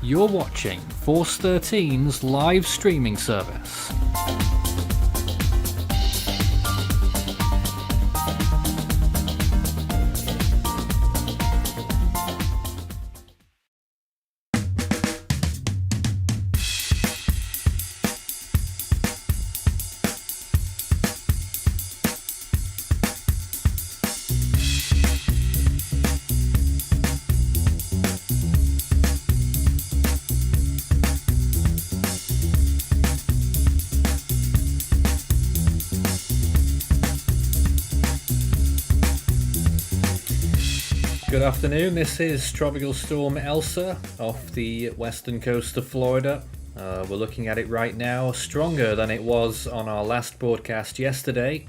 You're watching Force 13's live streaming service. Good afternoon, this is Tropical Storm Elsa off the western coast of Florida. We're looking at it right now, stronger than it was on our last broadcast yesterday.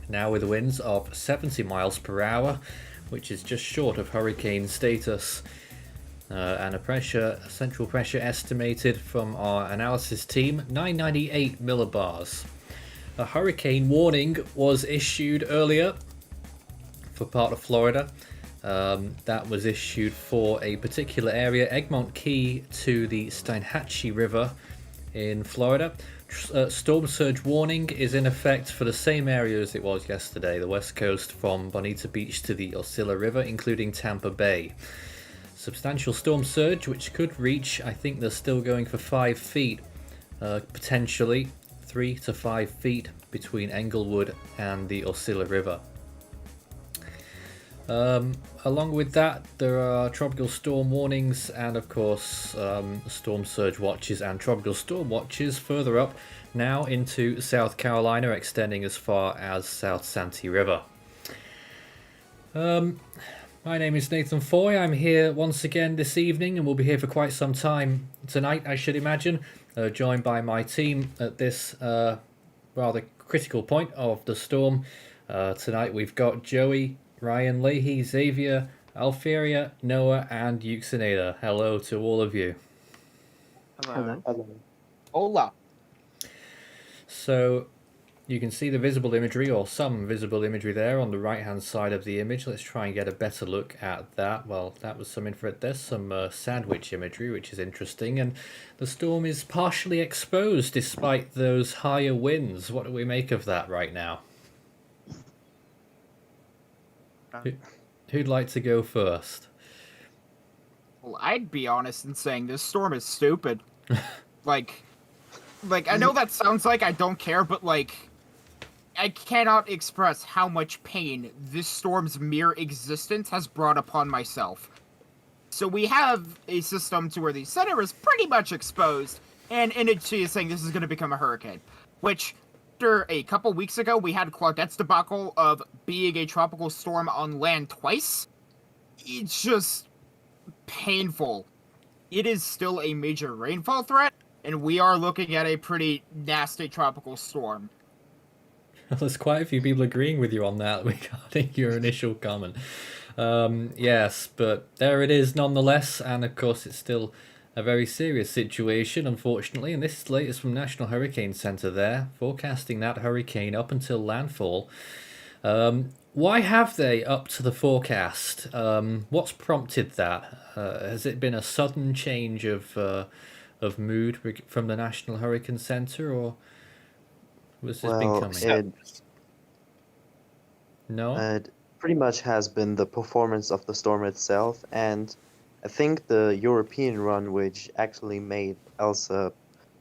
Now with winds of 70 miles per hour, which is just short of hurricane status. And a central pressure estimated from our analysis team, 998 millibars. A hurricane warning was issued earlier for part of Florida. That was issued for a particular area, Egmont Key to the Steinhatchee River in Florida. Storm surge warning is in effect for the same area as it was yesterday, the west coast from Bonita Beach to the Osceola River, including Tampa Bay. Substantial storm surge, which could reach, I think they're still going for 5 feet, potentially 3 to 5 feet between Englewood and the Osceola River. Along with that, there are tropical storm warnings and of course storm surge watches and tropical storm watches further up now into South Carolina, extending as far as South Santee River. My name is Nathan Foy. I'm here once again this evening and will be here for quite some time tonight, I should imagine, joined by my team at this rather critical point of the storm. Tonight we've got Joey, Ryan, Leahy, Xavier, Alferia, Noah, and Euxinada. Hello to all of you. Hello. Hola. So you can see the visible imagery, or some visible imagery there on the right hand side of the image. Let's try and get a better look at that. Well, that was some infrared. There's some sandwich imagery, which is interesting, and the storm is partially exposed despite those higher winds. What do we make of that right now? Who'd like to go first? Well, I'd be honest in saying this storm is stupid. like, I know that sounds like I don't care, but I cannot express how much pain this storm's mere existence has brought upon myself. So we have a system to where the center is pretty much exposed, and she is saying this is going to become a hurricane, which after a couple weeks ago, we had Claudette's debacle of being a tropical storm on land twice. It's just painful. It is still a major rainfall threat, and we are looking at a pretty nasty tropical storm. There's quite a few people agreeing with you on that regarding your initial comment. Yes, but there it is nonetheless, and of course it's still a very serious situation, unfortunately, and this is the latest from National Hurricane Center there, forecasting that hurricane up until landfall. Why have they upped the forecast? What's prompted that? Has it been a sudden change of mood from the National Hurricane Center, or was this been coming? It pretty much has been the performance of the storm itself, and I think the European run, which actually made Elsa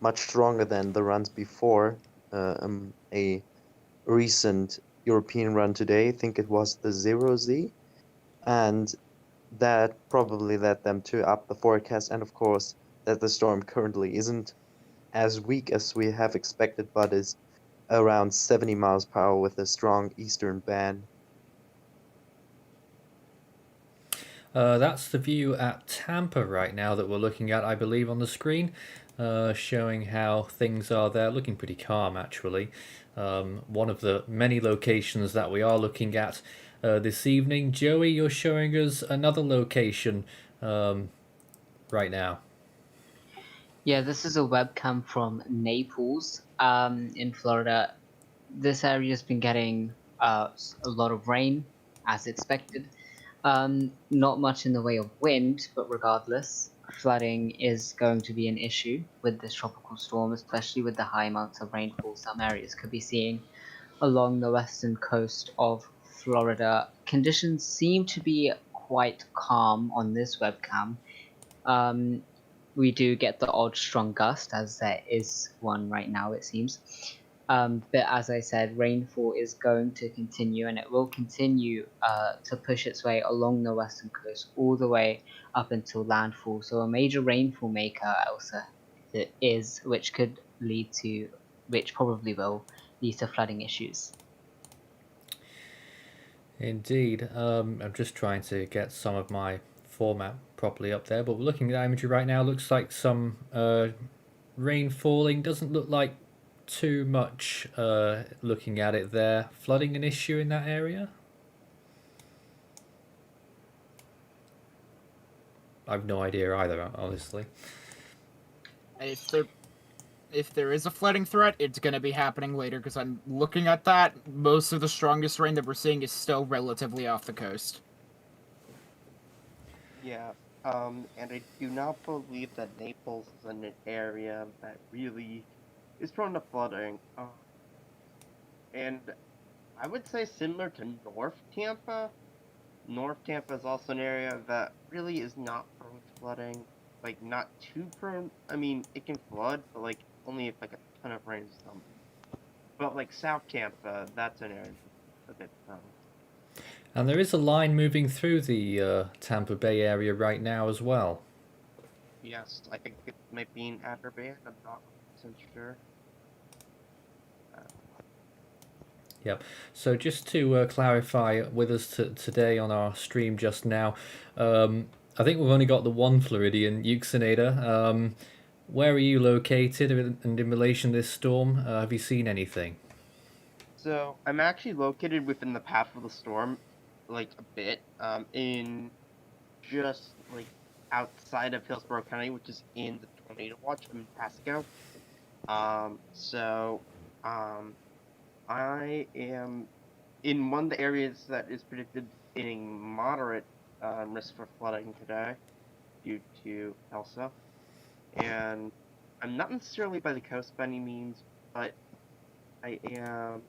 much stronger than the runs before, a recent European run today, I think it was the 0Z, and that probably led them to up the forecast, and of course that the storm currently isn't as weak as we have expected, but is around 70 miles per hour with a strong eastern band. That's the view at Tampa right now that we're looking at, I believe, on the screen, showing how things are there. Looking pretty calm, actually. One of the many locations that we are looking at this evening. Joey, you're showing us another location right now. Yeah, this is a webcam from Naples in Florida. This area has been getting a lot of rain, as expected. Not much in the way of wind, but regardless, flooding is going to be an issue with this tropical storm, especially with the high amounts of rainfall some areas could be seeing along the western coast of Florida. Conditions seem to be quite calm on this webcam. We do get the odd strong gust, as there is one right now, it seems. But as I said, rainfall is going to continue, and it will continue to push its way along the western coast all the way up until landfall. So a major rainfall maker, Elsa, it is, which could lead to, which probably will lead to flooding issues. Indeed. I'm just trying to get some of my format properly up there, but we're looking at imagery right now. Looks like some rain falling. Doesn't look like too much looking at it there. Flooding an issue in that area? I've no idea either, honestly. If there is a flooding threat, it's going to be happening later, because I'm looking at that. Most of the strongest rain that we're seeing is still relatively off the coast. Yeah, and I do not believe that Naples is an area that really is prone to flooding. And I would say similar to North Tampa. North Tampa is also an area that really is not prone to flooding. Like, not too prone. I mean, it can flood, but like only if like a ton of rain is coming. But like South Tampa, that's an area a bit prone. And there is a line moving through the Tampa Bay area right now as well. Yes, I think it might be in Outer Bay. I'm not 100% sure. Yep. So just to clarify with us today on our stream just now, I think we've only got the one Floridian, Euxinator. Where are you located, and in relation to this storm, have you seen anything? So I'm actually located within the path of the storm, like a bit, in just like outside of Hillsborough County, which is in the tornado watch. I'm in Pasco. I am in one of the areas that is predicted getting moderate risk for flooding today due to Elsa. And I'm not necessarily by the coast by any means, but I am.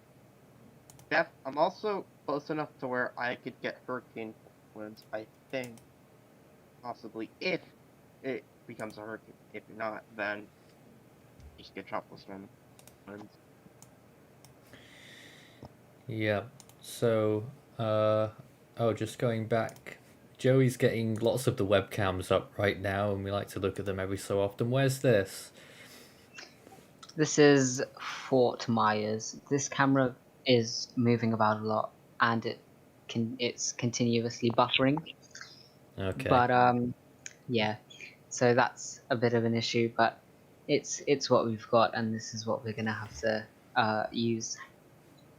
I'm also close enough to where I could get hurricane winds, I think, possibly, if it becomes a hurricane. If not, then you just get tropical storm winds. Yeah. So, just going back. Joey's getting lots of the webcams up right now, and we like to look at them every so often. Where's this? This is Fort Myers. This camera is moving about a lot, and it's continuously buffering. Okay. But yeah, so that's a bit of an issue, but it's what we've got, and this is what we're gonna have to use.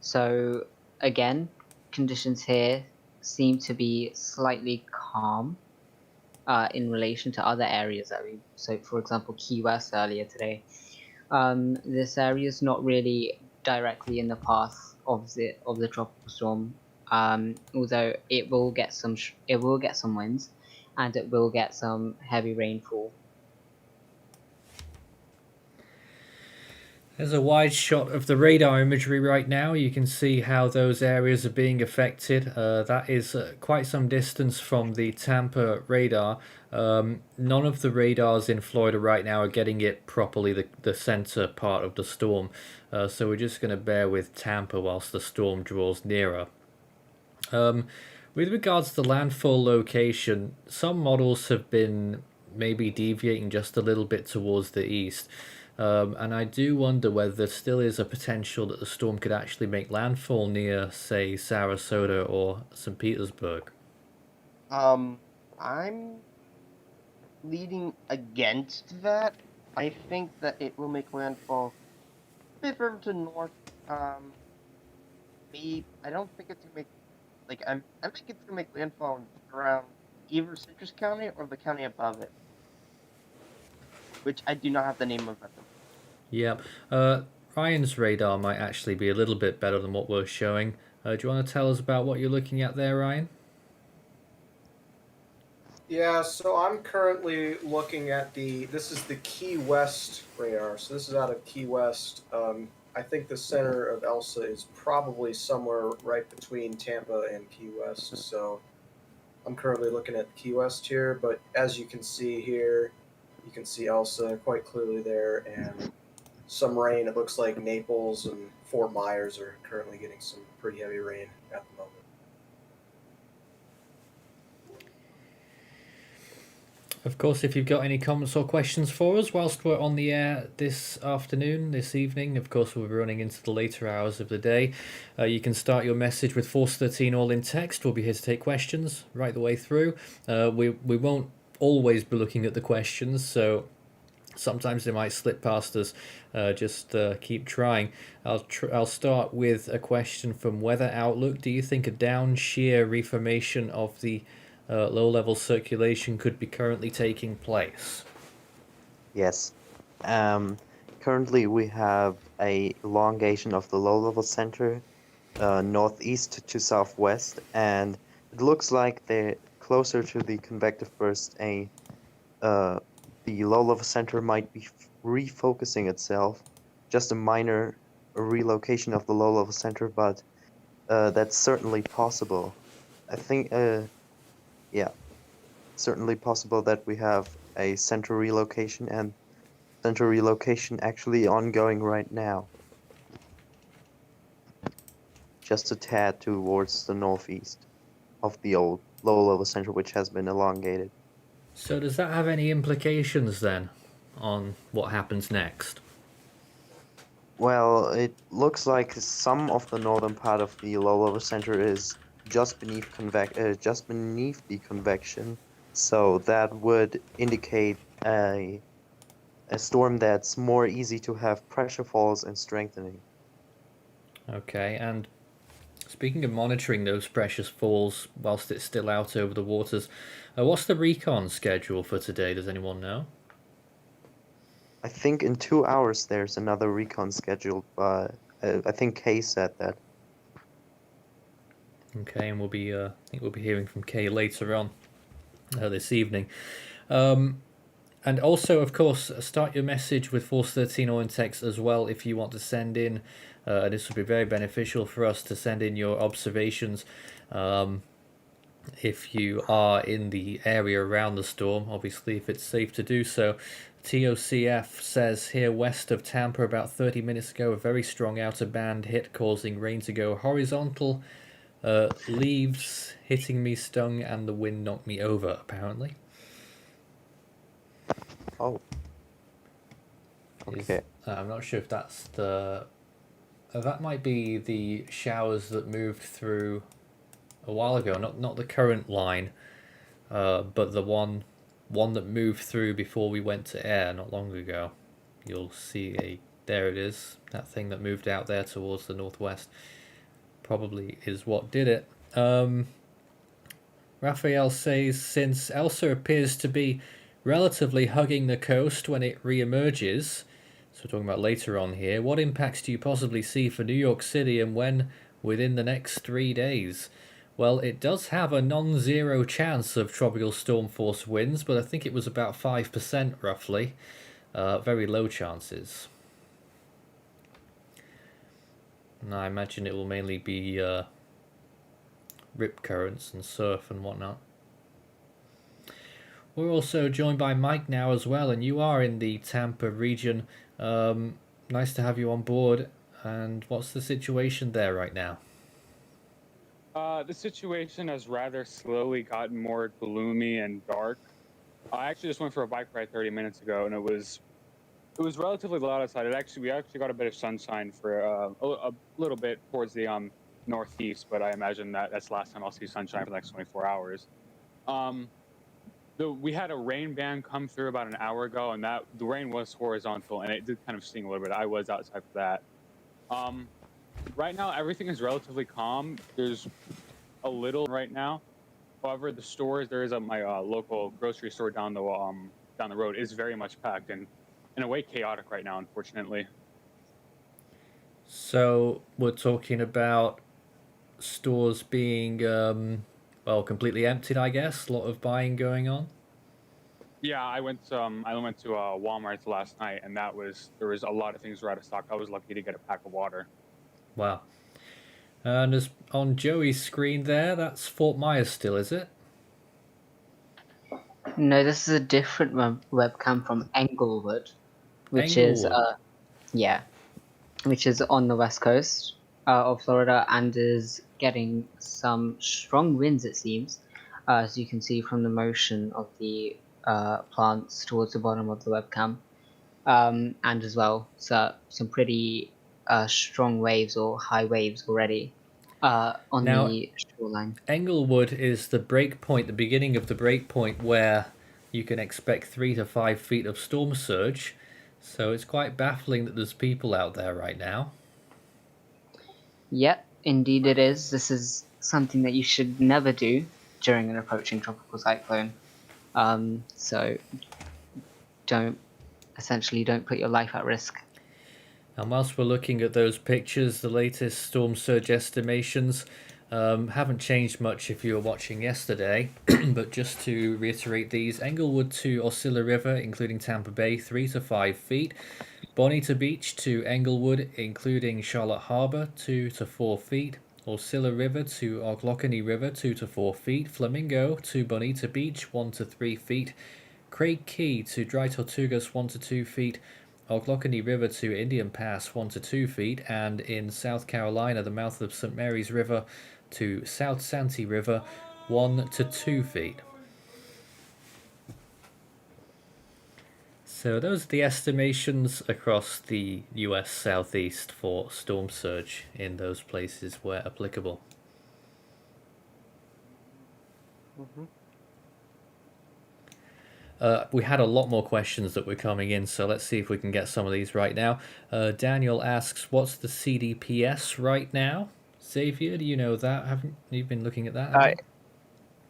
So again, conditions here seem to be slightly calm in relation to other areas that so for example Key West earlier today. This area is not really directly in the path of the tropical storm, although it will get some winds, and it will get some heavy rainfall. There's a wide shot of the radar imagery right now. You can see how those areas are being affected. That is quite some distance from the Tampa radar. None of the radars in Florida right now are getting it properly, the center part of the storm. So we're just going to bear with Tampa whilst the storm draws nearer. With regards to the landfall location, some models have been maybe deviating just a little bit towards the east. And I do wonder whether there still is a potential that the storm could actually make landfall near, say, Sarasota or St. Petersburg. I'm leading against that. I think that it will make landfall a bit further to north. I don't think it's gonna make I think it's gonna make landfall around either Citrus County or the county above it, which I do not have the name of at the moment. Yep. Ryan's radar might actually be a little bit better than what we're showing. Do you want to tell us about what you're looking at there, Ryan? Yeah, so I'm currently looking at this is the Key West radar. So this is out of Key West. I think the center of Elsa is probably somewhere right between Tampa and Key West. So I'm currently looking at Key West here, but as you can see here, you can see Elsa quite clearly there, and some rain. It looks like Naples and Fort Myers are currently getting some pretty heavy rain at the moment. Of course, if you've got any comments or questions for us whilst we're on the air this afternoon, this evening, of course we'll be running into the later hours of the day, you can start your message with Force 13 all in text. We'll be here to take questions right the way through. We won't always be looking at the questions, so sometimes they might slip past us. Just keep trying. I'll start with a question from Weather Outlook. Do you think a down shear reformation of the low-level circulation could be currently taking place? Yes. Currently, we have a elongation of the low-level center, northeast to southwest, and it looks like they're closer to the convective burst. The low-level center might be refocusing itself, just a minor relocation of the low-level center, but that's certainly possible. I think, yeah, certainly possible that we have a center relocation and center relocation actually ongoing right now. Just a tad towards the northeast of the old low-level center, which has been elongated. So does that have any implications then on what happens next? Well, it looks like some of the northern part of the low-level center is just beneath just beneath the convection, so that would indicate a storm that's more easy to have pressure falls and strengthening. Okay, and speaking of monitoring those precious falls whilst it's still out over the waters, what's the recon schedule for today? Does anyone know? I think in 2 hours there's another recon scheduled, but I think Kay said that. Okay, and I think we'll be hearing from Kay later on this evening. And also, of course, start your message with Force 13 or in text as well if you want to send in. This would be very beneficial for us to send in your observations if you are in the area around the storm, obviously, if it's safe to do so. TOCF says here west of Tampa about 30 minutes ago, a very strong outer band hit causing rain to go horizontal. Leaves hitting me stung and the wind knocked me over, apparently. Oh. Okay. I'm not sure if that's the... that might be the showers that moved through a while ago. Not the current line, but the one that moved through before we went to air not long ago. You'll see there it is. That thing that moved out there towards the northwest probably is what did it. Raphael says, since Elsa appears to be relatively hugging the coast when it re-emerges, so we're talking about later on here, what impacts do you possibly see for New York City and when within the next 3 days? Well, it does have a non-zero chance of tropical storm force winds, but I think it was about 5% roughly. Very low chances. And I imagine it will mainly be rip currents and surf and whatnot. We're also joined by Mike now as well, and you are in the Tampa region. Nice to have you on board. And what's the situation there right now? The situation has rather slowly gotten more gloomy and dark. I actually just went for a bike ride 30 minutes ago, and it was relatively light outside. We actually got a bit of sunshine for a little bit towards the northeast, but I imagine that's the last time I'll see sunshine for the next 24 hours. We had a rain band come through about an hour ago, and the rain was horizontal, and it did kind of sting a little bit. I was outside for that. Right now, everything is relatively calm. There's a little right now. However, the stores, there is my local grocery store down the road is very much packed and in a way chaotic right now, unfortunately. So we're talking about stores being well, completely emptied, I guess. A lot of buying going on. Yeah, I went to Walmart last night, and there was a lot of things were out of stock. I was lucky to get a pack of water. Wow. And as on Joey's screen there, that's Fort Myers still, is it? No, this is a different webcam from Englewood, which is Englewood. yeah, which is on the west coast of Florida and is getting some strong winds, it seems, as you can see from the motion of the plants towards the bottom of the webcam, and as well some pretty strong waves or high waves already on Now, the shoreline. Englewood is the break point, the beginning of the break point where you can expect 3 to 5 feet of storm surge. So it's quite baffling that there's people out there right now. Yep, indeed it is. This is something that you should never do during an approaching tropical cyclone. So don't put your life at risk. And whilst we're looking at those pictures, the latest storm surge estimations haven't changed much if you were watching yesterday. But just to reiterate these, Englewood to Osceola River, including Tampa Bay, 3 to 5 feet. Bonita Beach to Englewood, including Charlotte Harbor, 2 to 4 feet. Osceola River to Ocklawakanee River, 2 to 4 feet. Flamingo to Bonita Beach, 1 to 3 feet. Craig Key to Dry Tortugas, 1 to 2 feet. Ocklawakanee River to Indian Pass, 1 to 2 feet. And in South Carolina, the mouth of St. Mary's River to South Santee River, 1 to 2 feet. So those are the estimations across the US Southeast for storm surge in those places where applicable. Mm-hmm. We had a lot more questions that were coming in, so let's see if we can get some of these right now. Daniel asks, what's the CDPS right now? Xavier, do you know that? Haven't you been looking at that? At all?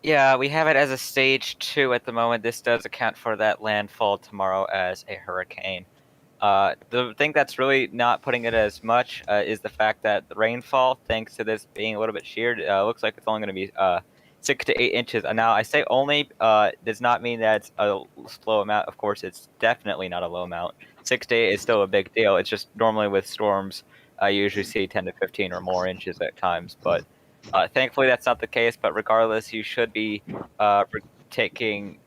Yeah, we have it as a stage 2 at the moment. This does account for that landfall tomorrow as a hurricane. The thing that's really not putting it as much is the fact that the rainfall, thanks to this being a little bit sheared, looks like it's only going to be 6 to 8 inches. Now, I say only does not mean that it's a slow amount. Of course, it's definitely not a low amount. 6 to 8 is still a big deal. It's just normally with storms, I usually see 10 to 15 or more inches at times. But thankfully, that's not the case. But regardless, you should be taking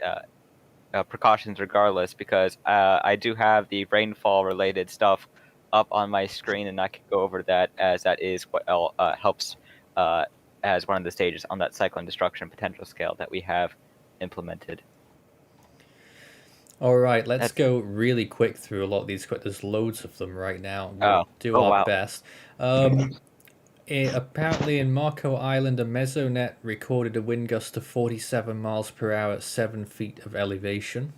precautions regardless, because I do have the rainfall related stuff up on my screen, and I can go over that, as that is what helps as one of the stages on that cyclone destruction potential scale that we have implemented. All right, let's go really quick through a lot of these. There's loads of them right now. We'll do our wow. best. Apparently in Marco Island, a mesonet recorded a wind gust of 47 miles per hour at 7 feet of elevation.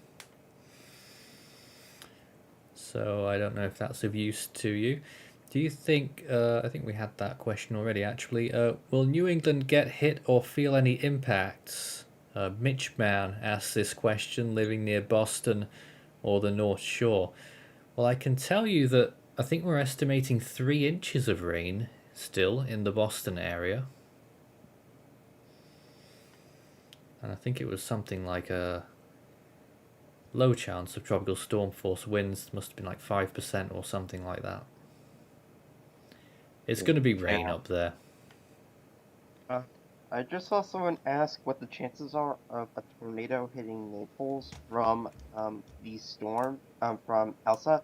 So I don't know if that's of use to you. Do you think, I think we had that question already actually, will New England get hit or feel any impacts? Mitch Man asked this question, living near Boston or the North Shore. Well, I can tell you that I think we're estimating 3 inches of rain still in the Boston area. And I think it was something like a low chance of tropical storm force winds. Must have been like 5% or something like that. It's going to be rain up there. I just saw someone ask what the chances are of a tornado hitting Naples from the storm from Elsa.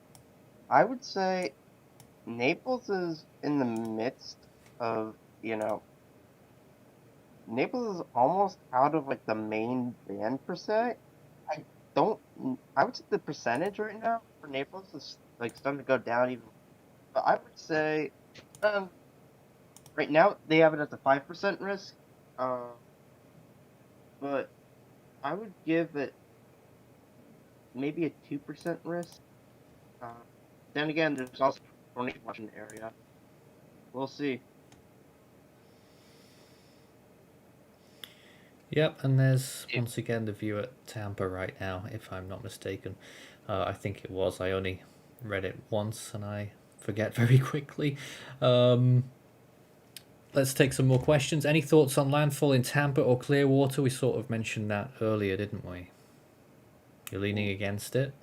I would say Naples is in the midst of, Naples is almost out of like the main band per se. I would say the percentage right now for Naples is like starting to go down even. But I would say, right now they have it at the 5% risk. But I would give it maybe a 2% risk. Then again, there's also tornado watch in the area. We'll see. Yep, and there's once again the view at Tampa right now, if I'm not mistaken. I think it was. I only read it once and I forget very quickly. let's take some more questions. Any thoughts on landfall in Tampa or Clearwater? We sort of mentioned that earlier, didn't we? You're leaning against it?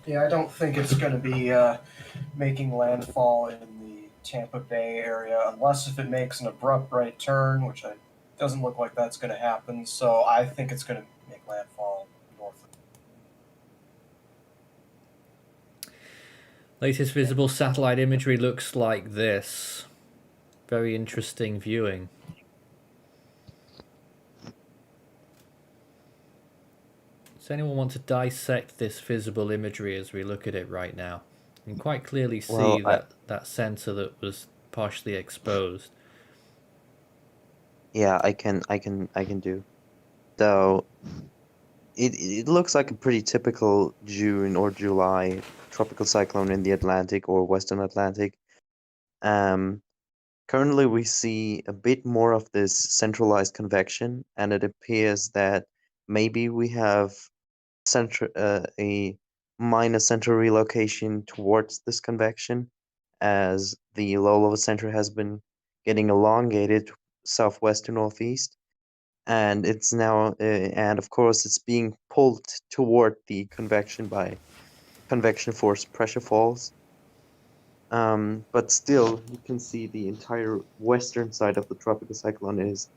Yeah, I don't think it's going to be making landfall in the Tampa Bay area unless if it makes an abrupt right turn, which doesn't look like that's going to happen. So I think it's going to make landfall north. Latest visible satellite imagery looks like this. Very interesting viewing. Does anyone want to dissect this visible imagery as we look at it right now? You can quite clearly see that center that was partially exposed. Yeah, I can do. So it looks like a pretty typical June or July tropical cyclone in the Atlantic or Western Atlantic. Currently we see a bit more of this centralized convection, and it appears that maybe we have a minor center relocation towards this convection, as the low level center has been getting elongated southwest to northeast, and it's now and of course it's being pulled toward the convection by convection force pressure falls. But still, you can see the entire western side of the tropical cyclone is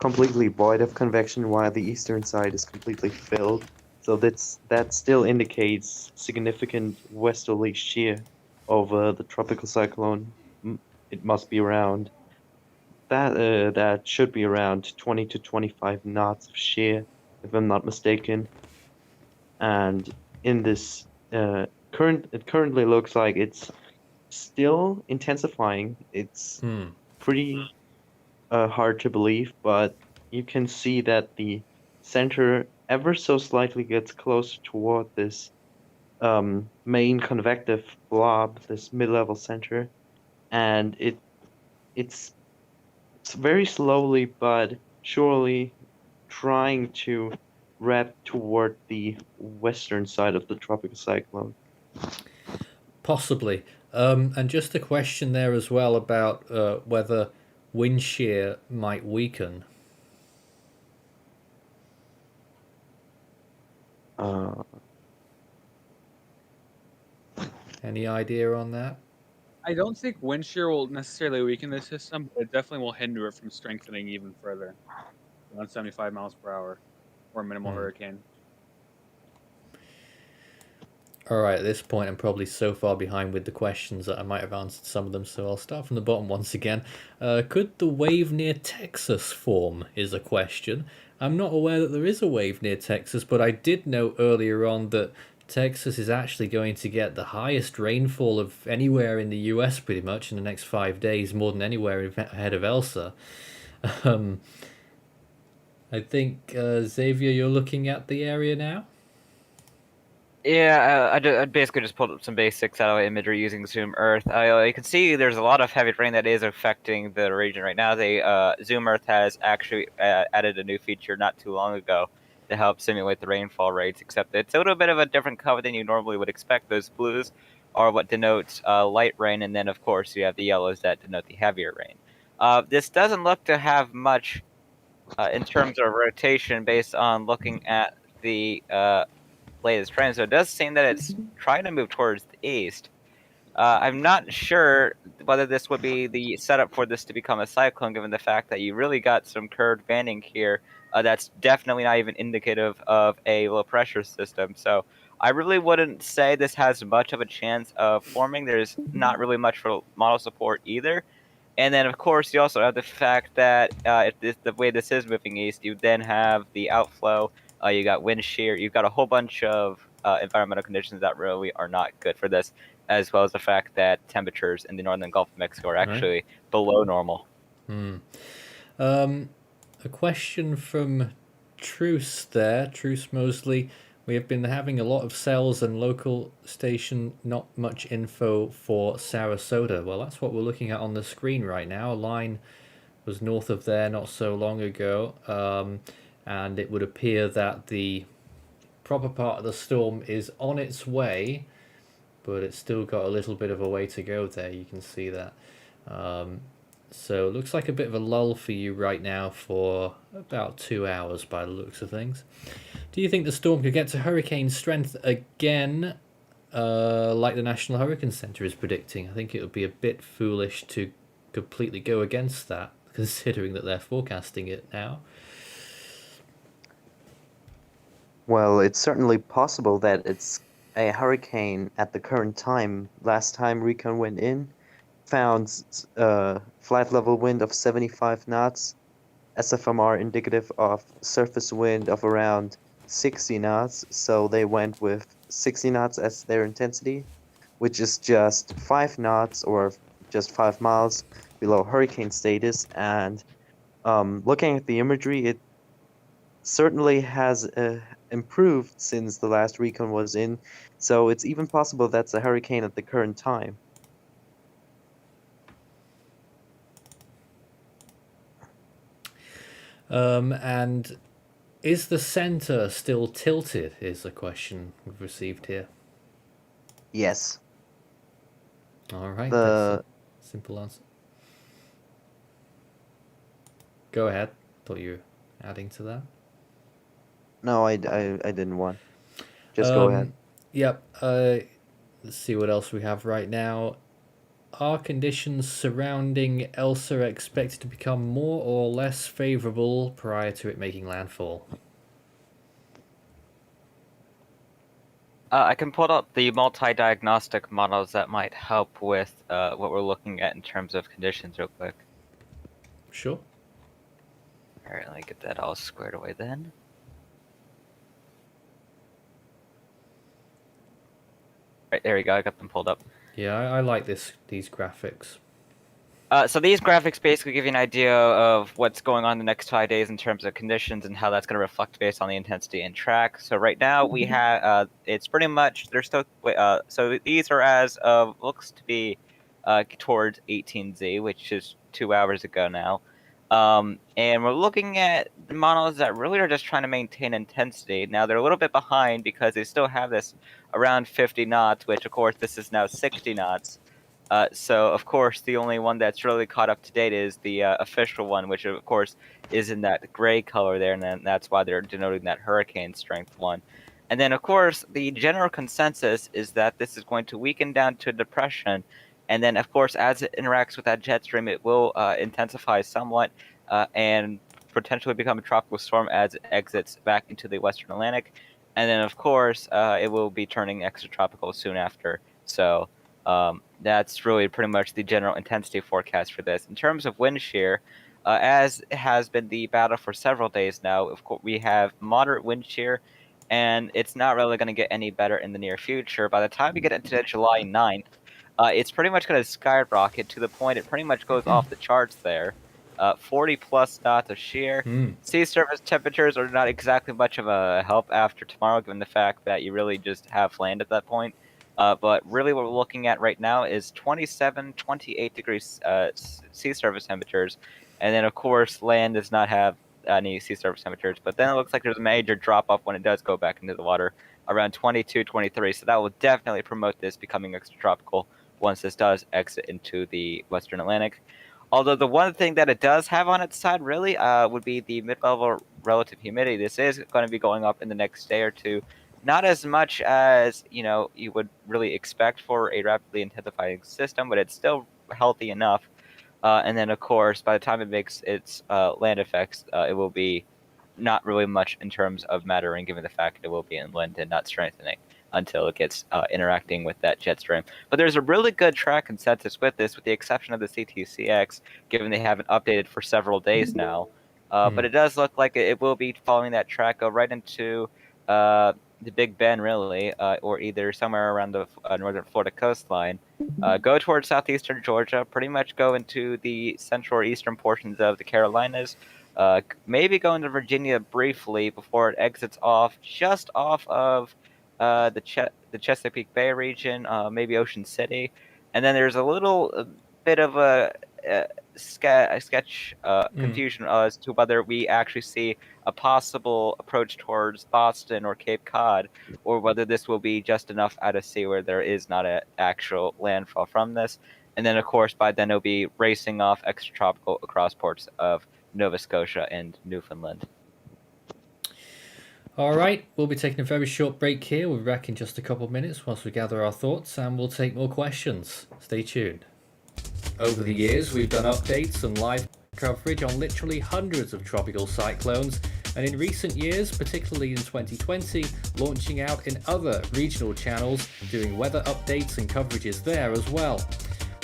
completely void of convection, while the eastern side is completely filled. So that still indicates significant westerly shear over the tropical cyclone. It must be around that should be around 20 to 25 knots of shear, if I'm not mistaken. And in this it currently looks like it's still intensifying. It's pretty hard to believe, but you can see that the center ever so slightly gets closer toward this main convective blob, this mid-level center, and it's very slowly but surely trying to wrap toward the western side of the tropical cyclone. Possibly. And just a question there as well about whether wind shear might weaken. Any idea on that? I don't think wind shear will necessarily weaken the system, but it definitely will hinder it from strengthening even further. 175 miles per hour, or minimal hurricane. All right, at this point, I'm probably so far behind with the questions that I might have answered some of them, so I'll start from the bottom once again. Could the wave near Texas form, is a question. I'm not aware that there is a wave near Texas, but I did know earlier on that Texas is actually going to get the highest rainfall of anywhere in the US pretty much in the next 5 days, more than anywhere ahead of Elsa. I think, Xavier, you're looking at the area now? Yeah, I basically just pulled up some basic satellite imagery using Zoom Earth. You can see there's a lot of heavy rain that is affecting the region right now. Zoom Earth has actually added a new feature not too long ago to help simulate the rainfall rates, except it's a little bit of a different color than you normally would expect. Those blues are what denotes light rain, and then, of course, you have the yellows that denote the heavier rain. This doesn't look to have much in terms of rotation based on looking at the latest trend. So it does seem that it's trying to move towards the east. I'm not sure whether this would be the setup for this to become a cyclone, given the fact that you really got some curved banding here. That's definitely not even indicative of a low pressure system. So I really wouldn't say this has much of a chance of forming. There's not really much for model support either. And then, of course, you also have the fact that the way this is moving east, you then have the outflow. You got wind shear. You've got a whole bunch of environmental conditions that really are not good for this, as well as the fact that temperatures in the northern Gulf of Mexico are actually below normal. A question from Truce there, Truce Mosley. We have been having a lot of cells and local station, not much info for Sarasota. Well, that's what we're looking at on the screen right now. A line was north of there not so long ago, and it would appear that the proper part of the storm is on its way, but it's still got a little bit of a way to go there. You can see that. So it looks like a bit of a lull for you right now for about 2 hours by the looks of things. Do you think the storm could get to hurricane strength again, like the National Hurricane Center is predicting? I think it would be a bit foolish to completely go against that, considering that they're forecasting it now. Well, it's certainly possible that it's a hurricane at the current time. Last time recon went in, found flight level wind of 75 knots, SFMR indicative of surface wind of around 60 knots, so they went with 60 knots as their intensity, which is just 5 knots or just 5 miles below hurricane status. And looking at the imagery, it certainly has improved since the last recon was in, so it's even possible that's a hurricane at the current time. And is the center still tilted, is the question we've received here. Yes. All right, The that's a simple answer. Go ahead. Thought you were adding to that. No, I didn't want. Just go ahead. Yep. Let's see what else we have right now. Are conditions surrounding Elsa expected to become more or less favorable prior to it making landfall? I can pull up the multi-diagnostic models that might help with what we're looking at in terms of conditions real quick. Sure. Alright, let me get that all squared away then. Right, there we go, I got them pulled up. Yeah, I like these graphics. So these graphics basically give you an idea of what's going on the next 5 days in terms of conditions and how that's going to reflect based on the intensity and track. So right now we have, it's pretty much, they're still, so these are as of, looks to be towards 18Z, which is 2 hours ago now. And we're looking at the models that really are just trying to maintain intensity. Now they're a little bit behind because they still have this around 50 knots, which of course this is now 60 knots. So, of course, the only one that's really caught up to date is the official one, which, of course, is in that gray color there, and then that's why they're denoting that hurricane strength one. And then, of course, the general consensus is that this is going to weaken down to a depression, and then, of course, as it interacts with that jet stream, it will intensify somewhat and potentially become a tropical storm as it exits back into the western Atlantic. And then, of course, it will be turning extratropical soon after. So that's really pretty much the general intensity forecast for this. In terms of wind shear, as has been the battle for several days now, of course, we have moderate wind shear, and it's not really going to get any better in the near future. By the time we get into July 9th, it's pretty much going to skyrocket to the point it pretty much goes off the charts there. 40 plus knots of shear. Sea surface temperatures are not exactly much of a help after tomorrow, given the fact that you really just have land at that point. But really what we're looking at right now is 27, 28 degrees sea surface temperatures. And then, of course, land does not have any sea surface temperatures. But then it looks like there's a major drop-off when it does go back into the water, around 22, 23. So that will definitely promote this becoming extratropical once this does exit into the western Atlantic. Although the one thing that it does have on its side, really, would be the mid-level relative humidity. This is going to be going up in the next day or two. Not as much as, you would really expect for a rapidly intensifying system, but it's still healthy enough. And then, of course, by the time it makes its land effects, it will be not really much in terms of mattering, given the fact it will be inland and not strengthening until it gets interacting with that jet stream. But there's a really good track consensus with this, with the exception of the CTCX, given they haven't updated for several days now. But it does look like it will be following that track, go right into the Big Bend, really, or either somewhere around the northern Florida coastline. Go towards southeastern Georgia, pretty much go into the central or eastern portions of the Carolinas, maybe go into Virginia briefly before it exits off, just off of the Chesapeake Bay region, maybe Ocean City. And then there's a little bit of a sketch confusion as to whether we actually see a possible approach towards Boston or Cape Cod, or whether this will be just enough out of sea where there is not an actual landfall from this. and then of course by then it'll be racing off extratropical across ports of Nova Scotia and Newfoundland. All right, we'll be taking a very short break here. We'll be back in just a couple of minutes once we gather our thoughts, and we'll take more questions. Stay tuned. Over the years, we've done updates and live coverage on literally hundreds of tropical cyclones, and in recent years, particularly in 2020, launching out in other regional channels, doing weather updates and coverages there as well.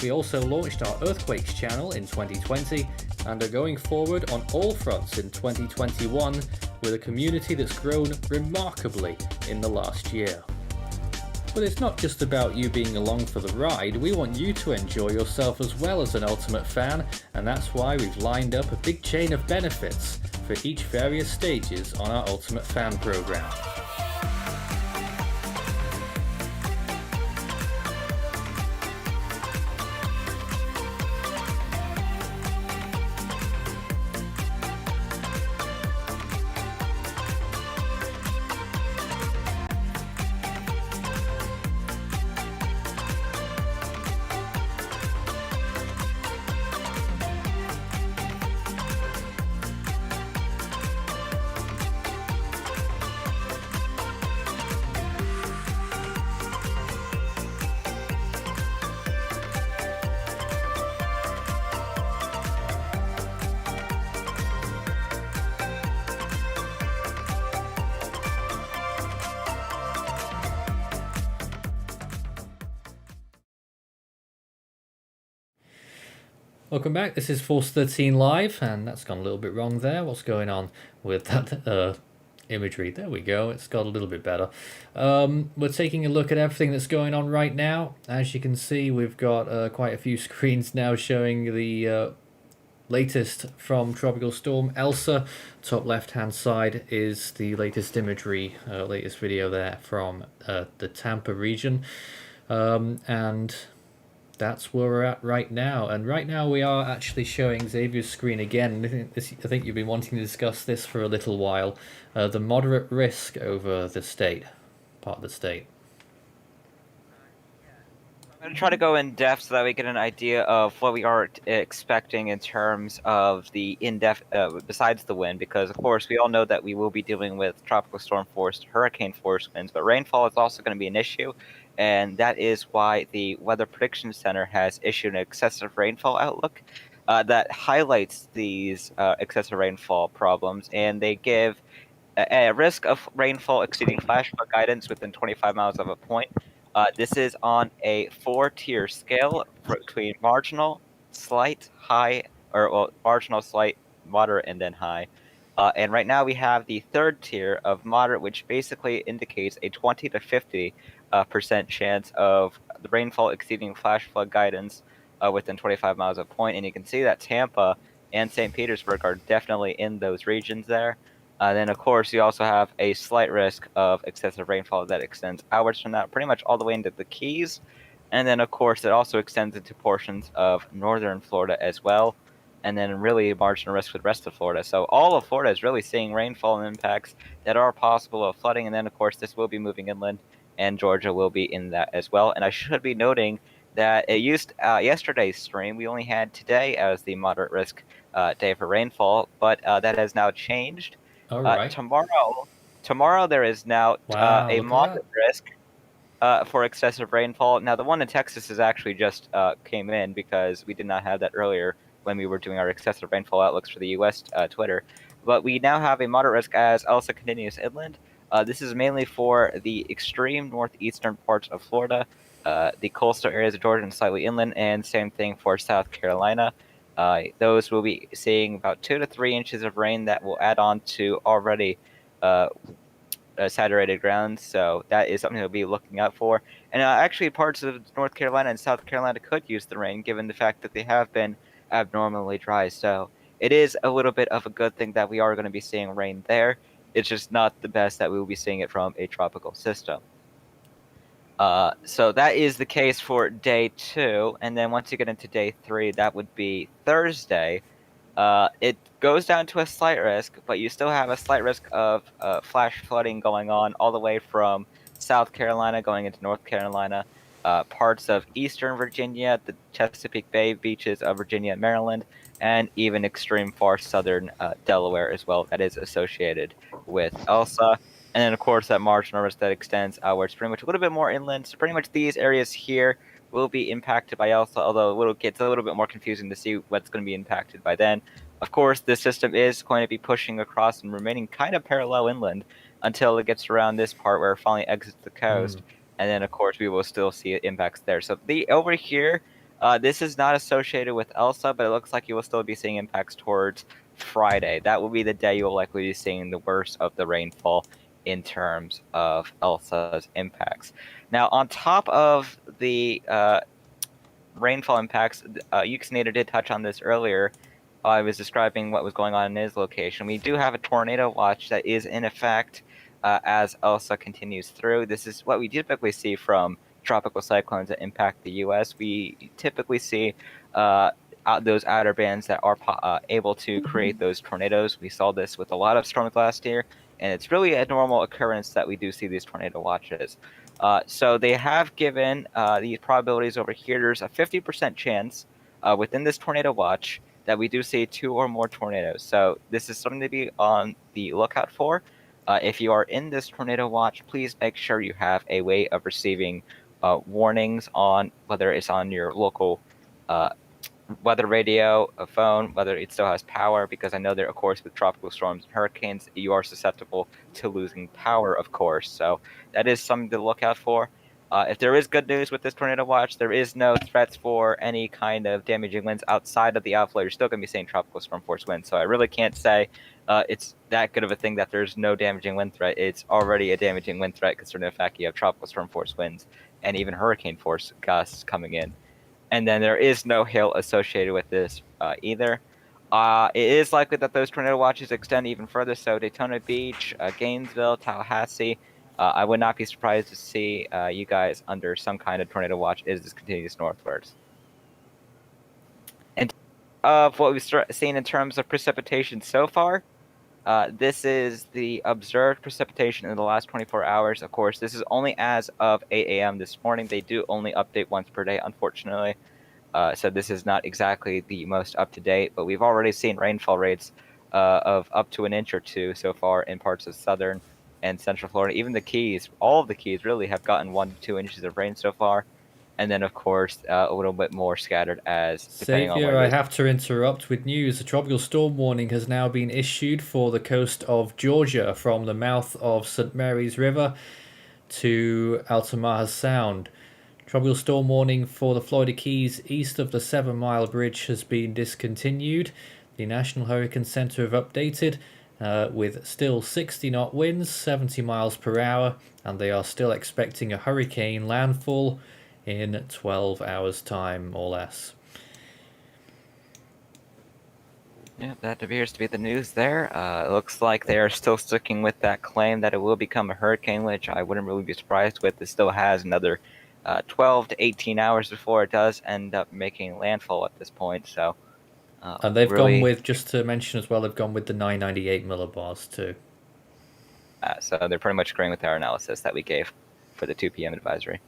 We also launched our Earthquakes channel in 2020 and are going forward on all fronts in 2021 with a community that's grown remarkably in the last year. But it's not just about you being along for the ride, we want you to enjoy yourself as well as an Ultimate fan, and that's why we've lined up a big chain of benefits for each various stages on our Ultimate Fan program. Welcome back, this is Force 13 Live, and that's gone a little bit wrong there. What's going on with that imagery? There we go, it's got a little bit better. We're taking a look at everything that's going on right now. As you can see, we've got quite a few screens now showing the latest from Tropical Storm Elsa. Top left hand side is the latest imagery, latest video there from the Tampa region. And that's where we're at right now, and right now we are actually showing Xavier's screen again. I think you've been wanting to discuss this for a little while, the moderate risk over the state, part of the state. I'm going to try to go in depth so that we get an idea of what we are expecting in terms of the in-depth, besides the wind, because of course we all know that we will be dealing with tropical storm force, hurricane force winds, but rainfall is also going to be an issue. And that is why the Weather Prediction Center has issued an excessive rainfall outlook that highlights these excessive rainfall problems, and they give a risk of rainfall exceeding flash flood guidance within 25 miles of a point. This is on a 4-tier scale between marginal, slight, high, or well, marginal, slight, moderate, and then high. And right now we have the 3rd tier of moderate, which basically indicates a 20 to 50% chance of the rainfall exceeding flash flood guidance within 25 miles of a point. And you can see that Tampa and St. Petersburg are definitely in those regions there. Then, of course, you also have a slight risk of excessive rainfall that extends outwards from that, pretty much all the way into the Keys. And then, of course, it also extends into portions of northern Florida as well. And then really marginal risk for the rest of Florida. So all of Florida is really seeing rainfall and impacts that are possible of flooding. And then, of course, this will be moving inland, and Georgia will be in that as well. And I should be noting that it used yesterday's stream, we only had today as the moderate risk day for rainfall, but that has now changed. All right. Tomorrow there is now a look moderate risk for excessive rainfall. Now, the one in Texas is actually just came in because we did not have that earlier when we were doing our excessive rainfall outlooks for the U.S. Twitter. But we now have a moderate risk as Elsa continues inland. This is mainly for the extreme northeastern parts of Florida, the coastal areas of Georgia and slightly inland, and same thing for South Carolina. Those will be seeing about 2 to 3 inches of rain that will add on to already saturated ground, so that is something to be looking out for. And actually, parts of North Carolina and South Carolina could use the rain, given the fact that they have been abnormally dry. So it is a little bit of a good thing that we are going to be seeing rain there. It's just not the best that we will be seeing it from a tropical system. So that is the case for day 2, and then once you get into day 3, that would be Thursday. It goes down to a slight risk, but you still have a slight risk of flash flooding going on all the way from South Carolina going into North Carolina. parts of eastern Virginia, the Chesapeake Bay beaches of Virginia and Maryland, and even extreme far southern Delaware as well. That is associated with Elsa. And then, of course, that marginal risk that extends outwards pretty much a little bit more inland. So pretty much these areas here will be impacted by Elsa, although it's a little bit more confusing to see what's going to be impacted by then. Of course, this system is going to be pushing across and remaining kind of parallel inland until it gets around this part where it finally exits the coast. And then, of course, we will still see impacts there. So over here, this is not associated with Elsa, but it looks like you will still be seeing impacts towards Friday. That will be the day you will likely be seeing the worst of the rainfall in terms of Elsa's impacts. Now, on top of the rainfall impacts, Yuxinator did touch on this earlier. I was describing what was going on in his location. We do have a tornado watch that is in effect as Elsa continues through. This is what we typically see from tropical cyclones that impact the U.S. We typically see those outer bands that are able to create those tornadoes. We saw this with a lot of storms last year, and it's really a normal occurrence that we do see these tornado watches. So they have given these probabilities over here. There's a 50% chance within this tornado watch that we do see 2 or more tornadoes. So this is something to be on the lookout for. If you are in this tornado watch, please make sure you have a way of receiving warnings on whether it's on your local weather radio, a phone, whether it still has power, because I know that, of course, with tropical storms and hurricanes, you are susceptible to losing power, of course. So that is something to look out for. If there is good news with this tornado watch, there is no threats for any kind of damaging winds outside of the outflow. You're still going to be seeing tropical storm force winds. So I really can't say it's that good of a thing that there's no damaging wind threat. It's already a damaging wind threat, considering the fact you have tropical storm force winds and even hurricane force gusts coming in. And then there is no hail associated with this either. It is likely that those tornado watches extend even further. So Daytona Beach, Gainesville, Tallahassee. I would not be surprised to see you guys under some kind of tornado watch as this continues northwards. And of what we've seen in terms of precipitation so far, this is the observed precipitation in the last 24 hours. Of course, this is only as of 8 a.m. this morning. They do only update once per day, unfortunately. So this is not exactly the most up-to-date, but we've already seen rainfall rates of up to 1 inch or 2 so far in parts of southern and central Florida. Even the Keys, all of the Keys really have gotten 1 to 2 inches of rain so far. And then, of course, a little bit more scattered as depending on Xavier, where I have to interrupt with news. A tropical storm warning has now been issued for the coast of Georgia from the mouth of St. Mary's River to Altamaha Sound. Tropical storm warning for the Florida Keys east of the 7 Mile Bridge has been discontinued. The National Hurricane Center have updated with still 60 knot winds, 70 miles per hour, and they are still expecting a hurricane landfall in 12 hours time or less. Yeah, that appears to be the news there. It looks like they are still sticking with that claim that it will become a hurricane, which I wouldn't really be surprised with. It still has another 12 to 18 hours before it does end up making landfall at this point. So, and they've gone with, just to mention as well, they've gone with the 998 millibars too. So they're pretty much agreeing with our analysis that we gave for the 2 p.m. advisory.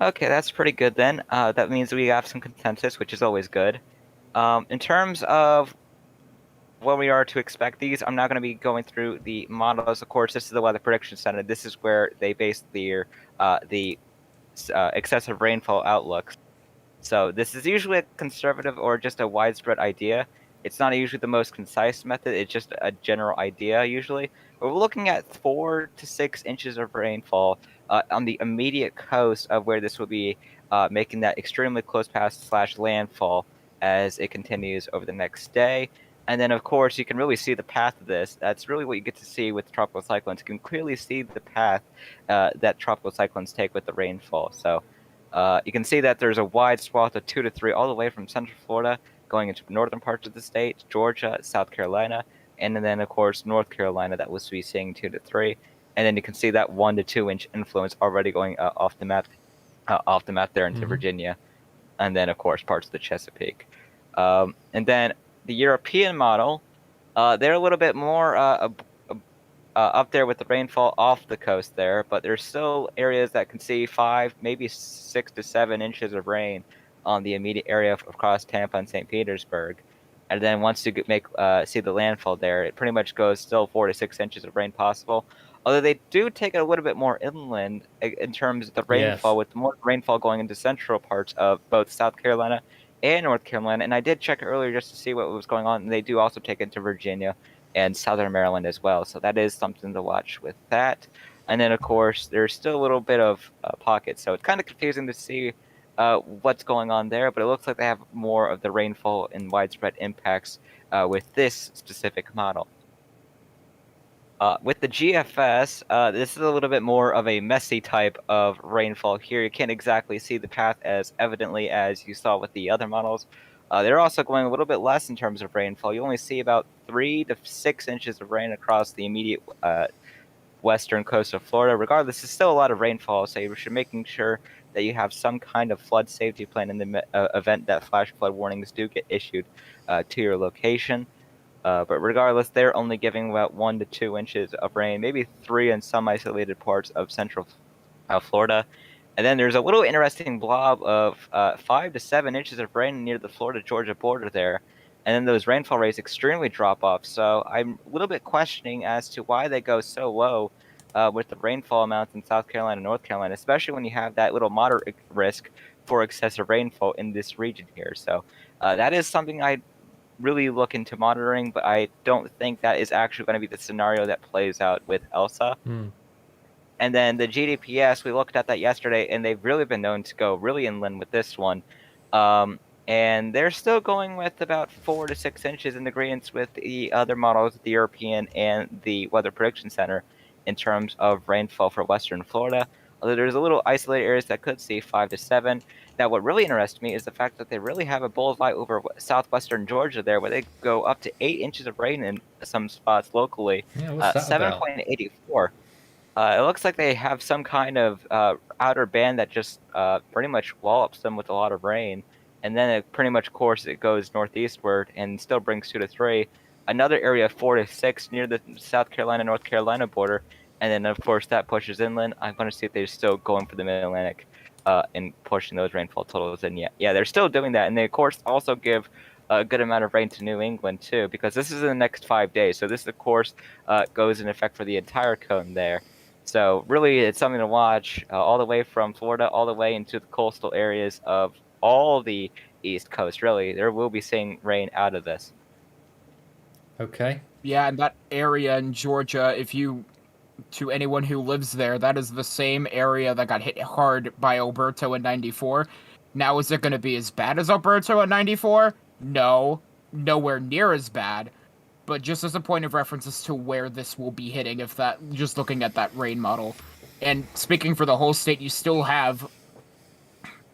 Okay, that's pretty good then. That means we have some consensus, which is always good. In terms of what we are to expect these, I'm not going to be going through the models. Of course, this is the Weather Prediction Center. This is where they base the excessive rainfall outlooks. So this is usually a conservative or just a widespread idea. It's not usually the most concise method. It's just a general idea usually. But we're looking at 4 to 6 inches of rainfall on the immediate coast of where this will be making that extremely close pass / landfall as it continues over the next day. And then, of course, you can really see the path of this. That's really what you get to see with tropical cyclones. You can clearly see the path that tropical cyclones take with the rainfall. So you can see that there's a wide swath of 2 to 3 all the way from central Florida going into northern parts of the state, Georgia, South Carolina, and then, of course, North Carolina that we'll be seeing 2 to 3. And then you can see that 1 to 2 inch influence already going off the map there into Virginia. And then, of course, parts of the Chesapeake. And then the European model, they're a little bit more up there with the rainfall off the coast there, but there's still areas that can see 5, maybe 6 to 7 inches of rain on the immediate area across Tampa and St. Petersburg. And then once you see the landfall there, it pretty much goes still 4 to 6 inches of rain possible. Although they do take it a little bit more inland in terms of the rainfall, Yes. with more rainfall going into central parts of both South Carolina and North Carolina. And I did check earlier just to see what was going on, and they do also take it to Virginia and Southern Maryland as well. So that is something to watch with that. And then, of course, there's still a little bit of pockets. So it's kind of confusing to see what's going on there, but it looks like they have more of the rainfall and widespread impacts with this specific model. With the GFS, this is a little bit more of a messy type of rainfall here. You can't exactly see the path as evidently as you saw with the other models. They're also going a little bit less in terms of rainfall. You only see about 3 to 6 inches of rain across the immediate western coast of Florida. Regardless, it's still a lot of rainfall, so you should making sure that you have some kind of flood safety plan in the event that flash flood warnings do get issued to your location. But regardless, they're only giving about 1 to 2 inches of rain, maybe 3 in some isolated parts of central Florida. And then there's a little interesting blob of 5 to 7 inches of rain near the Florida-Georgia border there. And then those rainfall rates extremely drop off. So I'm a little bit questioning as to why they go so low with the rainfall amounts in South Carolina and North Carolina, especially when you have that little moderate risk for excessive rainfall in this region here. So that is something I really look into monitoring, but I don't think that is actually going to be the scenario that plays out with Elsa. And then the GDPS, we looked at that yesterday, and they've really been known to go really inland with this one. And they're still going with about 4 to 6 inches in agreement with the other models, the European and the Weather Prediction Center, in terms of rainfall for western Florida. Although there's a little isolated areas that could see 5 to 7. Now, what really interests me is the fact that they really have a bullseye over southwestern Georgia there, where they go up to 8 inches of rain in some spots locally. Yeah, what's that about? 7.84. It looks like they have some kind of outer band that just pretty much wallops them with a lot of rain. And then it pretty much, of course, it goes northeastward and still brings 2 to 3. Another area 4 to 6 near the South Carolina, North Carolina border. And then, of course, that pushes inland. I'm going to see if they're still going for the Mid-Atlantic and pushing those rainfall totals in. Yeah, they're still doing that. And they, of course, also give a good amount of rain to New England, too, because this is in the next 5 days. So this, of course, goes in effect for the entire cone there. So really, it's something to watch all the way from Florida, all the way into the coastal areas of all the East Coast. Really, there will be seeing rain out of this. Okay. Yeah, and that area in Georgia, to anyone who lives there, that is the same area that got hit hard by Alberto in 94. Now, is it going to be as bad as Alberto in 94? No, nowhere near as bad. But just as a point of reference as to where this will be hitting, if that, just looking at that rain model. And speaking for the whole state, you still have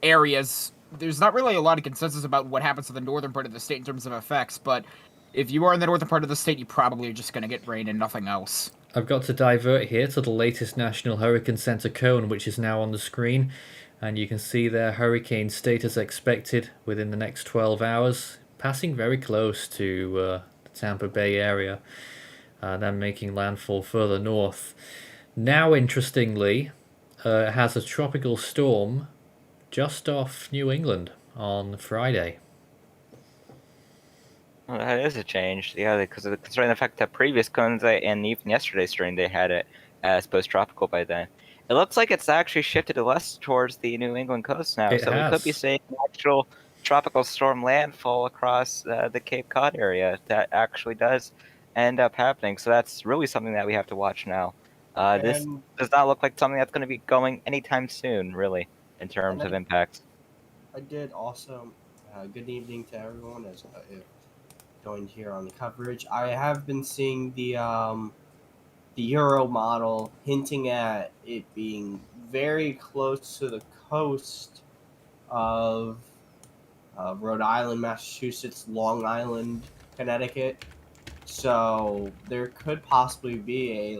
areas. There's not really a lot of consensus about what happens to the northern part of the state in terms of effects, but if you are in the northern part of the state, you probably are just going to get rain and nothing else. I've got to divert here to the latest National Hurricane Center cone, which is now on the screen. And you can see their hurricane status expected within the next 12 hours, passing very close to the Tampa Bay area, then making landfall further north. Now, interestingly, it has a tropical storm just off New England on Friday. Well, that is a change, yeah, because considering the fact that previous cones and even yesterday's string they had it as post-tropical by then. It looks like it's actually shifted less towards the New England coast now, so we could be seeing an actual tropical storm landfall across the Cape Cod area that actually does end up happening. So that's really something that we have to watch now. This does not look like something that's going to be going anytime soon, really, in terms of impacts. I did also, good evening to everyone as joined here on the coverage. I have been seeing the Euro model hinting at it being very close to the coast of Rhode Island, Massachusetts, Long Island, Connecticut. So there could possibly be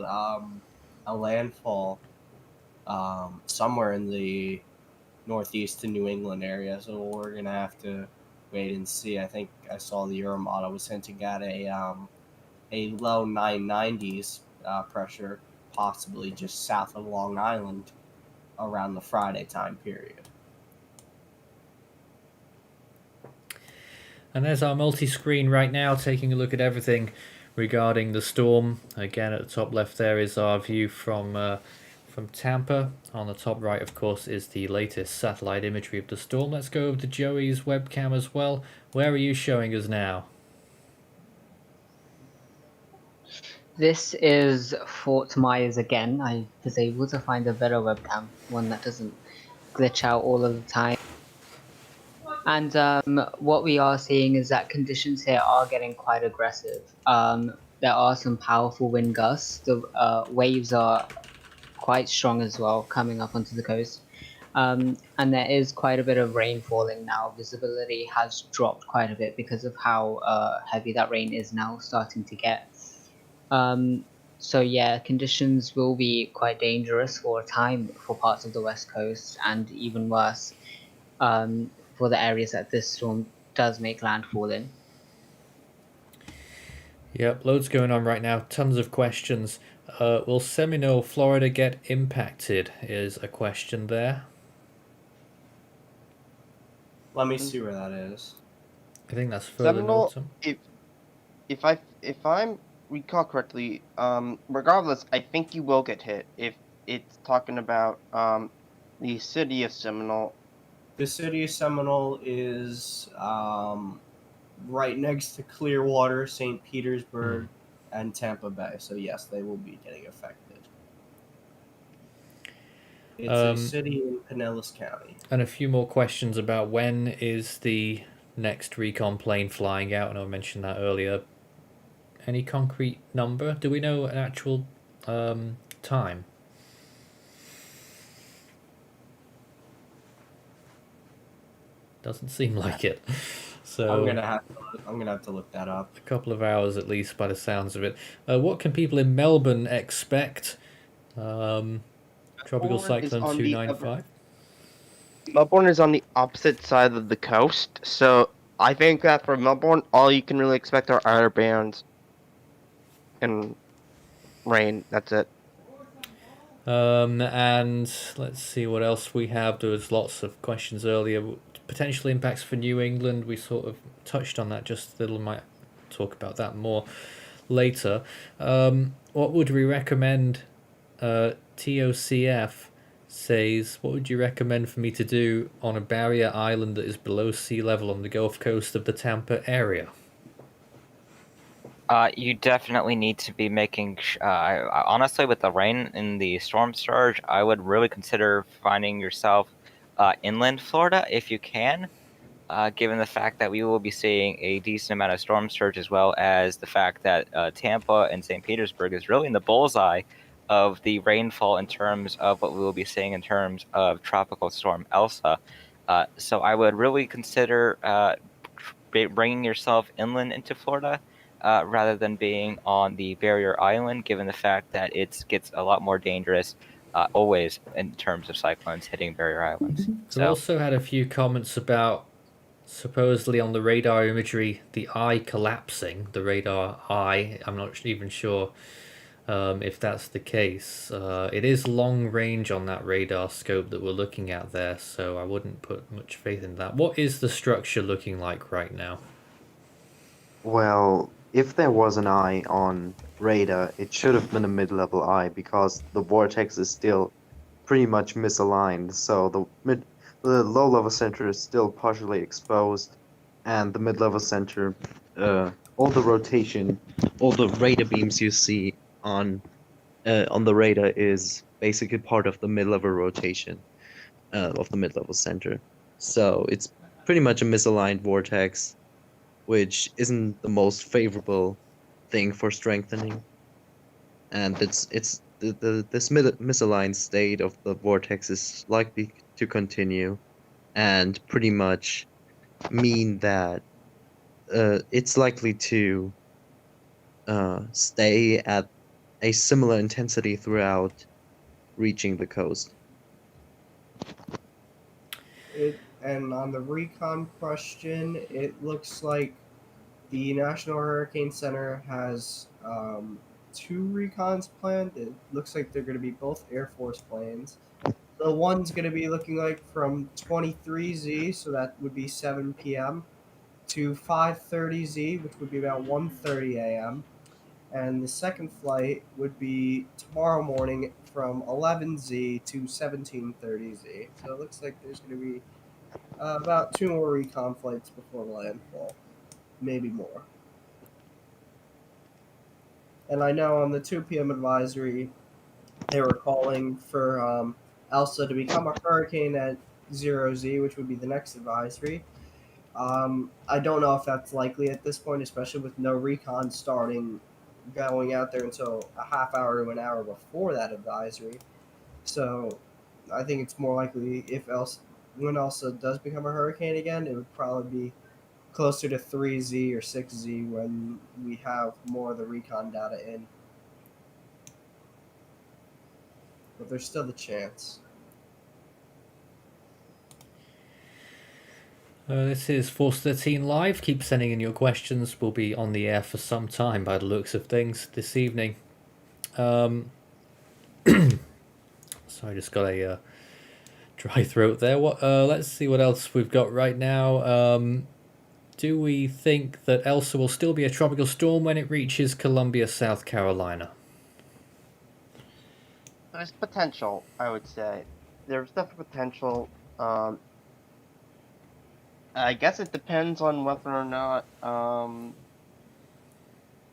a landfall somewhere in the northeast to New England area. So we're gonna have to wait and see. I think I saw the Euro model was hinting at a low 990s pressure, possibly just south of Long Island around the Friday time period. And there's our multi-screen right now, taking a look at everything regarding the storm. Again, at the top left there is our view from Tampa. On the top right, of course, is the latest satellite imagery of the storm. Let's go over to Joey's webcam as well. Where are you showing us now? This is Fort Myers again. I was able to find a better webcam, one that doesn't glitch out all of the time. And what we are seeing is that conditions here are getting quite aggressive. There are some powerful wind gusts. The waves are quite strong as well, coming up onto the coast. And there is quite a bit of rain falling now. Visibility has dropped quite a bit because of how heavy that rain is now starting to get. So yeah, conditions will be quite dangerous for a time for parts of the west coast, and even worse for the areas that this storm does make landfall in. Yep, loads going on right now. Tons of questions. Will Seminole, Florida get impacted? Is a question there. Let me see where that is. I think that's further Seminole, north. if I'm recall correctly, regardless, I think you will get hit if it's talking about the city of Seminole. The city of Seminole is right next to Clearwater, St. Petersburg, and Tampa Bay. So yes, they will be getting affected. It's a city in Pinellas County. And a few more questions about when is the next recon plane flying out, and I mentioned that earlier. Any concrete number? Do we know an actual time? Doesn't seem like it. So I'm gonna have to look that up. A couple of hours at least, by the sounds of it. What can people in Melbourne expect? Tropical Cyclone 295. Melbourne is on the opposite side of the coast, so I think that for Melbourne, all you can really expect are outer bands and rain. That's it. And let's see what else we have. There was lots of questions earlier. Potential impacts for New England. We sort of touched on that just a little. Might talk about that more later. What would we recommend? TOCF says, what would you recommend for me to do on a barrier island that is below sea level on the Gulf Coast of the Tampa area? You definitely need to be making. Honestly, with the rain and the storm surge, I would really consider finding yourself inland Florida if you can. Given the fact that we will be seeing a decent amount of storm surge, as well as the fact that Tampa and St. Petersburg is really in the bullseye of the rainfall in terms of what we will be seeing in terms of Tropical Storm Elsa. So I would really consider bringing yourself inland into Florida rather than being on the barrier island, given the fact that it gets a lot more dangerous always in terms of cyclones hitting barrier islands. I've also had a few comments about supposedly on the radar imagery, the eye collapsing, the radar eye. I'm not even sure if that's the case. It is long range on that radar scope that we're looking at there, so I wouldn't put much faith in that. What is the structure looking like right now? Well, if there was an eye on radar, it should have been a mid-level eye because the vortex is still pretty much misaligned. So the low-level center is still partially exposed, and the mid-level center, all the rotation, all the radar beams you see on the radar is basically part of the mid-level rotation of the mid-level center. So it's pretty much a misaligned vortex, which isn't the most favorable thing for strengthening. And this misaligned state of the vortex is likely to continue, and pretty much mean that it's likely to stay at a similar intensity throughout reaching the coast. And on the recon question, it looks like the National Hurricane Center has 2 recons planned. It looks like they're going to be both Air Force planes. The one's going to be looking like from 23Z, so that would be 7 p.m., to 5:30Z, which would be about 1:30 a.m. And the second flight would be tomorrow morning from 11Z to 17:30Z. So it looks like there's going to be about 2 more recon flights before landfall, maybe more. And I know on the 2 p.m. advisory, they were calling for Elsa to become a hurricane at 0Z, which would be the next advisory. I don't know if that's likely at this point, especially with no recon starting going out there until a half hour to an hour before that advisory. So I think it's more likely when Elsa does become a hurricane again, it would probably be closer to 3Z or 6Z when we have more of the recon data in. But there's still the chance. This is Force 13 Live. Keep sending in your questions. We'll be on the air for some time by the looks of things this evening. Sorry, just got a dry throat there. Let's see what else we've got right now. Do we think that Elsa will still be a tropical storm when it reaches Columbia, South Carolina? There's potential, I would say. There's definitely potential. I guess it depends on whether or not.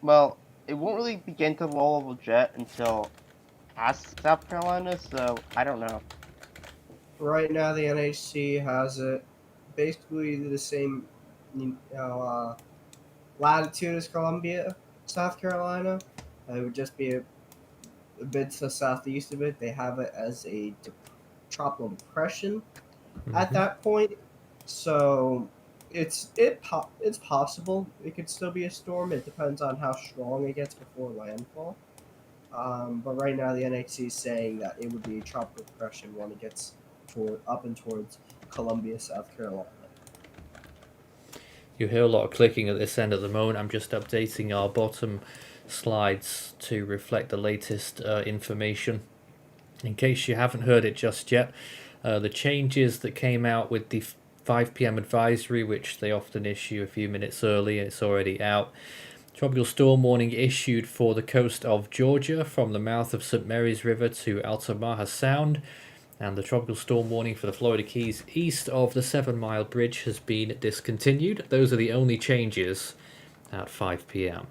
Well, it won't really begin to low-level jet until past South Carolina, so I don't know. Right now, the NHC has it basically the same latitude as Columbia, South Carolina. It would just be a bit to the southeast of it. They have it as a tropical depression at that point. So it's possible it could still be a storm. It depends on how strong it gets before landfall. But right now, the NHC is saying that it would be a tropical depression when it gets up and towards Columbia, South Carolina. You hear a lot of clicking at this end at the moment. I'm just updating our bottom slides to reflect the latest information. In case you haven't heard it just yet, the changes that came out with the 5 p.m. advisory, which they often issue a few minutes early, it's already out. Tropical storm warning issued for the coast of Georgia from the mouth of St. Mary's River to Altamaha Sound. And the tropical storm warning for the Florida Keys east of the 7 Mile Bridge has been discontinued. Those are the only changes at 5 p.m.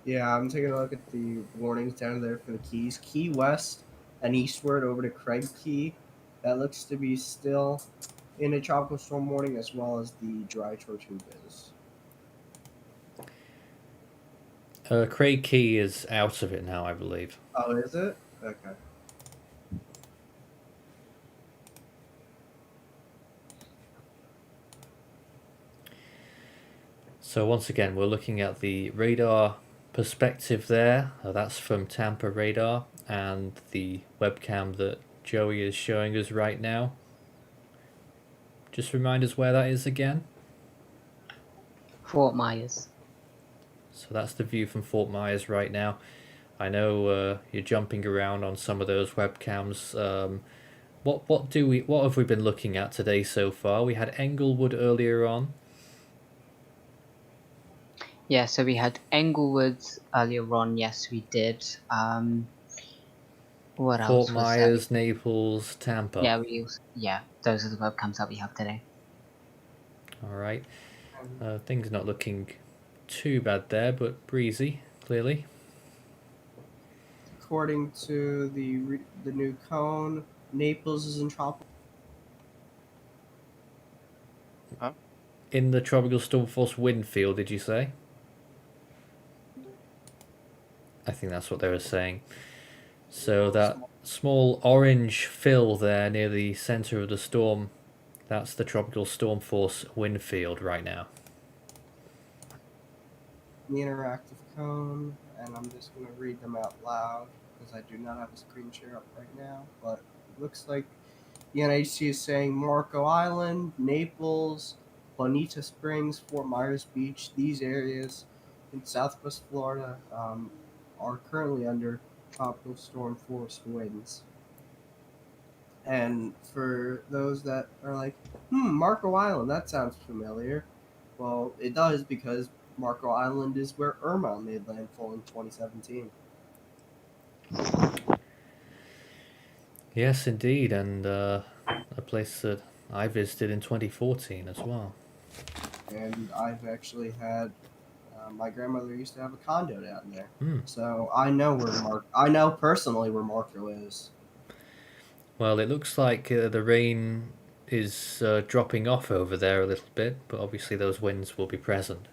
Yeah, I'm taking a look at the warnings down there for the Keys. Key West and eastward over to Craig Key. That looks to be still in a tropical storm warning, as well as the dry Tortugas. Craig Key is out of it now, I believe. Oh, is it? Okay. So once again, we're looking at the radar perspective there. That's from Tampa radar, and the webcam that Joey is showing us right now. Just remind us where that is again. Fort Myers. So that's the view from Fort Myers right now. I know you're jumping around on some of those webcams. What have we been looking at today so far? We had Englewood earlier on. Yeah, so we had Englewood earlier on. Yes, we did. What else Fort was Myers, there? Naples, Tampa. Yeah, those are the webcams that we have today. All right. Things not looking too bad there, but breezy, clearly. According to the new cone, Naples is in tropical. Huh? In the tropical storm force wind field, did you say? I think that's what they were saying. So that small orange fill there near the center of the storm, that's the tropical storm force wind field right now. The interactive cone, and I'm just going to read them out loud because I do not have a screen share up right now. But it looks like the NHC is saying Marco Island, Naples, Bonita Springs, Fort Myers Beach, these areas in southwest Florida are currently under tropical storm force winds. And for those that are like, Marco Island, that sounds familiar. Well, it does because Marco Island is where Irma made landfall in 2017. Yes, indeed, and a place that I visited in 2014 as well. And I've actually had my grandmother used to have a condo down there, Hmm. so I know I know personally where Marco is. Well, it looks like the rain is dropping off over there a little bit, but obviously those winds will be present.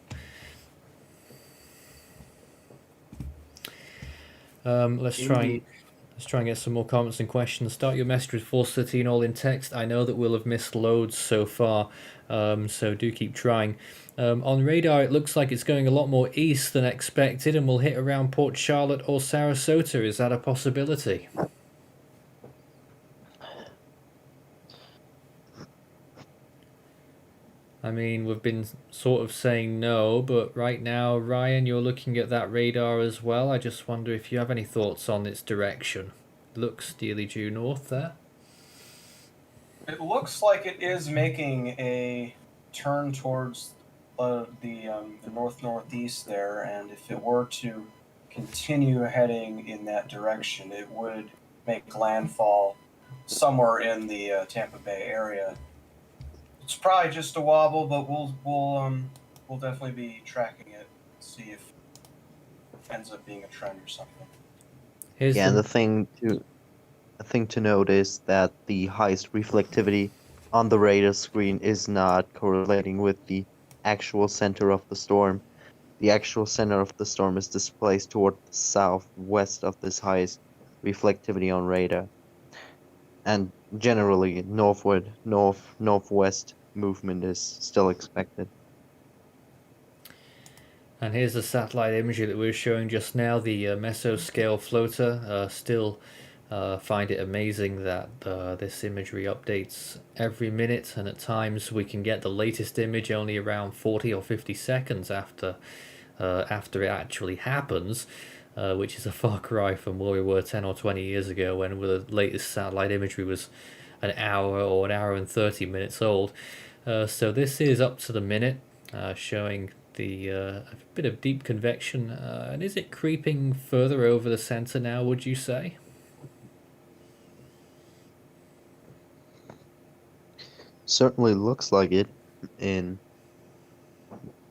Let's try and get some more comments and questions. Start your message with 413 all in text. I know that we'll have missed loads so far, so do keep trying. On radar, it looks like it's going a lot more east than expected and will hit around Port Charlotte or Sarasota. Is that a possibility? I mean, we've been sort of saying no, but right now, Ryan, you're looking at that radar as well. I just wonder if you have any thoughts on its direction. Looks steely due north there. It looks like it is making a turn towards the north-northeast there, and if it were to continue heading in that direction, it would make landfall somewhere in the Tampa Bay area. It's probably just a wobble, but we'll definitely be tracking it, see if it ends up being a trend or something. And the thing to note is that the highest reflectivity on the radar screen is not correlating with the actual center of the storm. The actual center of the storm is displaced toward the southwest of this highest reflectivity on radar. And generally, northwest movement is still expected. And here's the satellite imagery that we were showing just now, the mesoscale floater. Still find it amazing that this imagery updates every minute, and at times we can get the latest image only around 40 or 50 seconds after it actually happens, which is a far cry from where we were 10 or 20 years ago when the latest satellite imagery was an hour or an hour and 30 minutes old. So this is up to the minute, showing a bit of deep convection. And is it creeping further over the center now, would you say? Certainly looks like it in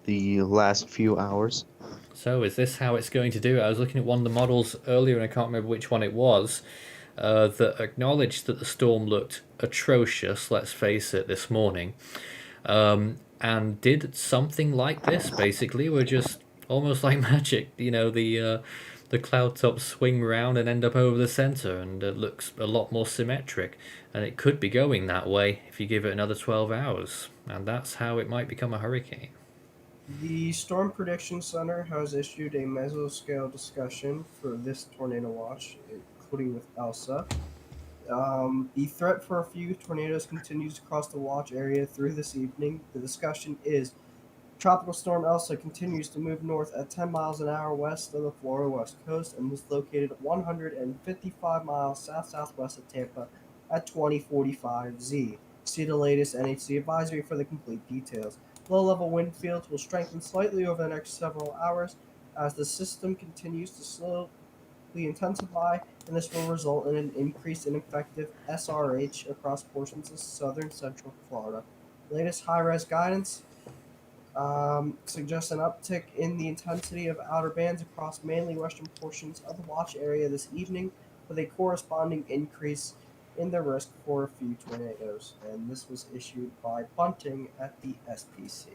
the last few hours. So is this how it's going to do? I was looking at one of the models earlier and I can't remember which one it was, that acknowledged that the storm looked atrocious, let's face it, this morning, and did something like this. Basically, we're just almost like magic, the cloud tops swing round and end up over the center, and it looks a lot more symmetric, and it could be going that way if you give it another 12 hours, and that's how it might become a hurricane. The Storm Prediction Center has issued a mesoscale discussion for this tornado watch, including with Elsa. The threat for a few tornadoes continues across the watch area through this evening. The discussion is Tropical Storm Elsa continues to move north at 10 miles an hour west of the Florida West Coast and is located 155 miles south-southwest of Tampa at 2045 Z. See the latest NHC advisory for the complete details. Low-level wind fields will strengthen slightly over the next several hours as the system continues to slowly intensify, and this will result in an increase in effective SRH across portions of southern central Florida. Latest high-res guidance suggests an uptick in the intensity of outer bands across mainly western portions of the watch area this evening, with a corresponding increase in the risk for a few tornadoes. And this was issued by Bunting at the SPC.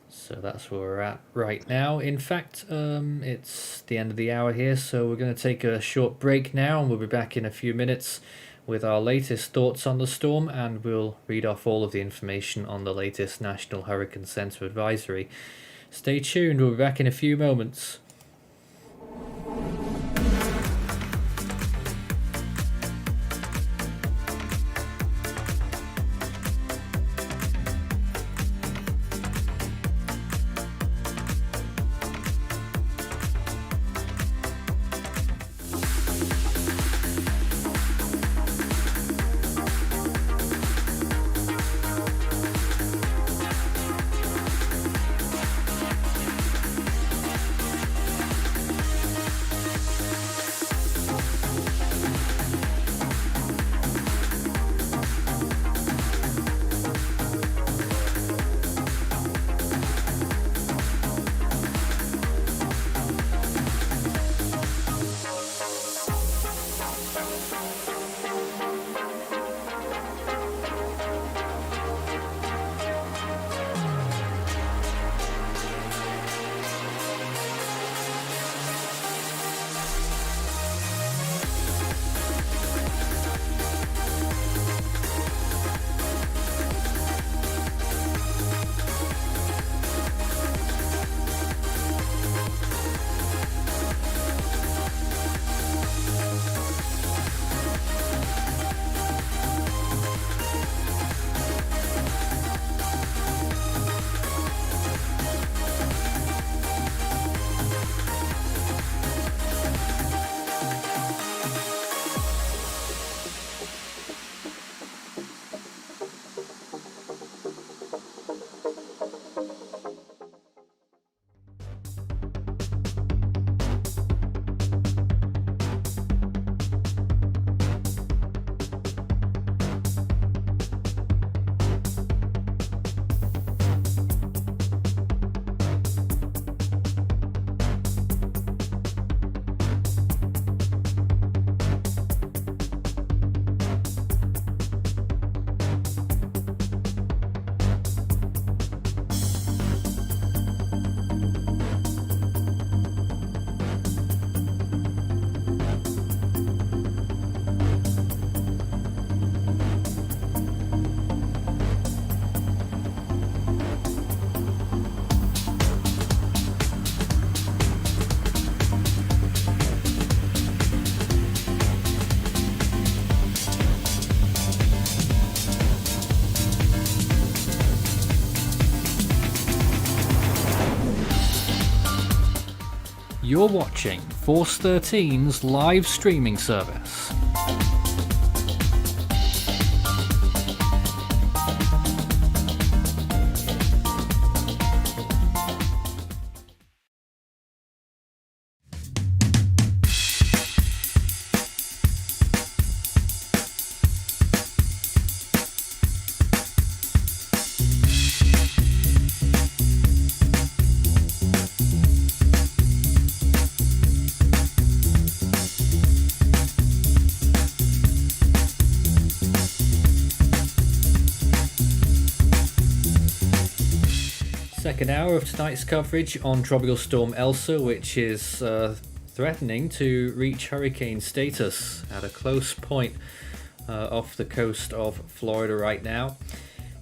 So that's where we're at right now. In fact, it's the end of the hour here, so we're going to take a short break now, and we'll be back in a few minutes with our latest thoughts on the storm, and we'll read off all of the information on the latest National Hurricane Center advisory. Stay tuned, we'll be back in a few moments. You're watching Force 13's live streaming service. Second hour of tonight's coverage on Tropical Storm Elsa, which is threatening to reach hurricane status at a close point off the coast of Florida right now.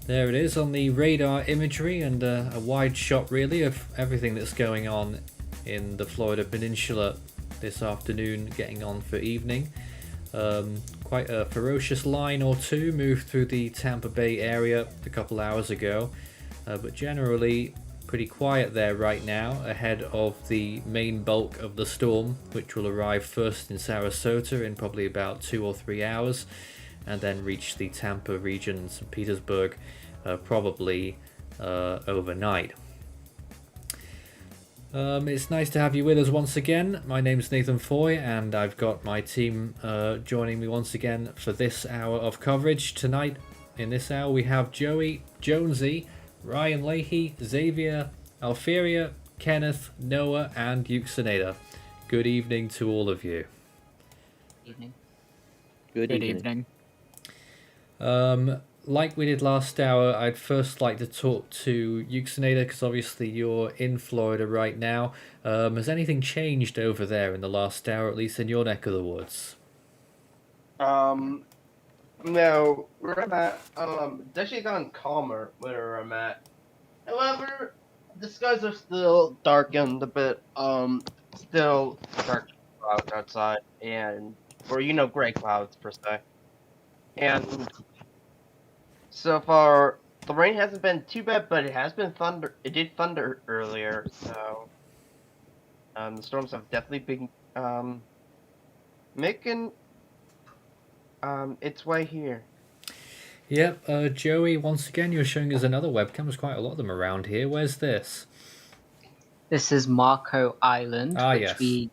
There it is on the radar imagery, and a wide shot really of everything that's going on in the Florida Peninsula this afternoon, getting on for evening. Quite a ferocious line or two moved through the Tampa Bay area a couple hours ago. But generally pretty quiet there right now, ahead of the main bulk of the storm, which will arrive first in Sarasota in probably about 2 or 3 hours, and then reach the Tampa region and St. Petersburg probably overnight. It's nice to have you with us once again. My name's Nathan Foy, and I've got my team joining me once again for this hour of coverage. Tonight, in this hour, we have Joey, Jonesy, Ryan Leahy, Xavier, Alferia, Kenneth, Noah, and Euxinada. Good evening to all of you. Evening. Good evening. Like we did last hour, I'd first like to talk to Euxinada, because obviously you're in Florida right now. Has anything changed over there in the last hour, at least in your neck of the woods? No, where I'm at, it's actually gone calmer where I'm at. However, the skies are still darkened a bit. Still dark clouds outside, or gray clouds per se. And so far, the rain hasn't been too bad, but it has been thunder. It did thunder earlier, so the storms have definitely been making its way here. Yep, Joey, once again, you're showing us another webcam. There's quite a lot of them around here. Where's this? This is Marco Island, Ah, which yes. we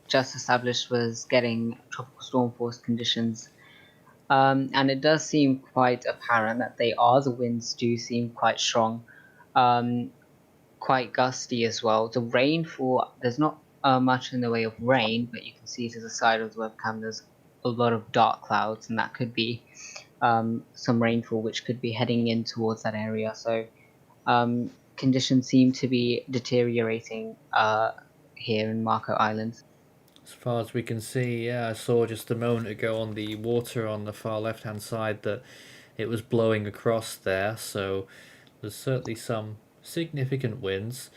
just established was getting tropical storm force conditions. And it does seem quite apparent that they are. The winds do seem quite strong, quite gusty as well. The rainfall, there's not much in the way of rain, but you can see to the side of the webcam there's a lot of dark clouds, and that could be some rainfall which could be heading in towards that area. So conditions seem to be deteriorating here in Marco Island. As far as we can see, yeah, I saw just a moment ago on the water on the far left-hand side that it was blowing across there, so there's certainly some significant winds.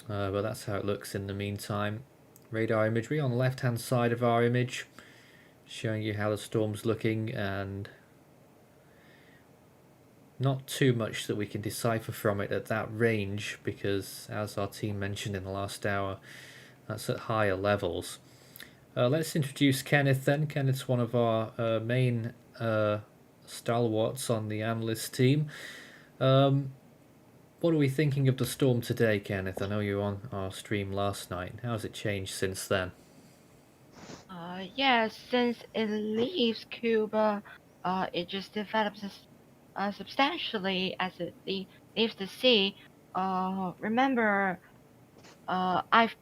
But that's how it looks in the meantime. Radar imagery on the left-hand side of our image, showing you how the storm's looking, and not too much that we can decipher from it at that range, because as our team mentioned in the last hour, that's at higher levels. Let's introduce Kenneth then. Kenneth's one of our main stalwarts on the analyst team. What are we thinking of the storm today, Kenneth? I know you were on our stream last night. How has it changed since then? Yeah, since it leaves Cuba, it just develops substantially as it leaves the sea. Remember, I've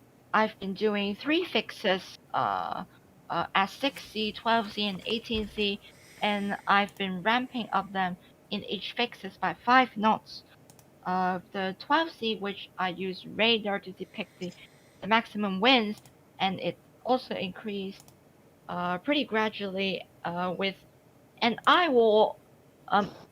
been doing 3 fixes at 6C, 12C, and 18C, and I've been ramping up them in each fixes by 5 knots. The 12C, which I use radar to depict the maximum winds, and it also increased pretty gradually with an eye wall,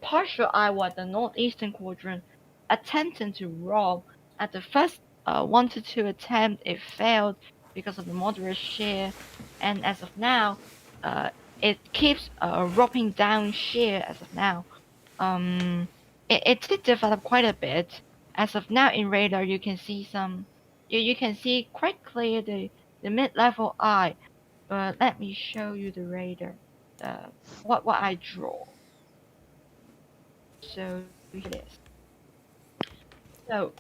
partial eye wall at the northeastern quadrant, attempting to roll. At the first 1 to 2 attempt, it failed because of the moderate shear, and as of now, it keeps dropping down shear as of now. It did develop quite a bit. As of now in radar, you can see you can see quite clear the mid-level eye. But let me show you the radar, what I draw. So here it is. So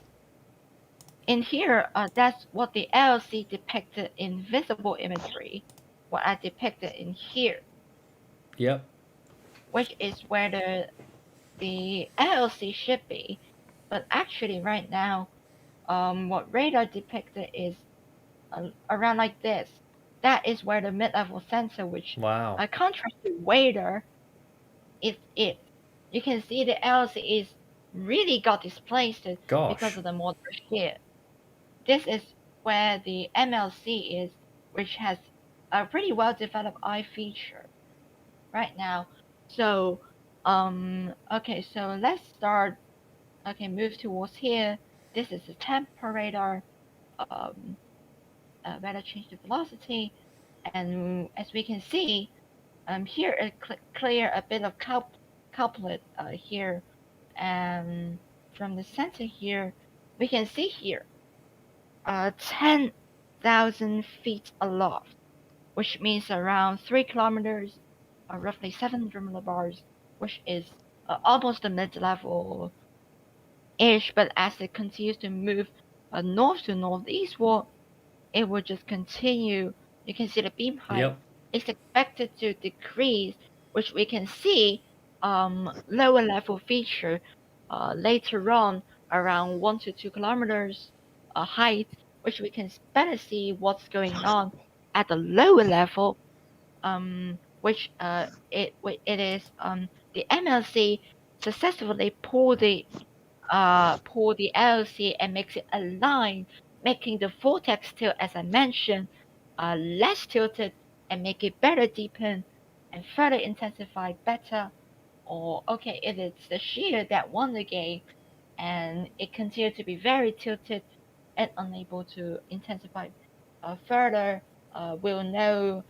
in here, that's what the LC depicted in visible imagery. What I depicted in here. Yep. Which is where the LC should be, but actually right now, what radar depicted is around like this. That is where the mid-level sensor, which contrast to radar, is it. You can see the LC is really got displaced because of the moderate shear. This is where the MLC is, which has a pretty well-developed eye feature right now. So, okay, so let's start. Okay, move towards here. This is the temper radar. Radar change the velocity, and as we can see, here it clear a bit of couplet here, and from the center here, we can see here, 10,000 feet aloft, which means around 3 kilometers, or roughly 700 millibars, which is almost the mid-level ish, but as it continues to move north to northeastward, it will just continue. You can see the beam height is expected to decrease, which we can see lower level feature later on around 1 to 2 kilometers height, which we can better see what's going on at the lower level, which it is the MLC successfully pull the LLC and makes it align, making the vortex tilt, as I mentioned, less tilted and make it better deepen and further intensify better. or okay, if it's the shear that won the game and it continued to be very tilted and unable to intensify further, we'll know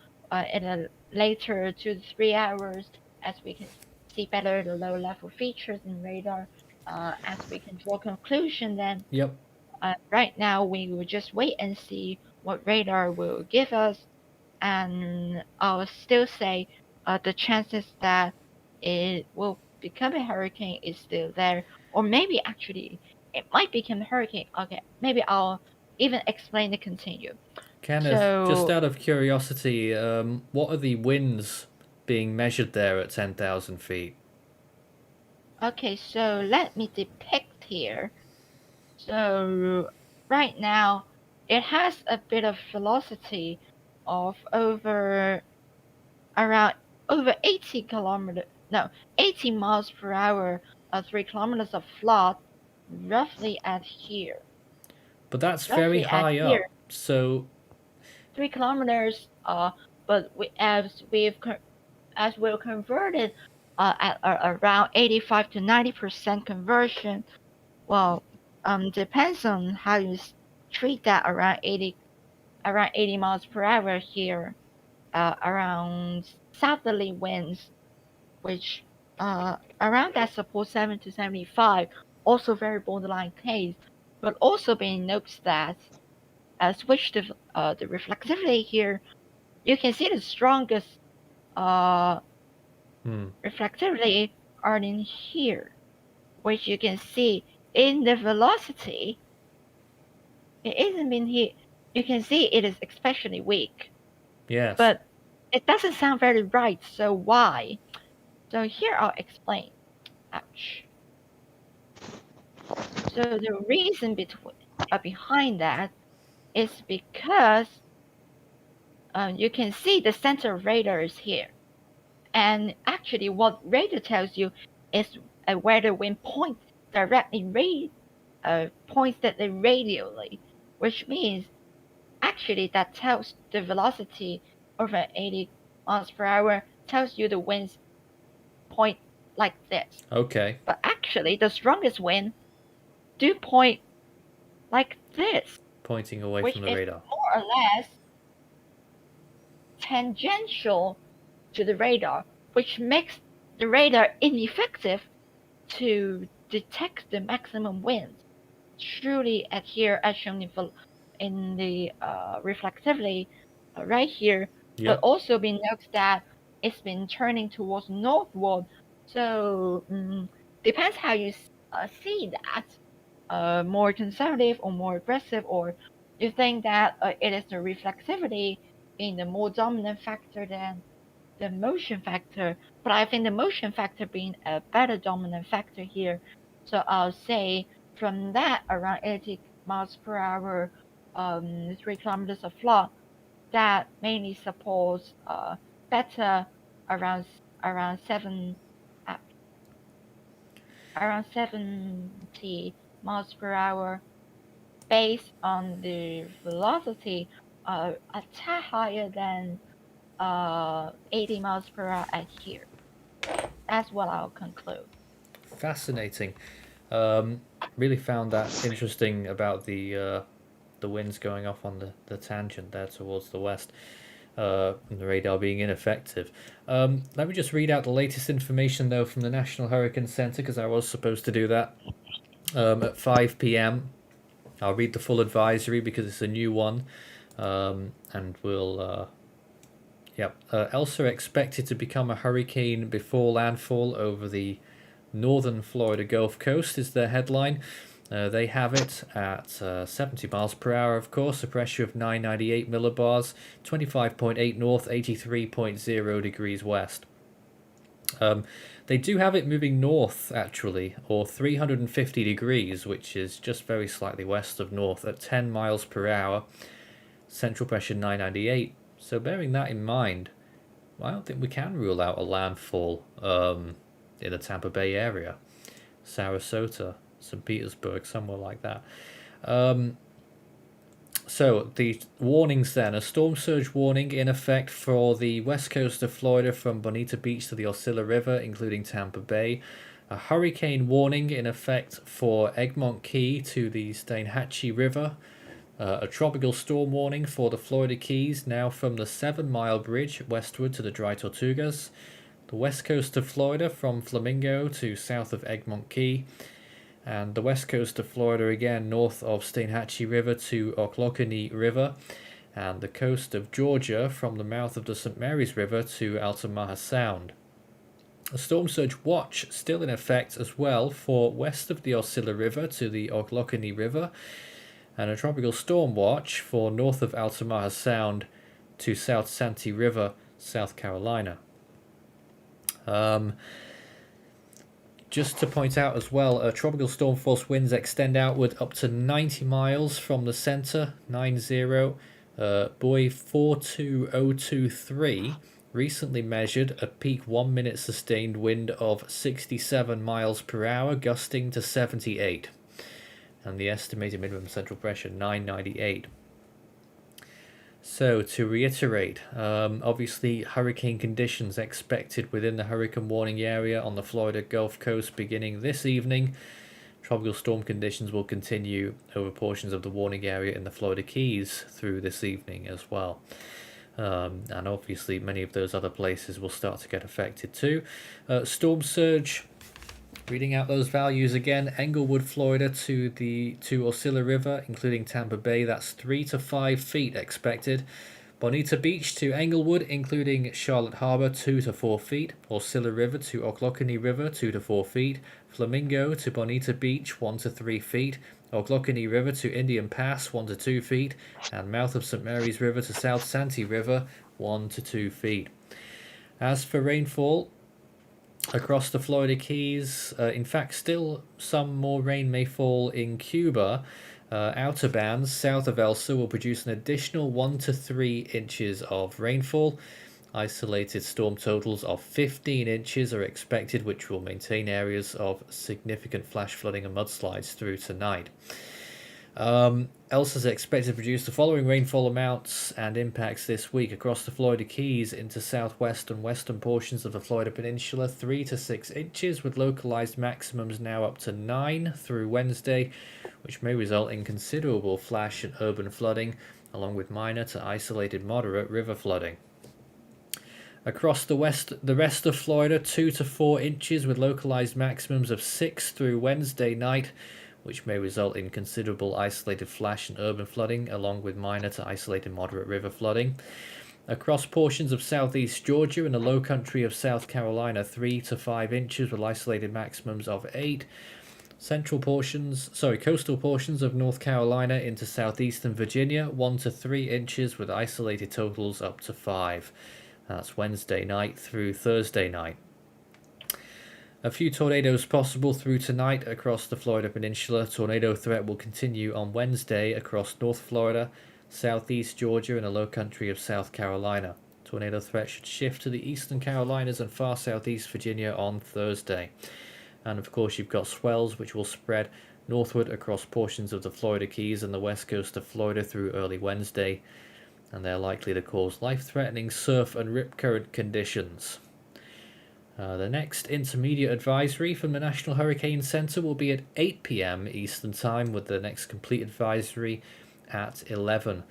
in a later 2 to 3 hours as we can see better the low level features in radar, as we can draw conclusion then. Yep. Right now we will just wait and see what radar will give us, and I'll still say the chances that it will become a hurricane is still there, or maybe actually it might become a hurricane. Okay, maybe I'll even explain the continue. Kenneth, just So out of curiosity, what are the winds being measured there at 10,000 feet? okay, so let me depict here. So right now it has a bit of velocity of around over 80 kilometer, no, 80 miles per hour, 3 kilometers of flood, roughly at here. But that's very Roughly at high here, up, so 3 kilometers. But as we've converted at around 85 to 90% conversion. Well, depends on how you treat that around 80 miles per hour here. Around southerly winds, which around that support 7 to 75, also very borderline case, but also being noticed that switch to the reflectivity here, you can see the strongest reflectivity are in here, which you can see in the velocity. It isn't in here. You can see it is especially weak. yes. But it doesn't sound very right, so why? So here I'll explain. Ouch. So the reason behind that is because you can see the center of radar is here. And actually what radar tells you is where the wind points directly points that they radially, which means actually that tells the velocity over 80 miles per hour, tells you the winds point like this. Okay. But actually the strongest wind do point like this, Pointing away which from the is radar. more or less tangential to the radar, which makes the radar ineffective to detect the maximum winds. Truly adhere as shown in the reflectivity right here, but Yep. also been noticed that it's been turning towards northward. So depends how you see that. More conservative or more aggressive, or you think that it is the reflectivity being the more dominant factor than the motion factor. But I think the motion factor being a better dominant factor here. So I'll say from that around 80 miles per hour, 3 kilometers of flood, that mainly supports better around around seven uh, around 70 miles per hour based on the velocity a tad higher than 80 miles per hour at here. That's what I'll conclude. Fascinating. Really found that interesting about the winds going off on the tangent there towards the west, and the radar being ineffective. Let me just read out the latest information though from the National Hurricane Center, because I was supposed to do that at 5 p.m. I'll read the full advisory because it's a new one, and we'll. Elsa expected to become a hurricane before landfall over the northern Florida Gulf Coast is their headline. They have it at 70 miles per hour, of course, a pressure of 998 millibars, 25.8 north, 83.0 degrees west. They do have it moving north, actually, or 350 degrees, which is just very slightly west of north, at 10 miles per hour, central pressure 998. So bearing that in mind, I don't think we can rule out a landfall in the Tampa Bay area, Sarasota, St. Petersburg, somewhere like that. So the warnings then: a storm surge warning in effect for the west coast of Florida from Bonita Beach to the Osceola River, including Tampa Bay. A hurricane warning in effect for Egmont Key to the Steinhatchee River. A tropical storm warning for the Florida Keys, now from the 7 Mile Bridge westward to the Dry Tortugas. The west coast of Florida from Flamingo to south of Egmont Key. And the west coast of Florida again, north of Steinhatchee River to Ochlockonee River. And the coast of Georgia from the mouth of the St. Mary's River to Altamaha Sound. A storm surge watch still in effect as well for west of the Osceola River to the Ochlockonee River, and a tropical storm watch for north of Altamaha Sound to South Santee River, South Carolina. Just to point out as well, tropical storm force winds extend outward up to 90 miles from the center, 90. Buoy 42023 recently measured a peak 1 minute sustained wind of 67 miles per hour, gusting to 78. And the estimated minimum central pressure 998. So to reiterate, obviously hurricane conditions expected within the hurricane warning area on the Florida Gulf Coast beginning this evening. Tropical storm conditions will continue over portions of the warning area in the Florida Keys through this evening as well. And obviously many of those other places will start to get affected too. Storm surge, reading out those values again: Englewood, Florida to Osceola River, including Tampa Bay, that's 3 to 5 feet expected. Bonita Beach to Englewood, including Charlotte Harbor, 2 to 4 feet. Osceola River to Ochlockonee River, 2 to 4 feet. Flamingo to Bonita Beach, 1 to 3 feet. Ochlockonee River to Indian Pass, 1 to 2 feet. And mouth of St. Mary's River to South Santee River, 1 to 2 feet. As for rainfall, across the Florida Keys, in fact, still some more rain may fall in Cuba. Outer bands south of Elsa will produce an additional 1 to 3 inches of rainfall. Isolated storm totals of 15 inches are expected, which will maintain areas of significant flash flooding and mudslides through tonight. Elsa is expected to produce the following rainfall amounts and impacts this week across the Florida Keys into southwest and western portions of the Florida Peninsula: 3 to 6 inches, with localized maximums now up to 9 through Wednesday, which may result in considerable flash and urban flooding, along with minor to isolated moderate river flooding. Across the rest of Florida, 2 to 4 inches, with localized maximums of 6 through Wednesday night, which may result in considerable isolated flash and urban flooding, along with minor to isolated moderate river flooding. Across portions of southeast Georgia and the low country of South Carolina, 3 to 5 inches, with isolated maximums of 8. Coastal portions of North Carolina into southeastern Virginia, 1 to 3 inches, with isolated totals up to 5. That's Wednesday night through Thursday night. A few tornadoes possible through tonight across the Florida Peninsula. Tornado threat will continue on Wednesday across North Florida, southeast Georgia, and the low country of South Carolina. Tornado threat should shift to the eastern Carolinas and far southeast Virginia on Thursday. And of course you've got swells which will spread northward across portions of the Florida Keys and the west coast of Florida through early Wednesday, and they're likely to cause life-threatening surf and rip current conditions. The next intermediate advisory from the National Hurricane Center will be at 8 p.m. Eastern Time, with the next complete advisory at 11.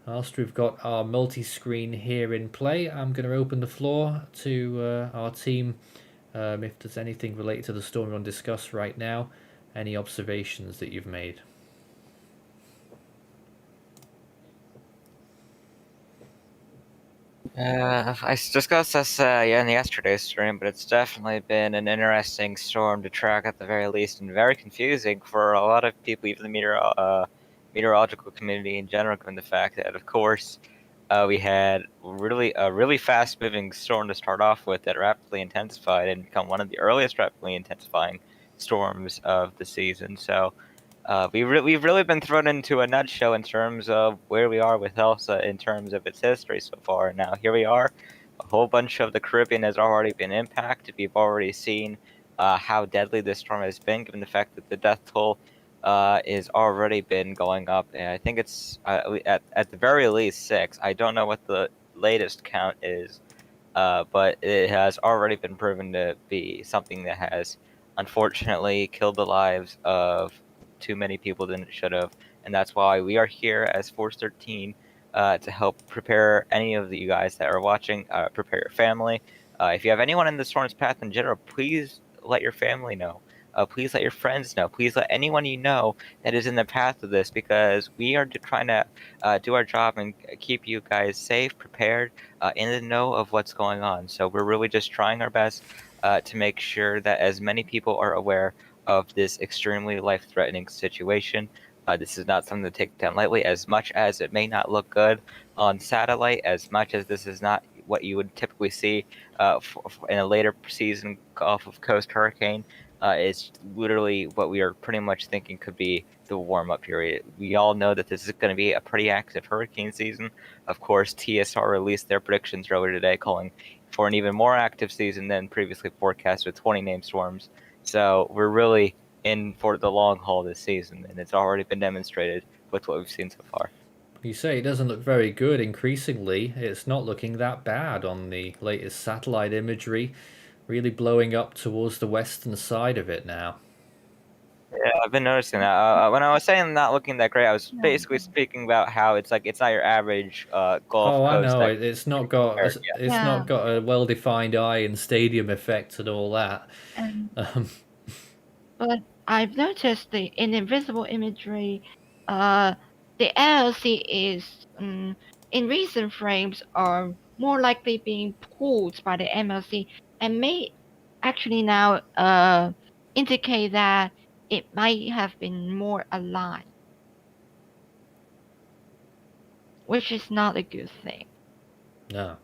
Whilst we've got our multi-screen here in play, I'm going to open the floor to our team if there's anything related to the storm we want to discuss right now, any observations that you've made. I discussed this in yesterday's stream, but it's definitely been an interesting storm to track at the very least, and very confusing for a lot of people, even the meteorological community in general, given the fact that, of course, we had a really fast-moving storm to start off with that rapidly intensified and become one of the earliest rapidly intensifying storms of the season. So we've really been thrown into a nutshell in terms of where we are with Elsa in terms of its history so far. Now here we are, a whole bunch of the Caribbean has already been impacted. We've already seen how deadly this storm has been, given the fact that the death toll is already been going up, and I think it's at the very least 6. I don't know what the latest count is, but it has already been proven to be something that has unfortunately killed the lives of too many people than it should have, and that's why we are here as Force 13 to help prepare any of you guys that are watching, prepare your family. If you have anyone in the storm's path in general, please let your family know. Please let your friends know. Please let anyone you know that is in the path of this, because we are trying to do our job and keep you guys safe, prepared, in the know of what's going on. So we're really just trying our best to make sure that as many people are aware of this extremely life-threatening situation. This is not something to take down lightly, as much as it may not look good on satellite, as much as this is not what you would typically see in a later season Gulf of Coast hurricane. It's literally what we are pretty much thinking could be the warm-up period. We all know that this is going to be a pretty active hurricane season. Of course, TSR released their predictions earlier today, calling for an even more active season than previously forecast, with 20 named storms. So we're really in for the long haul this season, and it's already been demonstrated with what we've seen so far. You say it doesn't look very good. Increasingly, it's not looking that bad on the latest satellite imagery, really blowing up towards the western side of it now. Yeah, I've been noticing that. When I was saying not looking that great, I was basically speaking about how it's not your average Gulf Oh, I Coast. know. It's not got compared, it's not got a well-defined eye and stadium effect and all that. But I've noticed in invisible imagery, the LLC is in recent frames are more likely being pulled by the MLC, and may actually now indicate that it might have been more aligned, which is not a good thing. No.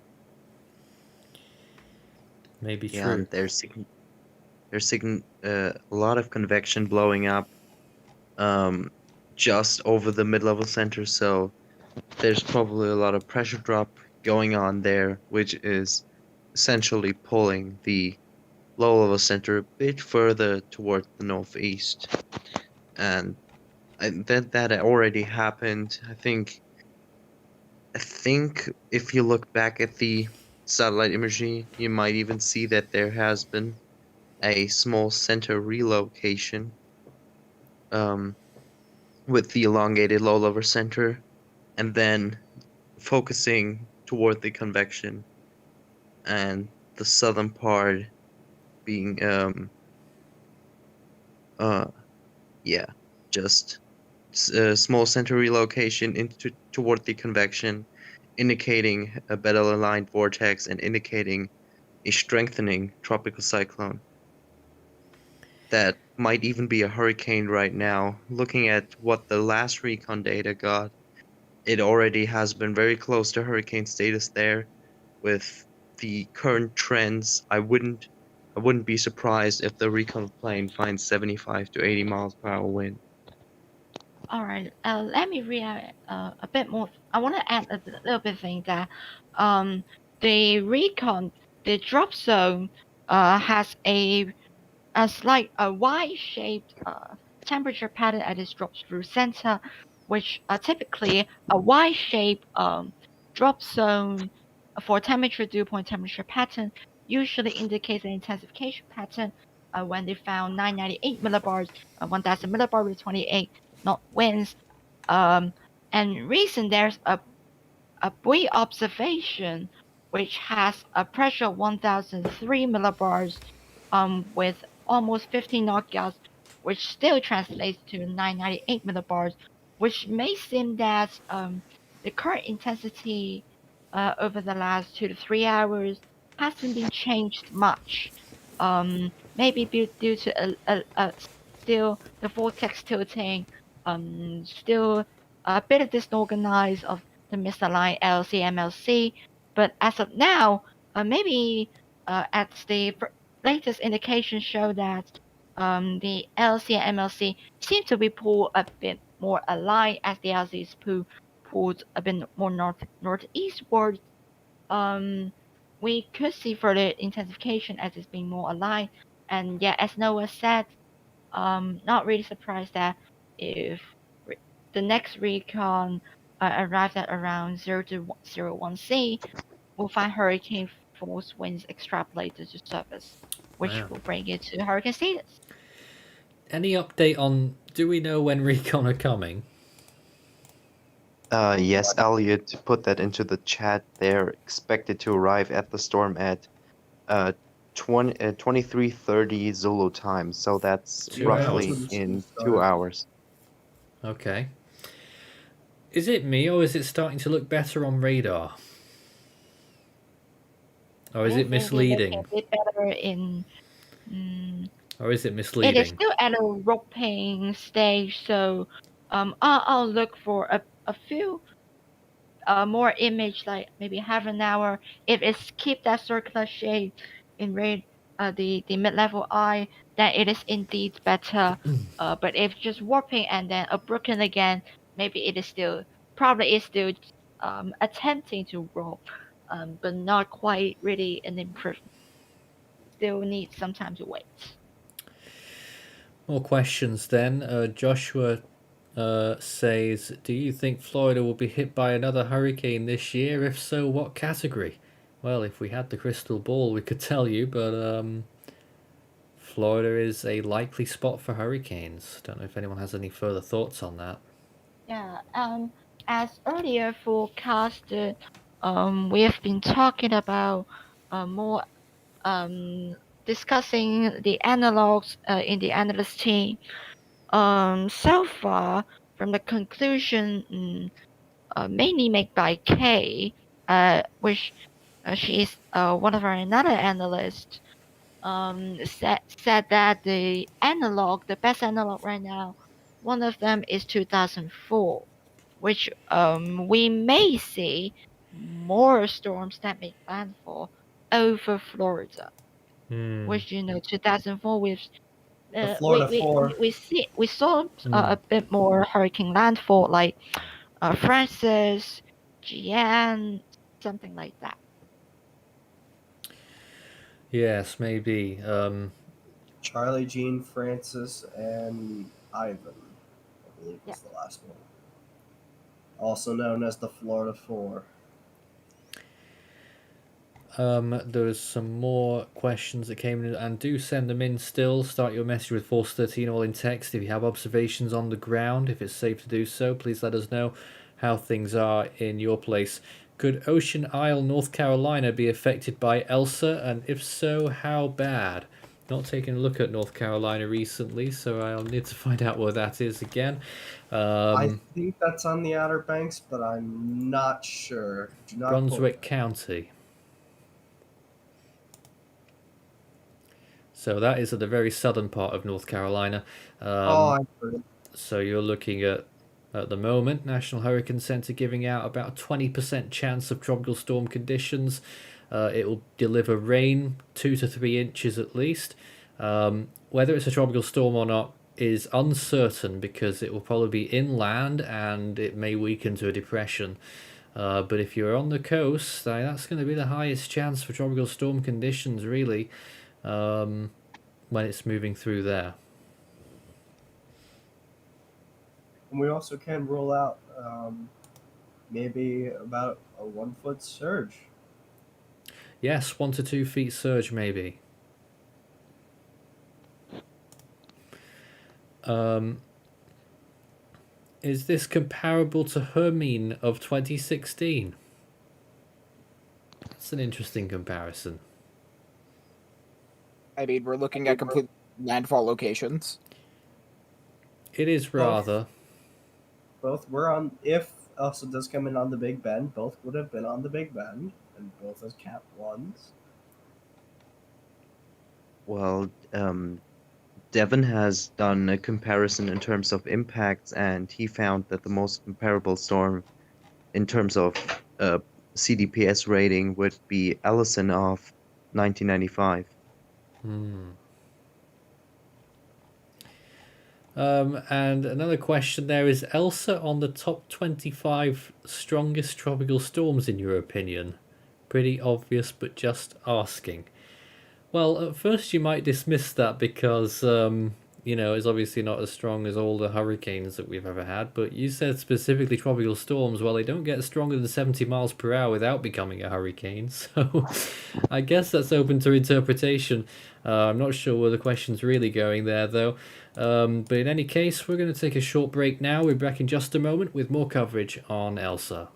Maybe Yeah, true. and there's a lot of convection blowing up just over the mid-level center, so there's probably a lot of pressure drop going on there, which is essentially pulling the low-level center a bit further toward the northeast. And that already happened. I think if you look back at the satellite imagery, you might even see that there has been a small center relocation with the elongated low-level center, and then focusing toward the convection, and the southern part being yeah, just a small center relocation into toward the convection, indicating a better aligned vortex and indicating a strengthening tropical cyclone that might even be a hurricane right now. Looking at what the last recon data got, it already has been very close to hurricane status there. With the current trends, I wouldn't be surprised if the recon plane finds 75 to 80 miles per hour wind. All right. Let me react a bit more. I want to add a little bit thing that the recon, the drop zone, has a slight Y-shaped temperature pattern at its drop through center, which typically a Y-shaped drop zone for temperature dew point temperature pattern usually indicates an intensification pattern. When they found 998 millibars, 1000 millibar with 28 knot winds. And recent there's a buoy observation which has a pressure of 1003 millibars with almost 15 knot gusts, which still translates to 998 millibars, which may seem that the current intensity over the last 2 to 3 hours hasn't been changed much. Maybe due to still the vortex tilting, still a bit of disorganized of the misaligned LC MLC, but as of now, maybe at the latest indications show that the LC and MLC seem to be pulled a bit more aligned as the LC is pulled a bit more northeastward. We could see further intensification as it's being more aligned. And yeah, as Noah said, not really surprised that if the next recon arrives at around 0 to 01C, we'll find hurricane force winds extrapolated to surface, which Wow. will bring it to hurricane status. Any update on? Do we know when recon are coming? Yes, Elliot put that into the chat. They're expected to arrive at the storm at 23:30 Zulu time, so that's 2 roughly hours. in 2 hours. Okay. Is it me, or is it starting to look better on radar? Or is I it think they're looking misleading? a bit better in. Or is it It is misleading? still at a roping stage, so I'll look for a few more image, like maybe half an hour. If it's keep that circular shape in red, the mid-level eye, then it is indeed better. But if just warping and then a broken again, maybe it is still attempting to roll, but not quite really an improvement. Still need some time to wait. More questions then. Joshua says, do you think Florida will be hit by another hurricane this year? If so, what category? Well, if we had the crystal ball, we could tell you, but Florida is a likely spot for hurricanes. Don't know if anyone has any further thoughts on that. Yeah, as earlier forecasted, we have been talking about more discussing the analogs in the analyst team. So far, from the conclusion mainly made by Kay, which she is one of our another analysts, said that the best analog right now, one of them is 2004, which we may see more storms that make landfall over Florida. Which 2004 with The Florida 4. we saw a bit more hurricane landfall, like Francis, Gian, something like that. Yes, maybe. Charlie, Jean, Francis, and Ivan, I believe was the last one. Also known as the Florida 4. There was some more questions that came in, and do send them in still. Start your message with Force 13 all in text. If you have observations on the ground, if it's safe to do so, please let us know how things are in your place. Could Ocean Isle, North Carolina be affected by Elsa, and if so, how bad? Not taken a look at North Carolina recently, so I'll need to find out where that is again. I think that's on the Outer Banks, but I'm not sure. Do not Brunswick County. So that is at the very southern part of North Carolina. I've heard. So you're looking at the moment, National Hurricane Center giving out about a 20% chance of tropical storm conditions. It will deliver rain 2 to 3 inches at least. Whether it's a tropical storm or not is uncertain because it will probably be inland and it may weaken to a depression. But if you're on the coast, that's going to be the highest chance for tropical storm conditions, really, when it's moving through there. And we also can rule out maybe about a 1 foot surge. Yes, 1 to 2 feet surge, maybe. Is this comparable to Hermine of 2016? That's an interesting comparison. I mean, we're looking at complete landfall locations. It is rather. Both were on. If Elsa does come in on the Big Bend, both would have been on the Big Bend, and both as Cat 1s. Well, Devon has done a comparison in terms of impacts, and he found that the most comparable storm in terms of CDPS rating would be Allison of 1995. And another question there, is Elsa on the top 25 strongest tropical storms in your opinion? Pretty obvious, but just asking. Well, at first you might dismiss that because is obviously not as strong as all the hurricanes that we've ever had, but you said specifically tropical storms. Well, they don't get stronger than 70 miles per hour without becoming a hurricane, so I guess that's open to interpretation. I'm not sure where the question's really going there, though. But in any case, we're going to take a short break now. We'll be back in just a moment with more coverage on Elsa.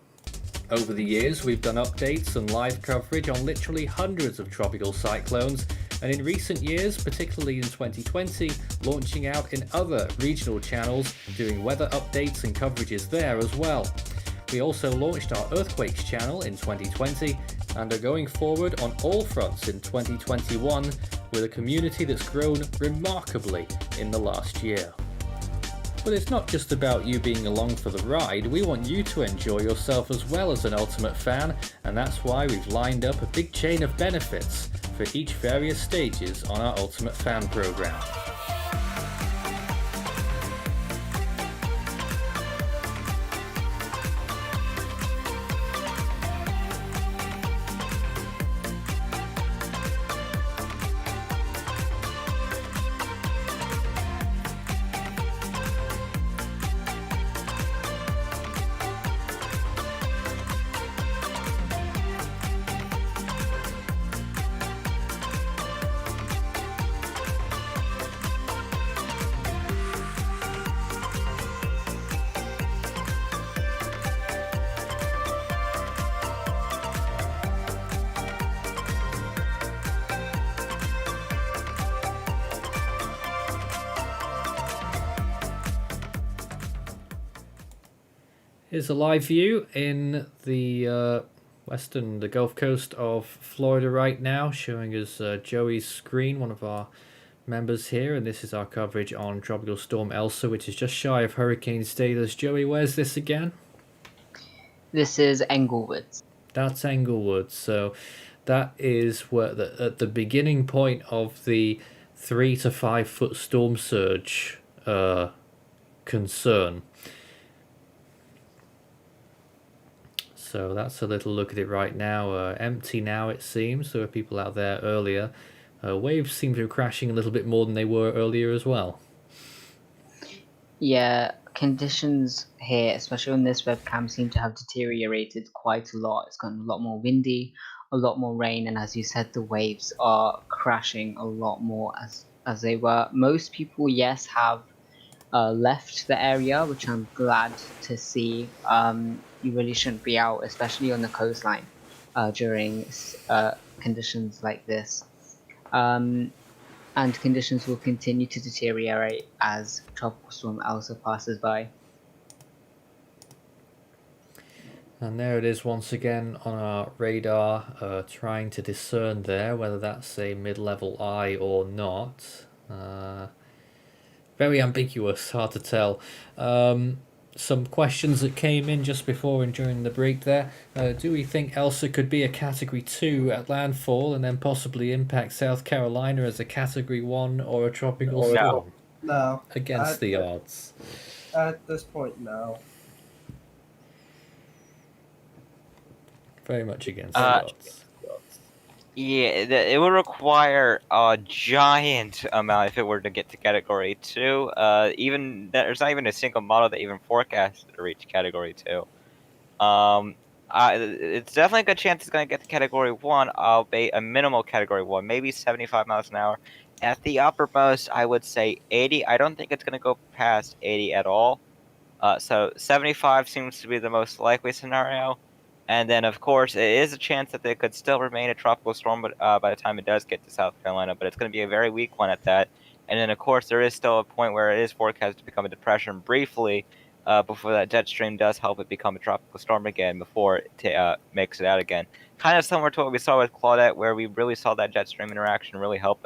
Over the years, we've done updates and live coverage on literally hundreds of tropical cyclones, and in recent years, particularly in 2020, launching out in other regional channels, doing weather updates and coverages there as well. We also launched our Earthquakes channel in 2020 and are going forward on all fronts in 2021 with a community that's grown remarkably in the last year. But it's not just about you being along for the ride, we want you to enjoy yourself as well as an Ultimate fan, and that's why we've lined up a big chain of benefits for each various stages on our Ultimate Fan program. Here's a live view in the the Gulf Coast of Florida right now, showing us Joey's screen, one of our members here, and this is our coverage on Tropical Storm Elsa, which is just shy of hurricane status. Joey, where's this again? This is Englewood. That's Englewood, so that is where at the beginning point of the 3 to 5 foot storm surge concern. So that's a little look at it right now. Empty now, it seems. There were people out there earlier. Waves seem to be crashing a little bit more than they were earlier as well. Yeah, conditions here, especially on this webcam, seem to have deteriorated quite a lot. It's gotten a lot more windy, a lot more rain, and as you said, the waves are crashing a lot more as they were. Most people, yes, have left the area, which I'm glad to see. You really shouldn't be out, especially on the coastline, during conditions like this. And conditions will continue to deteriorate as Tropical Storm Elsa passes by. And there it is once again on our radar, trying to discern there whether that's a mid-level eye or not. Very ambiguous, hard to tell. Some questions that came in just before and during the break there. Do we think Elsa could be a Category 2 at landfall and then possibly impact South Carolina as a Category 1 or a tropical storm? No. Against the odds. At this point, no. Very much against the odds. Yeah, it would require a giant amount if it were to get to Category 2. Even there's not even a single model that even forecasts to reach Category 2. It's definitely a good chance it's going to get to Category 1, albeit a minimal Category 1, maybe 75 miles an hour. At the uppermost, I would say 80. I don't think it's going to go past 80 at all. So 75 seems to be the most likely scenario. And then, of course, it is a chance that they could still remain a tropical storm by the time it does get to South Carolina, but it's going to be a very weak one at that. And then, of course, there is still a point where it is forecast to become a depression briefly before that jet stream does help it become a tropical storm again before it makes it out again. Kind of similar to what we saw with Claudette, where we really saw that jet stream interaction really help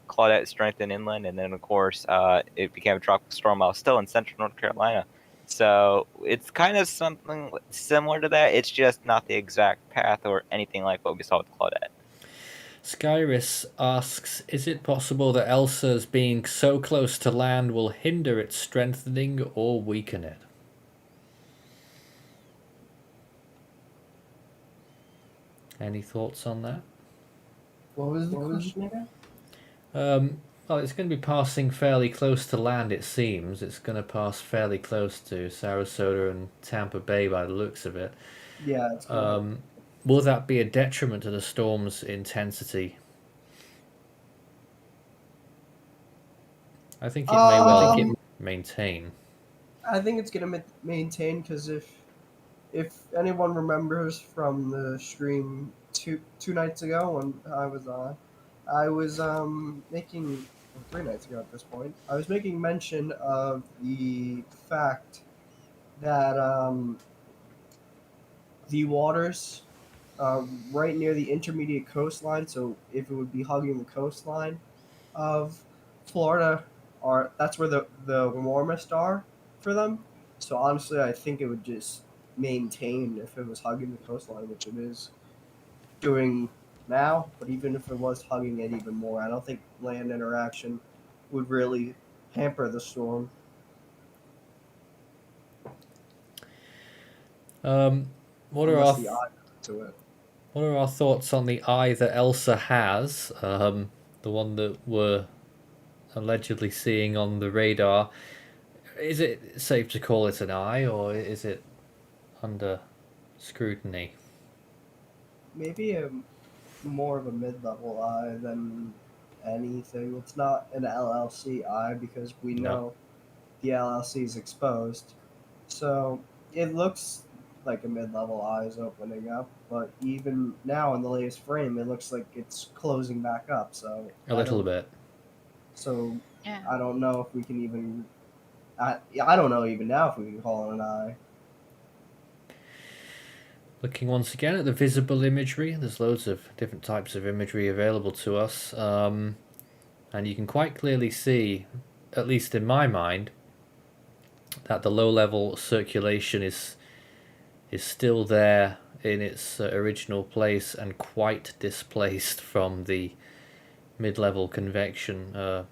Claudette strengthen inland. And then, of course, it became a tropical storm while still in central North Carolina. So it's kind of something similar to that. It's just not the exact path or anything like what we saw with Claudette. Skyrus asks, is it possible that Elsa's being so close to land will hinder its strengthening or weaken it? Any thoughts on that? What was the question again? Well, it's going to be passing fairly close to land, it seems. It's going to pass fairly close to Sarasota and Tampa Bay by the looks of it. Yeah, it's gonna. Will that be a detriment to the storm's intensity? I think it may well maintain. I think it's gonna maintain because if anyone remembers from the stream two nights ago when I was on, I was making or 3 nights ago at this point. I was making mention of the fact that the waters right near the intermediate coastline. So if it would be hugging the coastline of Florida, are that's where the warmest are for them. So honestly, I think it would just maintain if it was hugging the coastline, which it is doing now. But even if it was hugging it even more, I don't think land interaction would really hamper the storm. What are Unless our the eye to it. What are our thoughts on the eye that Elsa has? The one that we're allegedly seeing on the radar. Is it safe to call it an eye, or is it under scrutiny? Maybe more of a mid-level eye than anything. It's not an LLC eye because we No. know the LLC is exposed. So it looks like a mid-level eye is opening up, but even now in the latest frame, it looks like it's closing back up. So A little bit. So Yeah. I don't know if we can even. I don't know even now if we can call it an eye. Looking once again at the visible imagery, there's loads of different types of imagery available to us, and you can quite clearly see, at least in my mind, that the low-level circulation is still there in its original place and quite displaced from the mid-level convection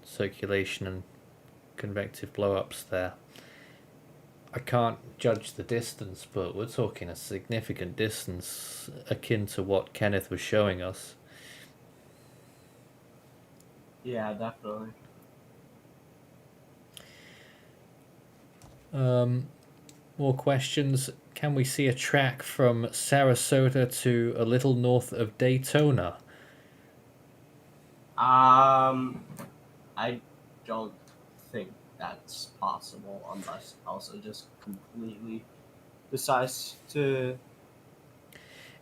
circulation and convective blow-ups there. I can't judge the distance, but we're talking a significant distance akin to what Kenneth was showing us. Yeah, definitely. More questions. Can we see a track from Sarasota to a little north of Daytona? I don't think that's possible unless Elsa just completely decides to.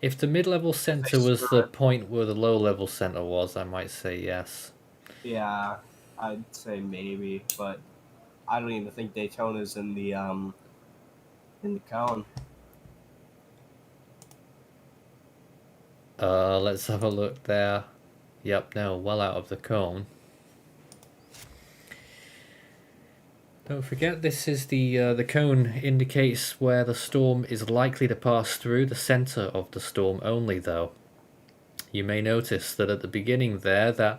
If the mid-level center was the point where the low-level center was, I might say yes. Yeah, I'd say maybe, but I don't even think Daytona's in the cone. Let's have a look there. Yep, no, well out of the cone. Don't forget, this is the cone indicates where the storm is likely to pass through, the center of the storm only, though. You may notice that at the beginning there, that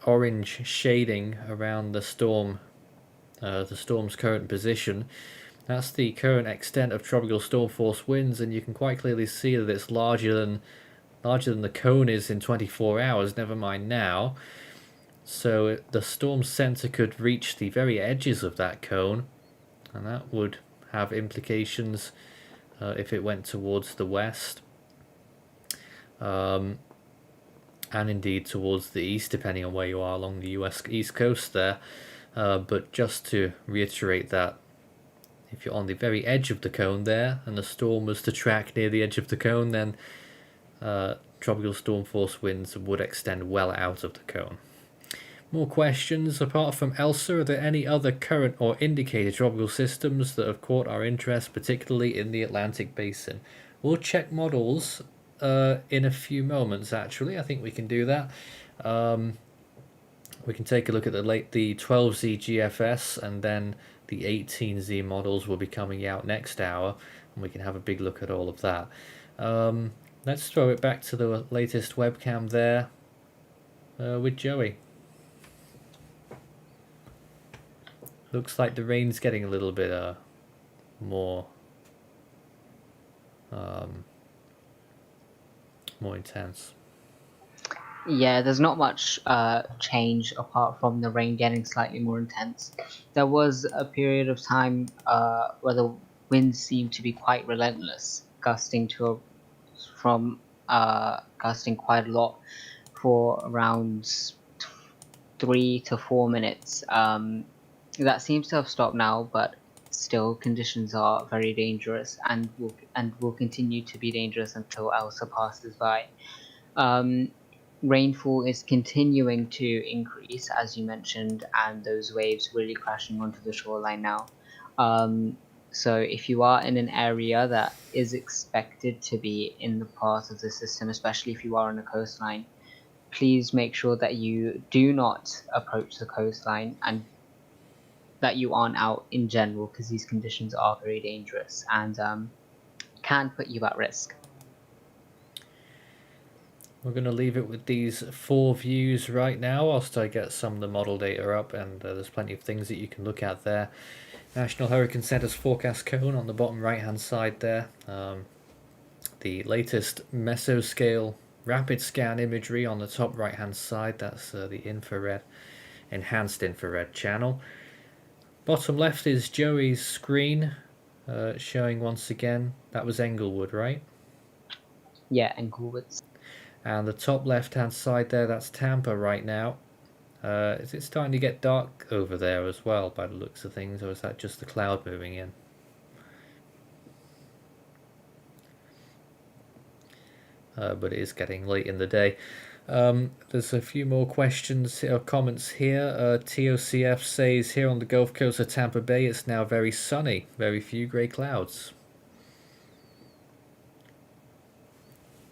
orange shading around the storm's current position, that's the current extent of tropical storm force winds, and you can quite clearly see that it's larger than the cone is in 24 hours, never mind now. So the storm center could reach the very edges of that cone, and that would have implications if it went towards the west, and indeed towards the east, depending on where you are along the US east coast there. But just to reiterate that, if you're on the very edge of the cone there, and the storm was to track near the edge of the cone, then tropical storm force winds would extend well out of the cone. More questions. Apart from Elsa, are there any other current or indicated tropical systems that have caught our interest, particularly in the Atlantic basin? We'll check models in a few moments, actually. I think we can do that. We can take a look at the 12Z GFS, and then the 18Z models will be coming out next hour, and we can have a big look at all of that. Let's throw it back to the latest webcam there with Joey. Looks like the rain's getting a little bit more intense. Yeah, there's not much change apart from the rain getting slightly more intense. There was a period of time where the winds seemed to be quite relentless, gusting quite a lot for around 3 to 4 minutes. That seems to have stopped now, but still conditions are very dangerous and will continue to be dangerous until Elsa passes by. Um, Rainfall is continuing to increase, as you mentioned, and those waves really crashing onto the shoreline now. So if you are in an area that is expected to be in the path of the system, especially if you are on a coastline, please make sure that you do not approach the coastline and that you aren't out in general, because these conditions are very dangerous and can put you at risk. We're going to leave it with these 4 views right now whilst I get some of the model data up, and there's plenty of things that you can look at there. National Hurricane Center's forecast cone on the bottom right hand side there. The latest mesoscale rapid scan imagery on the top right hand side, that's the infrared, enhanced infrared channel. Bottom left is Joey's screen showing once again, that was Englewood, right? Yeah, and Gulwitz. And the top left hand side there, that's Tampa right now. Is it starting to get dark over there as well by the looks of things, or is that just the cloud moving in? But it is getting late in the day. There's a few more questions or comments here. TOCF says here on the Gulf Coast of Tampa Bay it's now very sunny, very few grey clouds.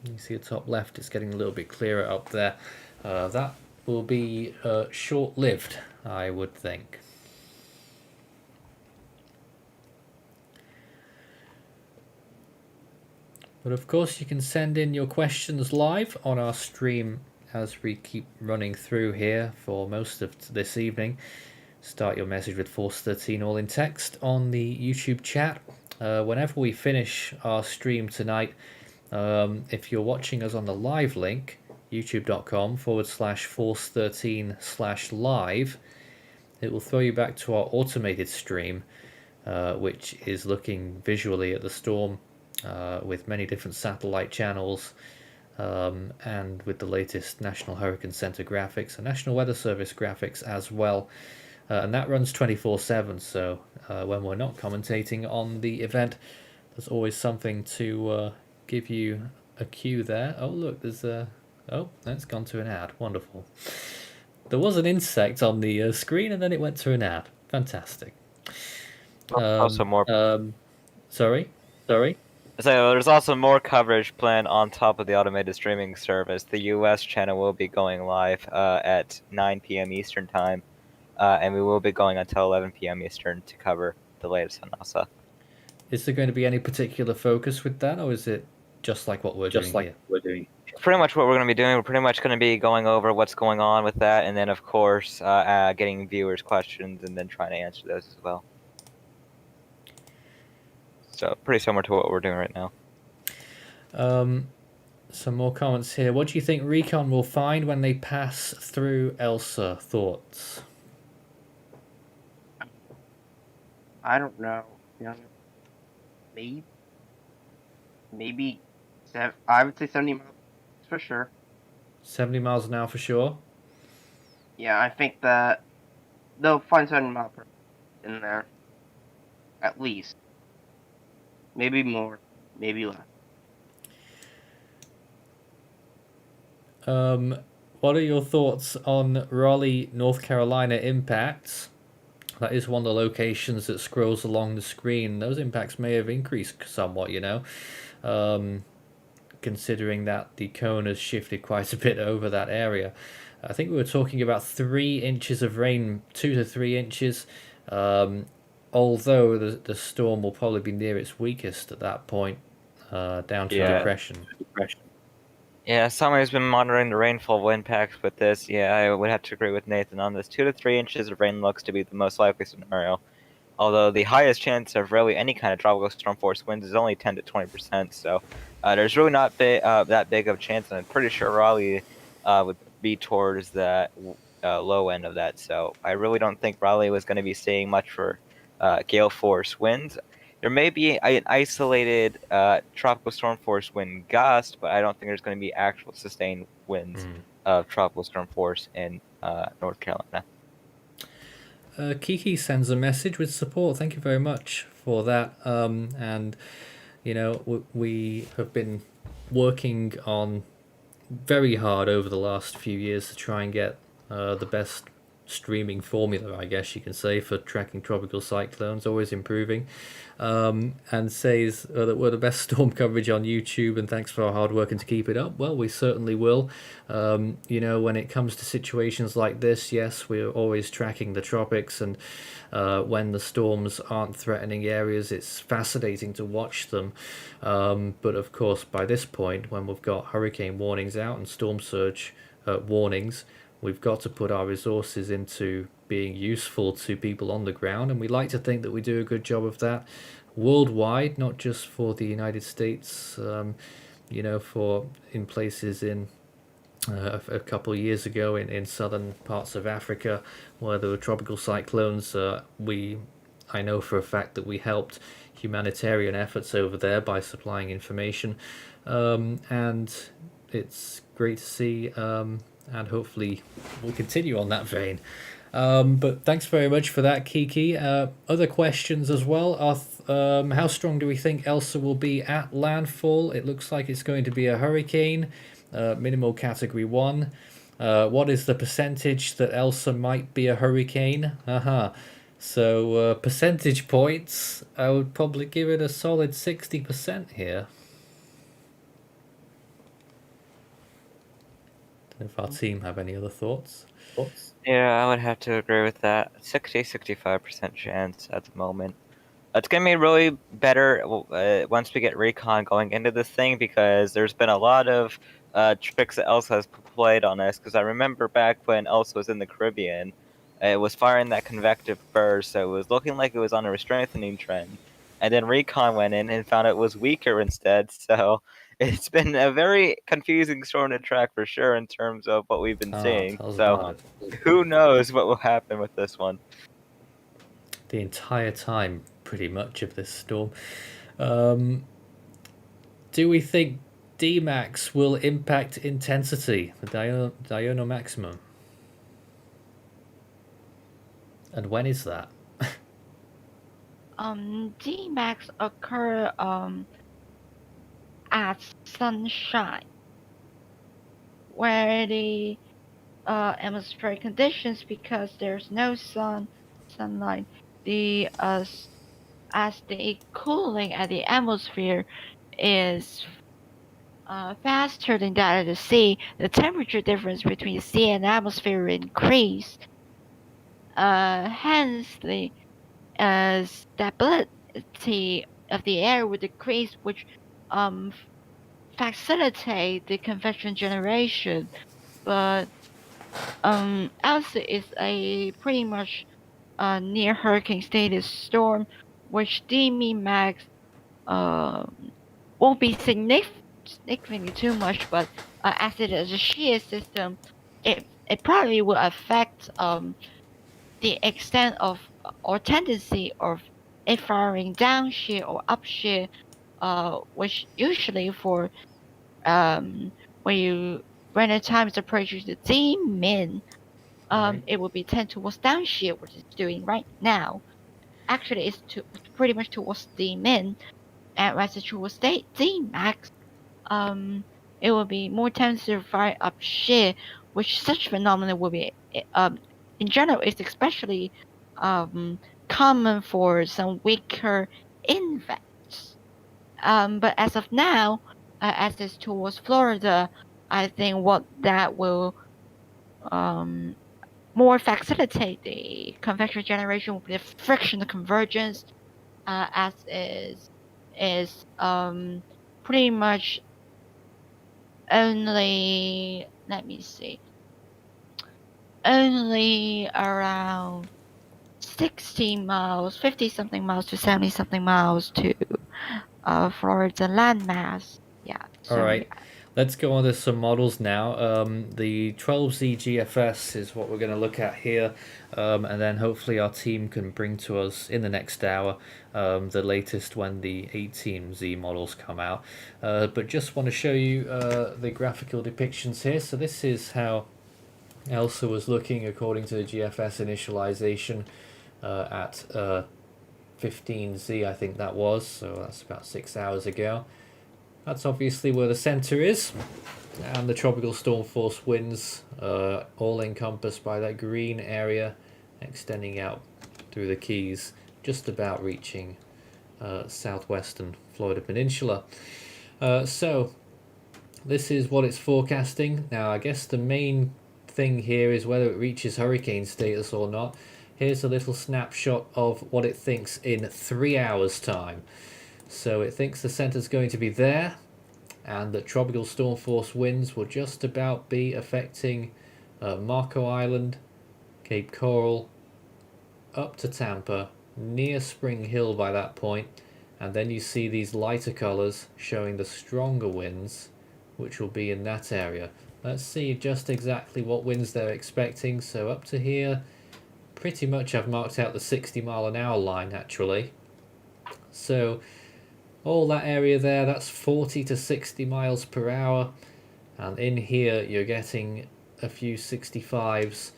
You see the top left, it's getting a little bit clearer up there. That will be short-lived, I would think. But of course you can send in your questions live on our stream as we keep running through here for most of this evening. Start your message with Force 13 all in text on the YouTube chat. Whenever we finish our stream tonight, if you're watching us on the live link, youtube.com/force13/live, it will throw you back to our automated stream, which is looking visually at the storm with many different satellite channels and with the latest National Hurricane Center graphics and National Weather Service graphics as well. And that runs 24/7, so when we're not commentating on the event, there's always something to give you a cue there. Oh look, there's a... Oh, that's gone to an ad. Wonderful. There was an insect on the screen and then it went to an ad. Fantastic. Also more. Sorry? So there's also more coverage planned on top of the automated streaming service. The U.S. channel will be going live at 9 p.m. Eastern time, and we will be going until 11 p.m. Eastern to cover the latest on NASA. Is there going to be any particular focus with that, or is it just like what we're doing here? Pretty much what we're going to be doing. We're pretty much going to be going over what's going on with that, and then of course getting viewers' questions and then trying to answer those as well. So pretty similar to what we're doing right now. Some more comments here. What do you think recon will find when they pass through Elsa? Thoughts? I don't know. Maybe I would say 70 miles for sure. 70 miles an hour for sure? Yeah, I think that they'll find 70 miles per hour in there. At least. Maybe more. Maybe less. What are your thoughts on Raleigh, North Carolina impacts? That is one of the locations that scrolls along the screen. Those impacts may have increased somewhat, you know, considering that the cone has shifted quite a bit over that area. I think we were talking about 3 inches of rain, 2 to 3 inches, although the storm will probably be near its weakest at that point, down to depression. Yeah, someone who's been monitoring the rainfall impacts with this, yeah, I would have to agree with Nathan on this. 2 to 3 inches of rain looks to be the most likely scenario. Although the highest chance of really any kind of tropical storm force winds is only 10 to 20%, so there's really not that big of a chance, and I'm pretty sure Raleigh would be towards that low end of that. So I really don't think Raleigh was going to be seeing much for gale force winds. There may be an isolated tropical storm force wind gust, but I don't think there's going to be actual sustained winds of tropical storm force in North Carolina. Kiki sends a message with support. Thank you very much for that. And you know, we have been working on very hard over the last few years to try and get the best streaming formula, I guess you can say, for tracking tropical cyclones, always improving. And says that we're the best storm coverage on YouTube, and thanks for our hard work and to keep it up. Well, we certainly will. You know, when it comes to situations like this, yes, we're always tracking the tropics, and when the storms aren't threatening areas, it's fascinating to watch them. But of course, by this point, when we've got hurricane warnings out and storm surge warnings, we've got to put our resources into being useful to people on the ground, and we like to think that we do a good job of that worldwide, not just for the United States. You know, for in places in a couple of years ago in southern parts of Africa where there were tropical cyclones, I know for a fact that we helped humanitarian efforts over there by supplying information, and it's great to see, and hopefully we'll continue on that vein. But thanks very much for that, Kiki. Other questions as well are how strong do we think Elsa will be at landfall? It looks like it's going to be a hurricane, minimal category 1. What is the percentage that Elsa might be a hurricane? So percentage points, I would probably give it a solid 60% here. If our team have any other thoughts? Yeah, I would have to agree with that. 65% chance at the moment. It's going to be really better once we get recon going into this thing, because there's been a lot of tricks that Elsa has played on us. Because I remember back when Elsa was in the Caribbean, it was firing that convective burst, so it was looking like it was on a strengthening trend. And then recon went in and found it was weaker instead, so it's been a very confusing storm to track for sure in terms of what we've been seeing. So who knows what will happen with this one. The entire time, pretty much, of this storm. Do we think Dmax will impact intensity, the diurnal maximum? And when is that? Dmax occur at sunshine, where the atmospheric conditions, because there's no sunlight, as the cooling at the atmosphere is faster than that of the sea, the temperature difference between the sea and atmosphere will increase. Hence, the stability of the air will decrease, which facilitate the convection generation. But Elsa is a pretty much near hurricane status storm, which Dmax won't be significantly too much, but as it is a shear system, it probably will affect the extent of or tendency of it firing down shear or up shear, which usually for when the time is approaching the D min, it will be tend towards down shear, which it's doing right now. Actually, it's pretty much towards D min, and as it's towards D max, it will be more tendency to fire up shear, which such phenomena will be in general is especially common for some weaker invents. But as of now, as it's towards Florida, I think what that will more facilitate the convection generation will be the frictional convergence, as is pretty much only, let me see, only around 60 miles, 50 something miles to 70 something miles to Florida landmass. Yeah. All right. Let's go on to some models now. The 12Z GFS is what we're going to look at here, and then hopefully our team can bring to us in the next hour the latest when the 18Z models come out. But just want to show you the graphical depictions here. So this is how Elsa was looking according to the GFS initialization at 15Z, I think that was, so that's about 6 hours ago. That's obviously where the center is, and the tropical storm force winds all encompassed by that green area extending out through the Keys, just about reaching southwestern Florida Peninsula. So this is what it's forecasting. Now I guess the main thing here is whether it reaches hurricane status or not. Here's a little snapshot of what it thinks in 3 hours time. So it thinks the center's going to be there, and that tropical storm force winds will just about be affecting Marco Island, Cape Coral, up to Tampa, near Spring Hill by that point, and then you see these lighter colors showing the stronger winds, which will be in that area. Let's see just exactly what winds they're expecting. So up to here, pretty much I've marked out the 60-mile-an-hour line actually. So all that area there, that's 40 to 60 miles per hour, and in here you're getting a few 65s.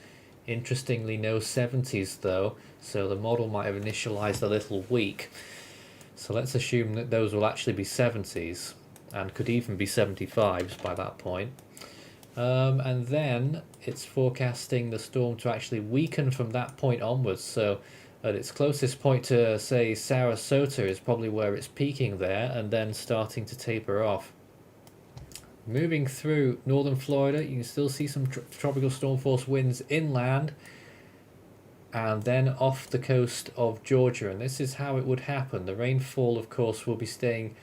Interestingly, no 70s though, so the model might have initialized a little weak. So let's assume that those will actually be 70s, and could even be 75s by that point. And then it's forecasting the storm to actually weaken from that point onwards. So at its closest point to, say, Sarasota is probably where it's peaking there, and then starting to taper off. Moving through northern Florida, you can still see some tropical storm force winds inland, and then off the coast of Georgia. And this is how it would happen. The rainfall, of course, will be staying,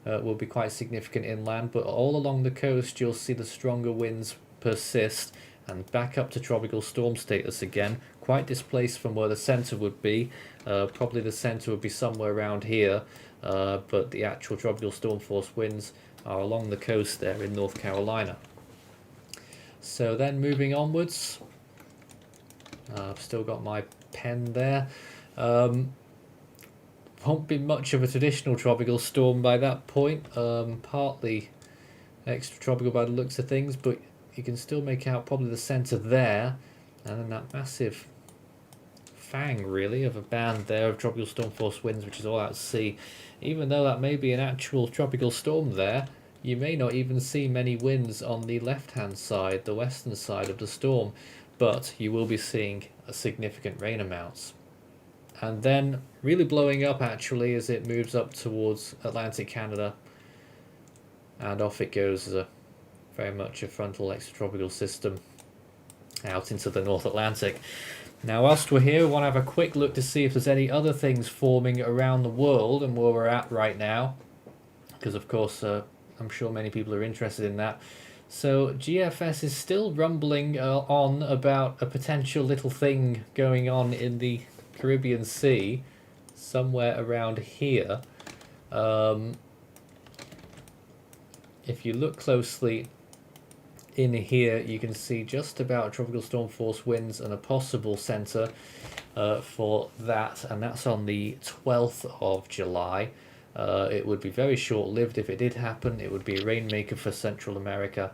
will be quite significant inland, but all along the coast you'll see the stronger winds persist and back up to tropical storm status again, quite displaced from where the center would be. Probably the center would be somewhere around here, but the actual tropical storm force winds are along the coast there in North Carolina. So then moving onwards, I've still got my pen there. Won't be much of a traditional tropical storm by that point, partly extratropical by the looks of things, but you can still make out probably the center there, and then that massive fang really of a band there of tropical storm force winds, which is all out to sea. Even though that may be an actual tropical storm there, you may not even see many winds on the left hand side, the western side of the storm, but you will be seeing a significant rain amounts. And then really blowing up actually as it moves up towards Atlantic Canada, and off it goes as a very much a frontal extratropical system out into the North Atlantic. Now whilst we're here, we want to have a quick look to see if there's any other things forming around the world and where we're at right now, because of course I'm sure many people are interested in that. So GFS is still rumbling on about a potential little thing going on in the Caribbean Sea, somewhere around here. If you look closely in here, you can see just about tropical storm force winds and a possible center for that, and that's on the 12th of July. It would be very short-lived if it did happen. It would be a rainmaker for Central America,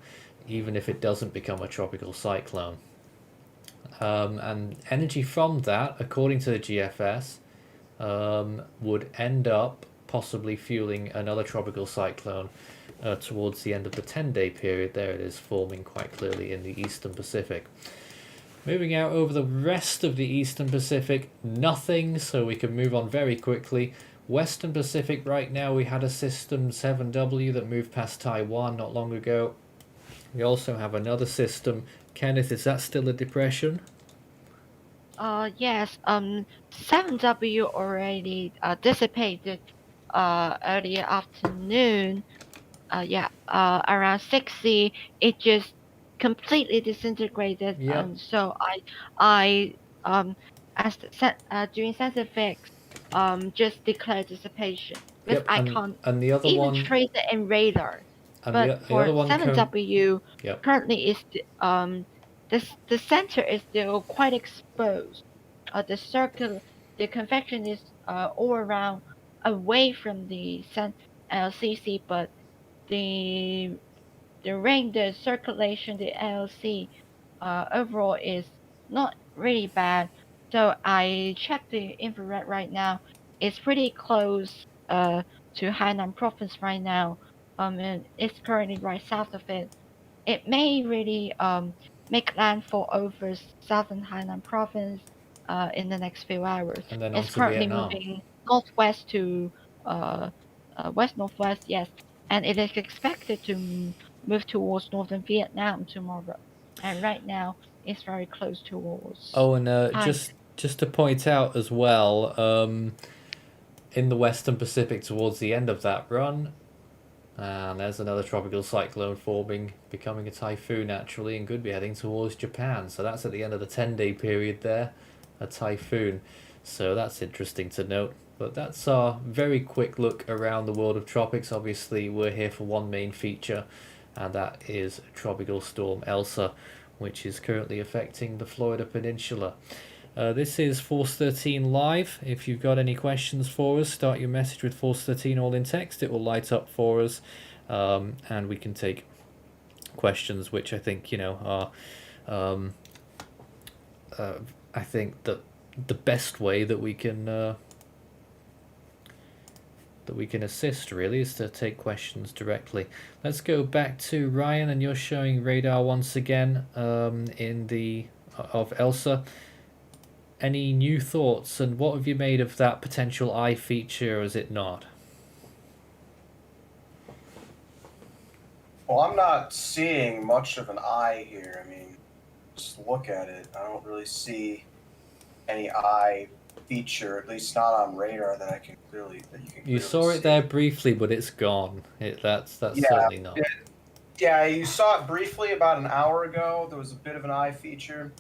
even if it doesn't become a tropical cyclone. And energy from that, according to the GFS, would end up possibly fueling another tropical cyclone towards the end of the 10-day period. There it is, forming quite clearly in the Eastern Pacific. Moving out over the rest of the Eastern Pacific, nothing, so we can move on very quickly. Western Pacific right now, we had a system 7W that moved past Taiwan not long ago. We also have another system. Kenneth, is that still a depression? Yes, 7W already dissipated earlier afternoon. Around 6C, it just completely disintegrated. Yep. So I doing scientific, just declared dissipation because Yep, I and can't the other even one, trace it in radar. And But the other for one 7W, Yep. currently is the center is still quite exposed. The convection is all around away from the LCC, but the the circulation, the LC overall is not really bad. So I checked the infrared right now. It's pretty close to Hainan province right now. And it's currently right south of it. It may really make landfall over southern Hainan province in the next few hours. And then on It's to currently Vietnam. moving northwest to uh, west northwest, yes, and it is expected to move towards northern Vietnam tomorrow. And right now, it's very close towards Oh, and Thailand. just to point out as well, in the Western Pacific towards the end of that run, and there's another tropical cyclone forming, becoming a typhoon actually, and could be heading towards Japan. So that's at the end of the 10-day period there, a typhoon. So that's interesting to note. But that's our very quick look around the world of tropics. Obviously, we're here for one main feature, and that is Tropical Storm Elsa, which is currently affecting the Florida Peninsula. This is Force 13 Live. If you've got any questions for us, start your message with Force 13 all in text. It will light up for us, and we can take questions, which I think, are I think that the best way that we can assist really is to take questions directly. Let's go back to Ryan, and you're showing radar once again of Elsa. Any new thoughts, and what have you made of that potential eye feature, or is it not? Well, I'm not seeing much of an eye here. I mean, just look at it. I don't really see any eye feature, at least not on radar that you can clearly You saw it see. there briefly, but it's gone. That's Yeah, certainly not. Yeah, you saw it briefly about an hour ago. There was a bit of an eye feature,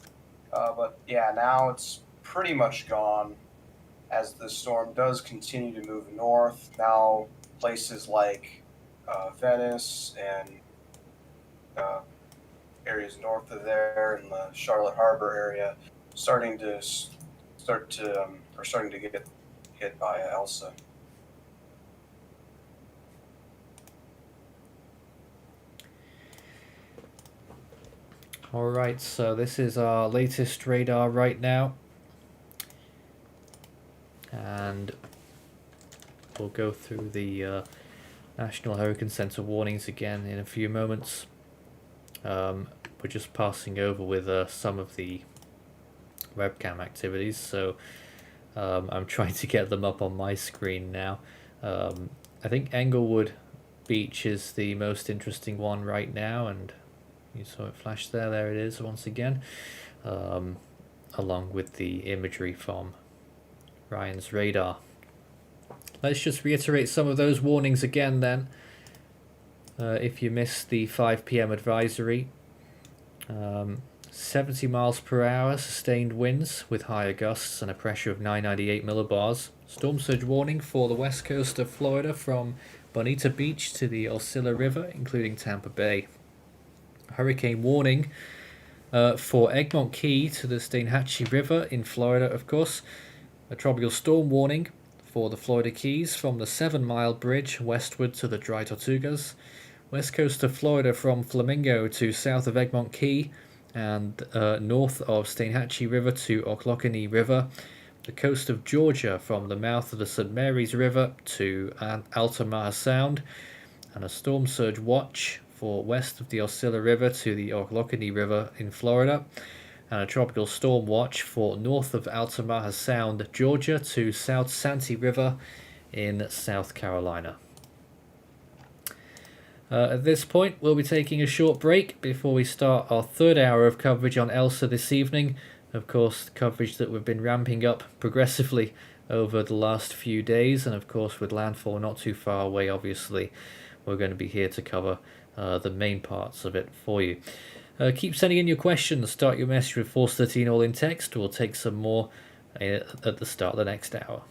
but yeah, now it's pretty much gone as the storm does continue to move north. Now places like Venice and areas north of there in the Charlotte Harbor area starting to get hit by Elsa. Alright, so this is our latest radar right now, and we'll go through the National Hurricane Center warnings again in a few moments. We're just passing over with some of the webcam activities, so I'm trying to get them up on my screen now. I think Englewood Beach is the most interesting one right now, and you saw it flash there. There it is once again, along with the imagery from Ryan's radar. Let's just reiterate some of those warnings again then. If you missed the 5 p.m. advisory, 70 miles per hour sustained winds with higher gusts and a pressure of 998 millibars. Storm surge warning for the west coast of Florida from Bonita Beach to the Osceola River, including Tampa Bay. Hurricane warning for Egmont Key to the Steinhatchee River in Florida, of course. A tropical storm warning for the Florida Keys from the 7 Mile Bridge westward to the Dry Tortugas. West coast of Florida from Flamingo to south of Egmont Key and north of Steinhatchee River to Ochlockonee River. The coast of Georgia from the mouth of the St. Mary's River to Altamaha Sound. And a storm surge watch for west of the Osceola River to the Ochlockonee River in Florida, and a tropical storm watch for north of Altamaha Sound, Georgia to South Santee River in South Carolina. At this point, we'll be taking a short break before we start our third hour of coverage on Elsa this evening. Of course, coverage that we've been ramping up progressively over the last few days, and of course with landfall not too far away, obviously, we're going to be here to cover the main parts of it for you. Keep sending in your questions. Start your message with Force 13 all in text. We'll take some more at the start of the next hour.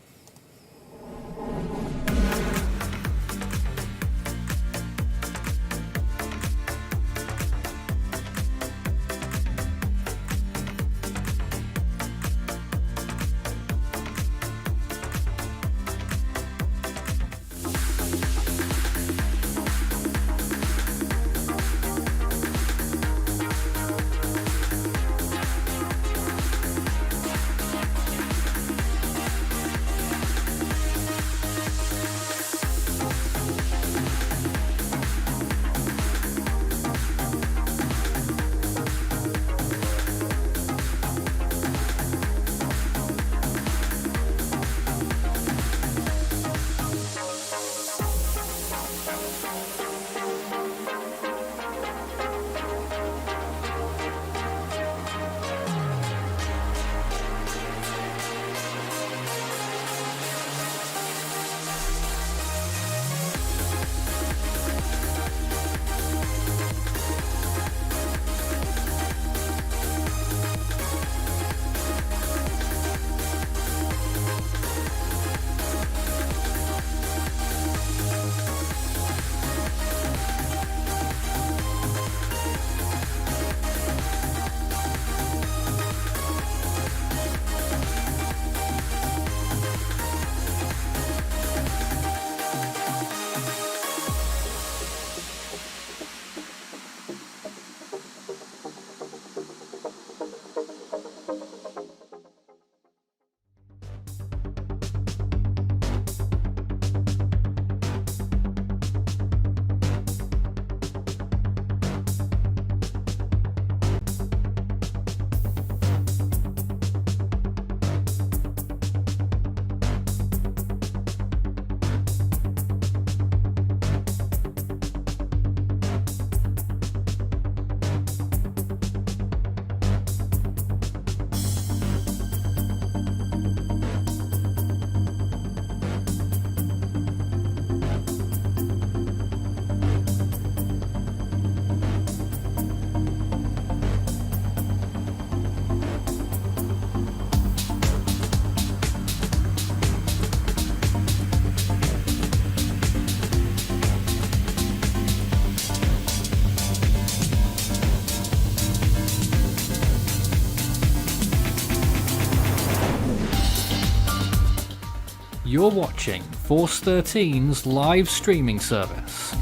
You're watching Force 13's live streaming service.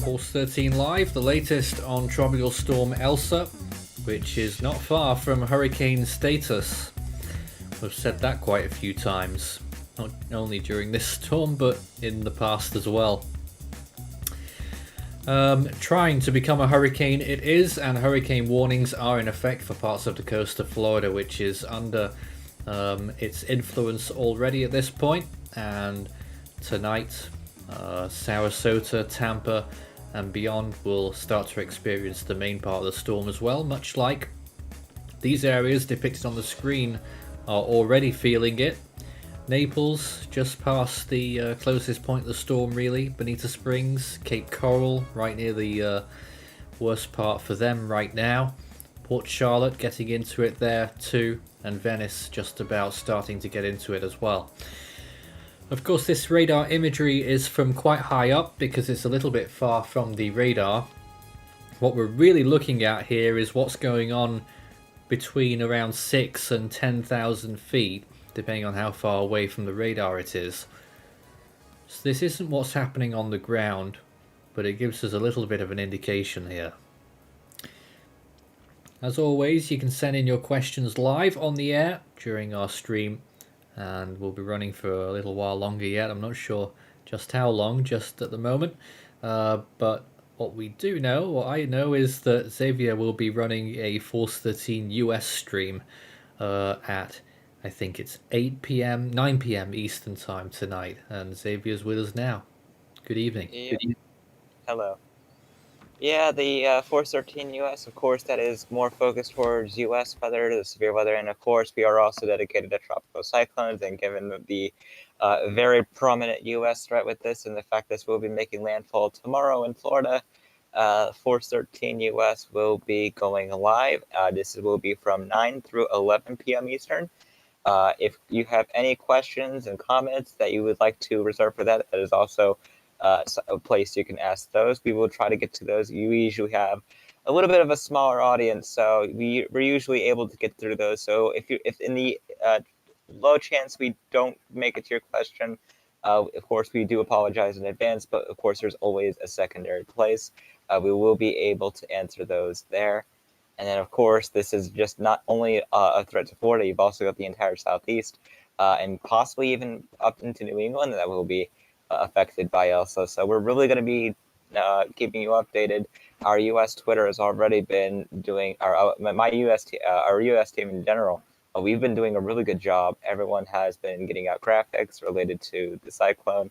Force 13 Live, the latest on Tropical Storm Elsa, which is not far from hurricane status. We've said that quite a few times, not only during this storm, but in the past as well. Trying to become a hurricane it is, and hurricane warnings are in effect for parts of the coast of Florida, which is under its influence already at this point. And tonight, Sarasota, Tampa, and beyond will start to experience the main part of the storm as well, much like these areas depicted on the screen are already feeling it. Naples, just past the closest point of the storm really, Bonita Springs, Cape Coral, right near the worst part for them right now. Port Charlotte getting into it there too, and Venice just about starting to get into it as well. Of course, this radar imagery is from quite high up because it's a little bit far from the radar. What we're really looking at here is what's going on between around 6 and 10,000 feet, depending on how far away from the radar it is. So this isn't what's happening on the ground, but it gives us a little bit of an indication here. As always, you can send in your questions live on the air during our stream, and we'll be running for a little while longer yet. I'm not sure just how long, just at the moment. But what we do know, what I know, is that Xavier will be running a Force 13 US stream at, I think it's 8 p.m., 9 p.m. Eastern time tonight. And Xavier's with us now. Good evening. Yep. Hello. Yeah, the Force 13 US, of course, that is more focused towards US weather, the severe weather, and of course, we are also dedicated to tropical cyclones. And given the very prominent US threat with this, and the fact this will be making landfall tomorrow in Florida, Force 13 US will be going live. This will be from 9 through 11 p.m. Eastern. If you have any questions and comments that you would like to reserve for that, that is also a place you can ask those. We will try to get to those. You usually have a little bit of a smaller audience, so we're usually able to get through those. So if in the low chance we don't make it to your question, of course we do apologize in advance, but of course there's always a secondary place. We will be able to answer those there. And then, of course, this is just not only a threat to Florida, you've also got the entire Southeast, and possibly even up into New England that will be affected by Elsa. So we're really going to be keeping you updated. Our U.S. Twitter has already been doing, our U.S. team in general, we've been doing a really good job. Everyone has been getting out graphics related to the cyclone.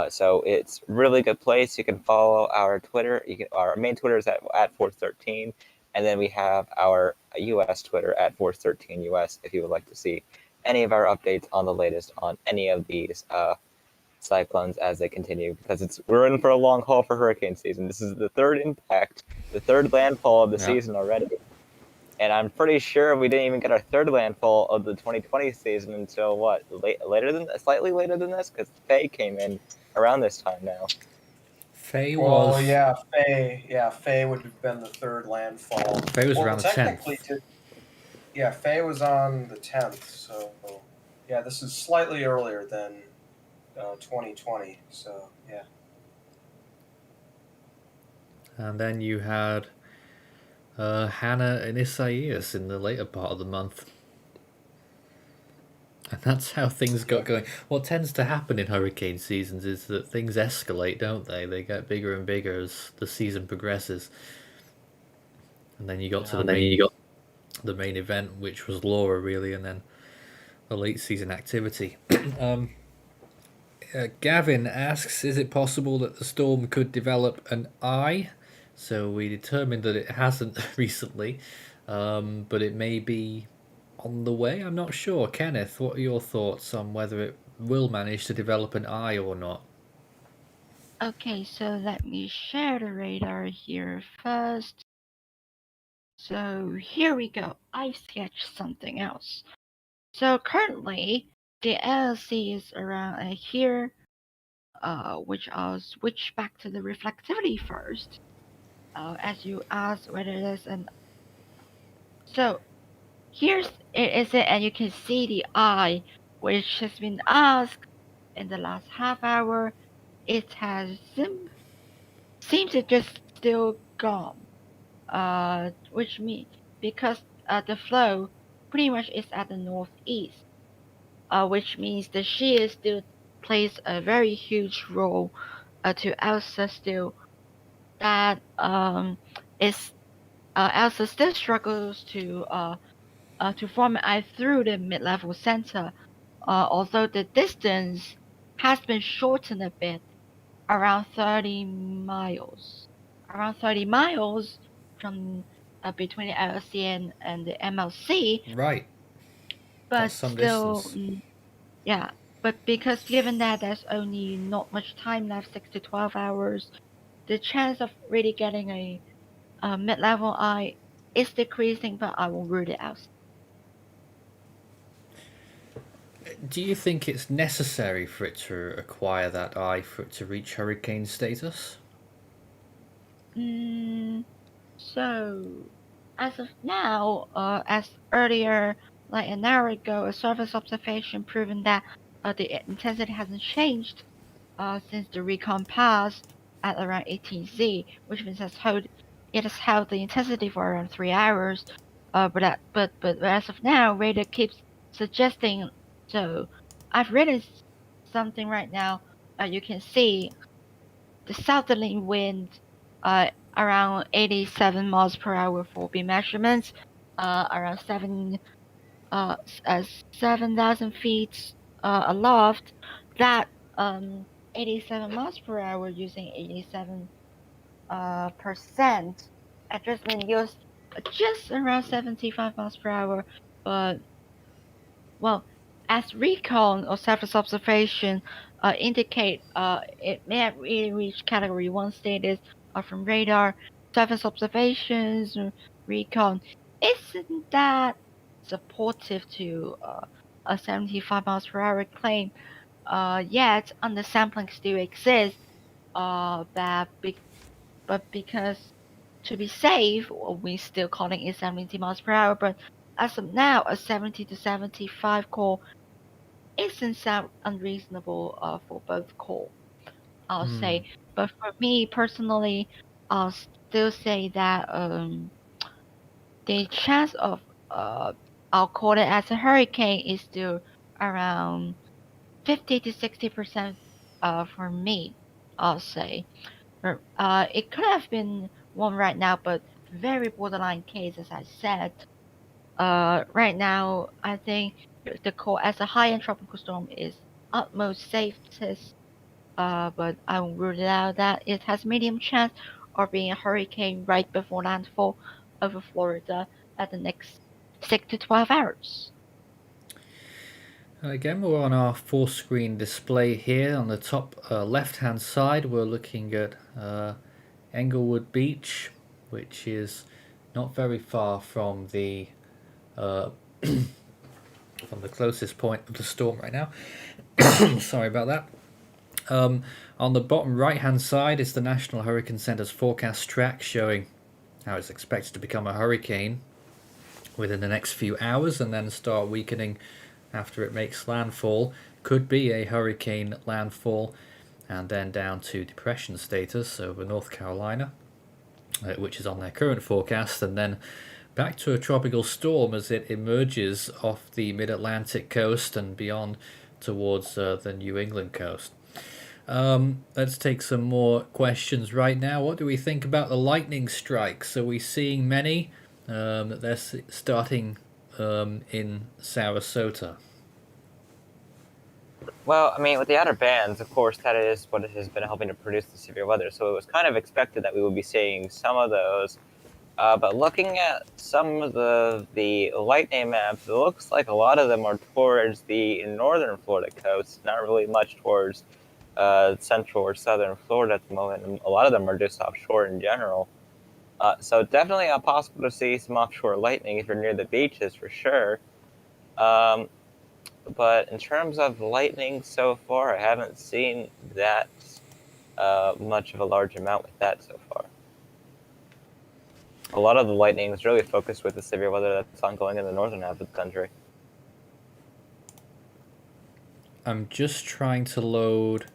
So it's a really good place. You can follow our Twitter. Our main Twitter is at Force13. And then we have our US Twitter at Force13US if you would like to see any of our updates on the latest on any of these cyclones as they continue, because we're in for a long haul for hurricane season. This is the third impact, the third landfall of the season already. And I'm pretty sure we didn't even get our third landfall of the 2020 season until what, slightly later than this, because Faye came in around this time now. Faye Faye would have been the third landfall. Faye was around the 10th. Yeah, Faye was on the 10th, so yeah, this is slightly earlier than 2020, so yeah. And then you had Hannah and Isaias in the later part of the month. And that's how things got going. What tends to happen in hurricane seasons is that things escalate, don't they? They get bigger and bigger as the season progresses. And then you got to the main event, which was Laura, really, and then the late season activity. Gavin asks, is it possible that the storm could develop an eye? So we determined that it hasn't recently, but it may be on the way. I'm not sure. Kenneth, what are your thoughts on whether it will manage to develop an eye or not? Okay, so let me share the radar here first. So here we go. I sketched something else. So currently, the LLC is around here, which I'll switch back to the reflectivity first. As you asked whether there's an... So here's it, and you can see the eye, which has been asked in the last half hour. It has seems to just still gone. Which means because the flow pretty much is at the northeast, which means the shear still plays a very huge role to Elsa still. That is Elsa still struggles to form an eye through the mid-level center, although the distance has been shortened a bit, around 30 miles. Around 30 miles from between the LLC and the MLC, Right. but That's some still, distance. yeah. But because given that there's only not much time left, 6 to 12 hours, the chance of really getting a mid-level eye is decreasing, but I won't rule it out. Do you think it's necessary for it to acquire that eye for it to reach hurricane status? So, as of now, as earlier, like an hour ago, a surface observation proven that the intensity hasn't changed since the recon pass at around 18Z, which means it has held the intensity for around 3 hours. But as of now, radar keeps suggesting. So, I've written something right now. You can see the southerly wind around 87 miles per hour for beam measurements, around 7,000 feet aloft. That 87 miles per hour using 87 percent adjustment yields just around 75 miles per hour. But well, as recon or surface observation indicate, it may have really reached category 1 status from radar. Surface observations, recon isn't that supportive to a 75 miles per hour claim. Yet undersampling still exists. But because to be safe, we're still calling it 70 miles per hour. But as of now, a 70 to 75 call isn't sound unreasonable for both call, I'll say. But for me personally, I'll still say that the chance of I'll call it as a hurricane is still around 50 to 60% for me, I'll say. It could have been one right now, but very borderline case, as I said. Right now, I think the core as a high-end tropical storm is utmost safest. But I will rule it out that it has medium chance of being a hurricane right before landfall over Florida at the next 6 to 12 hours. And again, we're on our full screen display here. On the top left hand side, we're looking at Englewood Beach, which is not very far from the from the closest point of the storm right now. Sorry about that. On the bottom right hand side is the National Hurricane Center's forecast track showing how it's expected to become a hurricane within the next few hours and then start weakening after it makes landfall. Could be a hurricane landfall and then down to depression status over North Carolina, which is on their current forecast, and then back to a tropical storm as it emerges off the mid-Atlantic coast and beyond towards the New England coast. Let's take some more questions right now. What do we think about the lightning strikes? Are we seeing many? They're starting in Sarasota. Well, I mean, with the outer bands, of course, that is what has been helping to produce the severe weather. So it was kind of expected that we would be seeing some of those. But looking at some of the lightning maps, it looks like a lot of them are towards the northern Florida coast, not really much towards central or southern Florida at the moment. And a lot of them are just offshore in general. So definitely possible to see some offshore lightning if you're near the beaches for sure. Um, but in terms of lightning so far, I haven't seen that much of a large amount with that so far. A lot of the lightning is really focused with the severe weather that's ongoing in the northern half of the country. I'm just trying to load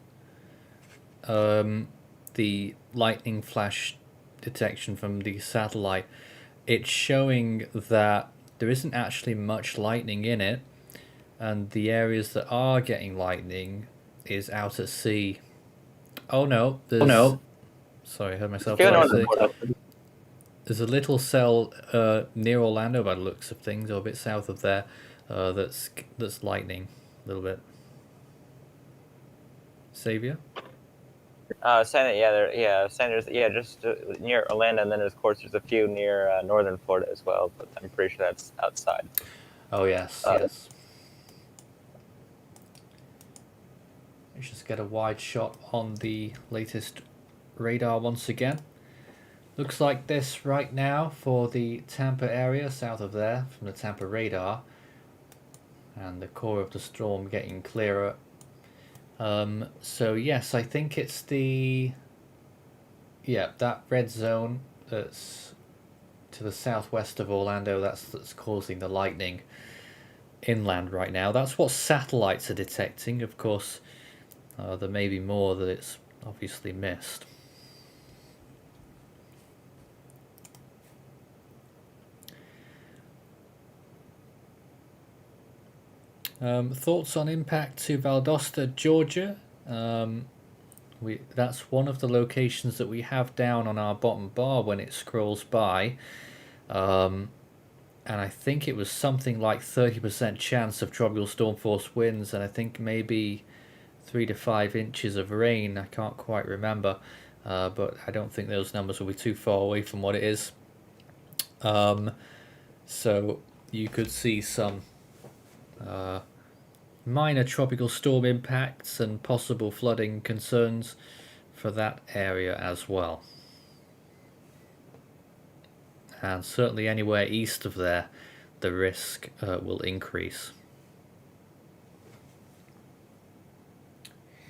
the lightning flash detection from the satellite. It's showing that there isn't actually much lightning in it, and the areas that are getting lightning is out at sea. Oh no, there's... Sorry, I heard myself. There's a little cell near Orlando by the looks of things, or a bit south of there, that's lightning a little bit. Savior? Saying that, just near Orlando, and then of course there's a few near northern Florida as well, but I'm pretty sure that's outside. Oh yes, yes. Let's just get a wide shot on the latest radar once again. Looks like this right now for the Tampa area, south of there, from the Tampa radar. And the core of the storm getting clearer. So yes, I think it's that red zone that's to the southwest of Orlando that's causing the lightning inland right now. That's what satellites are detecting. Of course, there may be more that it's obviously missed. Thoughts on impact to Valdosta, Georgia? That's one of the locations that we have down on our bottom bar when it scrolls by. And I think it was something like 30% chance of tropical storm force winds, and I think maybe 3 to 5 inches of rain. I can't quite remember, but I don't think those numbers will be too far away from what it is. So you could see some minor tropical storm impacts and possible flooding concerns for that area as well. And certainly anywhere east of there, the risk will increase.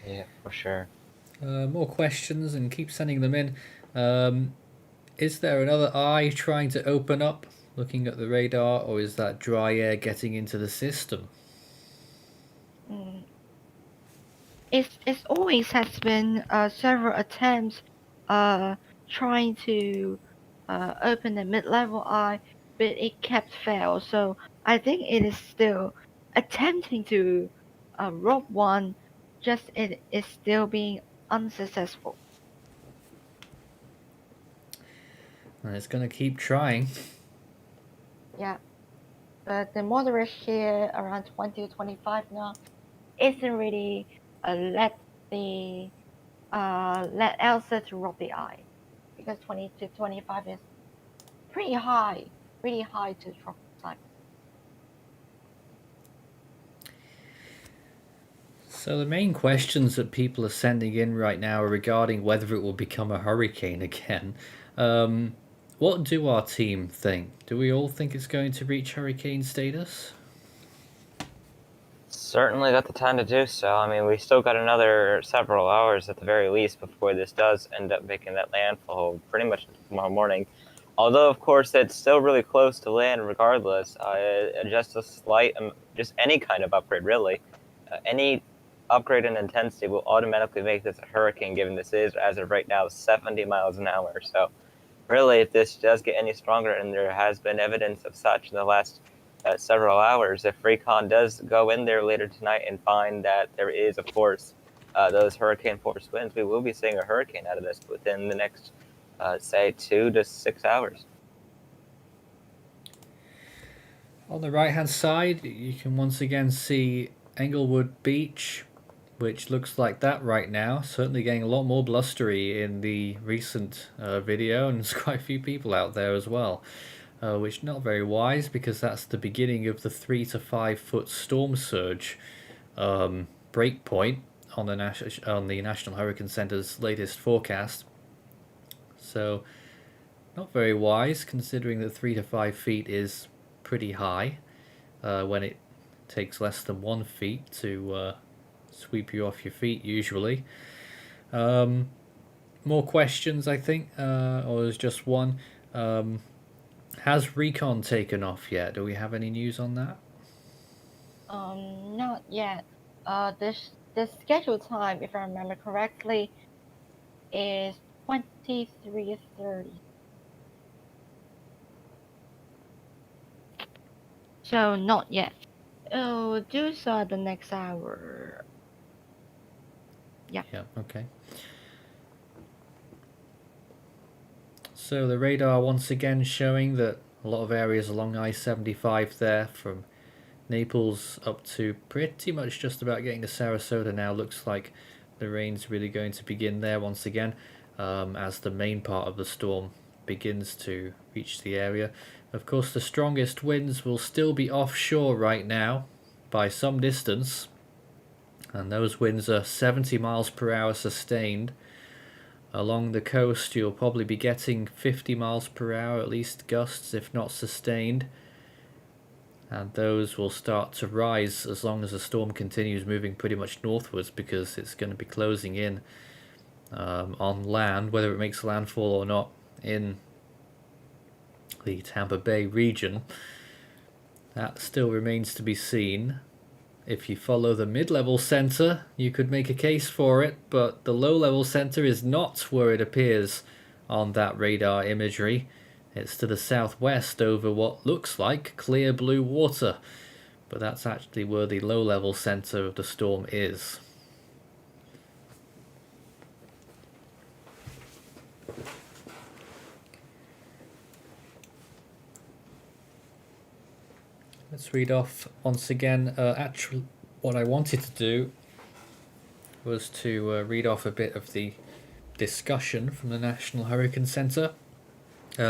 Yeah, for sure. More questions, and keep sending them in. Is there another eye trying to open up, looking at the radar, or is that dry air getting into the system? It's always has been several attempts trying to open the mid-level eye, but it kept fail. So I think it is still attempting to rob one, just it is still being unsuccessful. And it's going to keep trying. Yeah, but the moderate share around 20 to 25 now isn't really let Elsa to rob the eye, because 20 to 25 is pretty high to drop side. So the main questions that people are sending in right now are regarding whether it will become a hurricane again. What do our team think? Do we all think it's going to reach hurricane status? Certainly got the time to do so. I mean, we still got another several hours at the very least before this does end up making that landfall pretty much tomorrow morning. Although, of course, it's still really close to land regardless. Just a slight, just any kind of upgrade, really. Any upgrade in intensity will automatically make this a hurricane, given this is, as of right now, 70 miles an hour. So, really, if this does get any stronger, and there has been evidence of such in the last several hours, if recon does go in there later tonight and find that there is, of course, those hurricane force winds, we will be seeing a hurricane out of this within the next, say, 2 to 6 hours. On the right hand side, you can once again see Englewood Beach which looks like that right now. Certainly getting a lot more blustery in the recent video, and there's quite a few people out there as well, which not very wise, because that's the beginning of the 3 to 5 foot storm surge break point on the National Hurricane Center's latest forecast. So not very wise, considering that 3 to 5 feet is pretty high when it takes less than 1 feet to sweep you off your feet usually. More questions, I think, or there's just one. Has recon taken off yet? Do we have any news on that? Not yet. The scheduled time, if I remember correctly, is 23:30. So not yet. Oh, do so the next hour. Yeah. Yeah, okay. So the radar once again showing that a lot of areas along I-75 there, from Naples up to pretty much just about getting to Sarasota now, looks like the rain's really going to begin there once again, as the main part of the storm begins to reach the area. Of course, the strongest winds will still be offshore right now by some distance, and those winds are 70 miles per hour sustained. Along the coast, you'll probably be getting 50 miles per hour at least gusts, if not sustained. And those will start to rise as long as the storm continues moving pretty much northwards, because it's going to be closing in on land, whether it makes landfall or not in the Tampa Bay region. That still remains to be seen. If you follow the mid-level center, you could make a case for it, but the low-level center is not where it appears on that radar imagery. It's to the southwest over what looks like clear blue water, but that's actually where the low-level center of the storm is. Let's read off once again. Actually, what I wanted to do was to read off a bit of the discussion from the National Hurricane Center,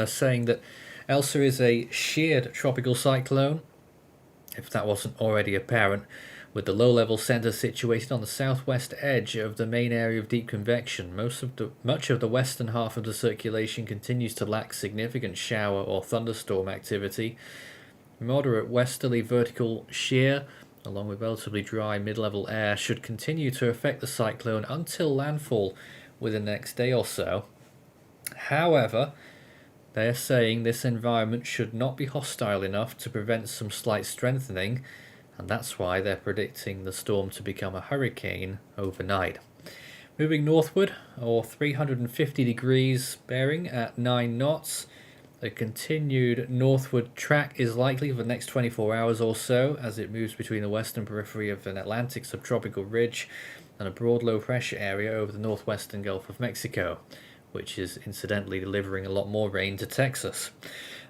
saying that Elsa is a sheared tropical cyclone, if that wasn't already apparent, with the low-level center situated on the southwest edge of the main area of deep convection. Much of the western half of the circulation continues to lack significant shower or thunderstorm activity. Moderate westerly vertical shear, along with relatively dry mid-level air, should continue to affect the cyclone until landfall within the next day or so. However, they're saying this environment should not be hostile enough to prevent some slight strengthening, and that's why they're predicting the storm to become a hurricane overnight. Moving northward, or 350 degrees bearing at 9 knots, a continued northward track is likely for the next 24 hours or so, as it moves between the western periphery of an Atlantic subtropical ridge and a broad low pressure area over the northwestern Gulf of Mexico, which is incidentally delivering a lot more rain to Texas.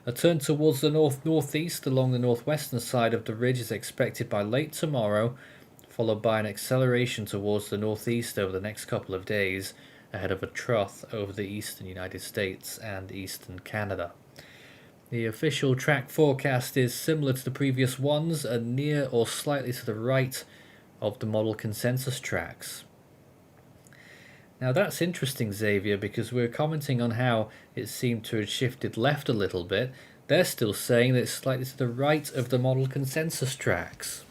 A turn towards the north-northeast along the northwestern side of the ridge is expected by late tomorrow, followed by an acceleration towards the northeast over the next couple of days, ahead of a trough over the eastern United States and eastern Canada. The official track forecast is similar to the previous ones, and near or slightly to the right of the model consensus tracks. Now that's interesting, Xavier, because we're commenting on how it seemed to have shifted left a little bit. They're still saying that it's slightly to the right of the model consensus tracks.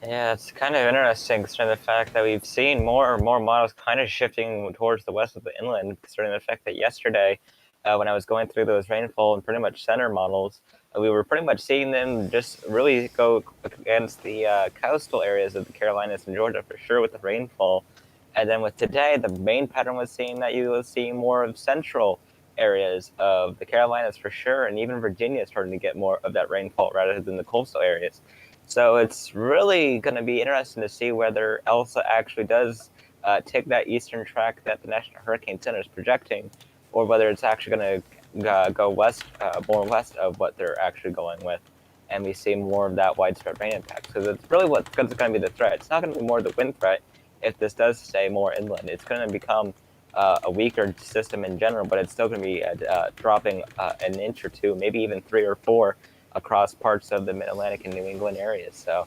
Yeah, it's kind of interesting considering the fact that we've seen more and more models kind of shifting towards the west of the inland, considering the fact that yesterday, when I was going through those rainfall and pretty much center models, we were pretty much seeing them just really go against the coastal areas of the Carolinas and Georgia for sure with the rainfall. And then with today, the main pattern was seeing that you will see more of central areas of the Carolinas for sure, and even Virginia is starting to get more of that rainfall rather than the coastal areas. So it's really going to be interesting to see whether Elsa actually does take that eastern track that the National Hurricane Center is projecting, or whether it's actually going to go west, more west of what they're actually going with. and we see more of that widespread rain impact. Because it's really what's going to be the threat. It's not going to be more the wind threat if this does stay more inland. It's going to become a weaker system in general, but it's still going to be dropping an inch or two, maybe even 3 or 4 across parts of the Mid-Atlantic and New England areas. So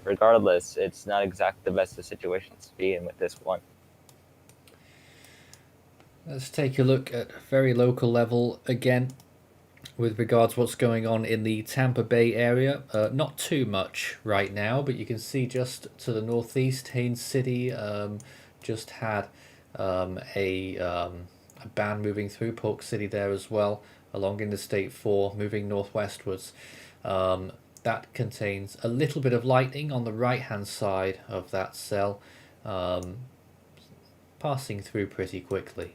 regardless, it's not exactly the best of situations to be in with this one. Let's take a look at very local level again with regards to what's going on in the Tampa Bay area. Not too much right now, but you can see just to the northeast, Haines City just had a band moving through Polk City there as well, along Interstate 4, moving northwestwards. That contains a little bit of lightning on the right hand side of that cell, passing through pretty quickly.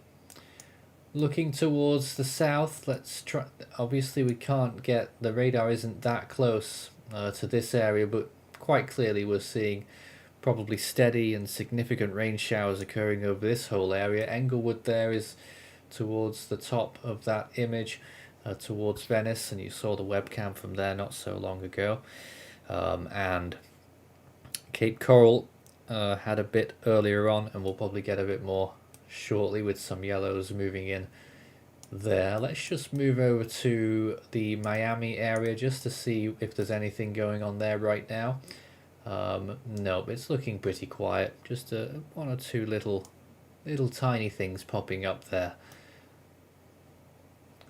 Looking towards the south, let's try. Obviously we can't get, the radar isn't that close to this area, but quite clearly we're seeing probably steady and significant rain showers occurring over this whole area. Englewood there is towards the top of that image, towards Venice, and you saw the webcam from there not so long ago. And Cape Coral had a bit earlier on, and we'll probably get a bit more shortly with some yellows moving in there. Let's just move over to the Miami area just to see if there's anything going on there right now. No, it's looking pretty quiet. Just one or two little tiny things popping up there.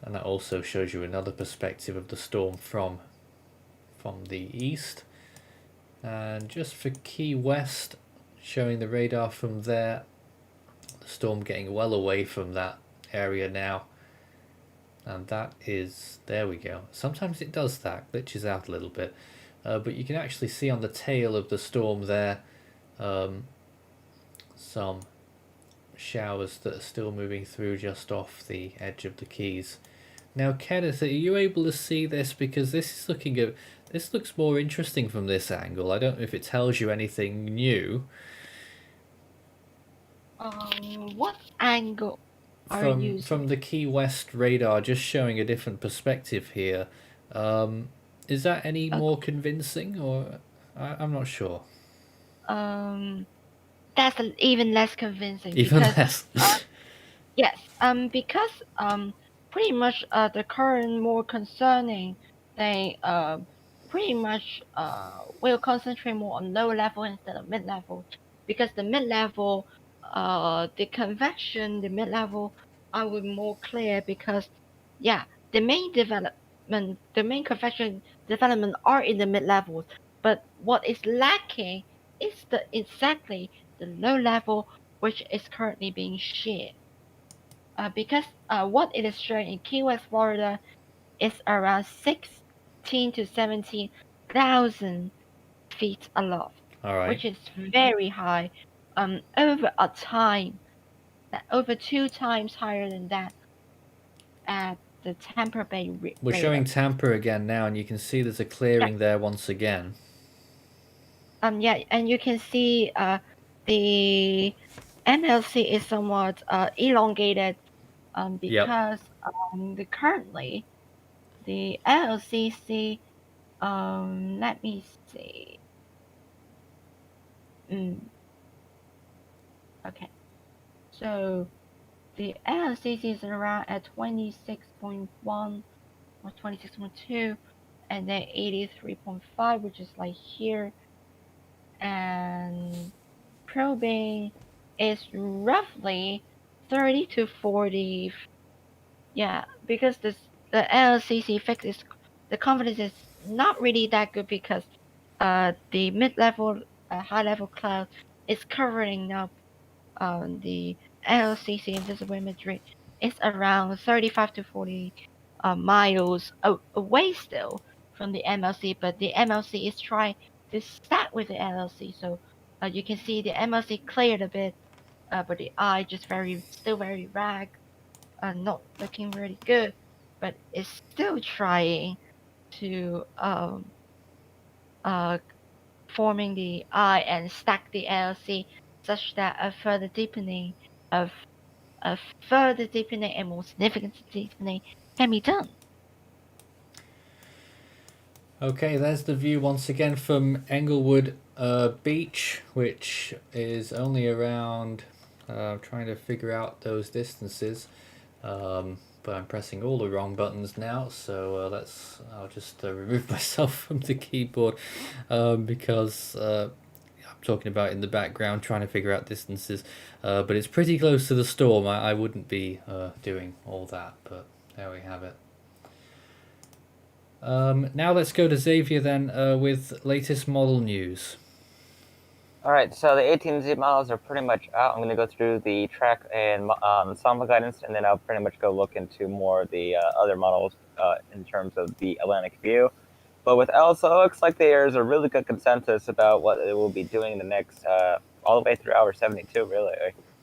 And that also shows you another perspective of the storm from the east. And just for Key West, showing the radar from there, the storm getting well away from that area now. And that is, there we go. Sometimes it does that, glitches out a little bit. But you can actually see on the tail of the storm there some showers that are still moving through just off the edge of the Keys. Now, Kenneth, are you able to see this? Because this is looking at, this looks more interesting from this angle. I don't know if it tells you anything new. What angle are you using? From the Key West radar, just showing a different perspective here. Is that any more convincing, or I'm not sure. That's even less convincing. Even because, less. yes. Because pretty much the current more concerning thing pretty much will concentrate more on low level instead of mid level, because the mid level the convection, the mid level are more clear, because yeah, the main development, the main convection development are in the mid levels, but what is lacking is exactly the low level, which is currently being shared. Because what it is showing in Key West, Florida, is around 16 to 17,000 feet aloft, All right. which is very high. Over a time, over 2 times higher than that at the Tampa Bay We're showing Tampa again now, and you can see there's a clearing there once again. Yeah, and you can see the MLC is somewhat elongated because currently the LLCC, let me see. Okay, so the LLCC is around at 26.1 or 26.2, and then 83.5, which is like here, and probing is roughly 30 to 40. Yeah, because the LLCC effect is, the confidence is not really that good, because the mid-level, high-level cloud is covering up the LLCC invisible imagery. It's around 35 to 40 miles away still from the MLC, but the MLC is trying to stack with the LLC. So you can see the MLC cleared a bit, but the eye just still very rag, not looking really good, but it's still trying to forming the eye and stack the LLC, such that a further deepening and more significant deepening can be done. Okay, there's the view once again from Englewood Beach, which is only around. Trying to figure out those distances, but I'm pressing all the wrong buttons now. So I'll just remove myself from the keyboard because I'm talking about in the background trying to figure out distances. But it's pretty close to the storm. I wouldn't be doing all that, but there we have it. Now let's go to Xavier then with latest model news. Alright, so the 18Z models are pretty much out. I'm going to go through the track and ensemble guidance, and then I'll pretty much go look into more of the other models in terms of the Atlantic view. But with Elsa, it looks like there's a really good consensus about what it will be doing the next, all the way through hour 72, really.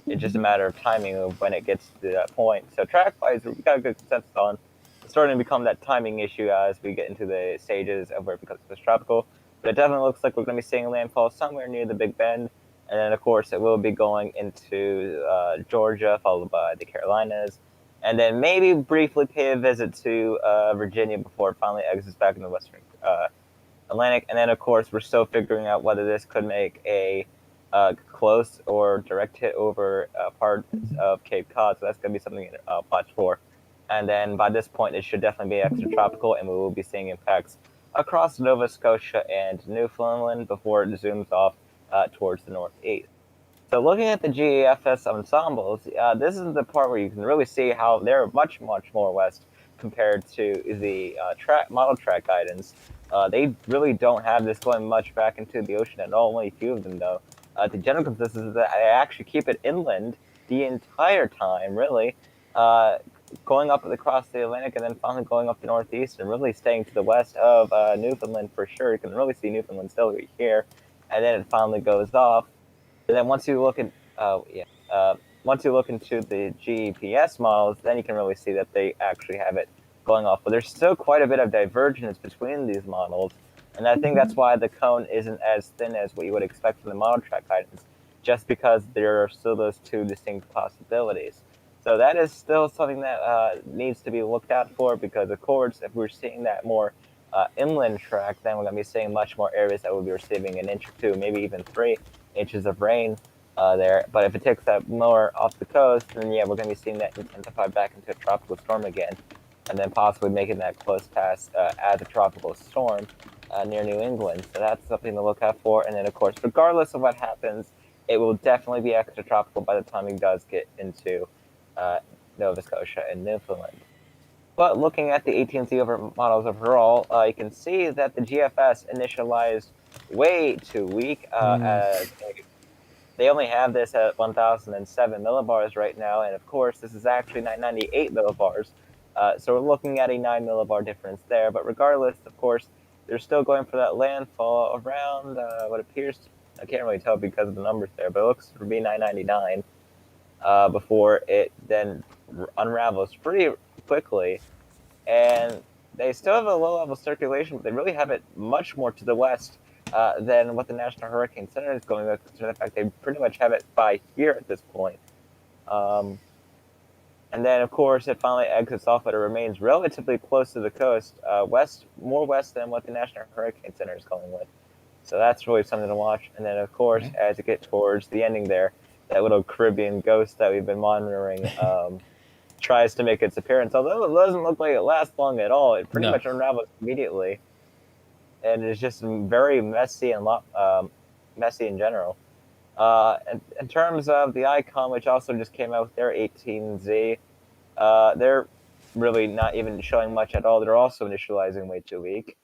It's just a matter of timing of when it gets to that point. So track-wise, we've got a good consensus on. It's starting to become that timing issue as we get into the stages of where it becomes tropical. But it definitely looks like we're going to be seeing landfall somewhere near the Big Bend. And then, of course, it will be going into Georgia, followed by the Carolinas. And then maybe briefly pay a visit to Virginia before it finally exits back in the western Atlantic. And then, of course, we're still figuring out whether this could make a close or direct hit over parts of Cape Cod. So that's going to be something to watch for. And then by this point, it should definitely be extratropical, and we will be seeing impacts across Nova Scotia and Newfoundland before it zooms off towards the northeast. So looking at the GEFS ensembles, this is the part where you can really see how they're much, much more west compared to the model track guidance. They really don't have this going much back into the ocean at all, only a few of them though. The general consensus is that they actually keep it inland the entire time, really. Going up across the Atlantic and then finally going up the northeast and really staying to the west of Newfoundland for sure. You can really see Newfoundland still here, and then it finally goes off. And then once you look at once you look into the GPS models, then you can really see that they actually have it going off. But there's still quite a bit of divergence between these models, and I think that's why the cone isn't as thin as what you would expect from the model track guidance, just because there are still those two distinct possibilities. So that is still something that needs to be looked out for, because of course, if we're seeing that more inland track, then we're going to be seeing much more areas that will be receiving an inch or two, maybe even 3 inches of rain there. But if it takes that more off the coast, then yeah, we're going to be seeing that intensify back into a tropical storm again, and then possibly making that close pass as a tropical storm near New England. So that's something to look out for. And then, of course, regardless of what happens, it will definitely be extratropical by the time it does get into Nova Scotia and Newfoundland. But looking at the 18Z models overall, you can see that the GFS initialized way too weak. As they only have this at 1,007 millibars right now, and of course this is actually 998 millibars. So we're looking at a 9 millibar difference there. But regardless, of course, they're still going for that landfall around what appears to, I can't really tell because of the numbers there, but it looks to be 999 before it then unravels pretty quickly. And they still have a low-level circulation, but they really have it much more to the west than what the National Hurricane Center is going with. In fact, they pretty much have it by here at this point. And then, of course, it finally exits off, but it remains relatively close to the coast, more west than what the National Hurricane Center is going with. So that's really something to watch. And then, of course, as you get towards the ending there, that little Caribbean ghost that we've been monitoring tries to make its appearance, although it doesn't look like it lasts long at all. It pretty much unravels immediately, and it's just very messy and messy in general. In terms of the Icon, which also just came out with their 18Z, they're really not even showing much at all. They're also initializing way too weak.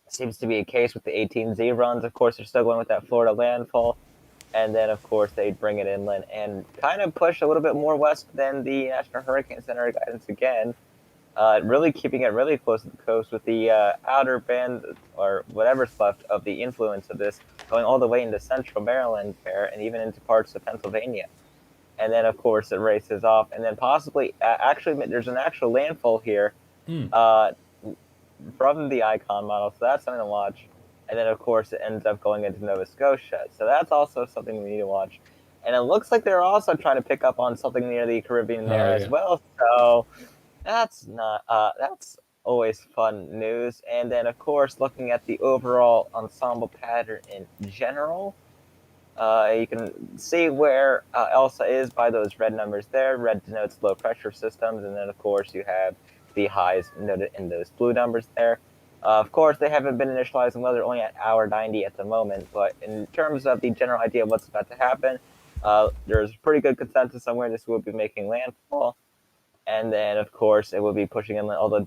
Seems to be a case with the 18Z runs. Of course, they're still going with that Florida landfall. And then, of course, they bring it inland and kind of push a little bit more west than the National Hurricane Center guidance again, really keeping it really close to the coast with the outer band, or whatever's left of the influence of this, going all the way into central Maryland there and even into parts of Pennsylvania. And then, of course, it races off. And then possibly, actually, there's an actual landfall here from the Icon model, so that's something to watch. And then, of course, it ends up going into Nova Scotia. So that's also something we need to watch. And it looks like they're also trying to pick up on something near the Caribbean there as well. So that's not that's always fun news. And then, of course, looking at the overall ensemble pattern in general, you can see where Elsa is by those red numbers there. Red denotes low pressure systems, and then, of course, you have the highs noted in those blue numbers there. Of course, they haven't been initializing weather, only at hour 90 at the moment, but in terms of the general idea of what's about to happen, there's pretty good consensus on where this will be making landfall. And then, of course, it will be pushing inland. Although,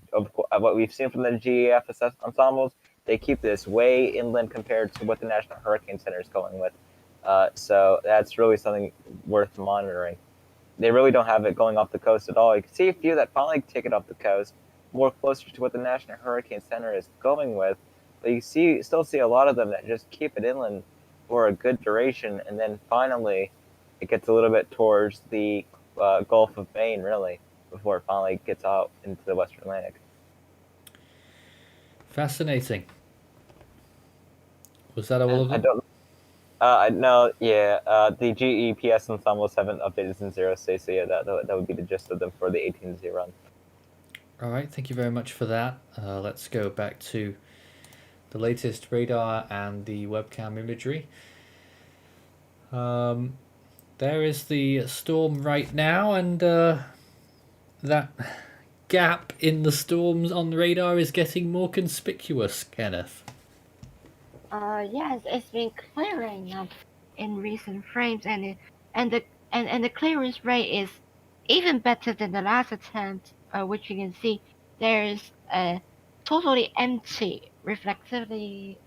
what we've seen from the GEF ensembles, they keep this way inland compared to what the National Hurricane Center is going with. So that's really something worth monitoring. They really don't have it going off the coast at all. You can see a few that finally take it off the coast, more closer to what the National Hurricane Center is going with. But you still see a lot of them that just keep it inland for a good duration, and then finally, it gets a little bit towards the Gulf of Maine, really, before it finally gets out into the Western Atlantic. Fascinating. Was that all of them? I don't. No, yeah. The GEPS ensembles haven't updated since 0C, so yeah, that would be the gist of them for the 18Z run. All right, thank you very much for that. Let's go back to the latest radar and the webcam imagery. There is the storm right now, and that gap in the storms on the radar is getting more conspicuous, Kenneth. Yes, it's been clearing up in recent frames, and the clearance rate is even better than the last attempt, which you can see there's a totally empty reflectivity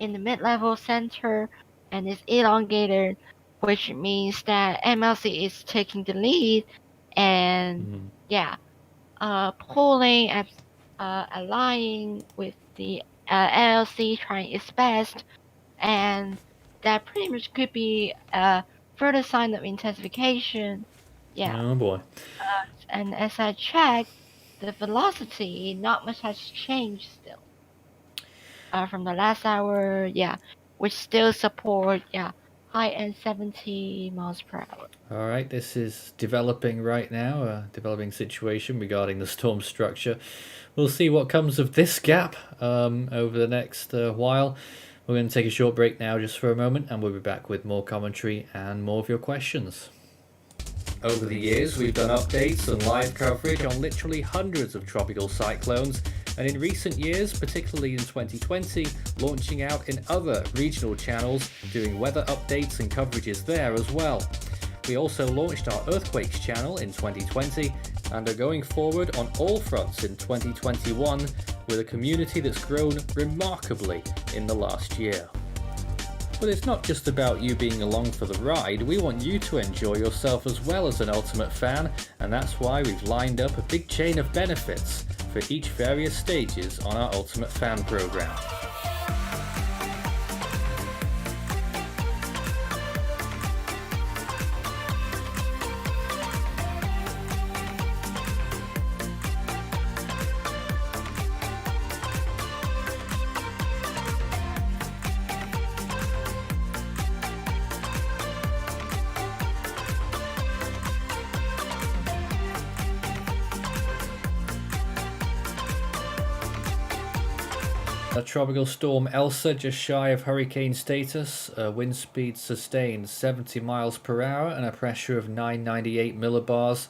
in the mid-level center, and it's elongated, which means that MLC is taking the lead, and pulling, aligning with the LLC, trying its best, and that pretty much could be a further sign of intensification. Yeah. Oh boy. And as I checked, the velocity, not much has changed still. From the last hour, which still support, high end 70 miles per hour. All right, this is developing right now, a developing situation regarding the storm structure. We'll see what comes of this gap over the next while. We're going to take a short break now just for a moment, and we'll be back with more commentary and more of your questions. Over the years, we've done updates and live coverage on literally hundreds of tropical cyclones, and in recent years, particularly in 2020, launching out in other regional channels, doing weather updates and coverages there as well. We also launched our Earthquakes channel in 2020 and are going forward on all fronts in 2021 with a community that's grown remarkably in the last year. But it's not just about you being along for the ride, we want you to enjoy yourself as well as an Ultimate fan, and that's why we've lined up a big chain of benefits for each various stages on our Ultimate Fan program. Tropical Storm Elsa just shy of hurricane status, wind speed sustained 70 miles per hour and a pressure of 998 millibars.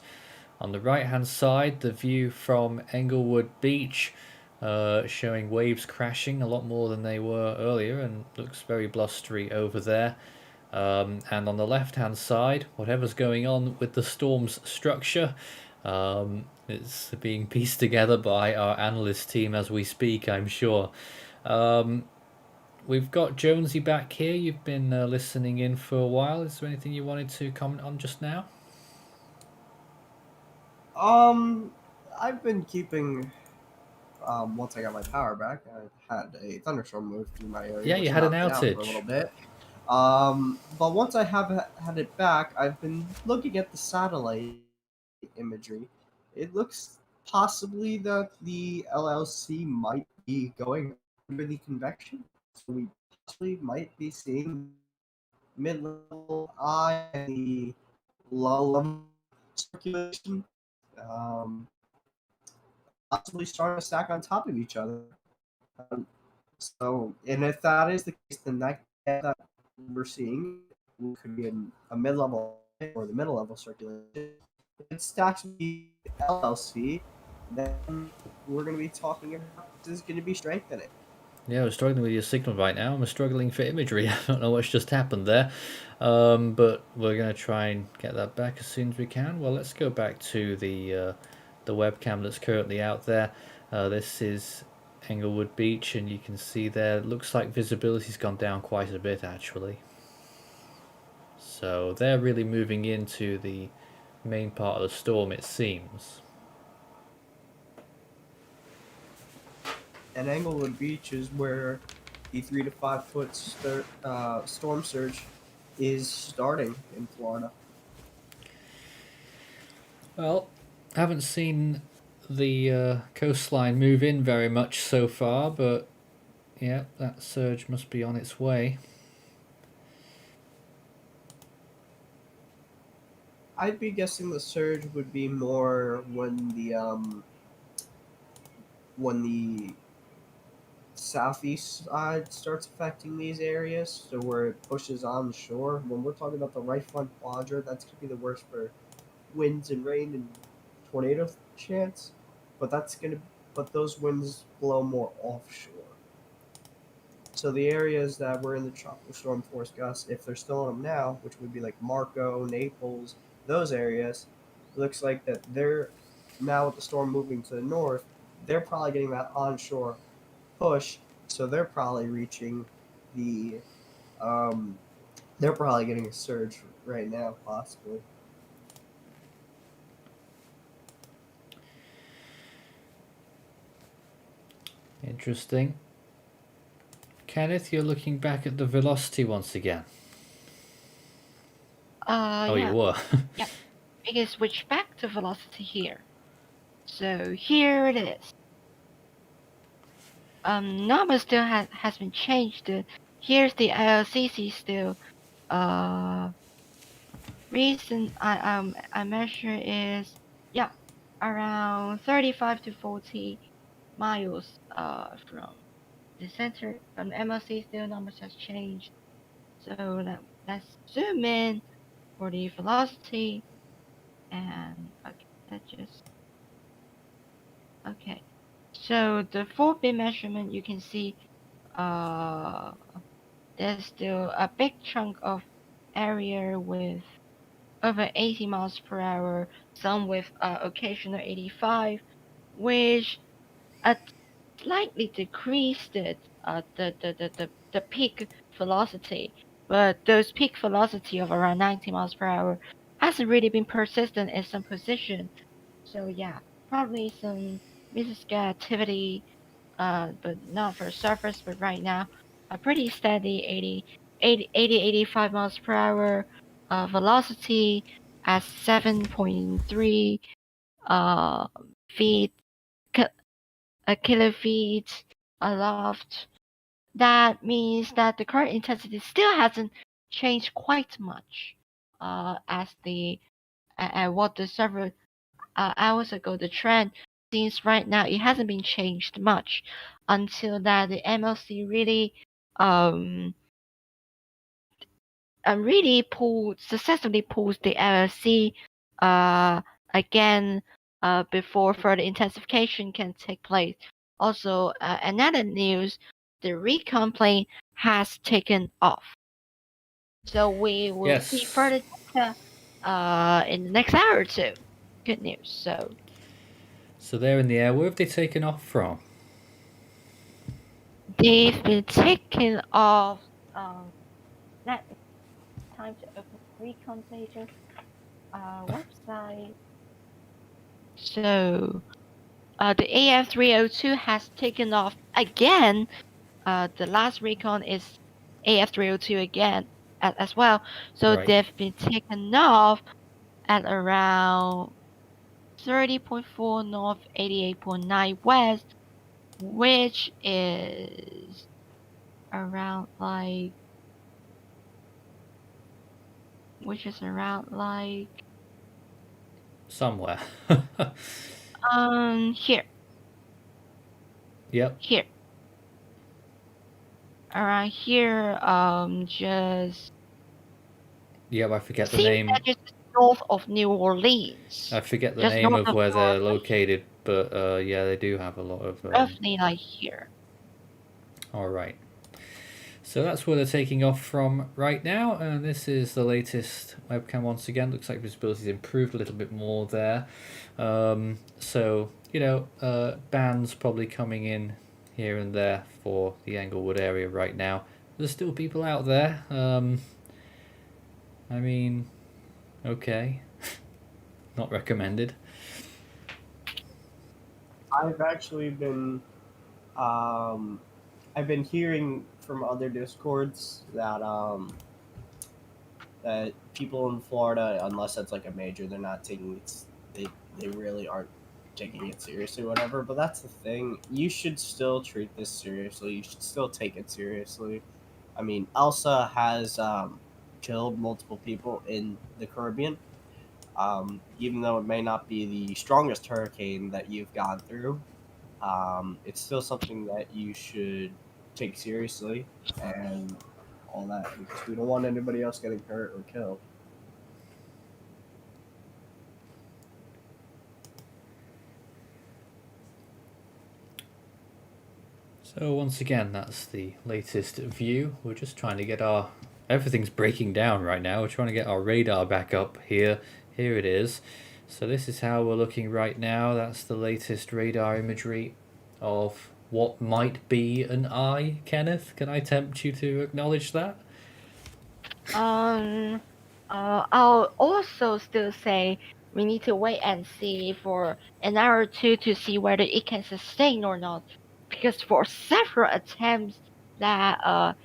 On the right hand side, the view from Englewood Beach, showing waves crashing a lot more than they were earlier, and looks very blustery over there. And on the left hand side, whatever's going on with the storm's structure, it's being pieced together by our analyst team as we speak, I'm sure. We've got Jonesy back here. You've been listening in for a while. Is there anything you wanted to comment on just now? I've been keeping. Once I got my power back, I had a thunderstorm move through my area. Yeah, you had an outage for a little bit. But once I have had it back, I've been looking at the satellite imagery. It looks possibly that the LLC might be going under the convection, so we possibly might be seeing mid-level I and the low-level circulation. possibly starting to stack on top of each other. So, and if that is the case, then that we're seeing could be a mid-level or the middle-level circulation. If it stacks with the LLC, then we're going to be talking about this is going to be strengthening. Yeah, we're struggling with your signal right now. I'm struggling for imagery. I don't know what's just happened there. But we're going to try and get that back as soon as we can. Well, let's go back to the webcam that's currently out there. This is Englewood Beach, and you can see there, it looks like visibility's gone down quite a bit, actually. So they're really moving into the main part of the storm, it seems. And Englewood Beach is where the 3 to 5 foot storm surge is starting in Florida. Well, haven't seen the coastline move in very much so far, but yeah, that surge must be on its way. I'd be guessing the surge would be more when the southeast side starts affecting these areas, so where it pushes on shore. When we're talking about the right front quadrant, that's gonna be the worst for winds and rain and tornado chance. But those winds blow more offshore. So the areas that were in the tropical storm force gusts, if they're still in them now, which would be like Marco, Naples, those areas, it looks like that they're now with the storm moving to the north, they're probably getting that onshore push, so they're probably reaching the they're probably getting a surge right now, possibly. Interesting. Kenneth, you're looking back at the velocity once again. Oh, Yeah. you were. Yeah. We can switch back to velocity here. So here it is. Number still has been changed. Here's the ILCC still. Recent I measure is around 35 to 40 miles from the center. From the MLC still numbers has changed. So let's zoom in for the velocity, and okay, that just okay. So the 4-bit measurement, you can see there's still a big chunk of area with over 80 miles per hour, some with occasional 85, which slightly decreased the peak velocity. But those peak velocity of around 90 miles per hour hasn't really been persistent in some position. So yeah, probably some mesoscale activity, but not for surface. But right now, a pretty steady 85 miles per hour velocity at 7.3 feet a kilofeet aloft. That means that the current intensity still hasn't changed quite much as what the several hours ago. The trend seems right now it hasn't been changed much until that the MLC really successfully pulls the LLC again before further intensification can take place. Also, another news, the recon plane has taken off. So we will see further data in the next hour or two. Good news. So they're in the air. Where have they taken off from? They've been taken off. That time to open the recon page website. So the AF302 has taken off again. The last recon is AF302 again as well. So Right. they've been taken off at around 30.4 north, 88.9 west, which is around like Somewhere. here. Yep. Here. Around here, just Yep, I forget the seems name. that it's north of New Orleans. I forget the Just name north of of where New they're Orleans. located, but yeah, they do have a lot of. Roughly like here. All right. So that's where they're taking off from right now, and this is the latest webcam once again. Looks like visibility's improved a little bit more there. So, you know, bands probably coming in here and there for the Englewood area right now. There's still people out there. I mean, okay. Not recommended. I've actually been, I've been hearing from other discords that people in Florida, unless it's like a major, they're not taking it. They really aren't taking it seriously, whatever. But that's the thing. You should still treat this seriously. You should still take it seriously. I mean, Elsa has killed multiple people in the Caribbean. Even though it may not be the strongest hurricane that you've gone through, it's still something that you should take seriously and all that, because we don't want anybody else getting hurt or killed. So once again, that's the latest view. We're just trying to get our... Everything's breaking down right now. We're trying to get our radar back up here. Here it is. So this is how we're looking right now. That's the latest radar imagery of what might be an eye. Kenneth, can I tempt you to acknowledge that? I'll also still say we need to wait and see for an hour or two to see whether it can sustain or not. Because for several attempts that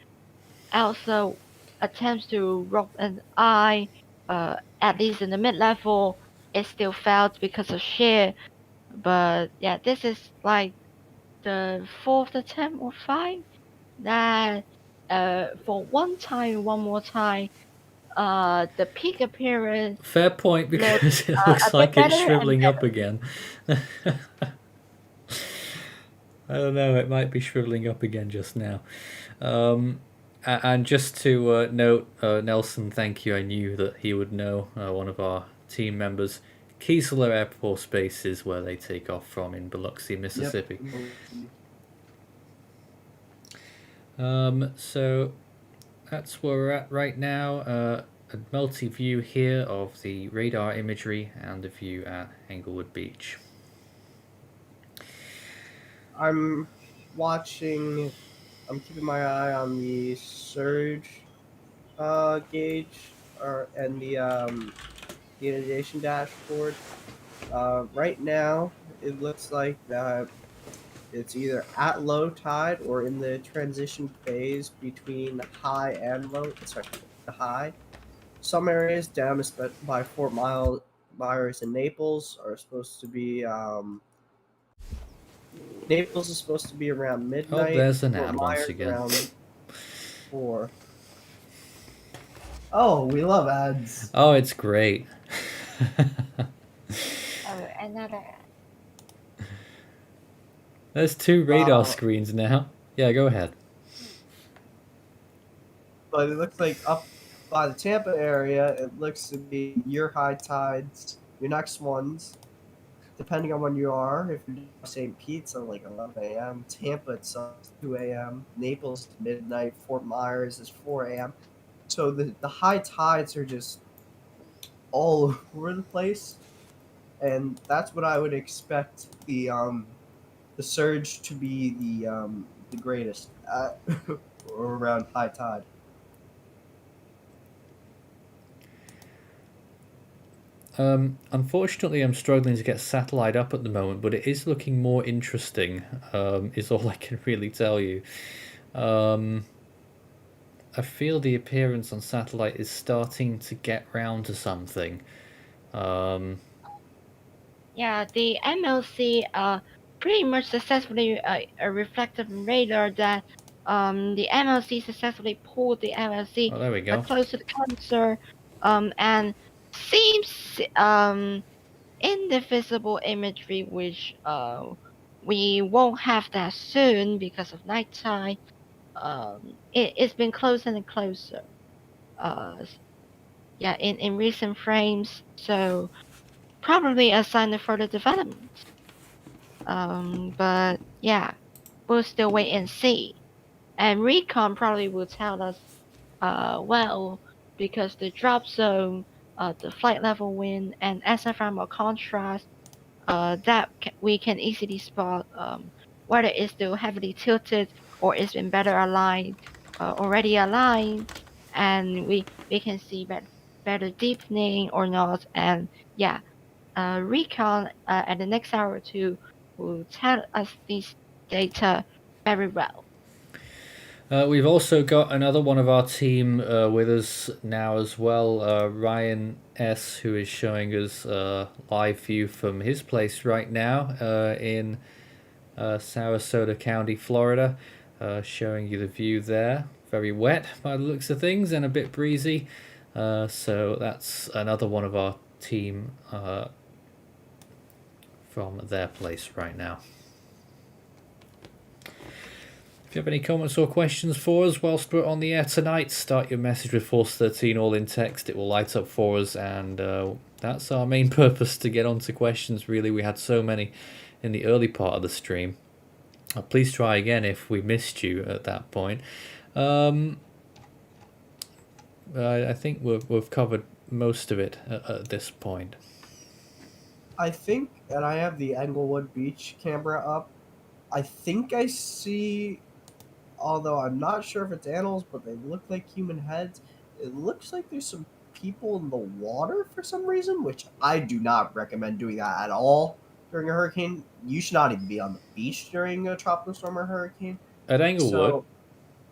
Elsa attempts to rob an eye, at least in the mid-level, it still failed because of shear. But yeah, this is like the fourth attempt or five that for one more time, the peak appearance Fair point, because looks it looks a bit like it's better and shriveling up better. again. I don't know, it might be shriveling up again just now. And just to note, Nelson, thank you. I knew that he would know, one of our team members. Keesler Air Force Base is where they take off from in Biloxi, Mississippi. Yep. So that's where we're at right now. A multi-view here of the radar imagery and a view at Englewood Beach. I'm keeping my eye on the surge gauge and the inundation dashboard. Right now, it looks like that it's either at low tide or in the transition phase between high and low. Sorry, the high. Some areas damaged by Fort Myers and Naples are supposed to be. Naples is supposed to be around midnight. Oh, there's an Fort ad once Myers again. around 4. Oh, we love ads. Oh, it's great. Oh, another. There's 2 radar screens now. Yeah, go ahead. But it looks like up by the Tampa area, it looks to be your high tides, your next ones, depending on when you are. If you're St. Pete's at like 11 a.m., Tampa it's 2 a.m., Naples is midnight, Fort Myers is 4 a.m. So the high tides are just all over the place, and that's what I would expect the surge to be the greatest at, or around high tide. Unfortunately, I'm struggling to get satellite up at the moment, but it is looking more interesting, is all I can really tell you. I feel the appearance on satellite is starting to get round to something. Yeah, the MLC pretty much successfully a reflective radar that the MLC successfully pulled the MLC Oh, there we go. close to the cancer and seems in the visible imagery which we won't have that soon because of nighttime. It's been closer and closer. Yeah, in recent frames, so probably a sign of further development. But yeah, we'll still wait and see. And recon probably will tell us, well, because the drop zone, the flight level wind, and SFR contrast, we can easily spot whether it's still heavily tilted or it's been better aligned, already aligned, and we can see better deepening or not. And yeah, recon at the next hour or two will tell us these data very well. We've also got another one of our team with us now as well, Ryan S, who is showing us live view from his place right now in Sarasota County, Florida, showing you the view there. Very wet by the looks of things and a bit breezy. So that's another one of our team from their place right now. If you have any comments or questions for us whilst we're on the air tonight, start your message with Force 13 all in text. It will light up for us, and that's our main purpose, to get onto questions. Really, we had so many in the early part of the stream. Please try again if we missed you at that point. I think we've covered most of it at this point. I think, and I have the Englewood Beach camera up. I think I see, although I'm not sure if it's animals, but they look like human heads. It looks like there's some people in the water for some reason, which I do not recommend doing that at all during a hurricane. You should not even be on the beach during a tropical storm or hurricane. At Englewood? So,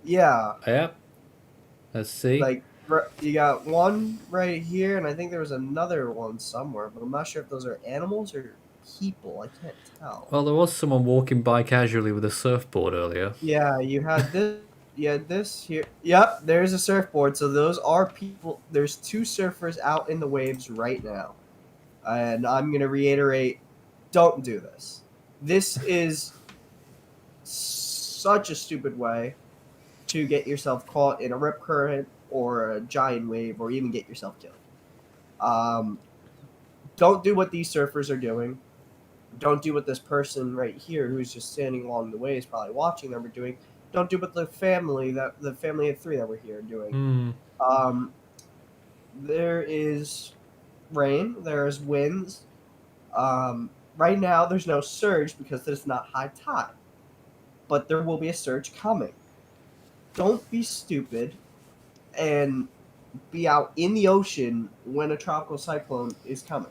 yeah. Yep. Let's see. Like, you got one right here, and I think there was another one somewhere, but I'm not sure if those are animals or people. I can't tell. Well, there was someone walking by casually with a surfboard earlier. Yeah, you had this. You had this here. Yep, there's a surfboard. So those are people. There's two surfers out in the waves right now, and I'm gonna reiterate: don't do this. This is such a stupid way to get yourself caught in a rip current or a giant wave, or even get yourself killed. Don't do what these surfers are doing. Don't do what this person right here, who's just standing along the way, is probably watching them, are doing. Don't do what the family of three that were here are doing. There is rain. There's winds. Right now, there's no surge because there's not high tide, but there will be a surge coming. Don't be stupid and be out in the ocean when a tropical cyclone is coming.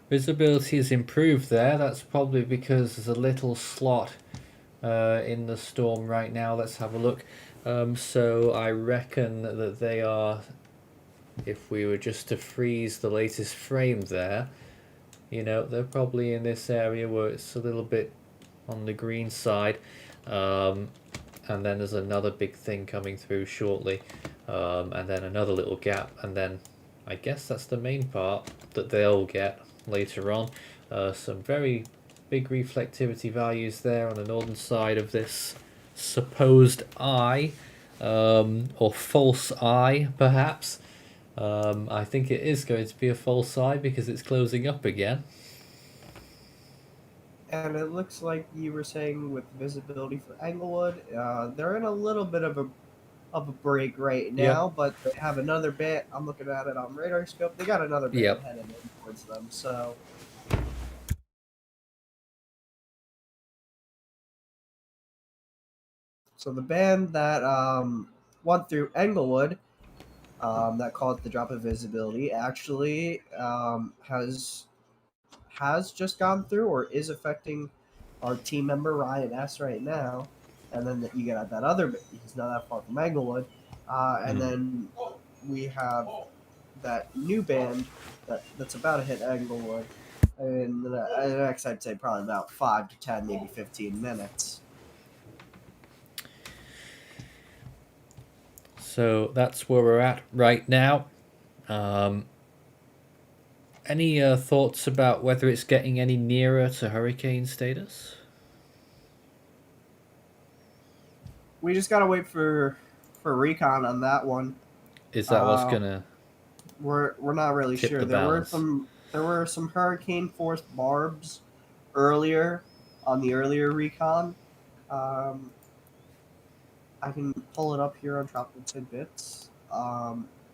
Visibility has improved there. That's probably because there's a little slot in the storm right now. Let's have a look. So I reckon that they are, if we were just to freeze the latest frame there, you know, they're probably in this area where it's a little bit on the green side. And then there's another big thing coming through shortly, and then another little gap, and then I guess that's the main part that they'll get later on. Some very big reflectivity values there on the northern side of this supposed eye, or false eye perhaps. I think it is going to be a false eye because it's closing up again. And it looks like you were saying with visibility for Englewood, they're in a little bit of a break right now, but they have another band. I'm looking at it on radar scope. They got another band headed in towards them. So the band that went through Englewood, that caused the drop of visibility, actually has just gone through or is affecting our team member Ryan S right now. And then you get that other, he's not that far from Englewood. And then we have that new band that's about to hit Englewood. And the next, I'd say probably about 5 to 10, maybe 15 minutes. So that's where we're at right now. Any thoughts about whether it's getting any nearer to hurricane status? We just gotta wait for recon on that one. Is that what's Uh, gonna we're not really tip sure. the balance? There were some hurricane force barbs earlier on the earlier recon. Um, I can pull it up here on Tropical Tidbits.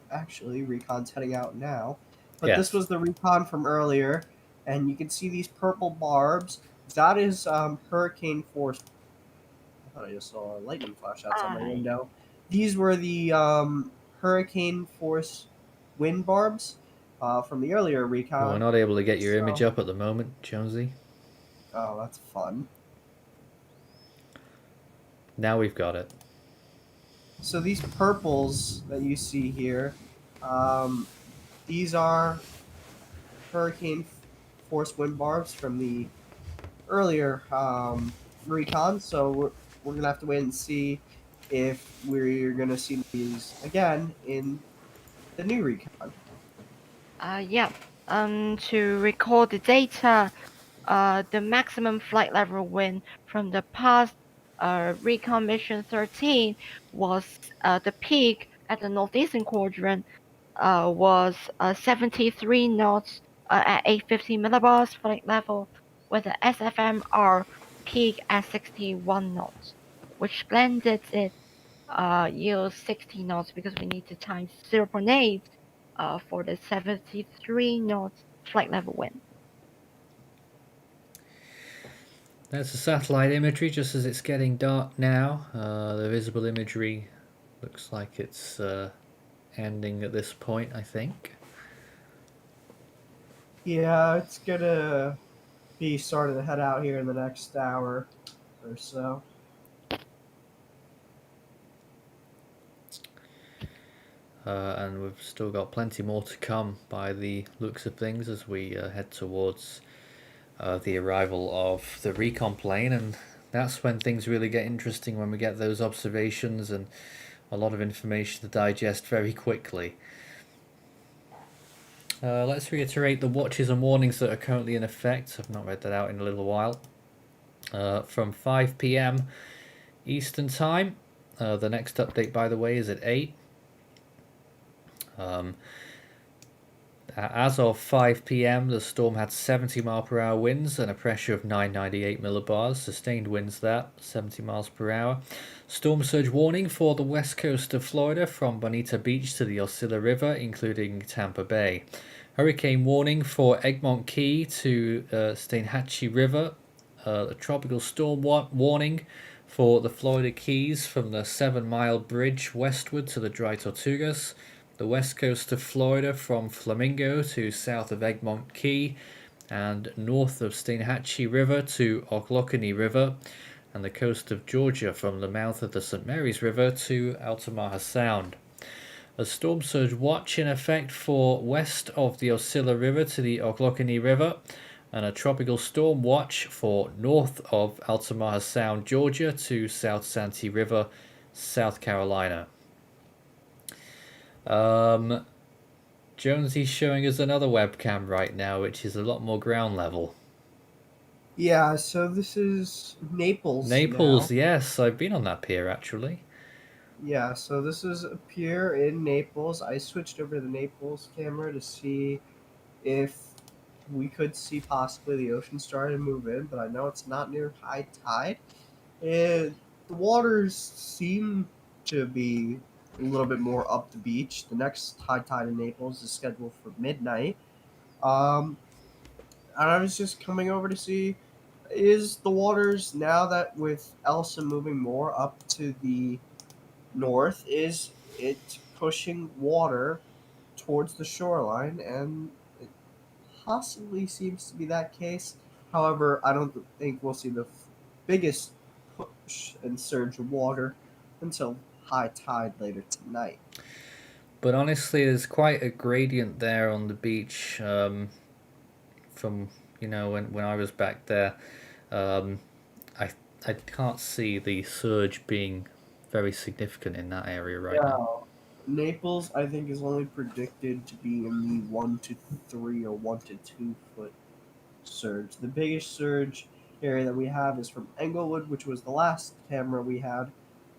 Actually, recon's heading out now, but this Yes. was the recon from earlier, and you can see these purple barbs. That is hurricane force. I thought I just saw a lightning flash outside my window. These were the hurricane force wind barbs from the earlier recon. Well, we're not able to get your image So- up at the moment, Jonesy. Oh, that's fun. Now we've got it. So these purples that you see here, these are hurricane force wind barbs from the earlier recon. So we're gonna have to wait and see if we're gonna see these again in the new recon. Yeah. To record the data, the maximum flight level wind from the past recon mission 13 was the peak at the northeastern quadrant was 73 knots at 850 millibars flight level, with the SFMR peak at 61 knots, which blended it yields 60 knots because we need to times 0.8 for the 73 knots flight level wind. That's the satellite imagery just as it's getting dark now. The visible imagery looks like it's ending at this point, I think. Yeah, it's gonna be starting to head out here in the next hour or so. And we've still got plenty more to come by the looks of things as we head towards the arrival of the recon plane, and that's when things really get interesting, when we get those observations and a lot of information to digest very quickly. Let's reiterate the watches and warnings that are currently in effect. I've not read that out in a little while. From 5 p.m. Eastern Time. The next update, by the way, is at 8. As of 5 p.m, the storm had 70 mile per hour winds and a pressure of 998 millibars. Sustained winds there, 70 miles per hour. Storm surge warning for the west coast of Florida from Bonita Beach to the Osceola River, including Tampa Bay. Hurricane warning for Egmont Key to Steinhatchee River. A tropical storm warning for the Florida Keys from the 7-mile bridge westward to the Dry Tortugas. The west coast of Florida from Flamingo to south of Egmont Key, and north of Steinhatchee River to Ocklawakanee River, and the coast of Georgia from the mouth of the St. Mary's River to Altamaha Sound. A storm surge watch in effect for west of the Osceola River to the Ocklawakanee River, and a tropical storm watch for north of Altamaha Sound, Georgia to South Santee River, South Carolina. Jonesy's showing us another webcam right now, which is a lot more ground level. Yeah, so this is Naples. Naples, now. yes, I've been on that pier actually. Yeah, so this is a pier in Naples. I switched over to the Naples camera to see if we could see possibly the ocean starting to move in, but I know it's not near high tide. And the waters seem to be a little bit more up the beach. The next high tide in Naples is scheduled for midnight. And I was just coming over to see, is the waters, now that with Elsa moving more up to the north, is it pushing water towards the shoreline? And it possibly seems to be that case. However, I don't think we'll see the biggest push and surge of water until high tide later tonight. But honestly, there's quite a gradient there on the beach from, when I was back there. I can't see the surge being very significant in that area right now. Naples, I think, is only predicted to be in the 1 to 3 or 1 to 2 foot surge. The biggest surge area that we have is from Englewood, which was the last camera we had,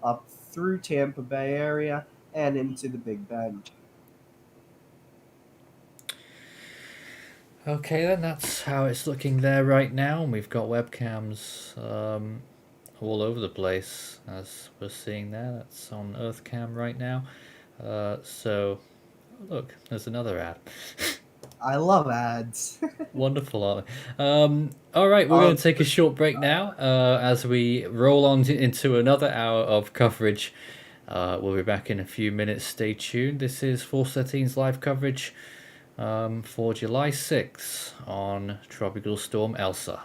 up through Tampa Bay area and into the Big Bend. Okay, then that's how it's looking there right now. And we've got webcams all over the place, as we're seeing there. That's on EarthCam right now. So, look, there's another ad. I love ads. Wonderful, aren't they? All right, we're going to take a short break now as we roll on into another hour of coverage. We'll be back in a few minutes. Stay tuned. This is Force 13's live coverage for July 6th on Tropical Storm Elsa.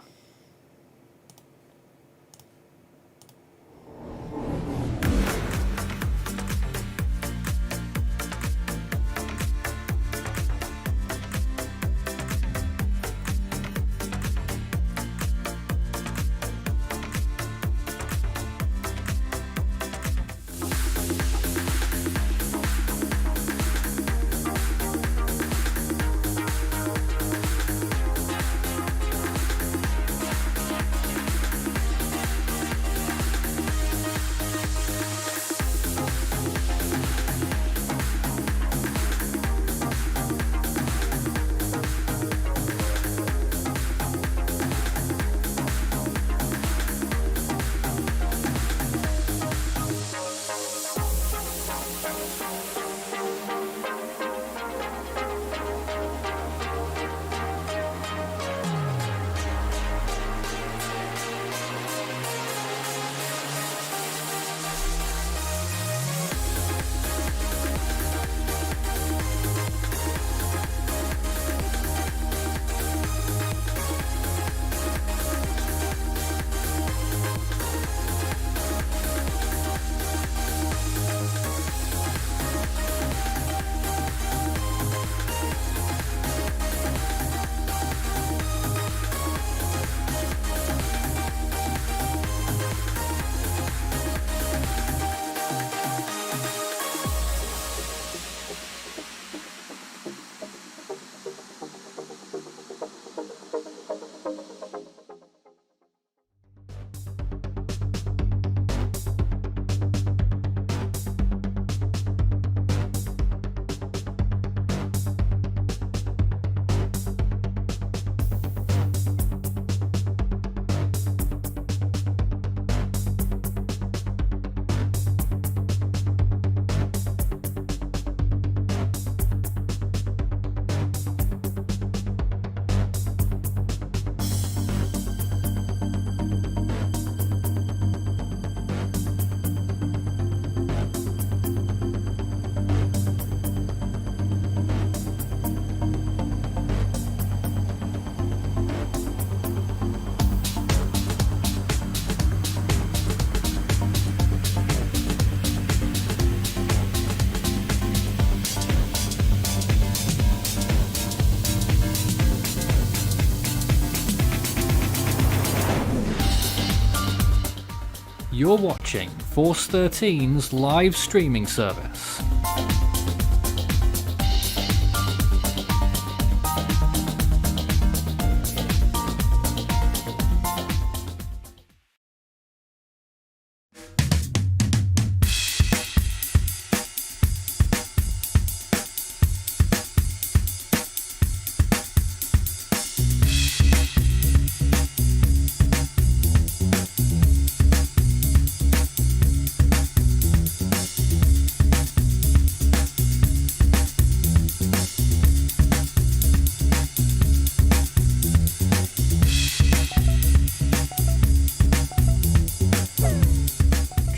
You're watching Force 13's live streaming service.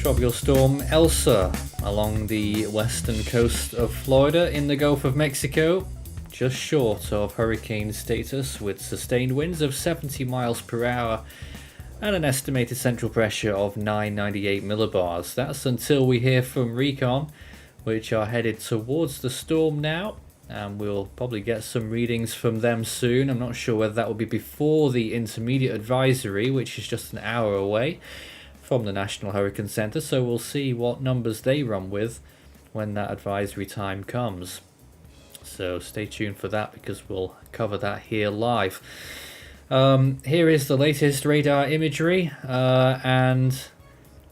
Tropical Storm Elsa along the western coast of Florida in the Gulf of Mexico, just short of hurricane status with sustained winds of 70 miles per hour and an estimated central pressure of 998 millibars. That's until we hear from Recon, which are headed towards the storm now, and we'll probably get some readings from them soon. I'm not sure whether that will be before the intermediate advisory, which is just an hour away from the National Hurricane Center, so we'll see what numbers they run with when that advisory time comes. So stay tuned for that, because we'll cover that here live. Here is the latest radar imagery, and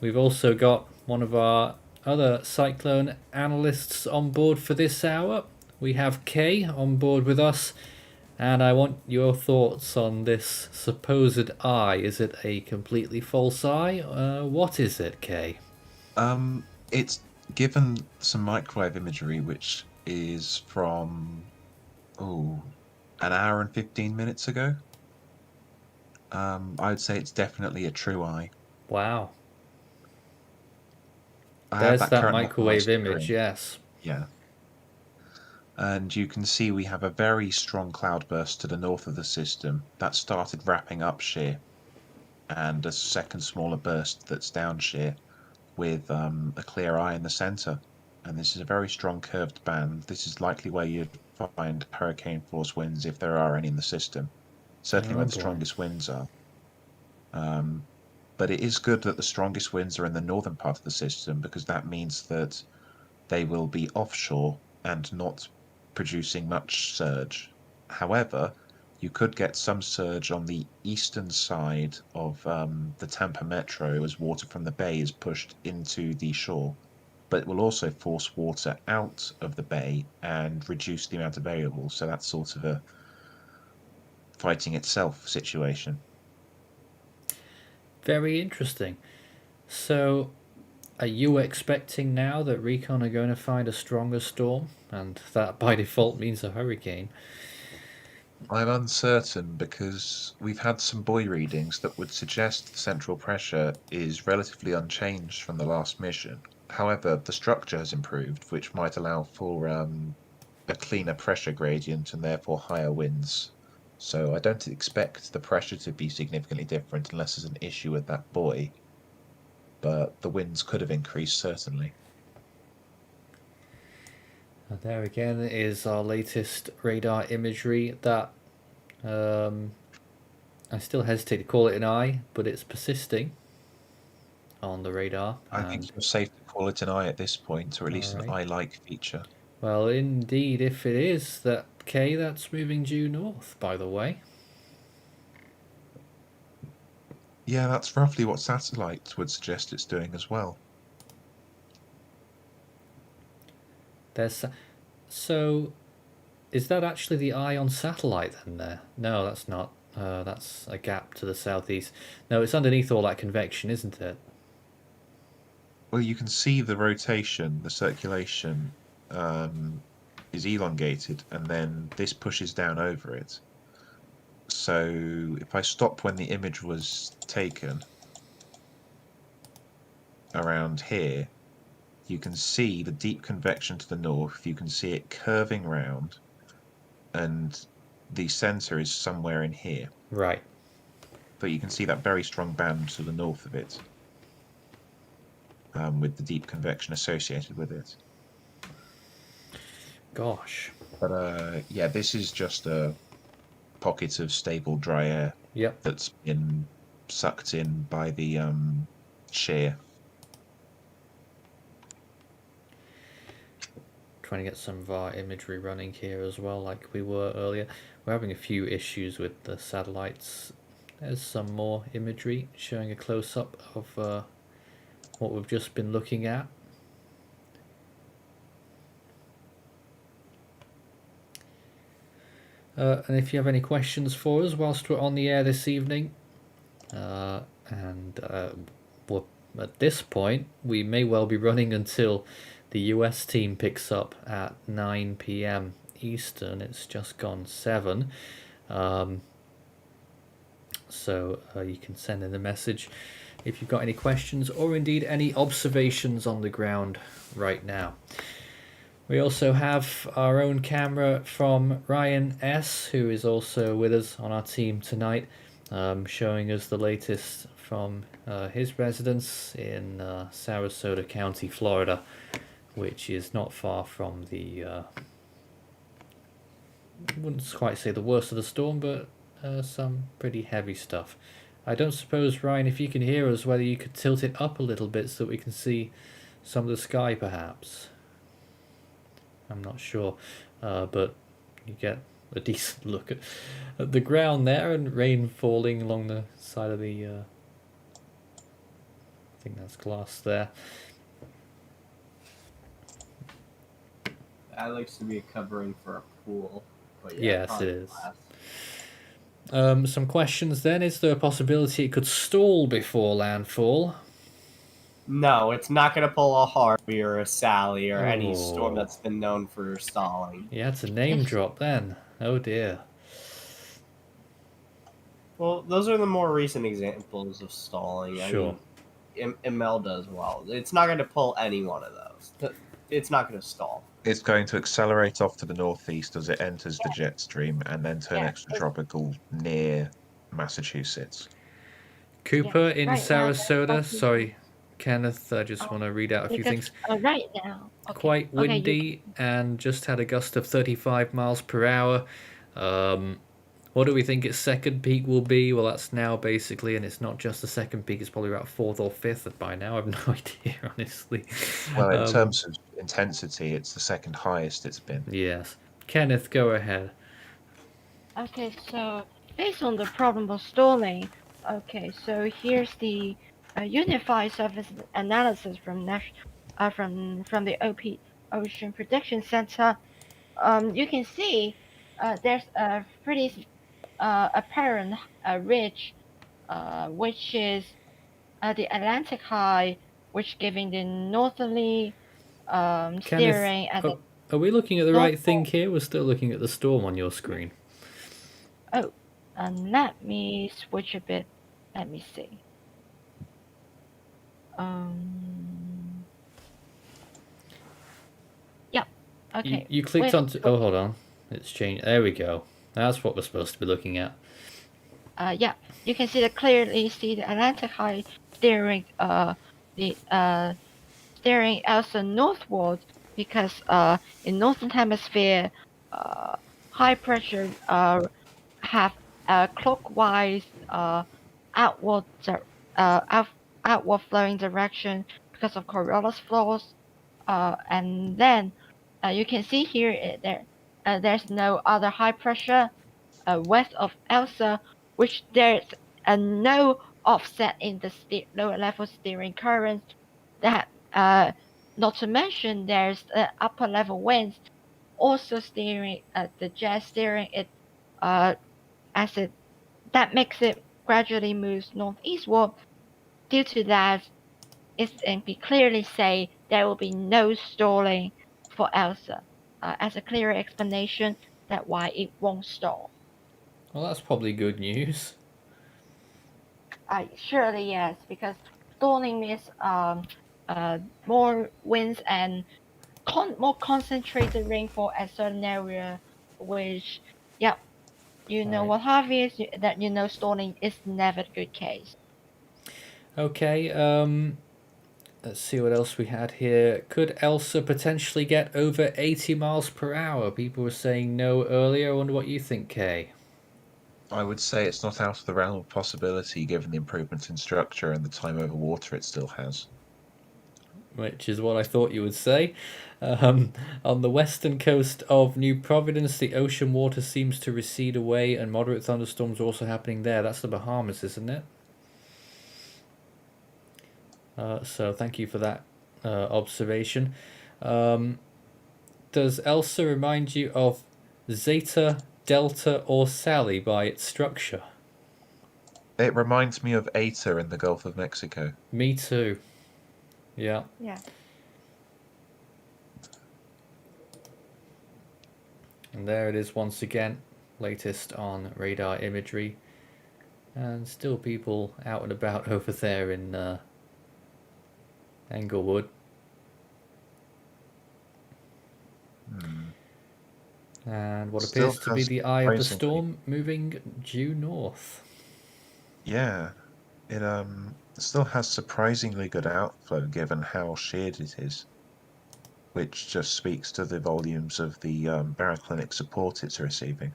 we've also got one of our other cyclone analysts on board for this hour. We have Kay on board with us, and I want your thoughts on this supposed eye. Is it a completely false eye? What is it, Kay? It's given some microwave imagery, which is from an hour and 15 minutes ago. I'd say it's definitely a true eye. Wow. I There's have that currently up on my microwave image, screen. yes. Yeah. And you can see we have a very strong cloudburst to the north of the system that started wrapping up shear, and a second smaller burst that's down shear with a clear eye in the center. And this is a very strong curved band. This is likely where you'd find hurricane force winds, if there are any in the system. Certainly where the boy. strongest winds are. But it is good that the strongest winds are in the northern part of the system, because that means that they will be offshore and not producing much surge. However, you could get some surge on the eastern side of the Tampa Metro as water from the bay is pushed into the shore, but it will also force water out of the bay and reduce the amount of variables, so that's sort of a fighting itself situation. Very interesting. So, are you expecting now that recon are going to find a stronger storm, and that by default means a hurricane? I'm uncertain, because we've had some buoy readings that would suggest the central pressure is relatively unchanged from the last mission. However, the structure has improved, which might allow for a cleaner pressure gradient and therefore higher winds. So I don't expect the pressure to be significantly different unless there's an issue with that buoy. But the winds could have increased, certainly. And there again is our latest radar imagery that I still hesitate to call it an eye, but it's persisting on the radar. I think you're safe to call it an eye at this point, or at least an eye-like feature. Well, indeed, if it is, that K, that's moving due north, by the way. Yeah, that's roughly what satellites would suggest it's doing as well. So, is that actually the eye on satellite then there? No, that's not. That's a gap to the southeast. No, it's underneath all that convection, isn't it? Well, you can see the rotation, the circulation is elongated, and then this pushes down over it. So if I stop when the image was taken around here, you can see the deep convection to the north, you can see it curving round, and the center is somewhere in here. Right. But you can see that very strong band to the north of it, with the deep convection associated with it. Gosh. But yeah, this is just a pocket of stable dry air. Yep. That's been sucked in by the shear. Trying to get some of our imagery running here as well, like we were earlier. We're having a few issues with the satellites. There's some more imagery showing a close-up of what we've just been looking at. And if you have any questions for us whilst we're on the air this evening, well, at this point we may well be running until the US team picks up at 9 p.m. Eastern. It's just gone 7. So you can send in a message if you've got any questions or indeed any observations on the ground right now. We also have our own camera from Ryan S, who is also with us on our team tonight, showing us the latest from his residence in Sarasota County, Florida, which is not far from the, I wouldn't quite say the worst of the storm, but some pretty heavy stuff. I don't suppose, Ryan, if you can hear us, whether you could tilt it up a little bit so that we can see some of the sky, perhaps. I'm not sure, but you get a decent look at the ground there and rain falling along the side of the. I think that's glass there. That looks to be a covering for a pool. But yeah, Yes, it probably is. glass. Some questions then. Is there a possibility it could stall before landfall? No, it's not going to pull a Harvey or a Sally or any storm Oh. that's been known for stalling. Yeah, it's a name It's- drop then. Oh dear. Well, those are the more recent examples of stalling. Sure. I mean, Imelda as well. It's not going to pull any one of those. It's not going to stall. It's going to accelerate off to the northeast as it enters the jet stream and then turn Yeah, extratropical near Massachusetts. Cooper in right now, Sarasota. Sorry, Kenneth. I just want to read out a few because things. right now, okay. Quite Okay, windy and just had a gust of 35 miles per hour. What do we think its second peak will be? Well, that's now basically, and it's not just the second peak, it's probably about fourth or fifth by now. I have no idea, honestly. Well, in terms of intensity, it's the second highest it's been. Yes. Kenneth, go ahead. Okay, so based on the problem of stalling, okay, so here's the unified surface analysis from from the Ocean Prediction Center. You can see there's a pretty apparent ridge, which is the Atlantic High, which giving the northerly steering at the Are we looking at the North right thing here? We're still looking at the storm on your screen. Oh, let me switch a bit. Let me see. Yep. Okay. You clicked With- onto. Oh, hold on. It's changed. There we go. That's what we're supposed to be looking at. Yeah, you can clearly see the Atlantic High steering steering Elsa northward because in northern hemisphere high pressure have clockwise outward outward flowing direction because of Coriolis flows, and then you can see here there's no other high pressure west of Elsa, which there's no offset in the lower level steering currents. That not to mention there's upper level winds also steering the jet steering it as it that makes it gradually moves northeastward. Due to that, it can be clearly say there will be no stalling for Elsa as a clearer explanation that why it won't stall. Well, that's probably good news. Surely yes, because stalling means more winds and more concentrated rainfall at certain area, which, yeah, you know Right. what Harvey is, that stalling is never a good case. Okay, let's see what else we had here. Could Elsa potentially get over 80 miles per hour? People were saying no earlier. I wonder what you think, Kay. I would say it's not out of the realm of possibility given the improvement in structure and the time over water it still has. Which is what I thought you would say. On the western coast of New Providence, the ocean water seems to recede away, and moderate thunderstorms are also happening there. That's the Bahamas, isn't it? So thank you for that observation. Does Elsa remind you of Zeta, Delta, or Sally by its structure? It reminds me of Eta in the Gulf of Mexico. Me too. Yeah. Yeah. And there it is once again, latest on radar imagery. And still people out and about over there in Englewood. And what Still appears to be has the eye of the surprisingly- storm moving due north. Yeah, it still has surprisingly good outflow given how sheared it is, which just speaks to the volumes of the baroclinic support it's receiving.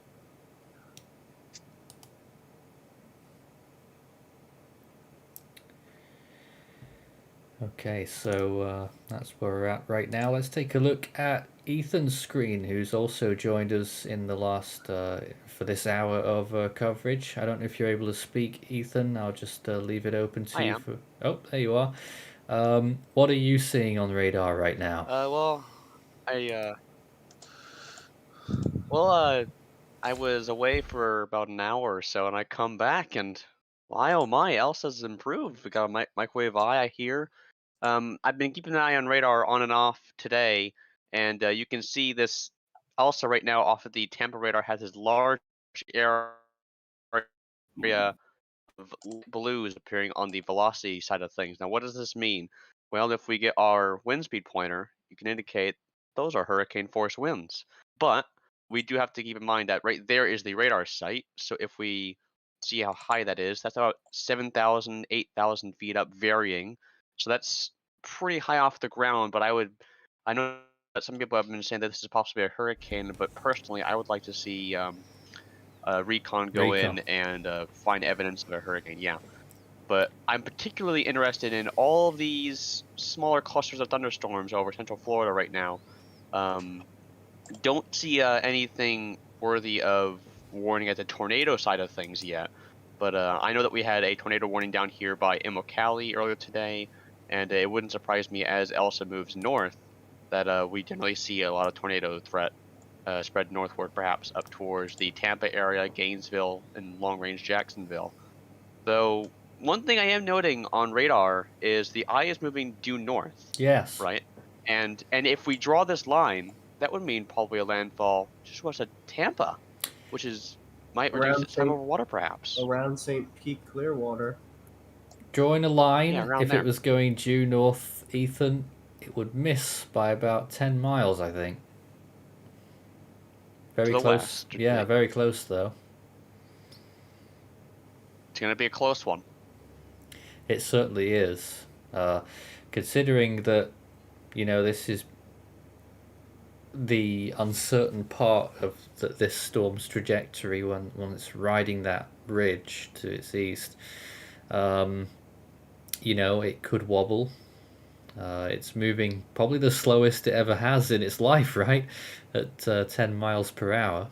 Okay, so that's where we're at right now. Let's take a look at Ethan Screen, who's also joined us in the last for this hour of coverage. I don't know if you're able to speak, Ethan. I'll just leave it open to I you. am. Oh, there you are. What are you seeing on radar right now? Well, I well, I was away for about an hour or so, and I come back, and my oh my, Elsa's improved. We got a microwave eye, I hear. I've been keeping an eye on radar on and off today, and you can see this Elsa right now off of the Tampa radar has this large area of blues appearing on the velocity side of things. Now, what does this mean? Well, if we get our wind speed pointer, you can indicate those are hurricane force winds. But we do have to keep in mind that right there is the radar site. So if we see how high that is, that's about 7,000, 8,000 feet up, varying. So that's pretty high off the ground. But I know that some people have been saying that this is possibly a hurricane. But personally, I would like to see recon go Recon. in and find evidence of a hurricane. Yeah, but I'm particularly interested in all of these smaller clusters of thunderstorms over Central Florida right now. Don't see anything worthy of warning at the tornado side of things yet, but I know that we had a tornado warning down here by Immokalee earlier today, and it wouldn't surprise me as Elsa moves north that we generally see a lot of tornado threat spread northward, perhaps up towards the Tampa area, Gainesville, and long-range Jacksonville. Though one thing I am noting on radar is the eye is moving due north, Yes. right? And if we draw this line, that would mean probably a landfall just west of Tampa, which might reduce its time over water, perhaps. Around St. Pete, Clearwater. Drawing a line, around if there. it was going due north, Ethan, it would miss by about 10 miles, I think. Very the close. west, Yeah, right? very close, though. It's going to be a close one. It certainly is. Considering that, this is the uncertain part of this storm's trajectory when it's riding that ridge to its east. It could wobble. It's moving probably the slowest it ever has in its life, right? At 10 miles per hour.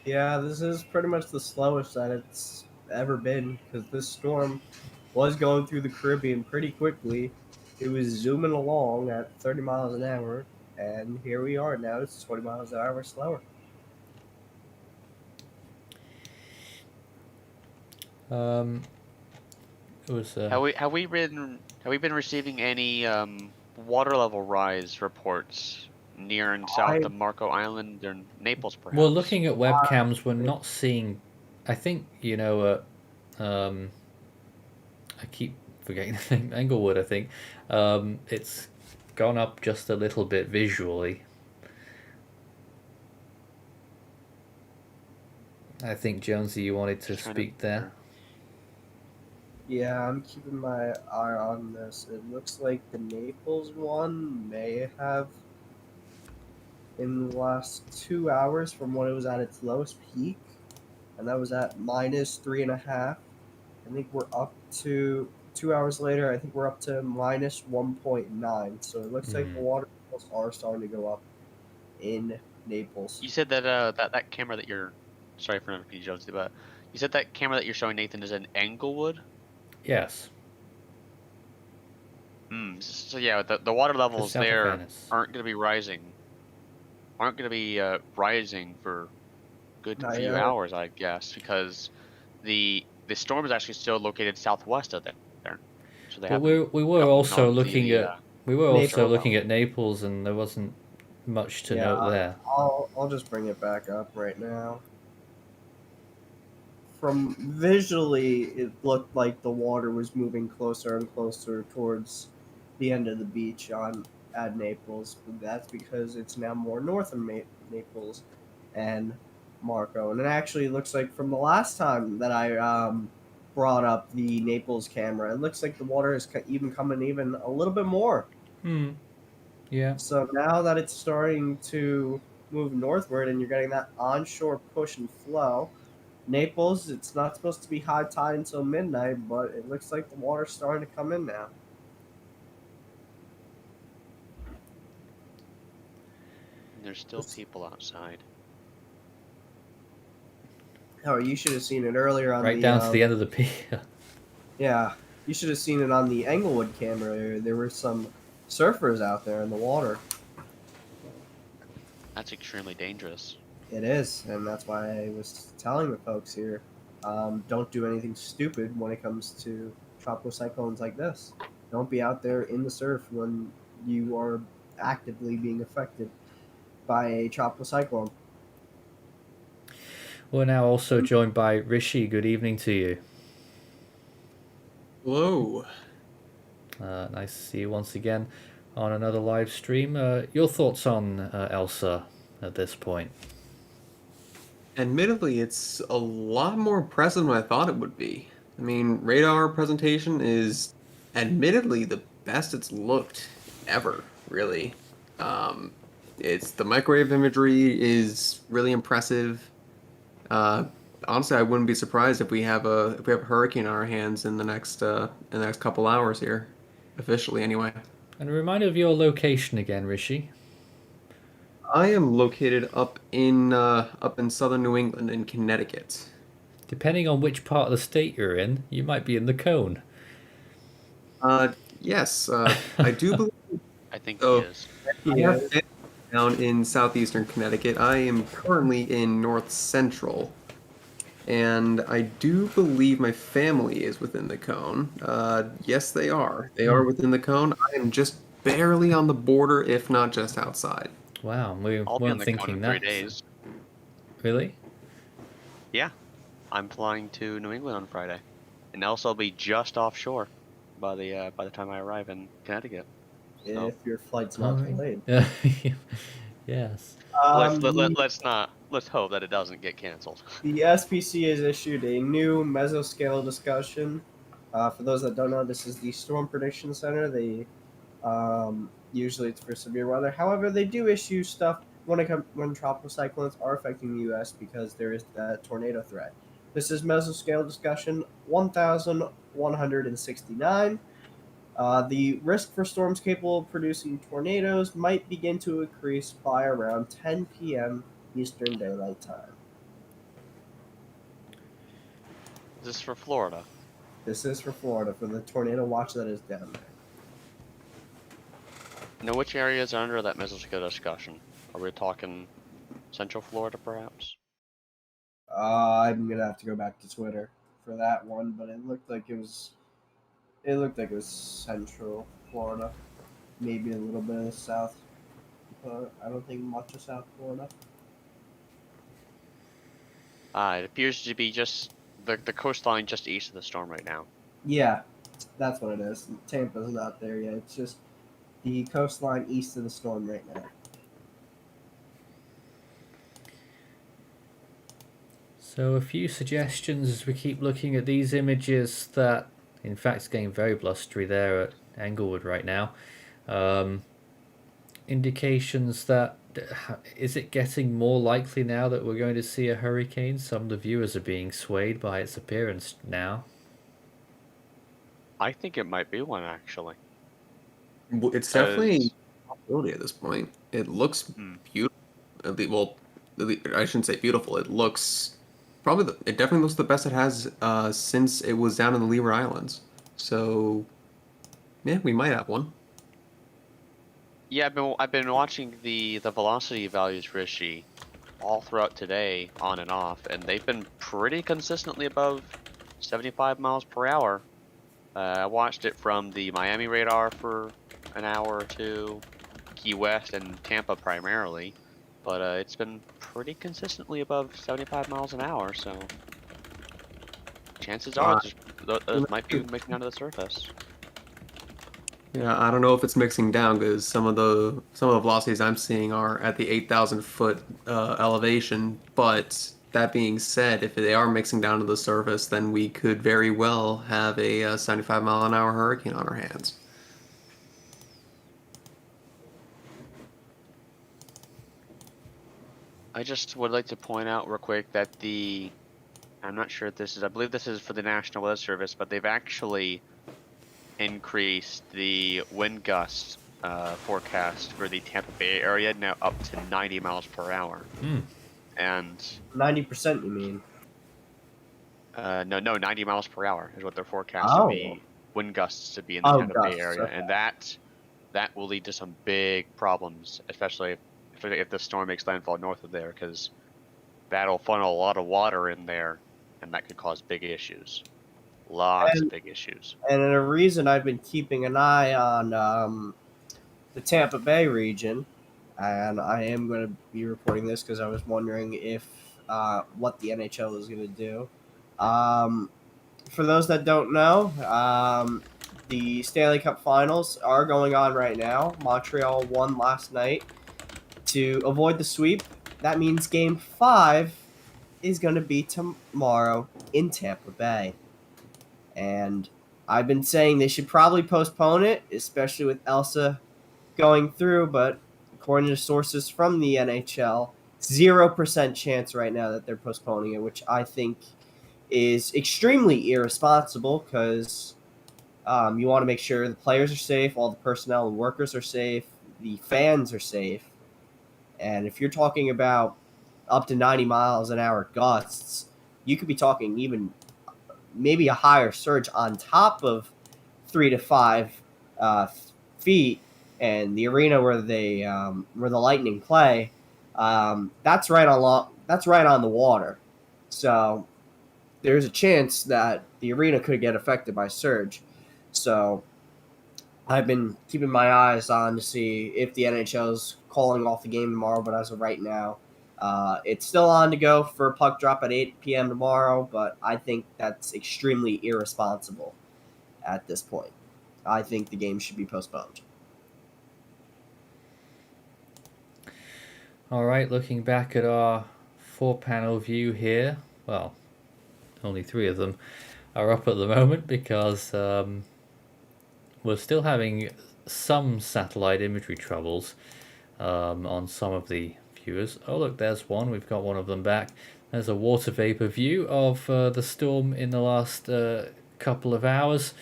Yeah, this is pretty much the slowest that it's ever been because this storm was going through the Caribbean pretty quickly. It was zooming along at 30 miles an hour, and here we are now. It's 20 miles an hour slower. It was. Have we been receiving any water level rise reports near and south of Marco Island or Naples, perhaps? Well, looking at webcams, we're not seeing. I think I keep forgetting the thing. Englewood, I think. It's gone up just a little bit visually. I think Jonesy, you wanted to speak there. Yeah, I'm keeping my eye on this. It looks like the Naples one may have, in the last 2 hours from when it was at its lowest peak, and that was at -3.5. I think we're up to 2 hours later. I think we're up to -1.9. So it looks like the water levels are starting to go up in Naples. You said that that camera that you're, sorry for interrupting you, Jonesy, but you said that camera that you're showing, Nathan, is in Englewood? Yes. So yeah, the water levels South of there Venice. aren't going to be rising. Aren't going to be rising for a good few hours, I guess, because the storm is actually still located southwest of there. So they we were also looking at Naples, and there wasn't much to note there. I'll just bring it back up right now. From visually, it looked like the water was moving closer and closer towards the end of the beach at Naples. But that's because it's now more north of Naples and Marco. And it actually looks like from the last time that I brought up the Naples camera, it looks like the water is even coming even a little bit more. Yeah. So now that it's starting to move northward and you're getting that onshore push and flow, Naples, it's not supposed to be high tide until midnight, but it looks like the water's starting to come in now. There's still people outside. Oh, you should have seen it earlier on Right down to the end of the pier. Yeah, you should have seen it on the Englewood camera. There were some surfers out there in the water. That's extremely dangerous. It is, and that's why I was telling the folks here, don't do anything stupid when it comes to tropical cyclones like this. Don't be out there in the surf when you are actively being affected by a tropical cyclone. We're now also joined by Rishi. Good evening to you. Hello. Nice to see you once again on another live stream. Your thoughts on Elsa at this point? Admittedly, it's a lot more impressive than I thought it would be. I mean, radar presentation is admittedly the best it's looked ever, really. It's the microwave imagery is really impressive. Honestly, I wouldn't be surprised if we have a hurricane on our hands in the next couple hours here, officially anyway. And a reminder of your location again, Rishi. I am located up in southern New England in Connecticut. Depending on which part of the state you're in, you might be in the cone. Yes, I do believe. I think So, he is. I have family down in southeastern Connecticut. I am currently in north central, and I do believe my family is within the cone. Yes, they are. They are within the cone. I am just barely on the border, if not just outside. Wow, we I'll be on weren't the cone thinking in that. 3 days. Really? Yeah, I'm flying to New England on Friday, and Elsa will be just offshore by the time I arrive in Connecticut. So, If your flight's not delayed. Yeah. Yes. let's hope that it doesn't get canceled. The SPC has issued a new mesoscale discussion. For those that don't know, this is the Storm Prediction Center. They usually it's for severe weather. However, they do issue stuff when tropical cyclones are affecting the U.S. because there is that tornado threat. This is mesoscale discussion 1169. The risk for storms capable of producing tornadoes might begin to increase by around 10 p.m. Eastern Daylight Time. This is for Florida. This is for Florida, for the tornado watch that is down there. Now, which areas are under that mesoscale discussion? Are we talking Central Florida, perhaps? I'm gonna have to go back to Twitter for that one, but it looked like it was Central Florida, maybe a little bit of South, but I don't think much of South Florida. It appears to be just the coastline just east of the storm right now. Yeah, that's what it is. Tampa's not there yet. It's just the coastline east of the storm right now. So a few suggestions as we keep looking at these images that, in fact, it's getting very blustery there at Englewood right now. Indications that, is it getting more likely now that we're going to see a hurricane? Some of the viewers are being swayed by its appearance now. I think it might be one, actually. It's definitely a possibility at this point. It looks beautiful. Well, I shouldn't say beautiful. It looks it definitely looks the best it has since it was down in the Leeward Islands. So, yeah, we might have one. Yeah, I've been watching the velocity values, Rishi, all throughout today, on and off, and they've been pretty consistently above 75 miles per hour. I watched it from the Miami radar for an hour or two, Key West and Tampa primarily, but it's been pretty consistently above 75 miles an hour, so chances are those might be making onto the surface. Yeah, I don't know if it's mixing down because some of the velocities I'm seeing are at the 8,000 foot elevation. But that being said, if they are mixing down to the surface, then we could very well have a 75 mile an hour hurricane on our hands. I just would like to point out real quick that I'm not sure if this is, I believe this is for the National Weather Service, but they've actually increased the wind gusts forecast for the Tampa Bay area now up to 90 miles per hour. And 90%, you mean? no, 90 miles per hour is what they're forecast to Oh. be wind gusts to be in the Oh, Tampa Bay gusts, area, okay. and that will lead to some big problems, especially if the storm makes landfall north of there, because that'll funnel a lot of water in there, and that could cause big issues. Lots of big issues. And a reason I've been keeping an eye on the Tampa Bay region, and I am going to be reporting this because I was wondering if what the NHL is going to do. For those that don't know, the Stanley Cup Finals are going on right now. Montreal won last night to avoid the sweep. That means Game 5 is going to be tomorrow in Tampa Bay. And I've been saying they should probably postpone it, especially with Elsa going through, but according to sources from the NHL, 0% chance right now that they're postponing it, which I think is extremely irresponsible because you want to make sure the players are safe, all the personnel and workers are safe, the fans are safe. And if you're talking about up to 90 miles an hour gusts, you could be talking even maybe a higher surge on top of 3 to 5 feet, and the arena where the Lightning play, that's right on the water. So there's a chance that the arena could get affected by surge. So I've been keeping my eyes on to see if the NHL is calling off the game tomorrow, but as of right now, it's still on to go for a puck drop at 8 p.m. tomorrow, but I think that's extremely irresponsible at this point. I think the game should be postponed. All right, looking back at our 4-panel view here, well, only 3 of them are up at the moment because we're still having some satellite imagery troubles on some of the viewers. Oh look, there's one. We've got one of them back. There's a water vapor view of the storm in the last couple of hours.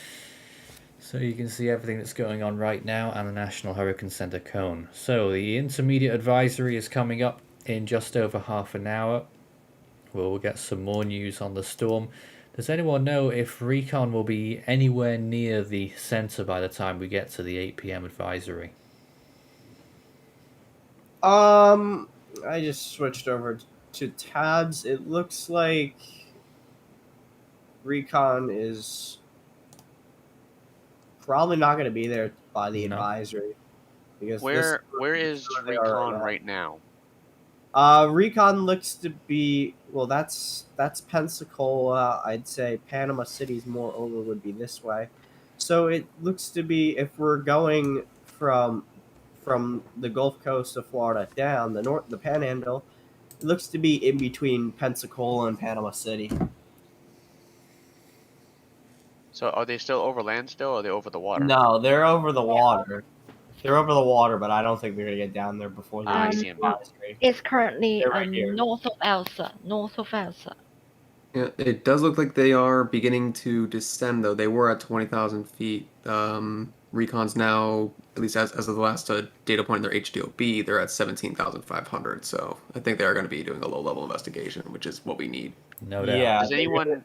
So you can see everything that's going on right now and the National Hurricane Center cone. So the intermediate advisory is coming up in just over half an hour. We'll get some more news on the storm. Does anyone know if recon will be anywhere near the center by the time we get to the 8 p.m. advisory? I just switched over to tabs. It looks like recon is probably not going to be there by the advisory because where is recon right now? Recon looks to be that's Pensacola. I'd say Panama City's more over would be this way. So it looks to be if we're going from the Gulf Coast of Florida down the Panhandle, it looks to be in between Pensacola and Panama City. So are they still over land still, or are they over the water? No, they're over the water. They're over the water, but I don't think they're gonna get down there before the advisory. It's currently right here. north of Elsa. North of Elsa. Yeah, it does look like they are beginning to descend, though. They were at 20,000 feet. Recon's now, at least as of the last data point in their HDOB, they're at 17,500. So I think they are going to be doing a low-level investigation, which is what we need. No doubt. Yeah. Does anyone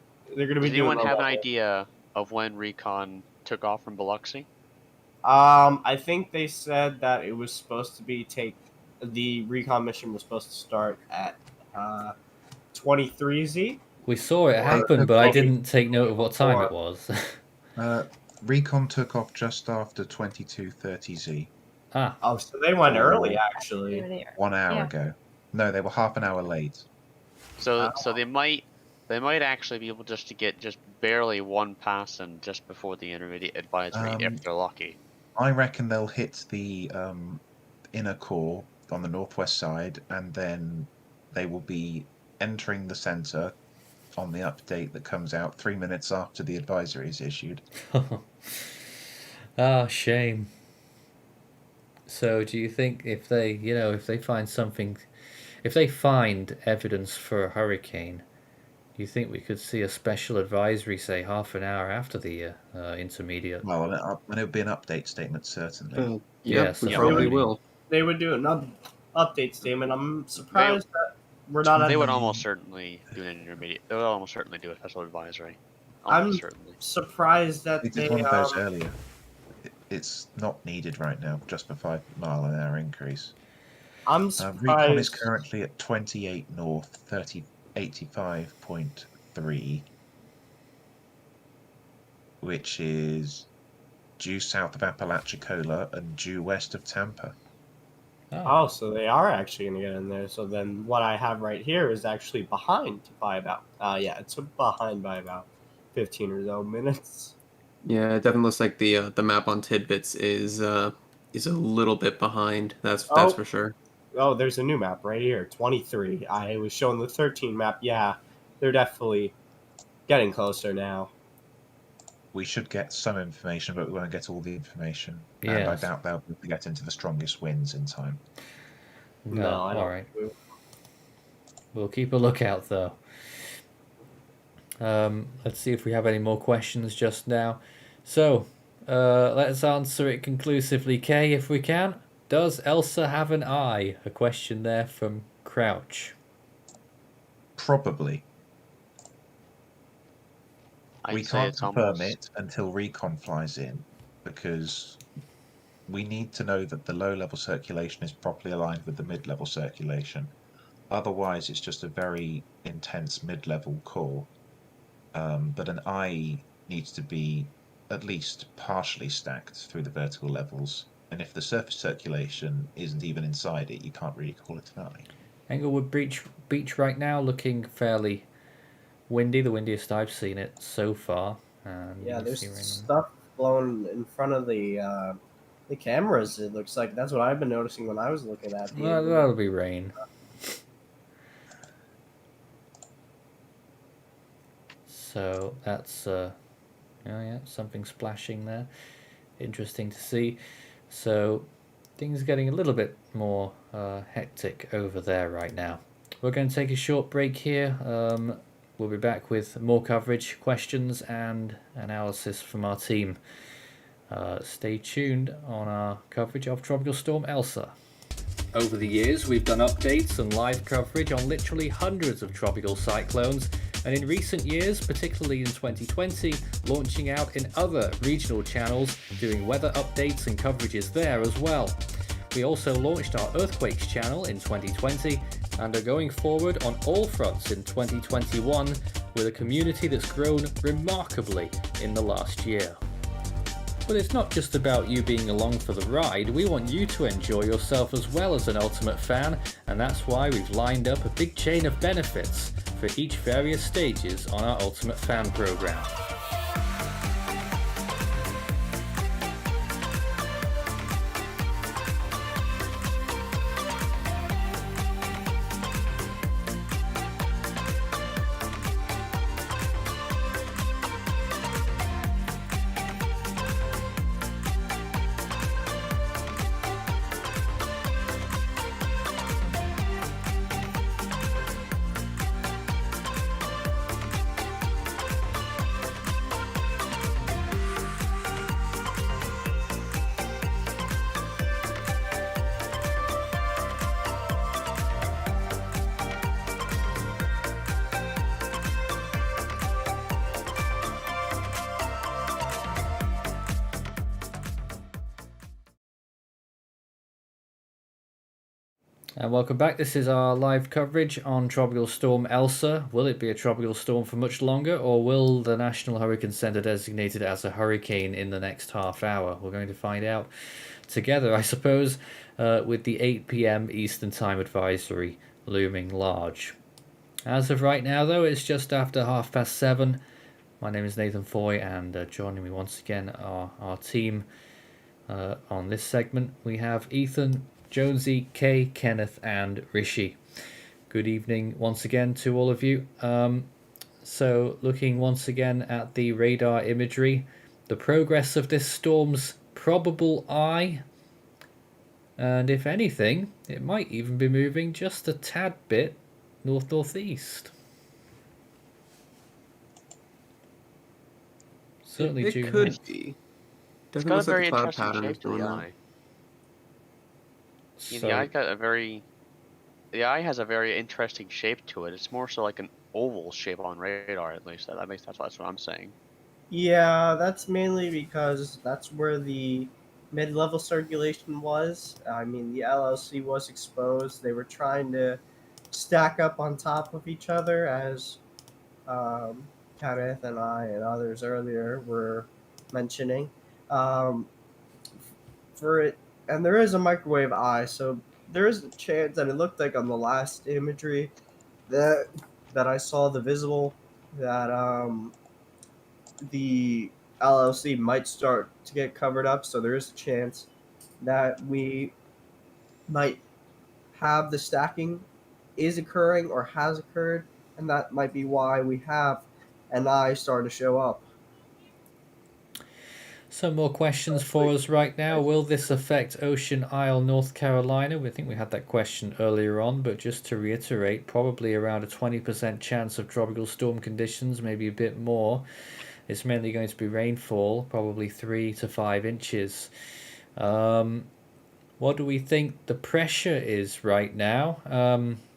have an idea? idea of when recon took off from Biloxi? I think they said that it was supposed to be the recon mission was supposed to start at 23Z. We saw it happen, but I didn't take note of what time it was. Recon took off just after 22:30Z. Ah. Oh, so they went early, actually. 1 hour ago. No, they were half an hour late. So they might actually be able just to get just barely one pass in just before the intermediate advisory if they're lucky. I reckon they'll hit the inner core on the northwest side, and then they will be entering the center on the update that comes out 3 minutes after the advisory is issued. Ah, shame. So do you think if they find something, if they find evidence for a hurricane, You think we could see a special advisory, say, half an hour after the intermediate? Well, and it would be an update statement, certainly. Yep, Yes, we that's probably what I mean. will. They would do another update statement. I'm surprised that we're not at They would the- almost certainly do an intermediate. They would almost certainly do a special advisory. I'm Almost certainly. surprised that We did one of those earlier. It's not needed right now, just for 5 mile an hour increase. I'm Recon is surprised. currently at 28 north, 85.3, which is due south of Apalachicola and due west of Tampa. Oh, so they are actually going to get in there. So then what I have right here is actually behind by about, it's behind by about 15 or so minutes. Yeah, it definitely looks like the map on Tidbits is a little bit behind. That's for sure. Oh, there's a new map right here, 23. I was showing the 13 map. Yeah, they're definitely getting closer now. We should get some information, but we won't get all the information. And I Yes. doubt they'll be able to get into the strongest winds in time. No, I don't. all right. We'll keep a lookout, though. Let's see if we have any more questions just now. So, let's answer it conclusively, Kay, if we can. Does Elsa have an eye? A question there from Crouch. Probably. We I'd say can't it's confirm almost. it until recon flies in, because we need to know that the low-level circulation is properly aligned with the mid-level circulation. Otherwise, it's just a very intense mid-level core. But an eye needs to be at least partially stacked through the vertical levels, and if the surface circulation isn't even inside it, you can't really call it an eye. Englewood Beach right now looking fairly windy, the windiest I've seen it so far. And Yeah, you there's see rain on- stuff blowing in front of the cameras. It looks like that's what I've been noticing when I was looking at the. Well, that'll be rain. So that's something splashing there. Interesting to see. So things are getting a little bit more hectic over there right now. We're going to take a short break here. We'll be back with more coverage, questions, and analysis from our team. Stay tuned on our coverage of Tropical Storm Elsa. Over the years, we've done updates and live coverage on literally hundreds of tropical cyclones, and in recent years, particularly in 2020, launching out in other regional channels, doing weather updates and coverages there as well. We also launched our Earthquakes channel in 2020 and are going forward on all fronts in 2021 with a community that's grown remarkably in the last year. But it's not just about you being along for the ride, we want you to enjoy yourself as well as an Ultimate fan, and that's why we've lined up a big chain of benefits for each various stages on our Ultimate Fan program. And welcome back. This is our live coverage on Tropical Storm Elsa. Will it be a tropical storm for much longer, or will the National Hurricane Center designate it as a hurricane in the next half hour? We're going to find out together, I suppose, with the 8 p.m. Eastern Time advisory looming large. As of right now, though, it's just after 7:30. My name is Nathan Foy, and joining me once again are our team on this segment. We have Ethan, Jonesy, Kay, Kenneth, and Rishi. Good evening once again to all of you. So looking once again at the radar imagery, the progress of this storm's probable eye, and if anything, it might even be moving just a tad bit north-northeast. Certainly It June. could It's- be. It's Definitely got a looks like very the cloud interesting pattern is shape to the doing that. eye. The So eye got a very. The eye has a very interesting shape to it. It's more so like an oval shape on radar, at least. At least that's what I'm saying. Yeah, that's mainly because that's where the mid-level circulation was. I mean, the LLC was exposed. They were trying to stack up on top of each other, as um, Kenneth and I and others earlier were mentioning. Um, for it, and there is a microwave eye, so there is a chance that it looked like on the last imagery that I saw the visible that the LLC might start to get covered up, so there is a chance that we might have the stacking is occurring or has occurred, and that might be why we have an eye starting to show up. some more questions for us right now. Will this affect Ocean Isle, North Carolina? We think we had that question earlier on, but just to reiterate, probably around a 20% chance of tropical storm conditions, maybe a bit more. It's mainly going to be rainfall, probably 3 to 5 inches. What do we think the pressure is right now?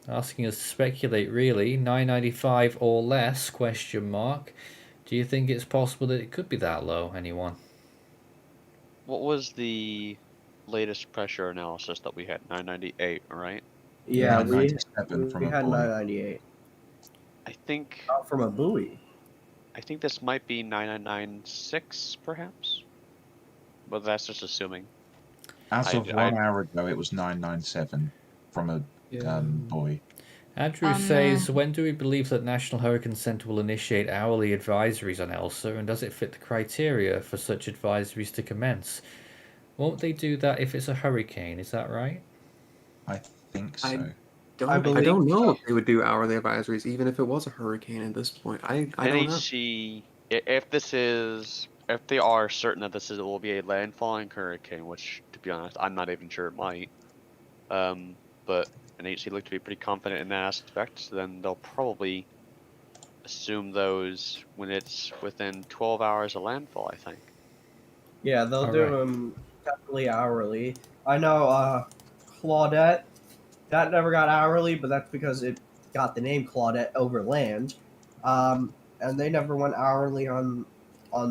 Asking us to speculate, really. 995 or less, question mark. Do you think it's possible that it could be that low, anyone? What was the latest pressure analysis that we had? 998, right? Yeah, we 997 from we a had buoy. 998 I think from a buoy. this might be 9996, perhaps. But that's just assuming. As of I- 1 hour ago, it was 997 from a buoy. Andrew says, when do we believe that National Hurricane Center will initiate hourly advisories on Elsa, and does it fit the criteria for such advisories to commence? Won't they do that if it's a hurricane? Is that right? I think so. I I believe don't know so. if they would do hourly advisories, even if it was a hurricane at this point. I don't know. NHC, if they are certain that will be a landfalling hurricane, which, to be honest, I'm not even sure it might. But NHC look to be pretty confident in that aspect, so then they'll probably assume those when it's within 12 hours of landfall, I think. Yeah, they'll All do right. them definitely hourly. I know Claudette, that never got hourly, but that's because it got the name Claudette over land. And they never went hourly on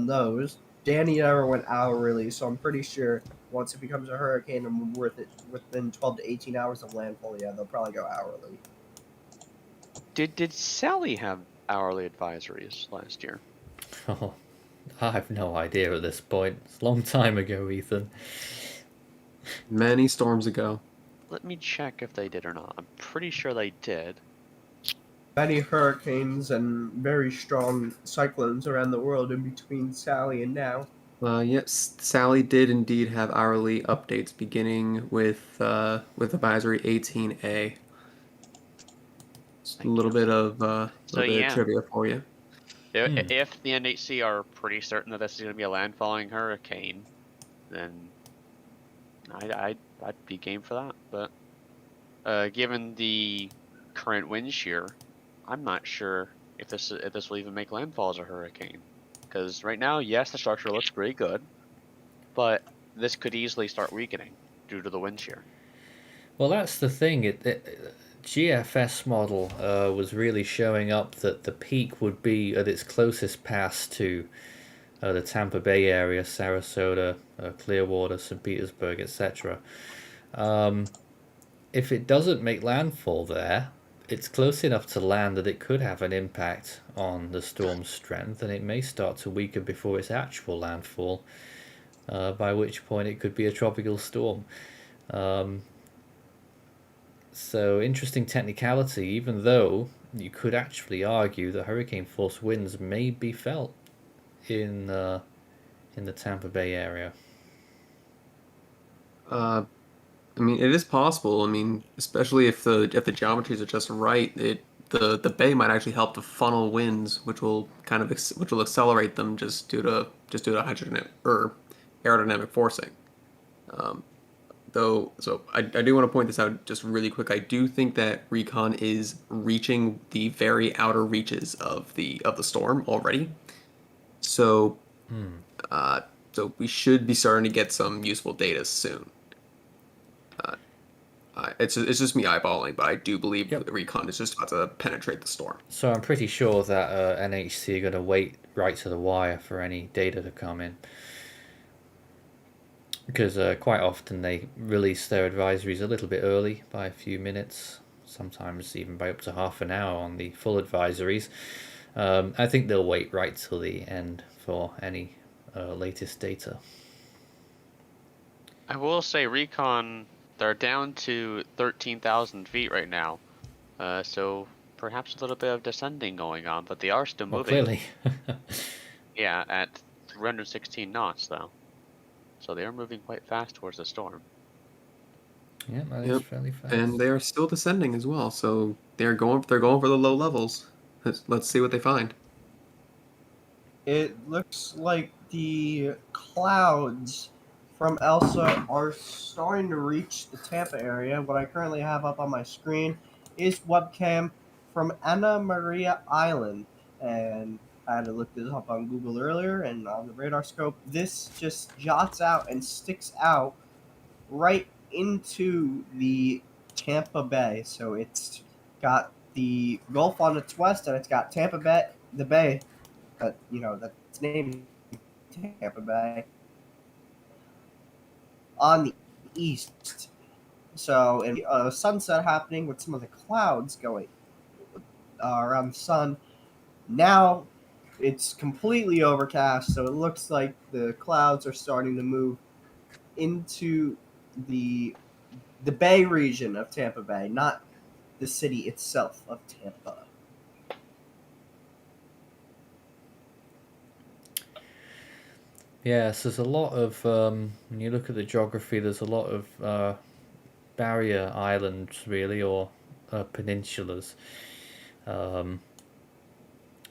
those. Danny never went hourly, so I'm pretty sure once it becomes a hurricane and within 12 to 18 hours of landfall, yeah, they'll probably go hourly. Did Sally have hourly advisories last year? Oh, I have no idea at this point. It's a long time ago, Ethan. Many storms ago. Let me check if they did or not. I'm pretty sure they did. Many hurricanes and very strong cyclones around the world in between Sally and now. Yes, Sally did indeed have hourly updates, beginning with advisory 18A. Just a little bit of trivia for you. If the NHC are pretty certain that this is going to be a landfalling hurricane, then I'd be game for that. But given the current wind shear, I'm not sure if this will even make landfall as a hurricane. Because right now, yes, the structure looks pretty good, but this could easily start weakening due to the wind shear. Well, that's the thing. GFS model was really showing up that the peak would be at its closest pass to the Tampa Bay area, Sarasota, Clearwater, St. Petersburg, etc. If it doesn't make landfall there, it's close enough to land that it could have an impact on the storm's strength, and it may start to weaken before its actual landfall, by which point it could be a tropical storm. So interesting technicality, even though you could actually argue that hurricane force winds may be felt in the Tampa Bay area. I mean, it is possible. I mean, especially if the geometries are just right, the bay might actually help to funnel winds, which will accelerate them just due to hydrodynamic or aerodynamic forcing. So I do want to point this out just really quick. I do think that recon is reaching the very outer reaches of the storm already. So So we should be starting to get some useful data soon. It's just me eyeballing, but I do believe the recon is just about to penetrate the storm. So I'm pretty sure that NHC are going to wait right to the wire for any data to come in. Because quite often they release their advisories a little bit early by a few minutes, sometimes even by up to half an hour on the full advisories. I think they'll wait right till the end for any latest data. I will say recon, they're down to 13,000 feet right now. So perhaps a little bit of descending going on, but they are still Well, moving. clearly. Yeah, at 316 knots though. So they are moving quite fast towards the storm. Yeah, that is fairly fast. And they are still descending as well, so they're going for the low levels. Let's see what they find. It looks like the clouds from Elsa are starting to reach the Tampa area. What I currently have up on my screen is webcam from Anna Maria Island, and I had to look this up on Google earlier and on the radar scope. This just jots out and sticks out right into the Tampa Bay. So it's got the Gulf on its west, and it's got Tampa Bay, the bay that that's named Tampa Bay, on the east. So, and sunset happening with some of the clouds going around the sun. Now it's completely overcast, so it looks like the clouds are starting to move into the Bay region of Tampa Bay, not the city itself of Tampa. Yes, there's a lot of, when you look at the geography, there's a lot of barrier islands, really, or peninsulas.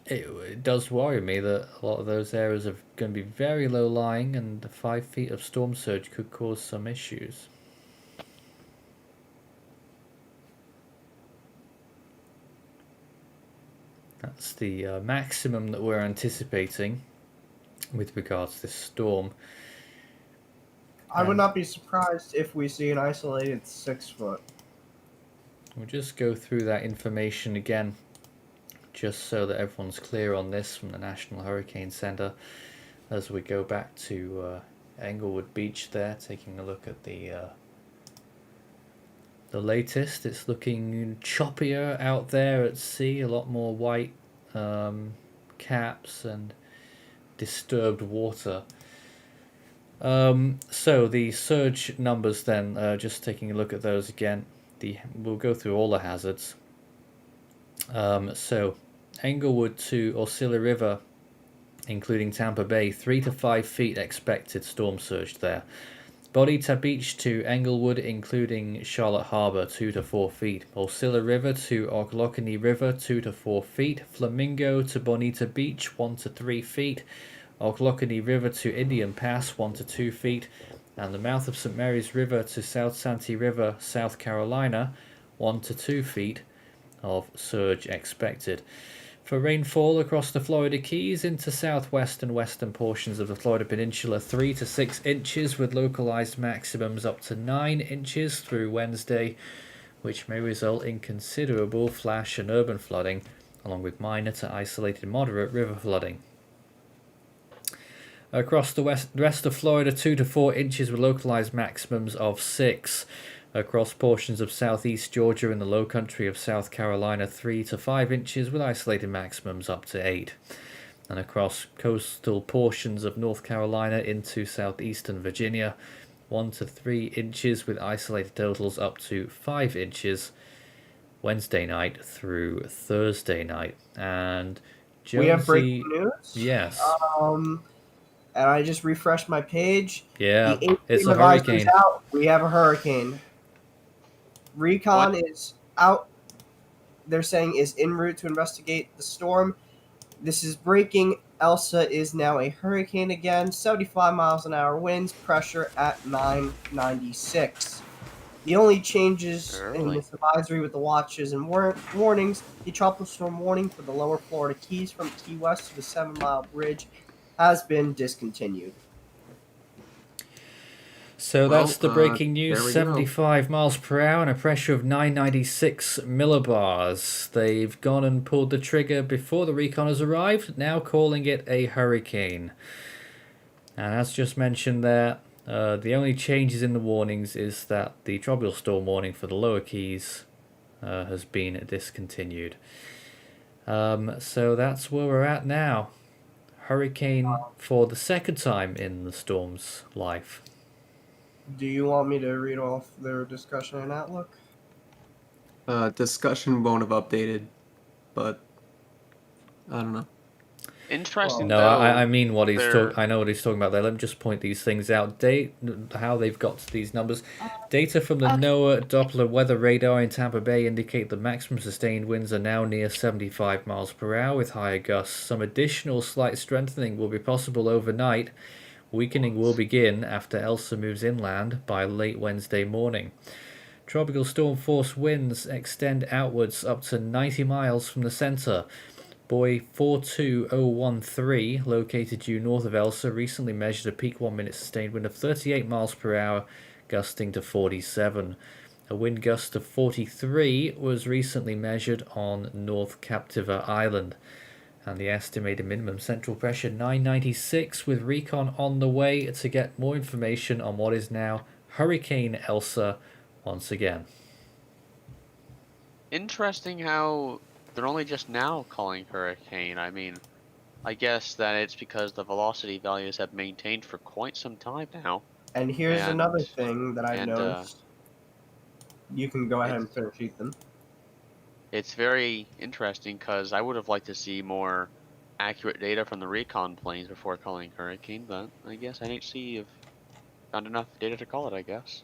It does worry me that a lot of those areas are going to be very low lying, and the 5 feet of storm surge could cause some issues. That's the maximum that we're anticipating with regards to this storm. I would not be surprised if we see an isolated 6 foot. We'll just go through that information again, just so that everyone's clear on this from the National Hurricane Center, as we go back to Englewood Beach there, taking a look at the latest. It's looking choppier out there at sea, a lot more white caps and disturbed water. So the surge numbers then, just taking a look at those again. We'll go through all the hazards. So Englewood to Osceola River, including Tampa Bay, 3 to 5 feet expected storm surge there. Bonita Beach to Englewood, including Charlotte Harbor, 2 to 4 feet. Osceola River to Ocklawakanee River, 2 to 4 feet. Flamingo to Bonita Beach, 1 to 3 feet. Ocklawakanee River to Indian Pass, 1 to 2 feet. And the mouth of St. Mary's River to South Santee River, South Carolina, 1 to 2 feet of surge expected. For rainfall across the Florida Keys into southwest and western portions of the Florida Peninsula, 3 to 6 inches with localized maximums up to 9 inches through Wednesday, which may result in considerable flash and urban flooding, along with minor to isolated moderate river flooding. Across the rest of Florida, 2 to 4 inches with localized maximums of 6. Across portions of southeast Georgia and the low country of South Carolina, 3 to 5 inches with isolated maximums up to 8. And across coastal portions of North Carolina into southeastern Virginia, 1 to 3 inches with isolated totals up to 5 inches Wednesday night through Thursday night. And Jonesy, we have breaking news. Yes. And I just refreshed my page. Yeah, the it's a hurricane. Out. We have a hurricane. Recon is out. They're saying is en route to investigate the storm. This is breaking. Elsa is now a hurricane again. 75 miles an hour winds. Pressure at 996. The only changes in this advisory with the watches and warnings: the tropical storm warning for the lower Florida Keys from Key West to the 7 Mile Bridge has been discontinued. So Well, that's the breaking news. there we go. 75 miles per hour and a pressure of 996 millibars. They've gone and pulled the trigger before the recon has arrived, now calling it a hurricane. And as just mentioned there, the only changes in the warnings is that the tropical storm warning for the lower keys has been discontinued. So that's where we're at now. Hurricane for the second time in the storm's life. Do you want me to read off their discussion and outlook? Discussion won't have updated, but I don't know. Interesting No, though. I mean what he's they're- I know what he's talking about there. Let me just point these things out. How they've got to these numbers. Data from the NOAA Doppler weather radar in Tampa Bay indicate the maximum sustained winds are now near 75 miles per hour with higher gusts. Some additional slight strengthening will be possible overnight. Weakening will begin after Elsa moves inland by late Wednesday morning. Tropical storm force winds extend outwards up to 90 miles from the center. Buoy 42013, located due north of Elsa, recently measured a peak 1 minute sustained wind of 38 miles per hour, gusting to 47. A wind gust of 43 was recently measured on North Captiva Island. And the estimated minimum central pressure 996, with recon on the way to get more information on what is now Hurricane Elsa once again. Interesting how they're only just now calling hurricane. I mean, I guess that it's because the velocity values have maintained for quite some time now. And here's And- another thing that I and, noticed. You can go ahead and finish, Ethan. It's very interesting because I would have liked to see more accurate data from the recon planes before calling hurricane, but I guess NHC have found enough data to call it, I guess.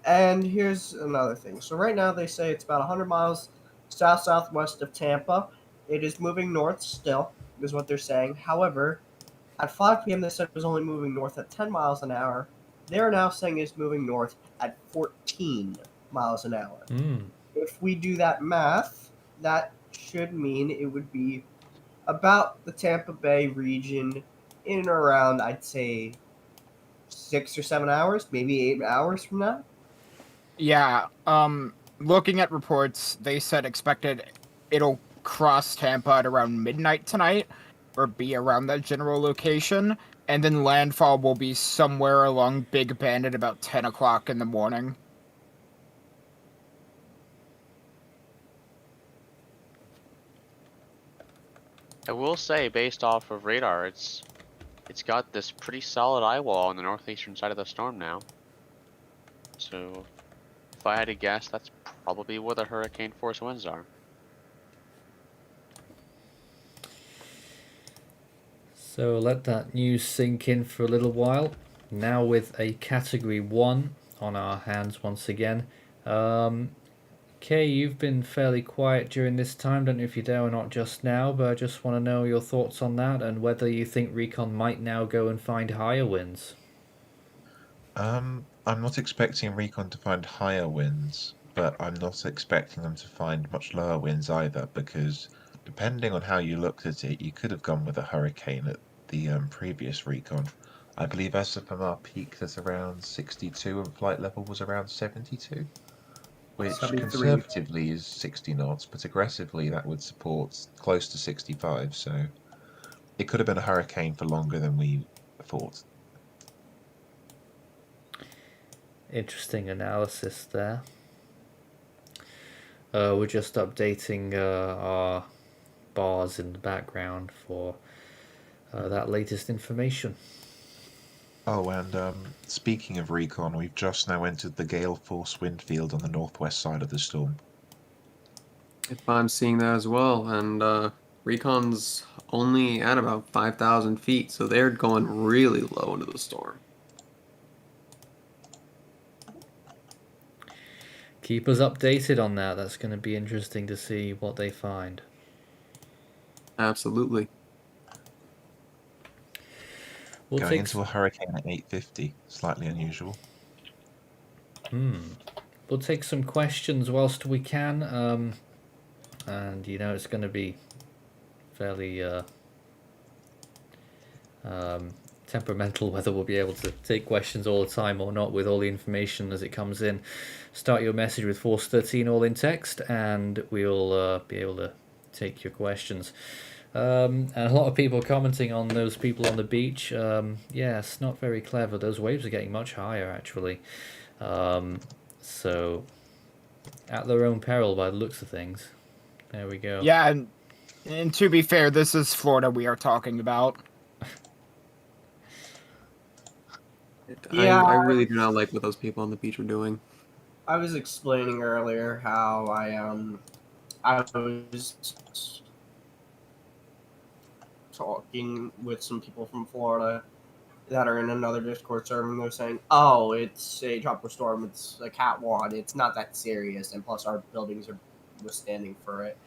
And here's another thing. So right now they say it's about 100 miles south-southwest of Tampa. It is moving north still, is what they're saying. However, at 5 p.m. they said it was only moving north at 10 miles an hour. They're now saying it's moving north at 14 miles an hour. If we do that math, that should mean it would be about the Tampa Bay region in around, I'd say, 6 or 7 hours, maybe 8 hours from now. Yeah, looking at reports, they said expected it'll cross Tampa at around midnight tonight, or be around that general location, and then landfall will be somewhere along Big Bend at about 10 o'clock in the morning. I will say, based off of radar, it's got this pretty solid eye wall on the northeastern side of the storm now. So, if I had to guess, that's probably where the hurricane force winds are. So let that news sink in for a little while. Now with a Category 1 on our hands once again. Kay, you've been fairly quiet during this time. Don't know if you're there or not just now, but I just want to know your thoughts on that and whether you think Recon might now go and find higher winds. I'm not expecting Recon to find higher winds, but I'm not expecting them to find much lower winds either, because depending on how you looked at it, you could have gone with a hurricane at the previous Recon. I believe SFMR peaked at around 62 and flight level was around 72, which 73. conservatively is 60 knots, but aggressively that would support close to 65, so it could have been a hurricane for longer than we thought. Interesting analysis there. We're just updating our bars in the background for that latest information. Oh, and speaking of recon, we've just now entered the gale force wind field on the northwest side of the storm. If I'm seeing that as well, and Recon's only at about 5,000 feet, so they're going really low into the storm. Keep us updated on that. That's going to be interesting to see what they find. Absolutely. Going into a hurricane at 850, slightly unusual. We'll take some questions whilst we can, and you know it's going to be fairly temperamental whether we'll be able to take questions all the time or not with all the information as it comes in. Start your message with Force 13 all in text, and we'll be able to take your questions. And a lot of people commenting on those people on the beach. Yes, not very clever. Those waves are getting much higher, actually. So, at their own peril by the looks of things. There we go. Yeah, and to be fair, this is Florida we are talking about. I really do not like what those people on the beach are doing. I was explaining earlier how I was talking with some people from Florida that are in another Discord server, and they're saying, "Oh, it's a tropical storm. It's a Cat 1. It's not that serious, and plus our buildings are withstanding for it."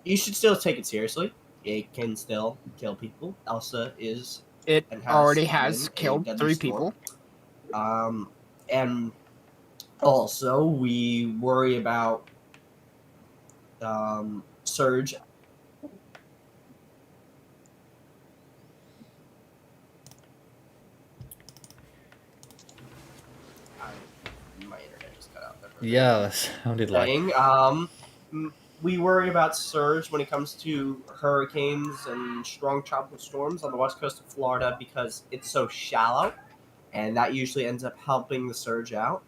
You should still take it seriously. It can still kill people. Elsa is. It and already has been a killed deadly 3 storm. people. And also we worry about surge. My internet just cut out there. Yeah, that sounded like. We worry about surge when it comes to hurricanes and strong tropical storms on the west coast of Florida because it's so shallow, and that usually ends up helping the surge out.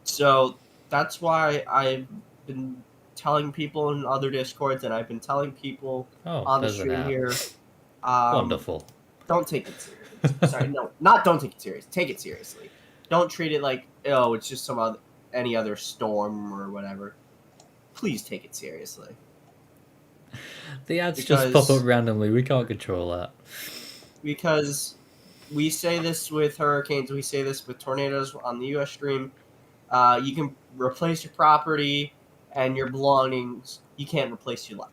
So that's why I've been telling people in other Discords, and I've been telling people on the there's an stream app. here. Wonderful. Don't take it seriously. Sorry, no, not don't take it seriously. Take it seriously. Don't treat it like, oh, it's just any other storm or whatever. Please take it seriously. The ads just pop up randomly. We can't control that. Because we say this with hurricanes, we say this with tornadoes on the U.S. stream. You can replace your property and your belongings. You can't replace your life.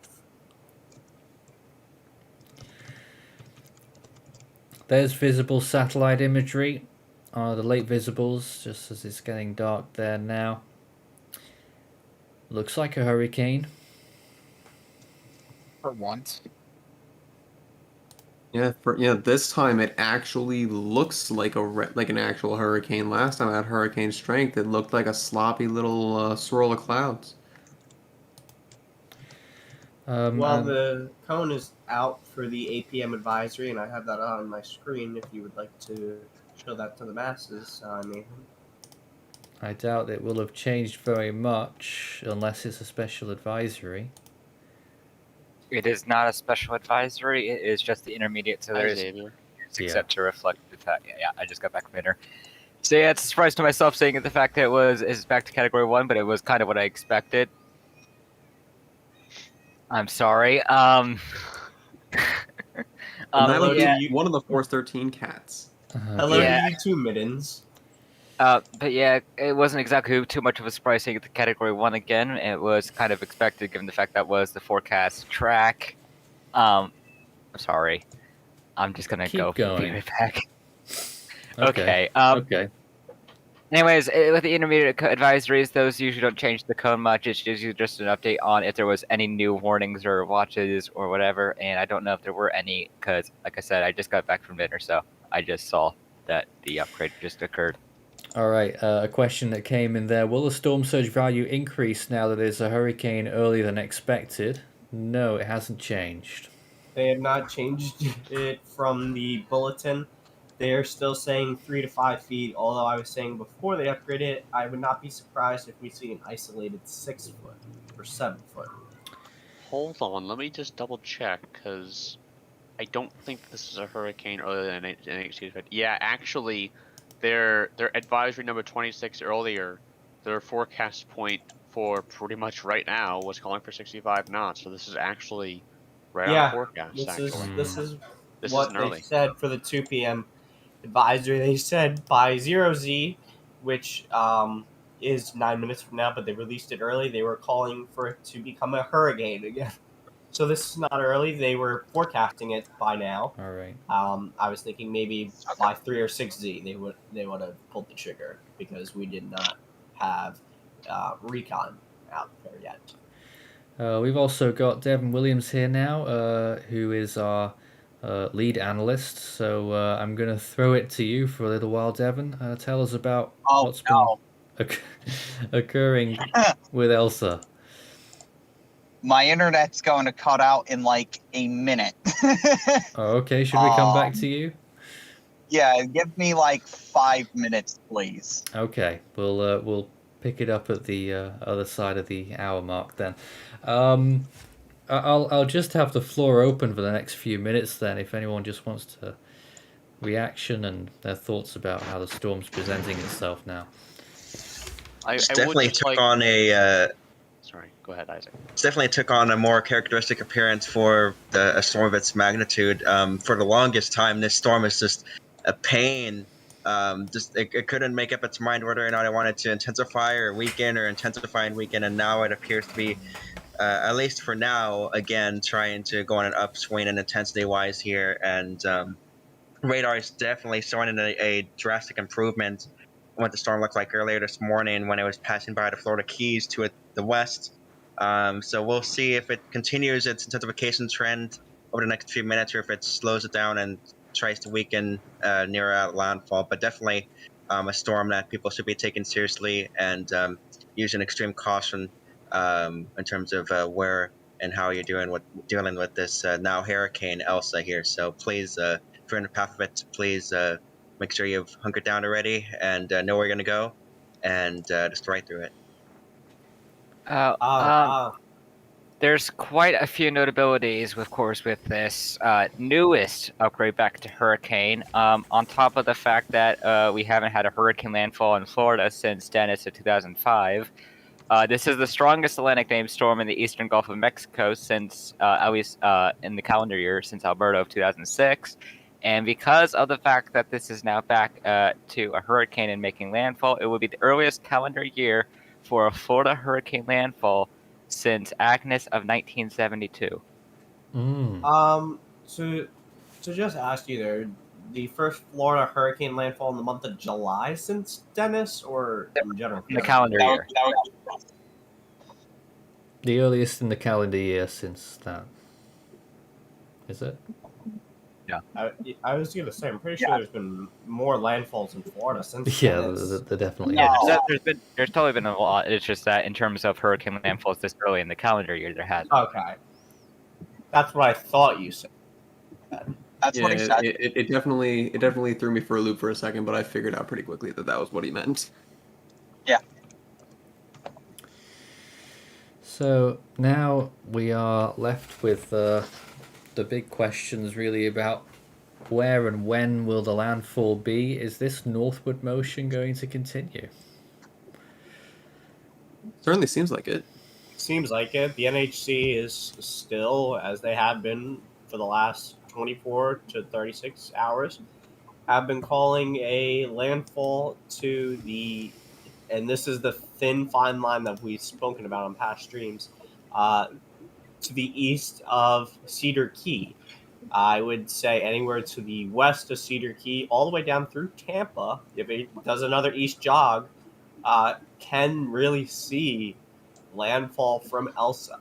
There's visible satellite imagery. The late visibles, just as it's getting dark there now. Looks like a hurricane. For once. Yeah, this time it actually looks like an actual hurricane. Last time I had hurricane strength, it looked like a sloppy little swirl of clouds. The cone is out for the 8 p.m. advisory, and I have that on my screen if you would like to show that to the masses. I doubt it will have changed very much unless it's a special advisory. It is not a special advisory. It is just the intermediate, so there is except to reflect the fact. Yeah, I just got back from dinner. So yeah, it's a surprise to myself seeing the fact that it's back to Category 1, but it was kind of what I expected. I'm sorry. That was one of the Force 13 cats. Hello to you too, Middens. But yeah, it wasn't exactly too much of a surprise seeing the Category 1 again. It was kind of expected given the fact that was the forecast track. I'm sorry. I'm just gonna Keep going. Be right back. Okay. Okay. Anyways, with the intermediate advisories, those usually don't change the cone much. It's usually just an update on if there was any new warnings or watches or whatever. And I don't know if there were any because, like I said, I just got back from dinner, so I just saw that the upgrade just occurred. All right, a question that came in there. Will the storm surge value increase now that there's a hurricane earlier than expected? No, it hasn't changed. They have not changed it from the bulletin. They are still saying 3 to 5 feet, although I was saying before they upgrade it, I would not be surprised if we see an isolated 6 foot or 7 foot. Hold on, let me just double check, because I don't think this is a hurricane earlier than expected. Yeah, actually, their advisory number 26 earlier, their forecast point for pretty much right now was calling for 65 knots, so this is actually right on forecast. This is this what isn't they early. said for the 2 p.m. advisory. They said by 0Z, which is 9 minutes from now, but they released it early. They were calling for it to become a hurricane again. So this is not early. They were forecasting it by now. All right. I was thinking maybe by 3 or 6Z they would have pulled the trigger because we did not have recon out there yet. We've also got Devin Williams here now, who is our lead analyst. So I'm going to throw it to you for a little while, Devin. Tell us about what's been occurring with Elsa. My internet's going to cut out in like a minute. Oh, okay, should we come back to you? Yeah, give me like 5 minutes, please. Okay, we'll pick it up at the other side of the hour mark then. I'll just have the floor open for the next few minutes then, if anyone just wants to reaction and their thoughts about how the storm's presenting itself now. I definitely would just took like... on a. Sorry, go ahead, Isaac. Definitely took on a more characteristic appearance for a storm of its magnitude. For the longest time, this storm is just a pain. It couldn't make up its mind whether or not it wanted to intensify or weaken or intensify and weaken, and now it appears to be, at least for now, again trying to go on an upswing in intensity-wise here. And radar is definitely showing a drastic improvement on what the storm looked like earlier this morning when it was passing by the Florida Keys to the west. So we'll see if it continues its intensification trend over the next few minutes, or if it slows it down and tries to weaken near landfall. But definitely a storm that people should be taking seriously and using extreme caution in terms of where and how you're dealing with this now Hurricane Elsa here. So please, if you're in the path of it, please make sure you've hunkered down already and know where you're going to go, and just ride through it. There's quite a few notabilities, of course, with this newest upgrade back to Hurricane. On top of the fact that we haven't had a hurricane landfall in Florida since Dennis of 2005. This is the strongest Atlantic named storm in the eastern Gulf of Mexico since, at least in the calendar year, since Alberta of 2006. And because of the fact that this is now back to a hurricane and making landfall, it will be the earliest calendar year for a Florida hurricane landfall since Agnes of 1972. So to just ask you there, the first Florida hurricane landfall in the month of July since Dennis, or in general? In the calendar year. The earliest in the calendar year since that. Is it? Yeah. I was going to say, I'm pretty sure there's been more landfalls in Florida since Yeah, Dennis. there definitely Yeah, is. there's totally been a lot. It's just that in terms of hurricane landfalls this early in the calendar year, there has. Okay. That's what I thought you said. That's what he said. It definitely threw me for a loop for a second, but I figured out pretty quickly that was what he meant. Yeah. So now we are left with the big questions really about where and when will the landfall be? Is this northward motion going to continue? Certainly seems like it. Seems like it. The NHC is still, as they have been for the last 24 to 36 hours, have been calling a landfall to the, and this is the thin fine line that we've spoken about on past streams, to the east of Cedar Key. I would say anywhere to the west of Cedar Key, all the way down through Tampa. If it does another east jog, can really see landfall from Elsa.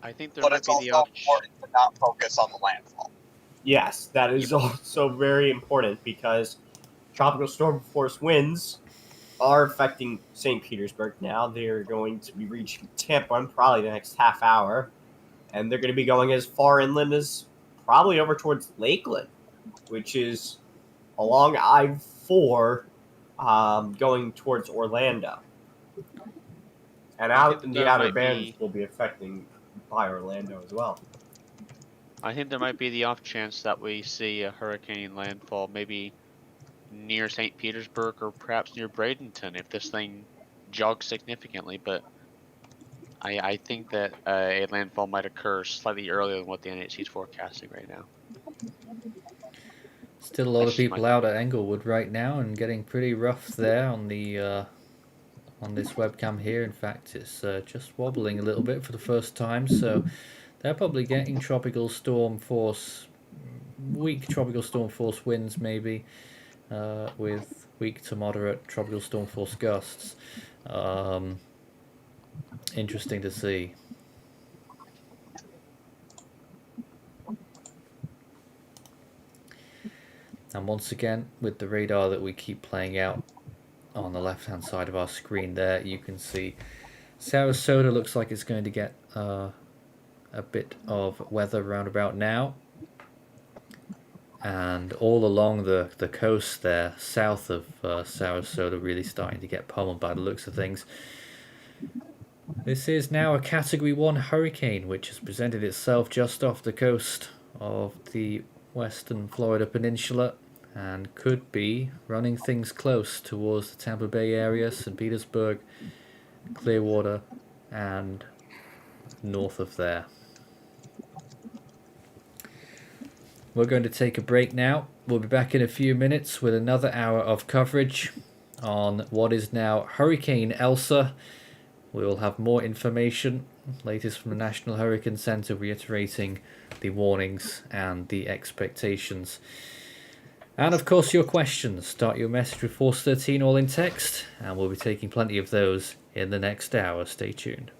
I think there But might it's be also the option. important to not focus on the landfall. Yes, that is also very important because tropical storm force winds are affecting St. Petersburg now. They're going to be reaching Tampa in probably the next half hour, and they're going to be going as far inland as probably over towards Lakeland, which is along I-4 going towards Orlando. And out in the outer bands will be affecting by Orlando as well. I think there might be the off chance that we see a hurricane landfall maybe near St. Petersburg or perhaps near Bradenton if this thing jogs significantly, but I think that a landfall might occur slightly earlier than what the NHC is forecasting right now. Still a lot of people out at Englewood right now and getting pretty rough there on the on this webcam here. In fact, it's just wobbling a little bit for the first time, so they're probably getting tropical storm force, weak tropical storm force winds maybe, with weak to moderate tropical storm force gusts. interesting to see. And once again, with the radar that we keep playing out on the left hand side of our screen there, you can see Sarasota looks like it's going to get a bit of weather round about now. And all along the coast there, south of Sarasota, really starting to get pummeled by the looks of things. This is now a Category 1 hurricane, which has presented itself just off the coast of the western Florida Peninsula and could be running things close towards the Tampa Bay area, St. Petersburg, Clearwater, and north of there. We're going to take a break now. We'll be back in a few minutes with another hour of coverage on what is now Hurricane Elsa. We will have more information, latest from the National Hurricane Center, reiterating the warnings and the expectations. And of course your questions. Start your message with Force 13 all in text, and we'll be taking plenty of those in the next hour. Stay tuned.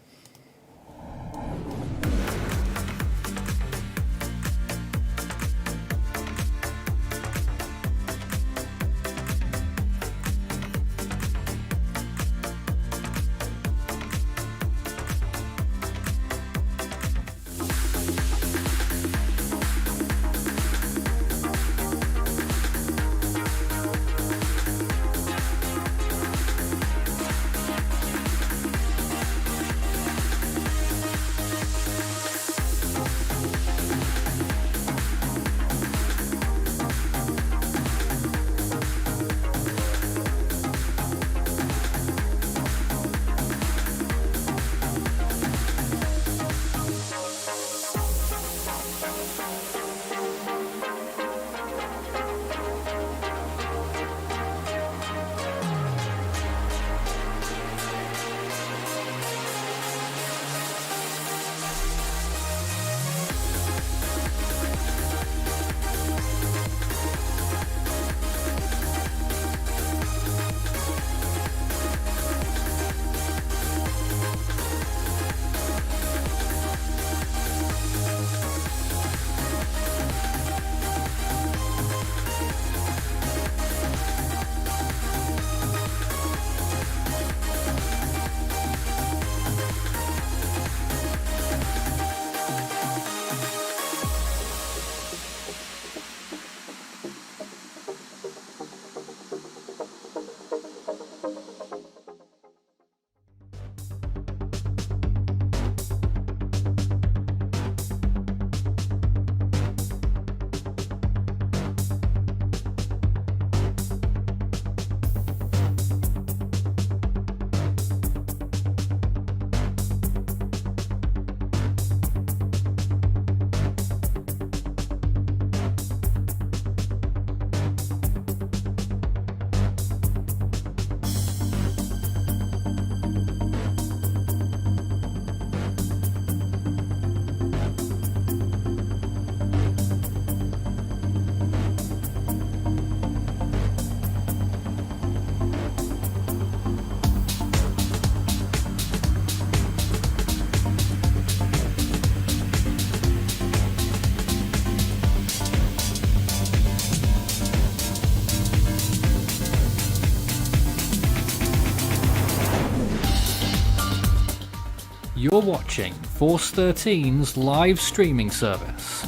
You're watching Force 13's live streaming service.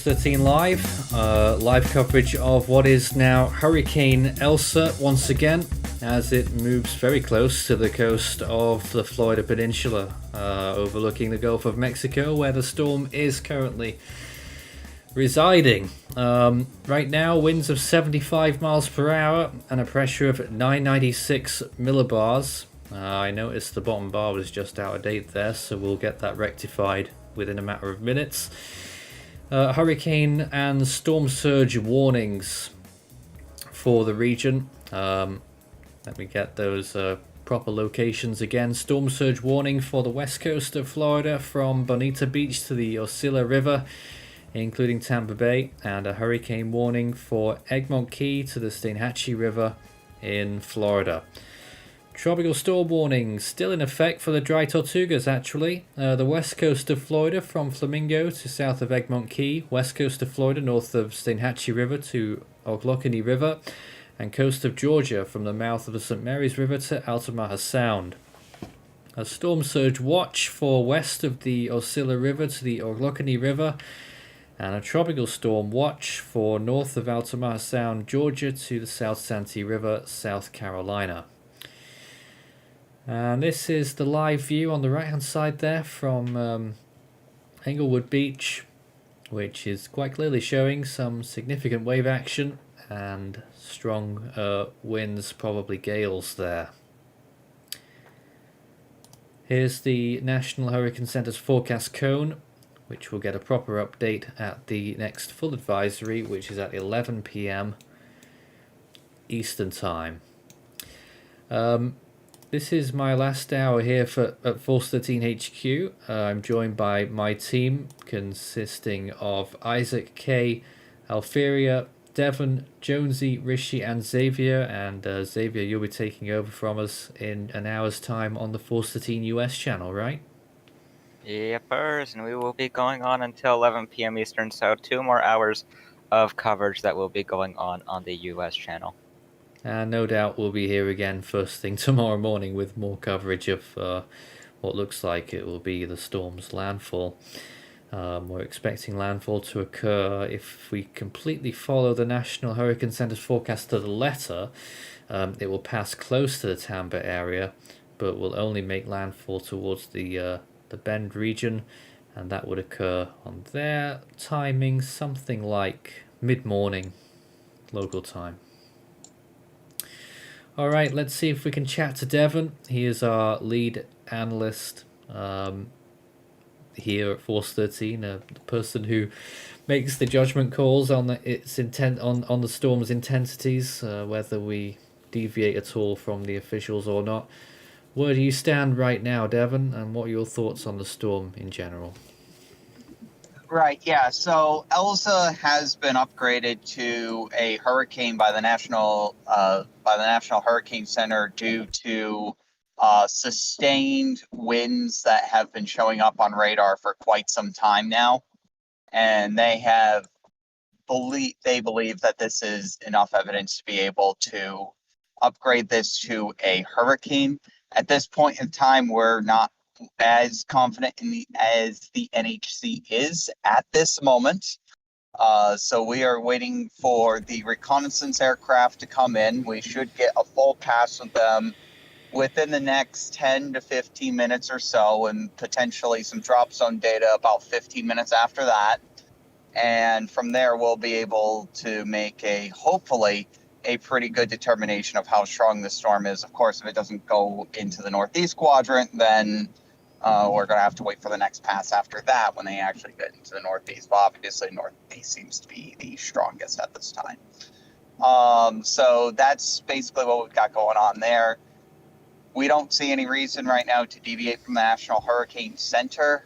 13 Live. Live coverage of what is now Hurricane Elsa once again, as it moves very close to the coast of the Florida Peninsula, overlooking the Gulf of Mexico, where the storm is currently residing. Right now, winds of 75 miles per hour and a pressure of 996 millibars. I noticed the bottom bar was just out of date there, so we'll get that rectified within a matter of minutes. Hurricane and storm surge warnings for the region. Let me get those proper locations again. Storm surge warning for the west coast of Florida from Bonita Beach to the Osceola River, including Tampa Bay, and a hurricane warning for Egmont Key to the Steinhatchee River in Florida. Tropical storm warning still in effect for the Dry Tortugas, actually. The west coast of Florida from Flamingo to south of Egmont Key, west coast of Florida north of Steinhatchee River to Ocklawakanee River, and coast of Georgia from the mouth of the St. Mary's River to Altamaha Sound. A storm surge watch for west of the Osceola River to the Ocklawakanee River, and a tropical storm watch for north of Altamaha Sound, Georgia to the South Santee River, South Carolina. And this is the live view on the right hand side there from Englewood Beach, which is quite clearly showing some significant wave action and strong winds, probably gales there. Here's the National Hurricane Center's forecast cone, which will get a proper update at the next full advisory, which is at 11 p.m. Eastern Time. This is my last hour here at Force 13 HQ. I'm joined by my team, consisting of Isaac, K, Alferia, Devon, Jonesy, Rishi, and Xavier. And Xavier, you'll be taking over from us in an hour's time on the Force 13 US channel, right? Yepers, and we will be going on until 11 p.m. Eastern, so 2 more hours of coverage that will be going on the US channel. And no doubt we'll be here again first thing tomorrow morning with more coverage of what looks like it will be the storm's landfall. We're expecting landfall to occur, if we completely follow the National Hurricane Center's forecast to the letter, it will pass close to the Tampa area, but will only make landfall towards the Bend region, and that would occur on their timing, something like mid-morning local time. All right, let's see if we can chat to Devon. He is our lead analyst here at Force 13, the person who makes the judgment calls on its intent on the storm's intensities, whether we deviate at all from the officials or not. Where do you stand right now, Devon, and what are your thoughts on the storm in general? Right, yeah. So Elsa has been upgraded to a hurricane by the National Hurricane Center due to sustained winds that have been showing up on radar for quite some time now, and they believe that this is enough evidence to be able to upgrade this to a hurricane. At this point in time, we're not as confident as the NHC is at this moment. So we are waiting for the reconnaissance aircraft to come in. We should get a full pass of them within the next 10 to 15 minutes or so, and potentially some drop zone data about 15 minutes after that. And from there, we'll be able to make hopefully a pretty good determination of how strong the storm is. Of course, if it doesn't go into the northeast quadrant, then we're going to have to wait for the next pass after that when they actually get into the northeast. But obviously, northeast seems to be the strongest at this time. So that's basically what we've got going on there. We don't see any reason right now to deviate from the National Hurricane Center,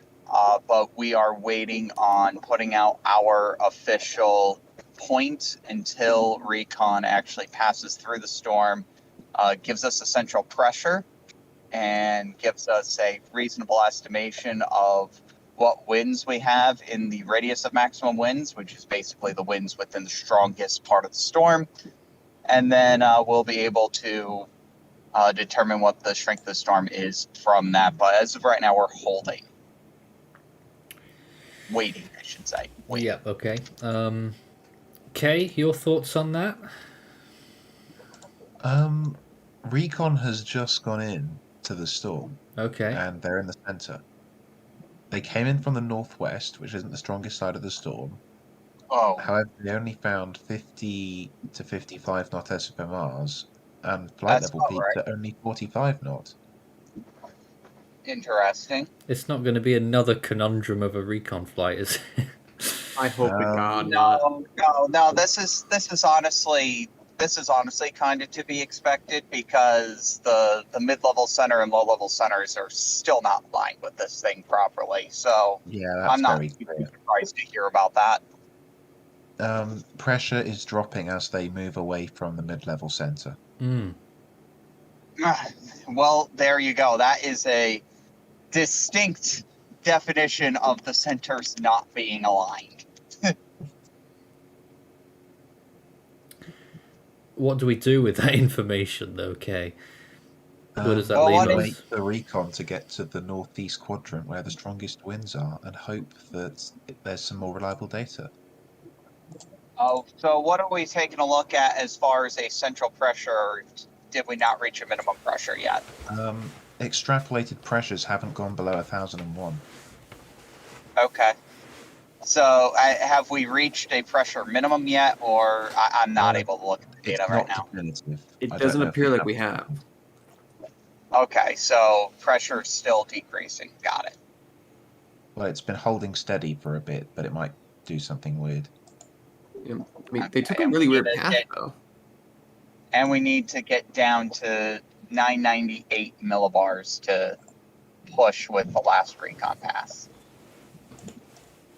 but we are waiting on putting out our official point until recon actually passes through the storm, gives us a central pressure, and gives us a reasonable estimation of what winds we have in the radius of maximum winds, which is basically the winds within the strongest part of the storm. And then we'll be able to determine what the strength of the storm is from that. But as of right now, we're holding. waiting, I should say. Waiting. Yeah, okay. Kay, your thoughts on that? Recon has just gone in to the storm, Okay. and they're in the center. They came in from the northwest, which isn't the strongest side of the storm. Oh, However, they only found 50 to 55 knot SFMRs, and flight that's level about peaks right. at only 45 knots. Interesting. It's not going to be another conundrum of a recon flight, is it? I hope to God not. No. This is honestly kind of to be expected because the mid-level center and low-level centers are still not aligned with this thing properly. So Yeah, that's I'm not very too clear. surprised to hear about that. Pressure is dropping as they move away from the mid-level center. Well, there you go. That is a distinct definition of the centers not being aligned. What do we do with that information, though, Kay? Where does that well, leave what us? Wait the recon to get to the northeast quadrant where the strongest winds are and hope that there's some more reliable data. Oh, so what are we taking a look at as far as a central pressure? Did we not reach a minimum pressure yet? Extrapolated pressures haven't gone below 1001. Okay. So have we reached a pressure minimum yet, or I'm not able to look at the data right now? Definitive. It doesn't appear like we have. Okay, so pressure's still decreasing. Got it. Well, it's been holding steady for a bit, but it might do something weird. I mean, they took a really weird path, though. And we need to get down to 998 millibars to push with the last recon pass.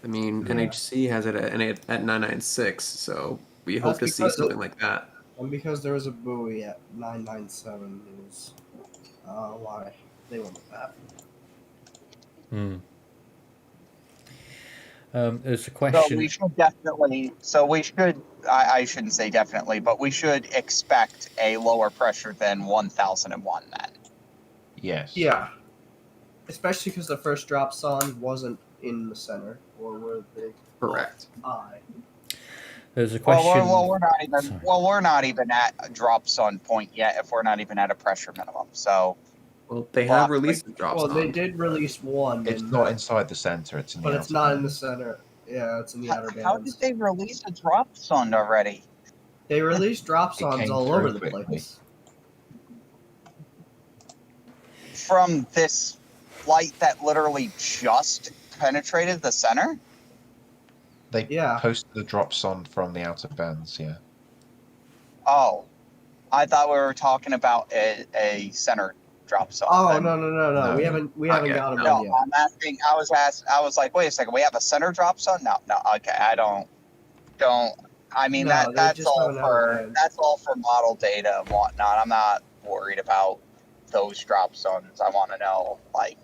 I mean, NHC has it at 996, so we hope to see because something like that. And because there was a buoy at 997 is why they went with that. There's a question. So we should definitely. So we should. I shouldn't say definitely, but we should expect a lower pressure than 1001 then. Yes. Yeah. Especially because the first drop sun wasn't in the center, or where they Correct. There's a question. Well, we're not even at a drop sun point yet. If we're not even at a pressure minimum, so. Well, they have released the drop Well, sun. they did release one. It's not inside the center. It's in the But it's outer not band. in the center. Yeah, it's in the outer bands. How did they release a drop sun already? They released drop It suns came all through over the quickly. place. From this flight that literally just penetrated the center? They Yeah. posted the drops on from the outer bands, yeah. Oh, I thought we were talking about a center drop zone. Oh no! We haven't Okay. got them No, in yet. I'm asking. I was like, wait a second. We have a center drop zone? No. Okay, I don't. I mean No, they that's just all haven't had for it. that's all for model data and whatnot. I'm not worried about those drop zones. I want to know like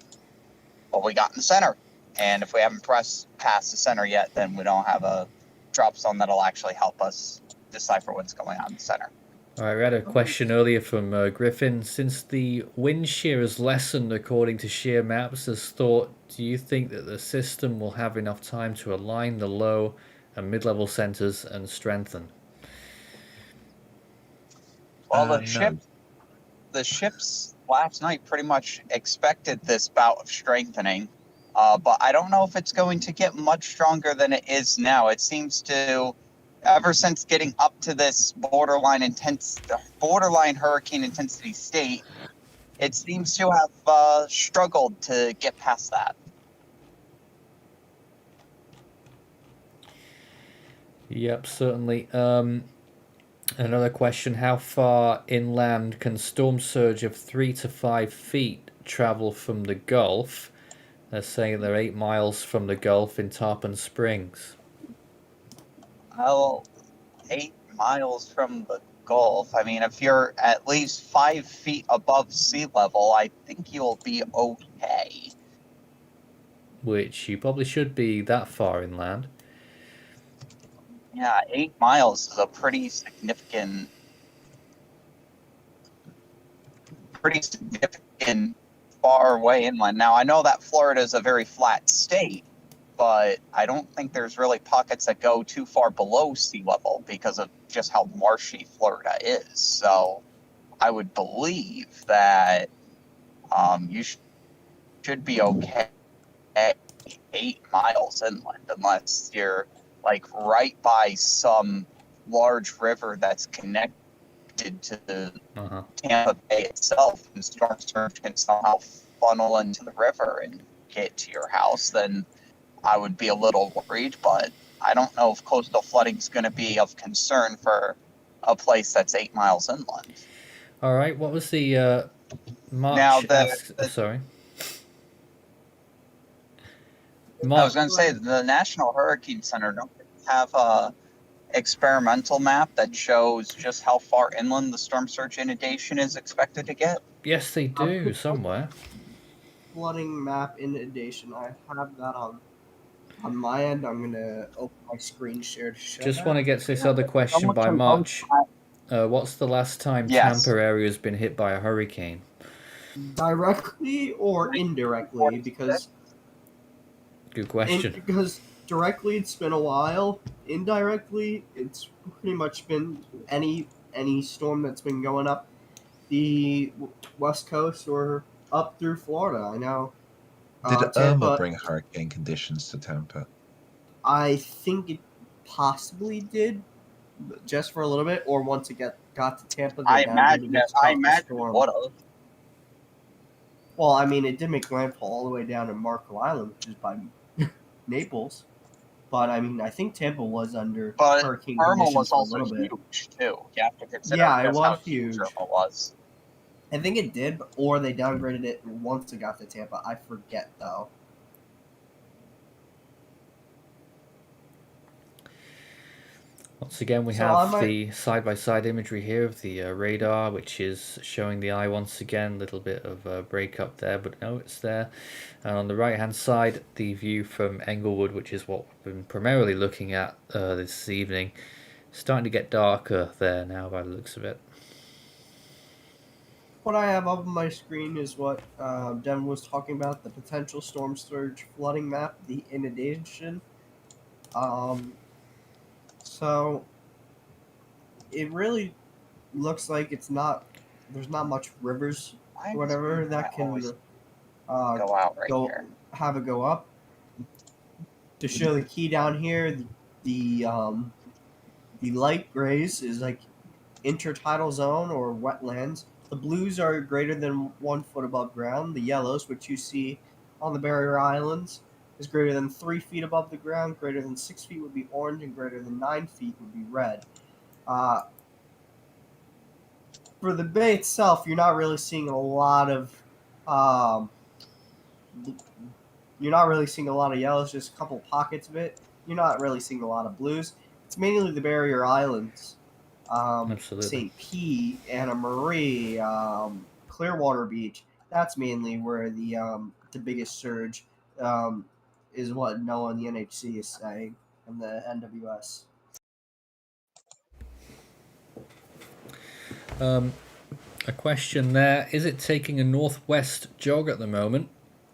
what we got in the center, and if we haven't pressed past the center yet, then we don't have a drop zone that'll actually help us decipher what's going on in the center. All right, we had a question earlier from Griffin. Since the wind shear has lessened according to shear maps as thought, do you think that the system will have enough time to align the low and mid-level centers and strengthen? Well, No. the ships last night pretty much expected this bout of strengthening, but I don't know if it's going to get much stronger than it is now. It seems to, ever since getting up to this borderline hurricane intensity state, it seems to have struggled to get past that. Yep, certainly. Another question, how far inland can storm surge of 3 to 5 feet travel from the Gulf? They're saying they're 8 miles from the Gulf in Tarpon Springs. Well, 8 miles from the Gulf. I mean, if you're at least 5 feet above sea level, I think you'll be okay. Which you probably should be that far inland. Yeah, 8 miles is a pretty significant far away inland. Now, I know that Florida is a very flat state, but I don't think there's really pockets that go too far below sea level because of just how marshy Florida is. So I would believe that you should be okay 8 miles inland, unless you're like right by some large river that's connected to the Tampa Bay itself, and storm surge can somehow funnel into the river and get to your house. Then I would be a little worried, but I don't know if coastal flooding is going to be of concern for a place that's 8 miles inland. All right, what was the Now, March? Sorry. I was going to say the National Hurricane Center don't have a experimental map that shows just how far inland the storm surge inundation is expected to get. Yes, they do somewhere. Flooding map inundation. I have that on my end. I'm gonna open my screen share to show. Just that. want to get to this other question by March. What's the last time Tampa area has been hit by a hurricane? Directly or indirectly? Because good question. Because directly it's been a while. Indirectly, it's pretty much been any storm that's been going up the west coast or up through Florida. I know. Did Tampa, Irma bring hurricane conditions to Tampa? I think it possibly did, just for a little bit, or once it got to Tampa. I imagine it would have. Well, I mean, it did make landfall all the way down to Marco Island, which is by Naples. But I mean, I think Tampa was under hurricane Irma conditions was for a also little bit. huge too. You have to consider Yeah, it just was how huge. Irma was. I think it did, or they downgraded it once it got to Tampa. I forget though. Once again, we have the side-by-side imagery here of the radar, which is showing the eye once again. A little bit of a break up there, but no, it's there. And on the right-hand side, the view from Englewood, which is what we've been primarily looking at this evening. Starting to get darker there now by the looks of it. What I have up on my screen is what Devin was talking about, the potential storm surge flooding map, the inundation. So it really looks like there's not much rivers or whatever that can go out here. Have it go up. To show the key down here, the light grays is like intertidal zone or wetlands. The blues are greater than 1 foot above ground. The yellows, which you see on the barrier islands, is greater than 3 feet above the ground. Greater than 6 feet would be orange, and greater than 9 feet would be red. For the bay itself, you're not really seeing a lot of yellows. Just a couple pockets of it. You're not really seeing a lot of blues. It's mainly the barrier islands. Absolutely. St. Pete, Anna Marie, Clearwater Beach. That's mainly where the biggest surge is what NOAA and the NHC is saying, and the NWS. A question there. Is it taking a northwest jog at the moment?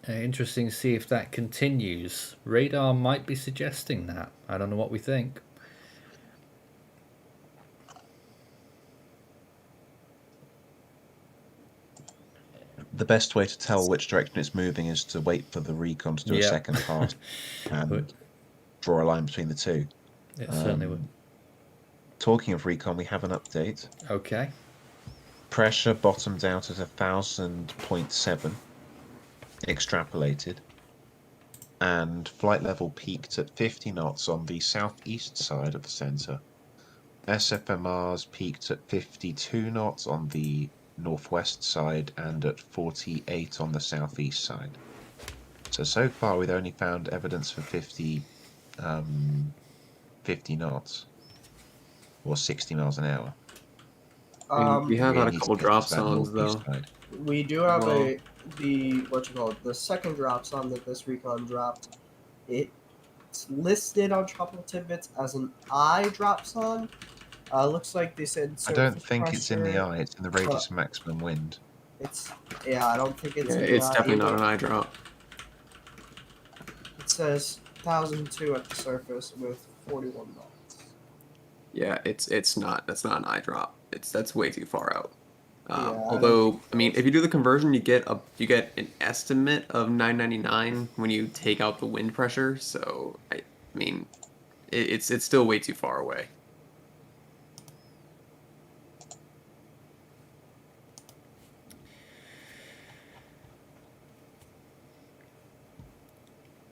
Interesting to see if that continues. Radar might be suggesting that. I don't know what we think. The best way to tell which direction it's moving is to wait for the recon to do a second pass and draw a line between the two. It certainly would. Talking of recon, we have an update. Okay. Pressure bottomed out at 1,000.7, extrapolated, and flight level peaked at 50 knots on the southeast side of the centre. SFMRs peaked at 52 knots on the northwest side and at 48 on the southeast side. So far we've only found evidence for 50 knots or 60 miles an hour. We have had a couple drop zones though. We do have the second drop zone that this recon dropped. It's listed on Tropical Tidbits as an I drop zone. Looks like they said. I don't think it's in the eye. It's in the radius of maximum wind. I don't think it's. It's definitely not an eye drop. It says 1002 at the surface with 41 knots. Yeah, that's not an eye drop. That's way too far out. Yeah, I don't Although, think I mean, so. if you do the conversion, you get an estimate of 999 when you take out the wind pressure. So I mean, it's still way too far away.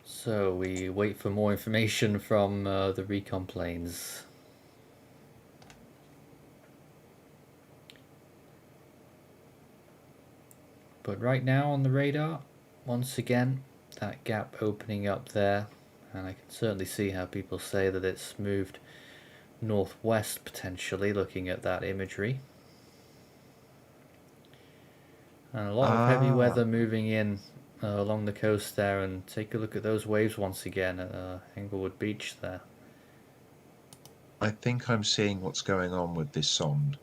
So we wait for more information from the recon planes. But right now on the radar, once again, that gap opening up there, and I can certainly see how people say that it's moved northwest potentially, looking at that imagery. And a lot of heavy weather moving in along the coast there, and take a look at those waves once again at Englewood Beach there. I think I'm seeing what's going on with this sonde.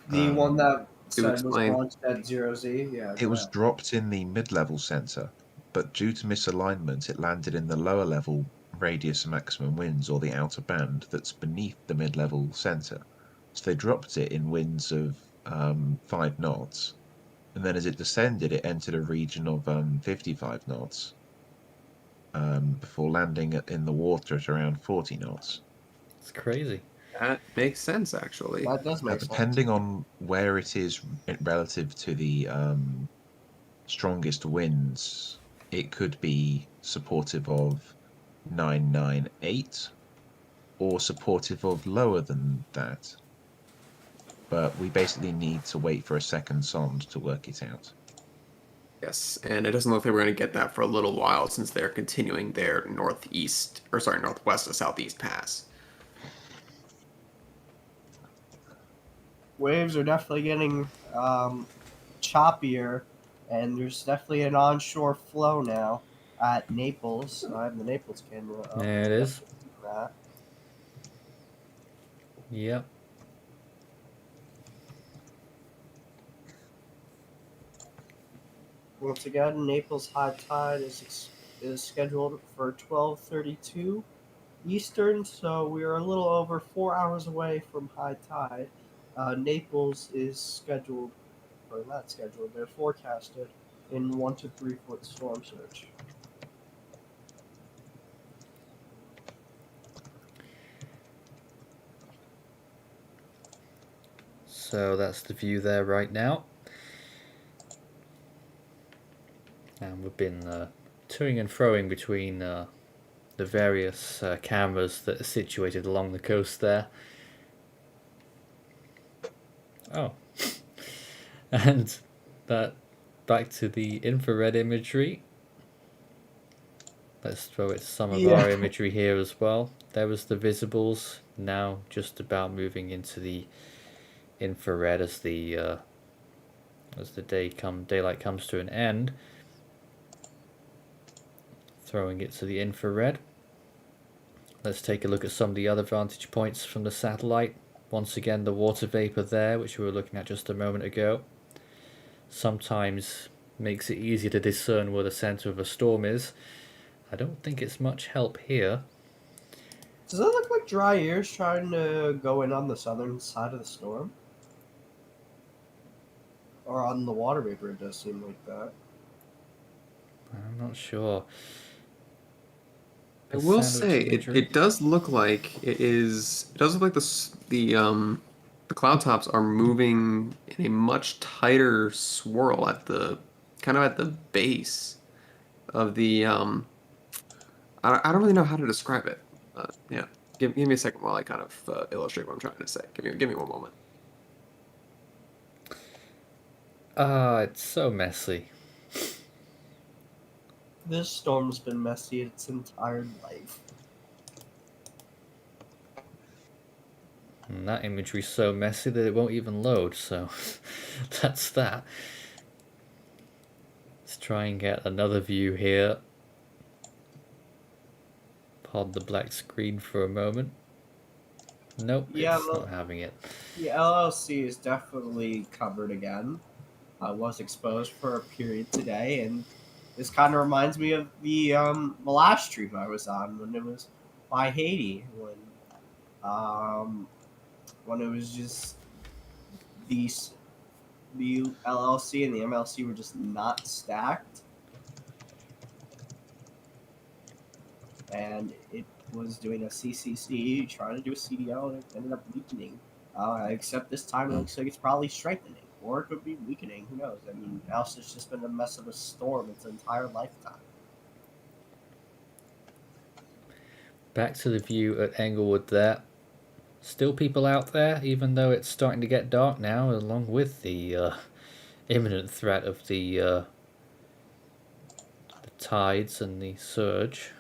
The one that said was explain. launched at 0Z? Yeah. It was dropped in the mid-level center, but due to misalignment, it landed in the lower level radius of maximum winds, or the outer band that's beneath the mid-level center. So they dropped it in winds of 5 knots, and then as it descended, it entered a region of 55 knots before landing in the water at around 40 knots. It's crazy. That makes sense, actually. That does make sense. Depending on where it is relative to the strongest winds, it could be supportive of 998 or supportive of lower than that. But we basically need to wait for a second sonde to work it out. Yes, and it doesn't look like we're going to get that for a little while since they're continuing their northwest to southeast pass. Waves are definitely getting choppier, and there's definitely an onshore flow now at Naples. I have the Naples camera up. There it is. That. Yep. Once again, Naples high tide is scheduled for 12:32 Eastern, so we are a little over 4 hours away from high tide. Naples is scheduled, or not scheduled, they're forecasted in 1 to 3 foot storm surge. So that's the view there right now. And we've been toing and froing between the various cameras that are situated along the coast there. Oh. And that back to the infrared imagery. Let's throw it to some of our imagery here as well. There was the visibles, now just about moving into the infrared as the daylight comes to an end. Throwing it to the infrared. Let's take a look at some of the other vantage points from the satellite. Once again, the water vapor there, which we were looking at just a moment ago, sometimes makes it easier to discern where the center of a storm is. I don't think it's much help here. Does that look like dry ears trying to go in on the southern side of the storm? Or on the water vapor, it does seem like that. I'm not sure. I will say it does look like it is. It does look like the cloud tops are moving in a much tighter swirl at the base of the. I don't really know how to describe it. Yeah, give me a second while I kind of illustrate what I'm trying to say. Give me one moment. It's so messy. This storm's been messy its entire life. And that imagery's so messy that it won't even load, so that's that. Let's try and get another view here. Pod the black screen for a moment. Nope, Yeah, it's not having it. The LLC is definitely covered again. Was exposed for a period today, and This kind of reminds me of the last stream I was on when it was by Haiti, when it was just these the LLC and the MLC were just not stacked, and it was doing a CCC, trying to do a CDL, and it ended up weakening. Except this time it looks like it's probably strengthening, or it could be weakening. Who knows? I mean, Elsa's just been a mess of a storm its entire lifetime. Back to the view at Englewood there. Still people out there, even though it's starting to get dark now, along with the imminent threat of the tides and the surge.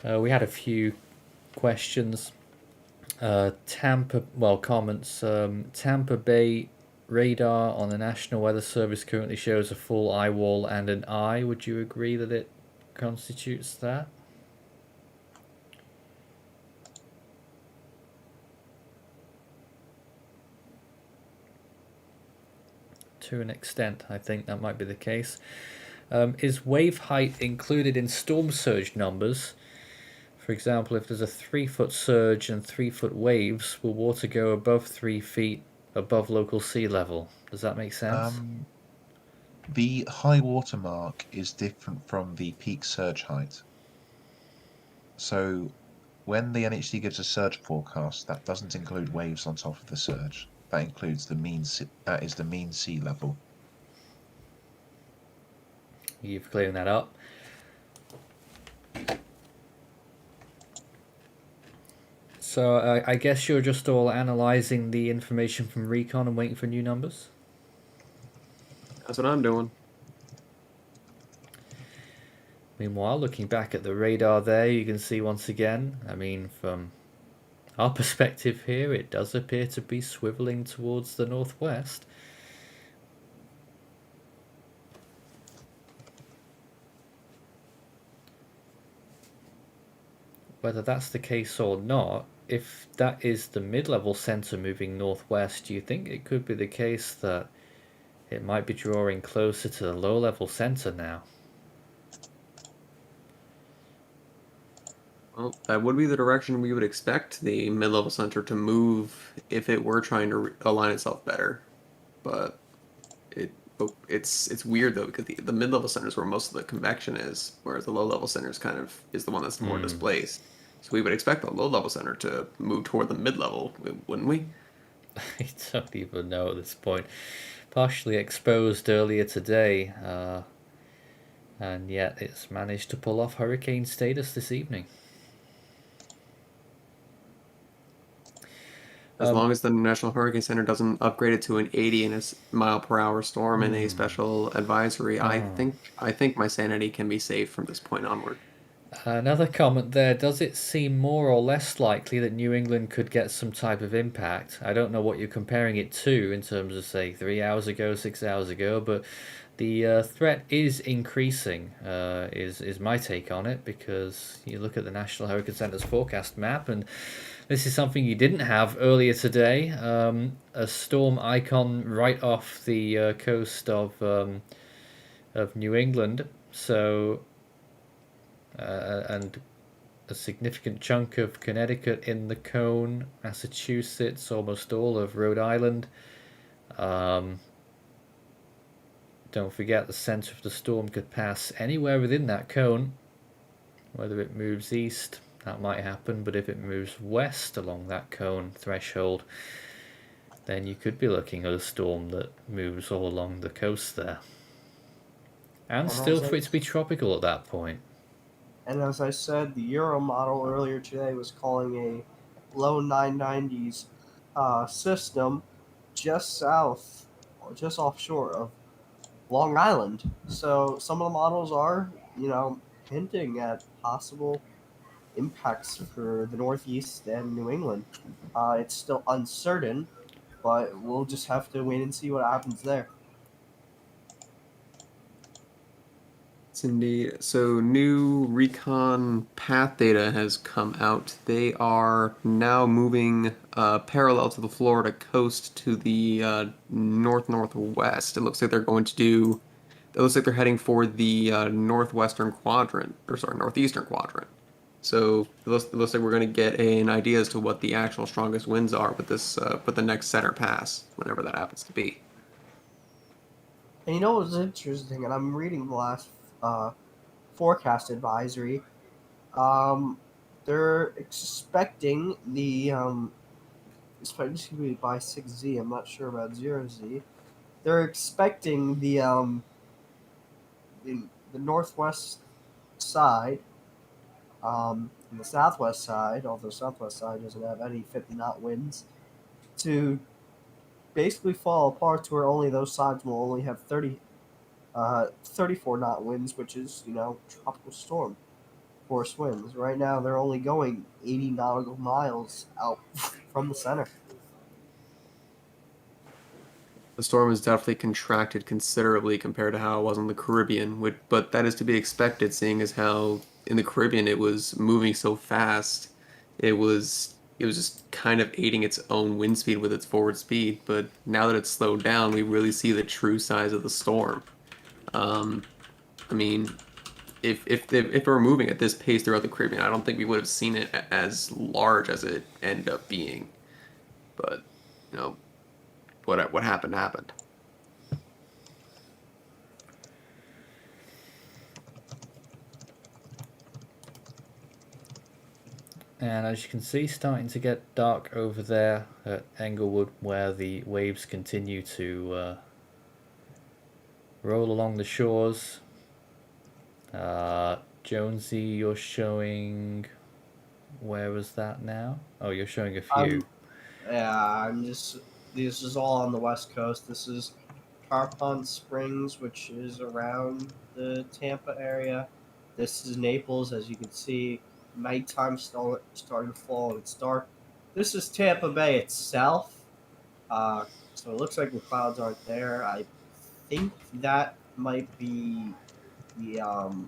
We had a few questions. Comments. Tampa Bay radar on the National Weather Service currently shows a full eye wall and an eye. Would you agree that it constitutes that? To an extent, I think that might be the case. Is wave height included in storm surge numbers? For example, if there's a 3-foot surge and 3-foot waves, will water go above 3 feet above local sea level? Does that make sense? The high water mark is different from the peak surge height. So when the NHC gives a surge forecast, that doesn't include waves on top of the surge. That includes the mean sea level. You've cleared that up. So I guess you're just all analysing the information from recon and waiting for new numbers? That's what I'm doing. Meanwhile, looking back at the radar there, you can see once again, I mean, from our perspective here, it does appear to be swiveling towards the northwest. Whether that's the case or not, if that is the mid-level centre moving northwest, do you think it could be the case that it might be drawing closer to the low-level centre now? Well, that would be the direction we would expect the mid-level center to move if it were trying to align itself better. But it's weird though, because the mid-level center is where most of the convection is, whereas the low-level center is the one that's more displaced. So we would expect the low-level center to move toward the mid-level, wouldn't we? I don't even know at this point. Partially exposed earlier today, and yet it's managed to pull off hurricane status this evening. As long as the National Hurricane Center doesn't upgrade it to an 80 mile per hour storm and a special advisory, I think my sanity can be saved from this point onward. Another comment there, does it seem more or less likely that New England could get some type of impact? I don't know what you're comparing it to in terms of, say, 3 hours ago, 6 hours ago, but the threat is increasing, is my take on it, because you look at the National Hurricane Center's forecast map, and this is something you didn't have earlier today, a storm icon right off the coast of New England, so and a significant chunk of Connecticut in the cone, Massachusetts, almost all of Rhode Island. Don't forget the center of the storm could pass anywhere within that cone. Whether it moves east, that might happen, but if it moves west along that cone threshold, then you could be looking at a storm that moves all along the coast there. And still for it to be tropical at that point. And as I said, the Euro model earlier today was calling a low 990s system just south or just offshore of Long Island. So some of the models are, hinting at possible impacts for the Northeast and New England. It's still uncertain, but we'll just have to wait and see what happens there. Yes, indeed. So new recon path data has come out. They are now moving parallel to the Florida coast to the northwest. It looks like they're going to do. It looks like they're heading for the northwestern quadrant, or sorry, northeastern quadrant. So it looks like we're going to get an idea as to what the actual strongest winds are with this, with the next center pass, whenever that happens to be. And you know what's interesting? And I'm reading the last forecast advisory. They're expecting the it's going to be by 6Z. I'm not sure about 0Z. They're expecting the northwest side, and the southwest side, although southwest side doesn't have any 50 knot winds, to basically fall apart to where only those sides will only have 34 knot winds, which is, tropical storm force winds. Right now, they're only going 80 nautical miles out from the center. The storm has definitely contracted considerably compared to how it was in the Caribbean, but that is to be expected, seeing as how in the Caribbean it was moving so fast. It was just kind of aiding its own wind speed with its forward speed. But now that it's slowed down, we really see the true size of the storm. I mean, if it were moving at this pace throughout the Caribbean, I don't think we would have seen it as large as it ended up being. But what happened happened. And as you can see, starting to get dark over there at Englewood, where the waves continue to roll along the shores. Jonesy, you're showing. Where was that now? Oh, you're showing a few. This is all on the west coast. This is Tarpon Springs, which is around the Tampa area. This is Naples, as you can see. Nighttime starting to fall and it's dark. This is Tampa Bay itself. So it looks like the clouds aren't there. I think that might be that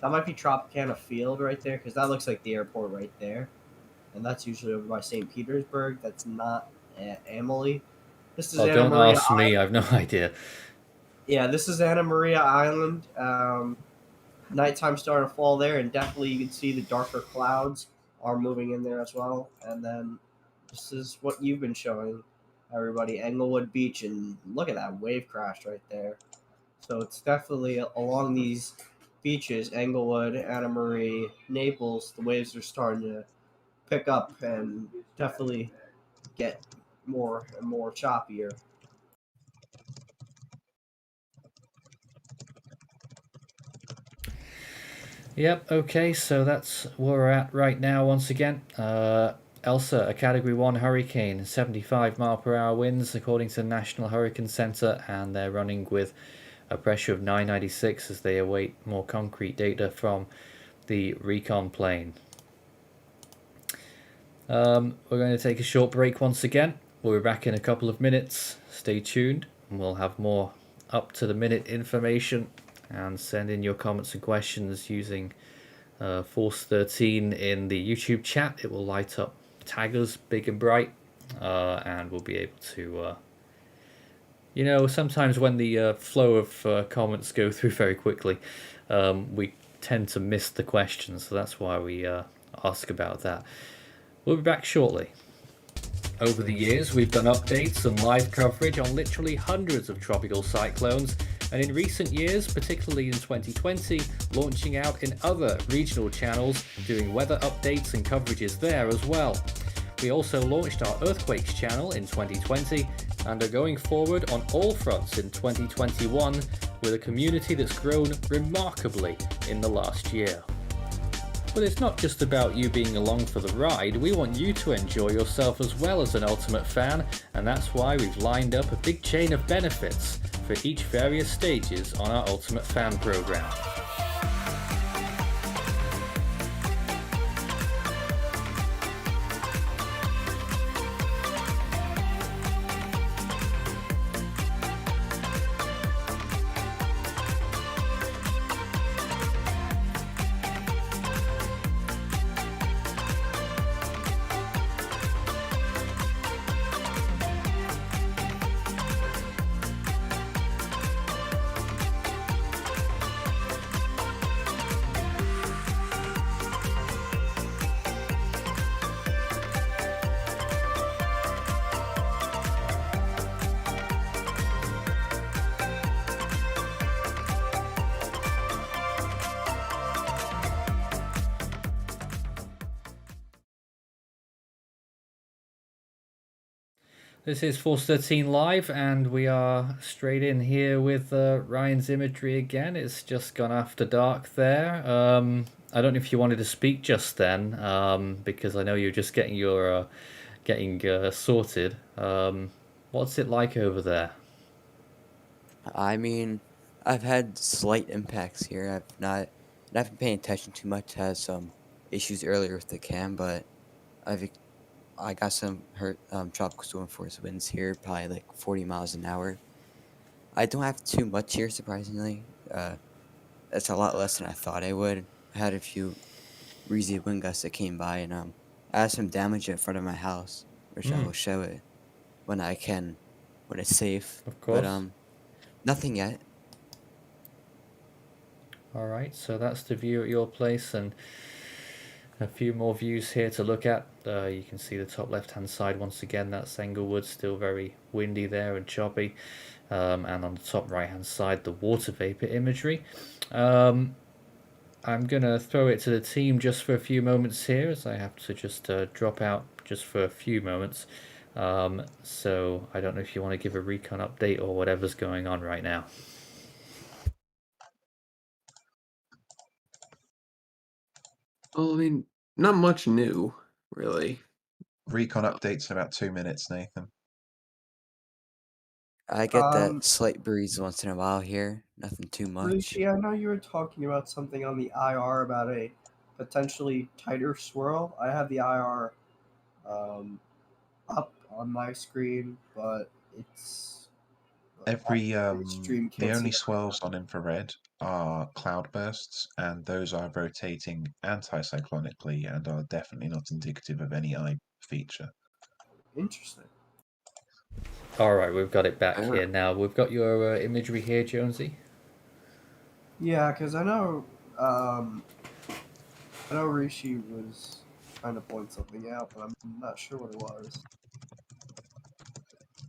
might be Tropicana Field right there, because that looks like the airport right there. And that's usually over by St. Petersburg. That's not Amalie. This is Anna don't Maria ask me. I have no idea. Yeah, this is Anna Maria Island. Nighttime starting to fall there, and definitely you can see the darker clouds are moving in there as well. And then this is what you've been showing everybody, Englewood Beach, and look at that wave crash right there. So it's definitely along these beaches, Englewood, Anna Marie, Naples, the waves are starting to pick up and definitely get more and more choppier. Yep, okay, so that's where we're at right now once again. Elsa, a Category 1 hurricane, 75 mile per hour winds according to the National Hurricane Center, and they're running with a pressure of 996 as they await more concrete data from the recon plane. We're going to take a short break once again. We'll be back in a couple of minutes. Stay tuned and we'll have more up-to-the-minute information, and send in your comments and questions using Force 13 in the YouTube chat. It will light up, tag us big and bright, and we'll be able to sometimes when the flow of comments go through very quickly, we tend to miss the questions, so that's why we ask about that. We'll be back shortly. Over the years, we've done updates and live coverage on literally hundreds of tropical cyclones, and in recent years, particularly in 2020, launching out in other regional channels, doing weather updates and coverages there as well. We also launched our Earthquakes channel in 2020 and are going forward on all fronts in 2021 with a community that's grown remarkably in the last year. But it's not just about you being along for the ride, we want you to enjoy yourself as well as an Ultimate fan, and that's why we've lined up a big chain of benefits for each various stages on our Ultimate Fan program. This is Force 13 Live, and we are straight in here with Ryan's imagery again. It's just gone after dark there. I don't know if you wanted to speak just then, because I know you're just getting your sorted. What's it like over there? I mean, I've had slight impacts here. I haven't been paying attention too much. Had some issues earlier with the cam, but I got some tropical storm force winds here, probably like 40 miles an hour. I don't have too much here, surprisingly. That's a lot less than I thought I would. I had a few breezy wind gusts that came by, and I had some damage in front of my house, which I will show it when I can, when it's safe. Of course. But nothing yet. All right, so that's the view at your place, and a few more views here to look at. You can see the top left-hand side once again. That's Englewood, still very windy there and choppy. And on the top right-hand side, the water vapor imagery. I'm going to throw it to the team just for a few moments here, as I have to just drop out just for a few moments. So I don't know if you want to give a recon update or whatever's going on right now. Well, I mean, not much new, really. Recon updates in about 2 minutes, Nathan. I get that slight breeze once in a while here. Nothing too much. Rishi, I know you were talking about something on the IR about a potentially tighter swirl. I have the IR up on my screen, but it's The only swirls on infrared are cloudbursts, and those are rotating anticyclonically and are definitely not indicative of any eye feature. Interesting. All right, we've got it back here now. We've got your imagery here, Jonesy. Yeah, because I know Rishi was trying to point something out, but I'm not sure what it was.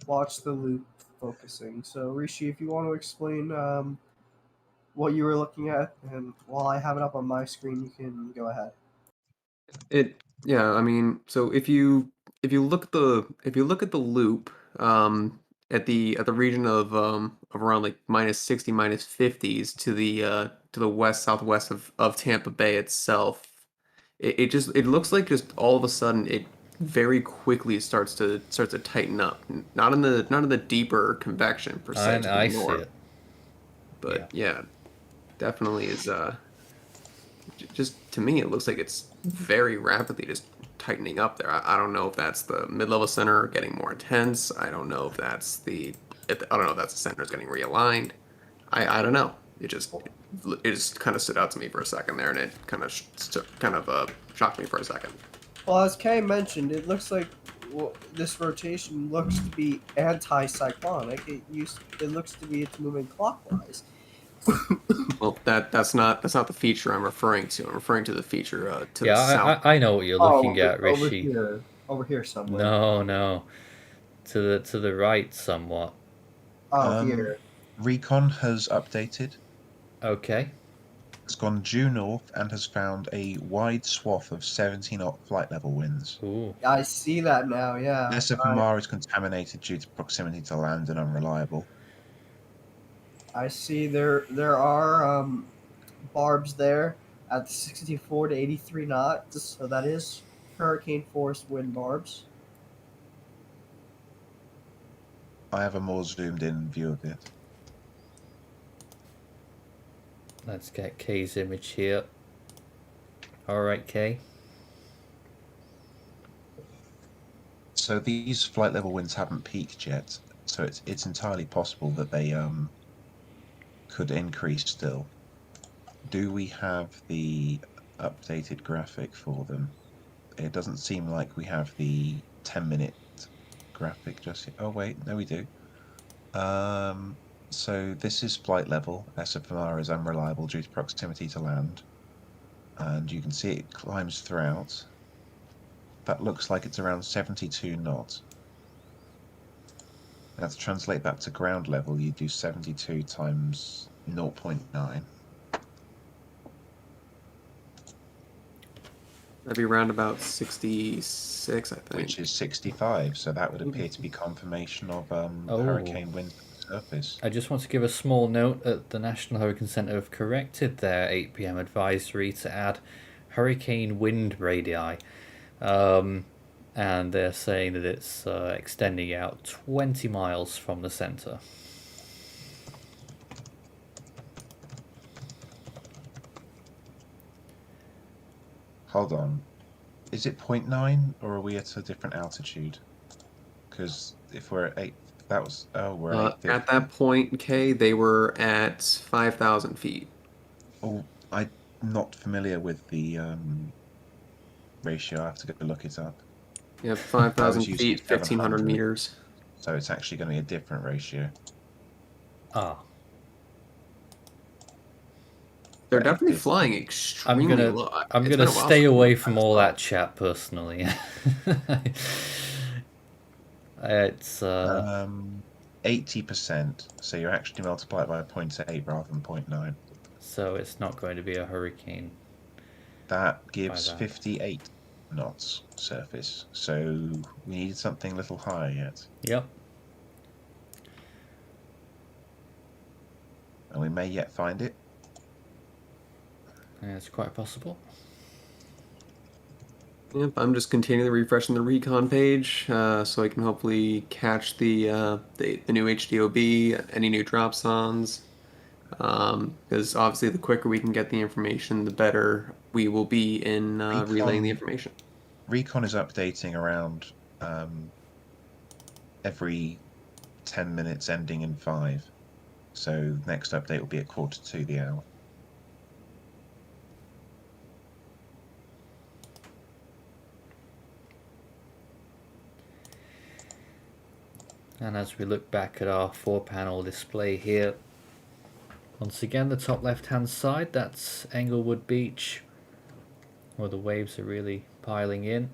Watch the loop focusing. So Rishi, if you want to explain what you were looking at, and while I have it up on my screen, you can go ahead. Yeah, I mean, so if you look at the loop at the region of around like -60, -50s to the west southwest of Tampa Bay itself, it looks like just all of a sudden it very quickly starts to tighten up. Not in the deeper convection per se to the I see north. it. But yeah, definitely is just to me it looks like it's very rapidly just tightening up there. I don't know if that's the mid-level center getting more intense. I don't know if that's the center is getting realigned. I don't know. It just kind of stood out to me for a second there, and it kind of shocked me for a second. Well, as Kay mentioned, it looks like this rotation looks to be anti-cyclonic. It looks to be it's moving clockwise. Well, that's not the feature I'm referring to. I'm referring to the feature to the south. I know what you're looking at, Rishi. Over here somewhere. No, to the right somewhat. Here. Recon has updated. Okay. It's gone due north and has found a wide swath of 70-knot flight level winds. Ooh. I see that now. Yeah. SFMR is contaminated due to proximity to land and unreliable. I see there are barbs there at 64 to 83 knots, so that is hurricane force wind barbs. I have a more zoomed in view of it. Let's get Kay's image here. Alright, Kay. So these flight level winds haven't peaked yet, so it's entirely possible that they could increase still. Do we have the updated graphic for them? It doesn't seem like we have the 10-minute graphic just yet. Oh wait, no we do. So this is flight level. SFMR is unreliable due to proximity to land. And you can see it climbs throughout. That looks like it's around 72 knots. Now to translate that to ground level, you do 72 times 0.9. That'd be around about 66, I think. Which is 65, so that would appear to be confirmation of hurricane winds at the surface. I just want to give a small note that the National Hurricane Center have corrected their 8 p.m. advisory to add hurricane wind radii. And they're saying that it's extending out 20 miles from the center. Hold on. Is it 0.9 or are we at a different altitude? Because if we're at 8, that was. Oh, we're at 850. At that point, Kay, they were at 5,000 feet. Oh, I'm not familiar with the ratio. I have to go look it up. Yeah, 5,000 I was using feet, 1,500 700. meters. So it's actually going to be a different ratio. Ah. They're definitely flying extremely low. I'm It's gonna been a while stay since away I've from all that chat personally. It's 80%. So you actually multiply it by 0.8 rather than 0.9. So it's not going to be a hurricane. That gives that. 58 knots surface. So we needed something a little higher yet. Yep. And we may yet find it. Yeah, it's quite possible. Yep, I'm just continually refreshing the recon page so I can hopefully catch the new HDOB, any new drop zones. Because obviously, the quicker we can get the information, the better we will be in relaying the information. Recon is updating around every 10 minutes, ending in 5. So next update will be at 1:45 the hour. And as we look back at our 4-panel display here, once again the top left hand side, that's Englewood Beach, where the waves are really piling in.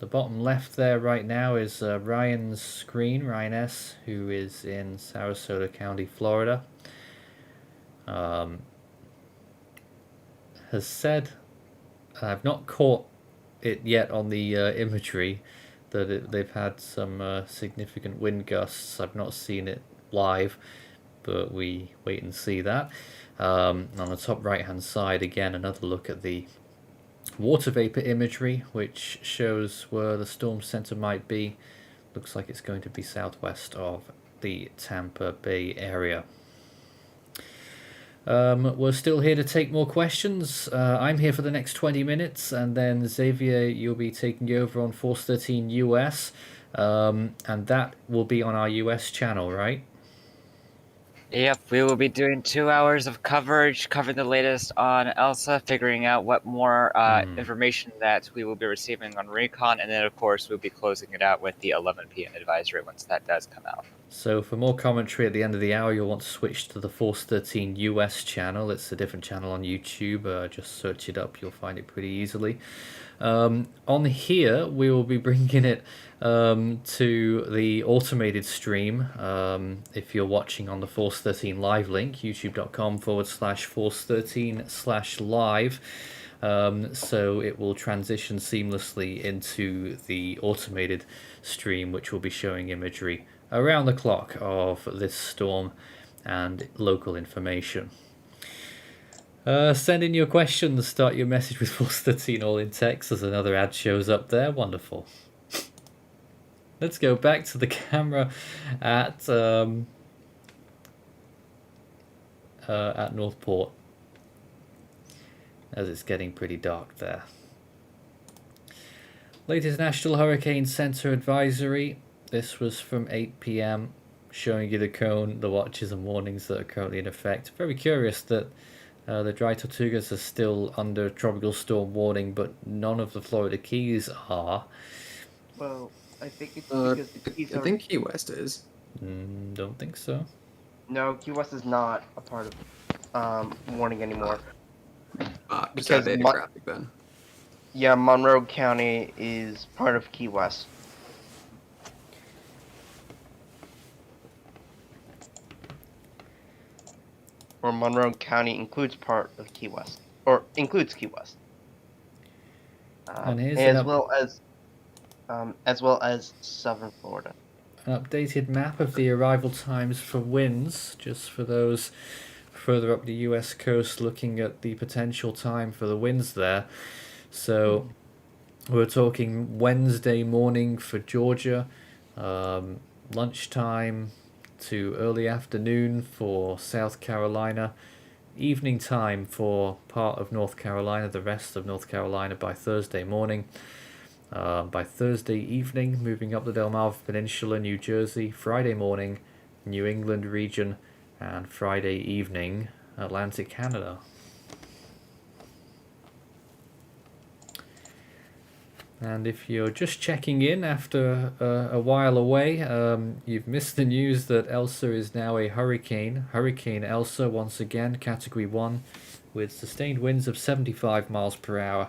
The bottom left there right now is Ryan's screen, Ryan S, who is in Sarasota County, Florida. Has said, I've not caught it yet on the imagery, that they've had some significant wind gusts. I've not seen it live, but we wait and see that. On the top right hand side, again, another look at the water vapor imagery, which shows where the storm center might be. Looks like it's going to be southwest of the Tampa Bay area. We're still here to take more questions. I'm here for the next 20 minutes, and then Xavier, you'll be taking over on Force 13 US, and that will be on our US channel, right? Yep, we will be doing 2 hours of coverage, covering the latest on Elsa, figuring out what more information that we will be receiving on Recon, and then of course we'll be closing it out with the 11 p.m. advisory once that does come out. So for more commentary at the end of the hour, you'll want to switch to the Force 13 US channel. It's a different channel on YouTube. Just search it up, you'll find it pretty easily. On here, we will be bringing it to the automated stream. If you're watching on the Force 13 live link, youtube.com/Force13/live. So it will transition seamlessly into the automated stream, which will be showing imagery around the clock of this storm and local information. Send in your questions, start your message with Force 13 all in text as another ad shows up there. Wonderful. Let's go back to the camera at Northport, as it's getting pretty dark there. Latest National Hurricane Center advisory. This was from 8 p.m. showing you the cone, the watches and warnings that are currently in effect. Very curious that the Dry Tortugas are still under tropical storm warning, but none of the Florida Keys are. Well, I think it's because the Keys are... I think Key West is. Don't think so. No, Key West is not a part of warning anymore. Because data graphic then. Yeah, Monroe County is part of Key West. Or Monroe County includes part of Key West. Or includes Key West. And here's as well as southern Florida. an updated map of the arrival times for winds, just for those further up the US coast looking at the potential time for the winds there. So we're talking Wednesday morning for Georgia, lunchtime to early afternoon for South Carolina, evening time for part of North Carolina, the rest of North Carolina by Thursday morning. By Thursday evening, moving up the Delmarva Peninsula, New Jersey, Friday morning, New England region, and Friday evening, Atlantic Canada. And if you're just checking in after a while away, you've missed the news that Elsa is now a hurricane. Hurricane Elsa, once again, Category 1, with sustained winds of 75 miles per hour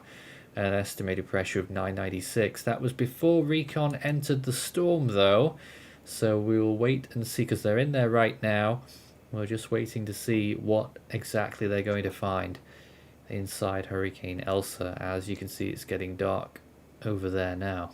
and an estimated pressure of 996. That was before recon entered the storm, though, so we will wait and see, because they're in there right now. We're just waiting to see what exactly they're going to find inside Hurricane Elsa. As you can see, it's getting dark over there now.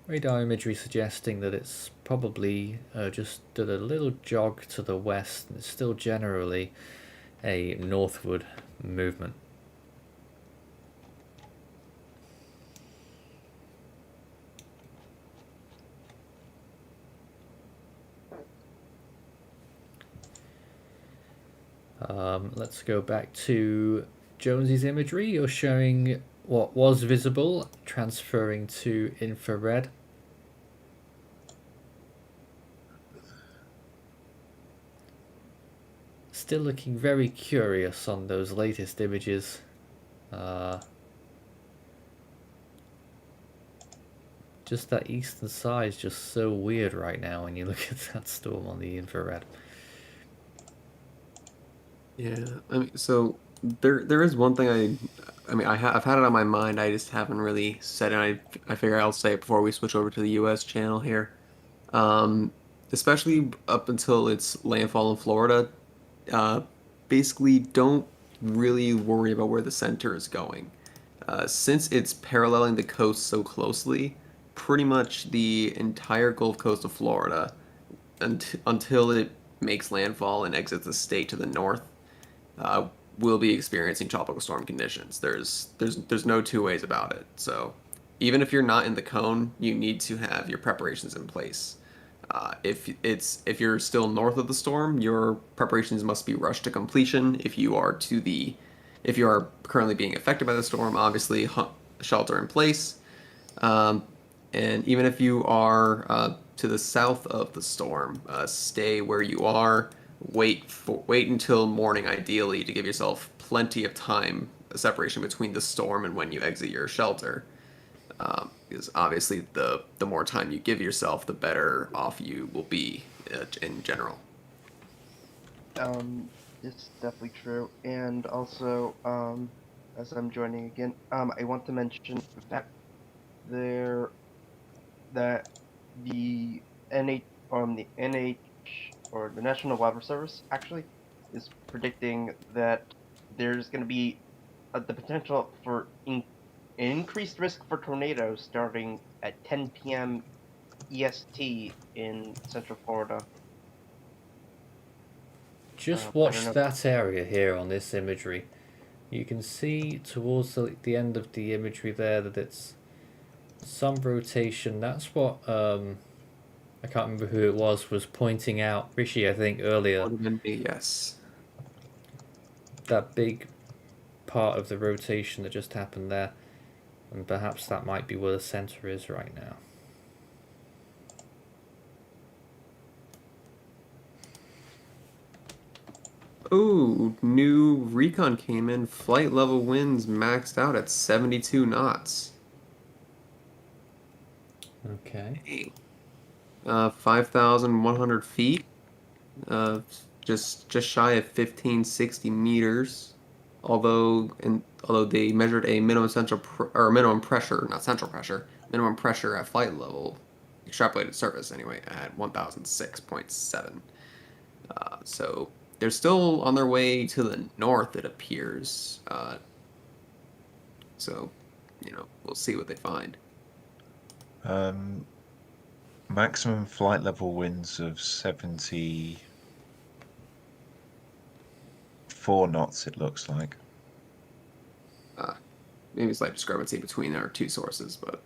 Radar imagery suggesting that it's probably just did a little jog to the west, and it's still generally a northward movement. Let's go back to Jonesy's imagery. You're showing what was visible, transferring to infrared. Still looking very curious on those latest images. Just that eastern side is just so weird right now when you look at that storm on the infrared. Yeah, I mean, so there is one thing I've had it on my mind. I just haven't really said it. I figure I'll say it before we switch over to the U.S. channel here. Especially up until its landfall in Florida, basically don't really worry about where the center is going. Since it's paralleling the coast so closely, pretty much the entire Gulf Coast of Florida, until it makes landfall and exits the state to the north, will be experiencing tropical storm conditions. There's no two ways about it. So even if you're not in the cone, you need to have your preparations in place. If you're still north of the storm, your preparations must be rushed to completion. If you are currently being affected by the storm, obviously shelter in place. And even if you are to the south of the storm, stay where you are. Wait until morning, ideally, to give yourself plenty of time, a separation between the storm and when you exit your shelter. Because obviously, the more time you give yourself, the better off you will be in general. It's definitely true. And also, as I'm joining again, I want to mention that the the National Weather Service actually is predicting that there's going to be the potential for increased risk for tornadoes starting at 10 p.m. EST in Central Florida. Just watch that area here on this imagery. You can see towards the end of the imagery there that it's some rotation. That's what I can't remember who it was pointing out. Rishi, I think, earlier. Yes. That big part of the rotation that just happened there. And perhaps that might be where the center is right now. Ooh, new recon came in. Flight level winds maxed out at 72 knots. Okay. 5,100 feet. Just shy of 1560 meters. although they measured a minimum minimum pressure, not central pressure, minimum pressure at flight level, extrapolated surface anyway, at 1006.7. So they're still on their way to the north, it appears. So, we'll see what they find. Maximum flight level winds of 74 knots, it looks like. Maybe a slight discrepancy between our two sources, but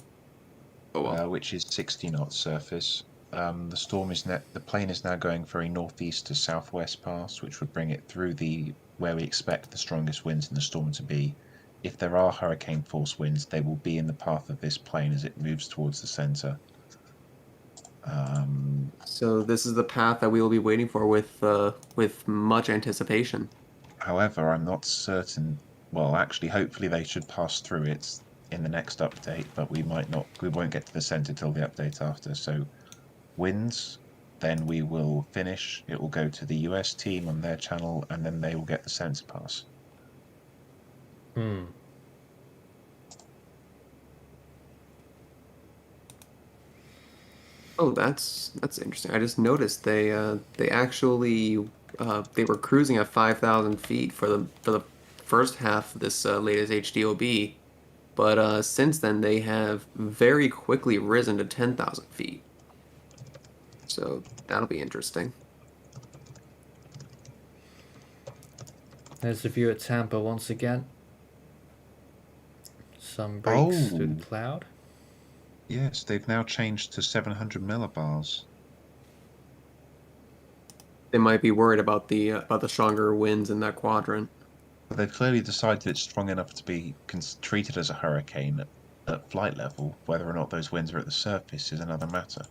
oh well. Which is 60 knots surface. The plane is now going very northeast to southwest pass, which would bring it through where we expect the strongest winds in the storm to be. If there are hurricane force winds, they will be in the path of this plane as it moves towards the center. So this is the path that we will be waiting for with much anticipation. However, I'm not certain. Well, actually, hopefully they should pass through it in the next update, but we won't get to the center till the update after. So winds, then we will finish. It will go to the US team on their channel, and then they will get the center pass. Oh, that's interesting. I just noticed they actually they were cruising at 5,000 feet for the first half of this latest HDOB, but since then they have very quickly risen to 10,000 feet. So that'll be interesting. There's the view at Tampa once again. Some breaks through the cloud. Yes, they've now changed to 700 millibars. They might be worried about the stronger winds in that quadrant. But they've clearly decided it's strong enough to be treated as a hurricane at flight level. Whether or not those winds are at the surface is another matter.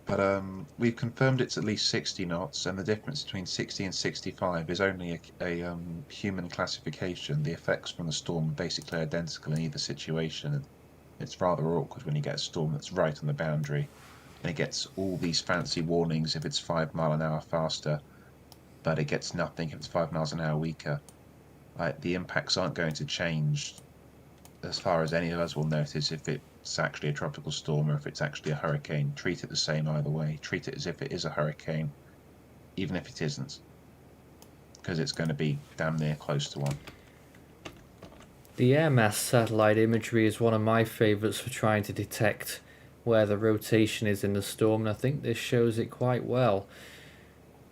But we've confirmed it's at least 60 knots, and the difference between 60 and 65 is only a human classification. The effects from the storm are basically identical in either situation. It's rather awkward when you get a storm that's right on the boundary, and it gets all these fancy warnings if it's 5 miles an hour faster, but it gets nothing if it's 5 miles an hour weaker. The impacts aren't going to change as far as any of us will notice if it's actually a tropical storm or if it's actually a hurricane. Treat it the same either way. Treat it as if it is a hurricane, even if it isn't, because it's going to be damn near close to one. The air mass satellite imagery is one of my favourites for trying to detect where the rotation is in the storm, and I think this shows it quite well.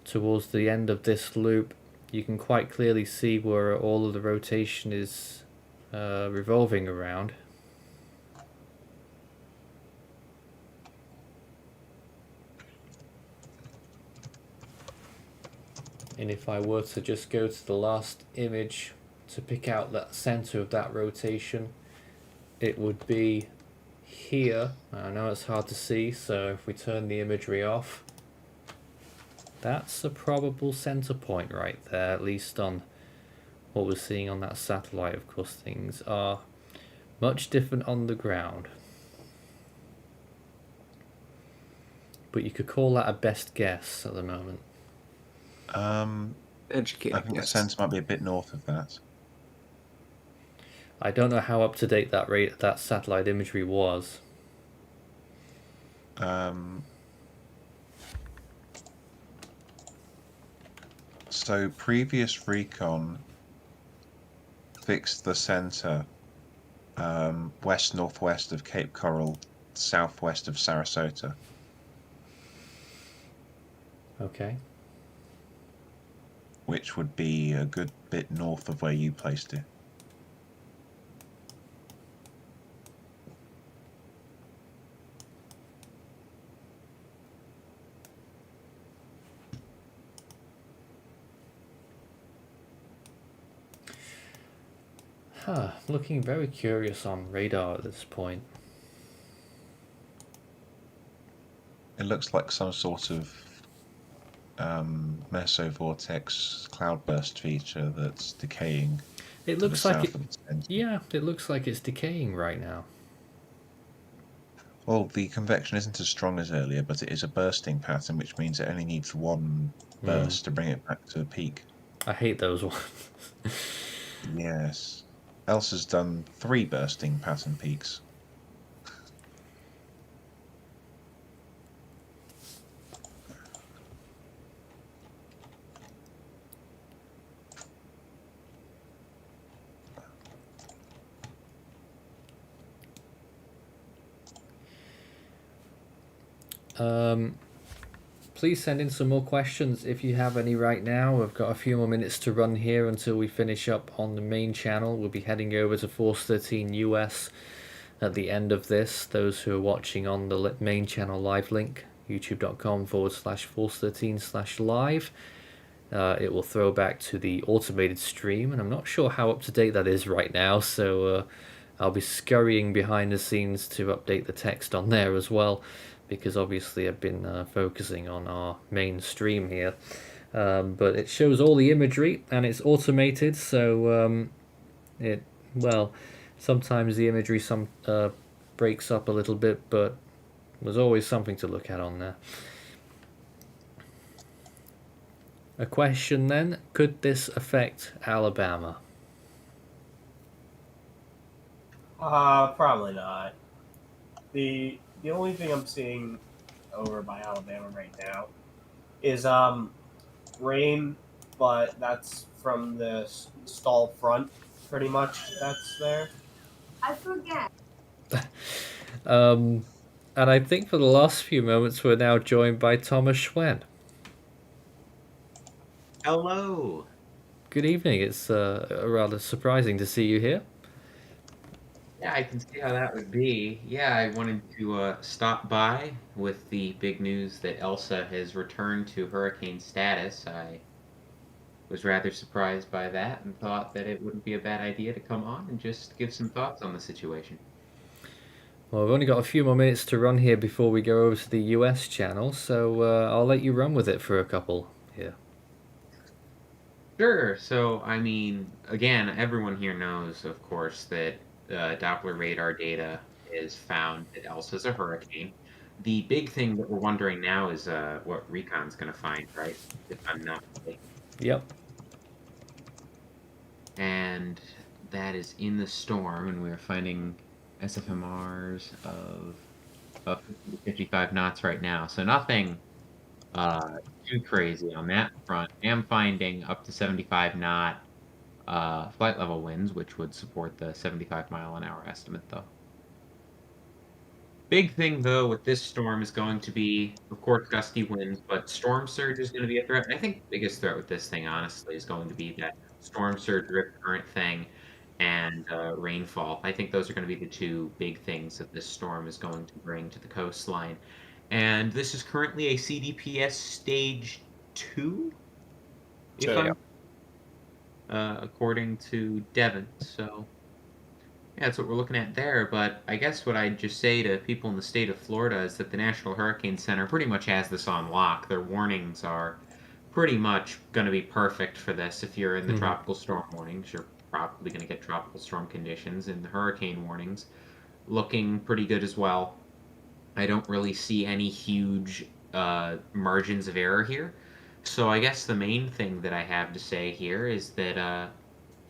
Towards the end of this loop, you can quite clearly see where all of the rotation is revolving around. And if I were to just go to the last image to pick out that center of that rotation, it would be here. I know it's hard to see, so if we turn the imagery off, that's a probable center point right there, at least on what we're seeing on that satellite. Of course, things are much different on the ground, but you could call that a best guess at the moment. Educated I think guess. the center might be a bit north of that. I don't know how up to date that satellite imagery was. So previous recon fixed the center west northwest of Cape Coral, southwest of Sarasota. Okay. Which would be a good bit north of where you placed it. Looking very curious on radar at this point. It looks like some sort of mesovortex cloudburst feature that's decaying. It looks like it. Yeah, it looks like it's decaying right now. Well, the convection isn't as strong as earlier, but it is a bursting pattern, which means it only needs one burst to bring it back to the peak. I hate those ones. Yes. Elsa's done 3 bursting pattern peaks. Please send in some more questions if you have any right now. We've got a few more minutes to run here until we finish up on the main channel. We'll be heading over to Force 13 US at the end of this. Those who are watching on the main channel live link, youtube.com/force13/live. It will throw back to the automated stream, and I'm not sure how up to date that is right now, so I'll be scurrying behind the scenes to update the text on there as well, because obviously I've been focusing on our main stream here. But it shows all the imagery and it's automated, so sometimes the imagery breaks up a little bit, but there's always something to look at on there. A question then, could this affect Alabama? Probably not. The only thing I'm seeing over by Alabama right now is rain, but that's from the stall front, pretty much. That's there. I forget. And I think for the last few moments we're now joined by Thomas Schwen. Hello. Good evening. It's rather surprising to see you here. Yeah, I can see how that would be. Yeah, I wanted to stop by with the big news that Elsa has returned to hurricane status. I was rather surprised by that and thought that it wouldn't be a bad idea to come on and just give some thoughts on the situation. Well, we've only got a few more minutes to run here before we go over to the US channel, so I'll let you run with it for a couple here. Sure. So, I mean, again, everyone here knows, of course, that Doppler radar data is found that Elsa's a hurricane. The big thing that we're wondering now is what recon's going to find, right? If I'm not mistaken. Yep. And that is in the storm, and we're finding SFMRs of 50 to 55 knots right now. So nothing too crazy on that front. I am finding up to 75 knot flight level winds, which would support the 75 mile an hour estimate, though. Big thing, though, with this storm is going to be, of course, gusty winds, but storm surge is going to be a threat. And I think the biggest threat with this thing, honestly, is going to be that storm surge rip current thing and rainfall. I think those are going to be the two big things that this storm is going to bring to the coastline. And this is currently a CDPS stage 2, according to Devon. So yeah, that's what we're looking at there. But I guess what I'd just say to people in the state of Florida is that the National Hurricane Center pretty much has this on lock. Their warnings are pretty much going to be perfect for this. If you're in the tropical storm warnings, you're probably going to get tropical storm conditions, and the hurricane warnings looking pretty good as well. I don't really see any huge margins of error here. So I guess the main thing that I have to say here is that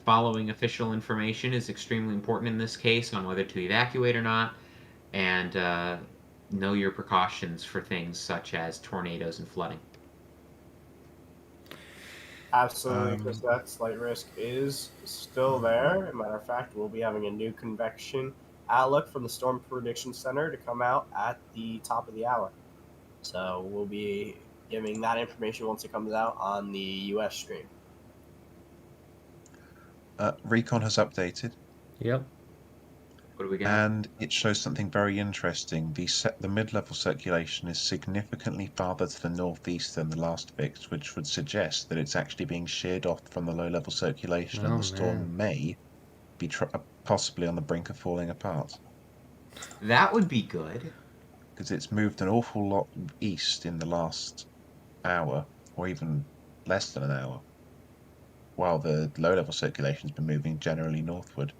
following official information is extremely important in this case on whether to evacuate or not, and know your precautions for things such as tornadoes and flooding. Absolutely, because that slight risk is still there. As a matter of fact, we'll be having a new convection outlook from the Storm Prediction Center to come out at the top of the hour. So we'll be giving that information once it comes out on the US stream. Recon has updated. Yep. What do we got? And it shows something very interesting. The mid-level circulation is significantly farther to the northeast than the last fix, which would suggest that it's actually being sheared off from the low-level circulation, and the storm may be possibly on the brink of falling apart. That would be good. Because it's moved an awful lot east in the last hour, or even less than an hour, while the low-level circulation has been moving generally northward.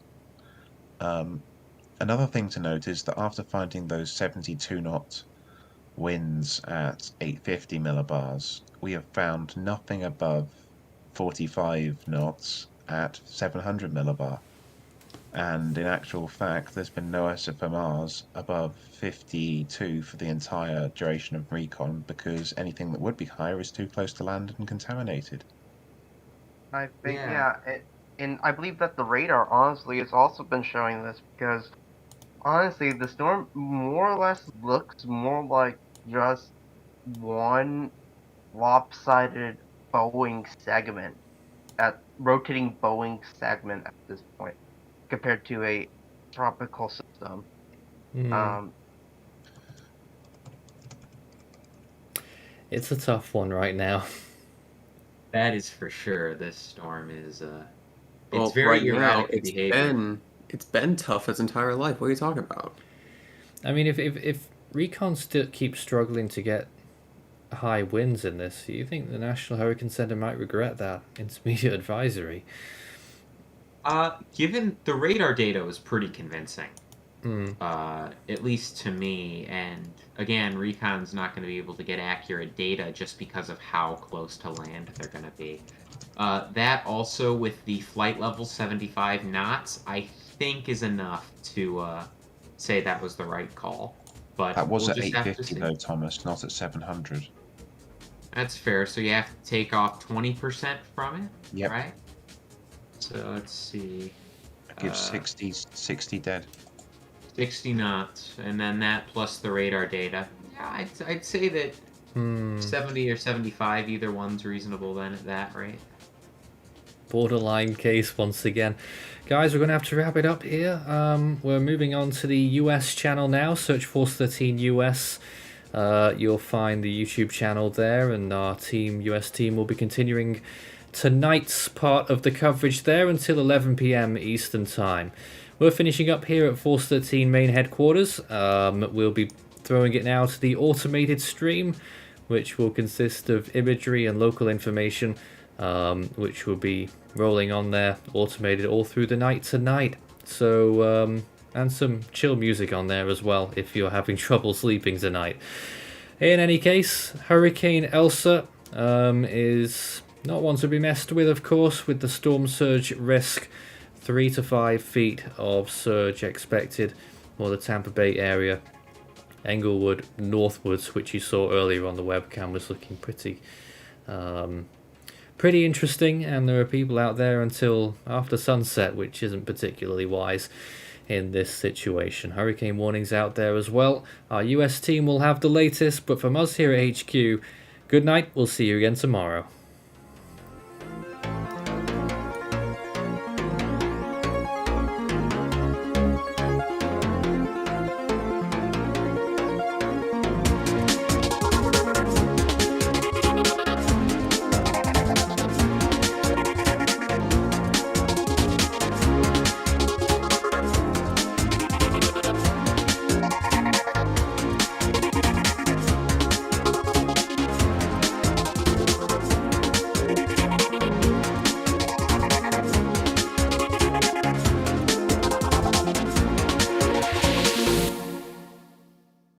Another thing to note is that after finding those 72 knot winds at 850 millibars, we have found nothing above 45 knots at 700 millibar. And in actual fact, there's been no SFMRs above 52 for the entire duration of recon, because anything that would be higher is too close to land and contaminated. I think, Yeah. and I believe that the radar, honestly, has also been showing this, because, honestly, the storm more or less looks more like just one lopsided Boeing segment, rotating Boeing segment at this point, compared to a tropical system. It's a tough one right now. That is for sure. This storm is Well, it's very right now, erratic behavior. it's been tough its entire life. What are you talking about? I mean, if recon still keeps struggling to get high winds in this, you think the National Hurricane Center might regret that intermediate advisory? Given the radar data was pretty convincing, Mm. at least to me. And again, recon's not going to be able to get accurate data just because of how close to land they're going to be. That also with the flight level 75 knots, I think is enough to say that was the right call. But That was we'll at just have to 850 see. though, Thomas, not at 700. That's fair. So you have to take off 20% from it, Yep. right? So let's see. That gives 60 dead. 60 knots, and then that plus the radar data. Yeah, I'd say that 70 or 75, either one's reasonable then at that rate. Borderline case once again. Guys, we're going to have to wrap it up here. We're moving on to the US channel now. Search Force 13 US. You'll find the YouTube channel there, and our US team will be continuing tonight's part of the coverage there until 11 PM Eastern Time. We're finishing up here at Force 13 main headquarters. We'll be throwing it now to the automated stream, which will consist of imagery and local information, which will be rolling on there, automated all through the night tonight. So, and some chill music on there as well, if you're having trouble sleeping tonight. In any case, Hurricane Elsa is not one to be messed with, of course, with the storm surge risk. 3 to 5 feet of surge expected for the Tampa Bay area. Englewood northwards, which you saw earlier on the webcam, was looking pretty interesting, and there are people out there until after sunset, which isn't particularly wise in this situation. Hurricane warnings out there as well. Our US team will have the latest, but from us here at HQ, good night. We'll see you again tomorrow.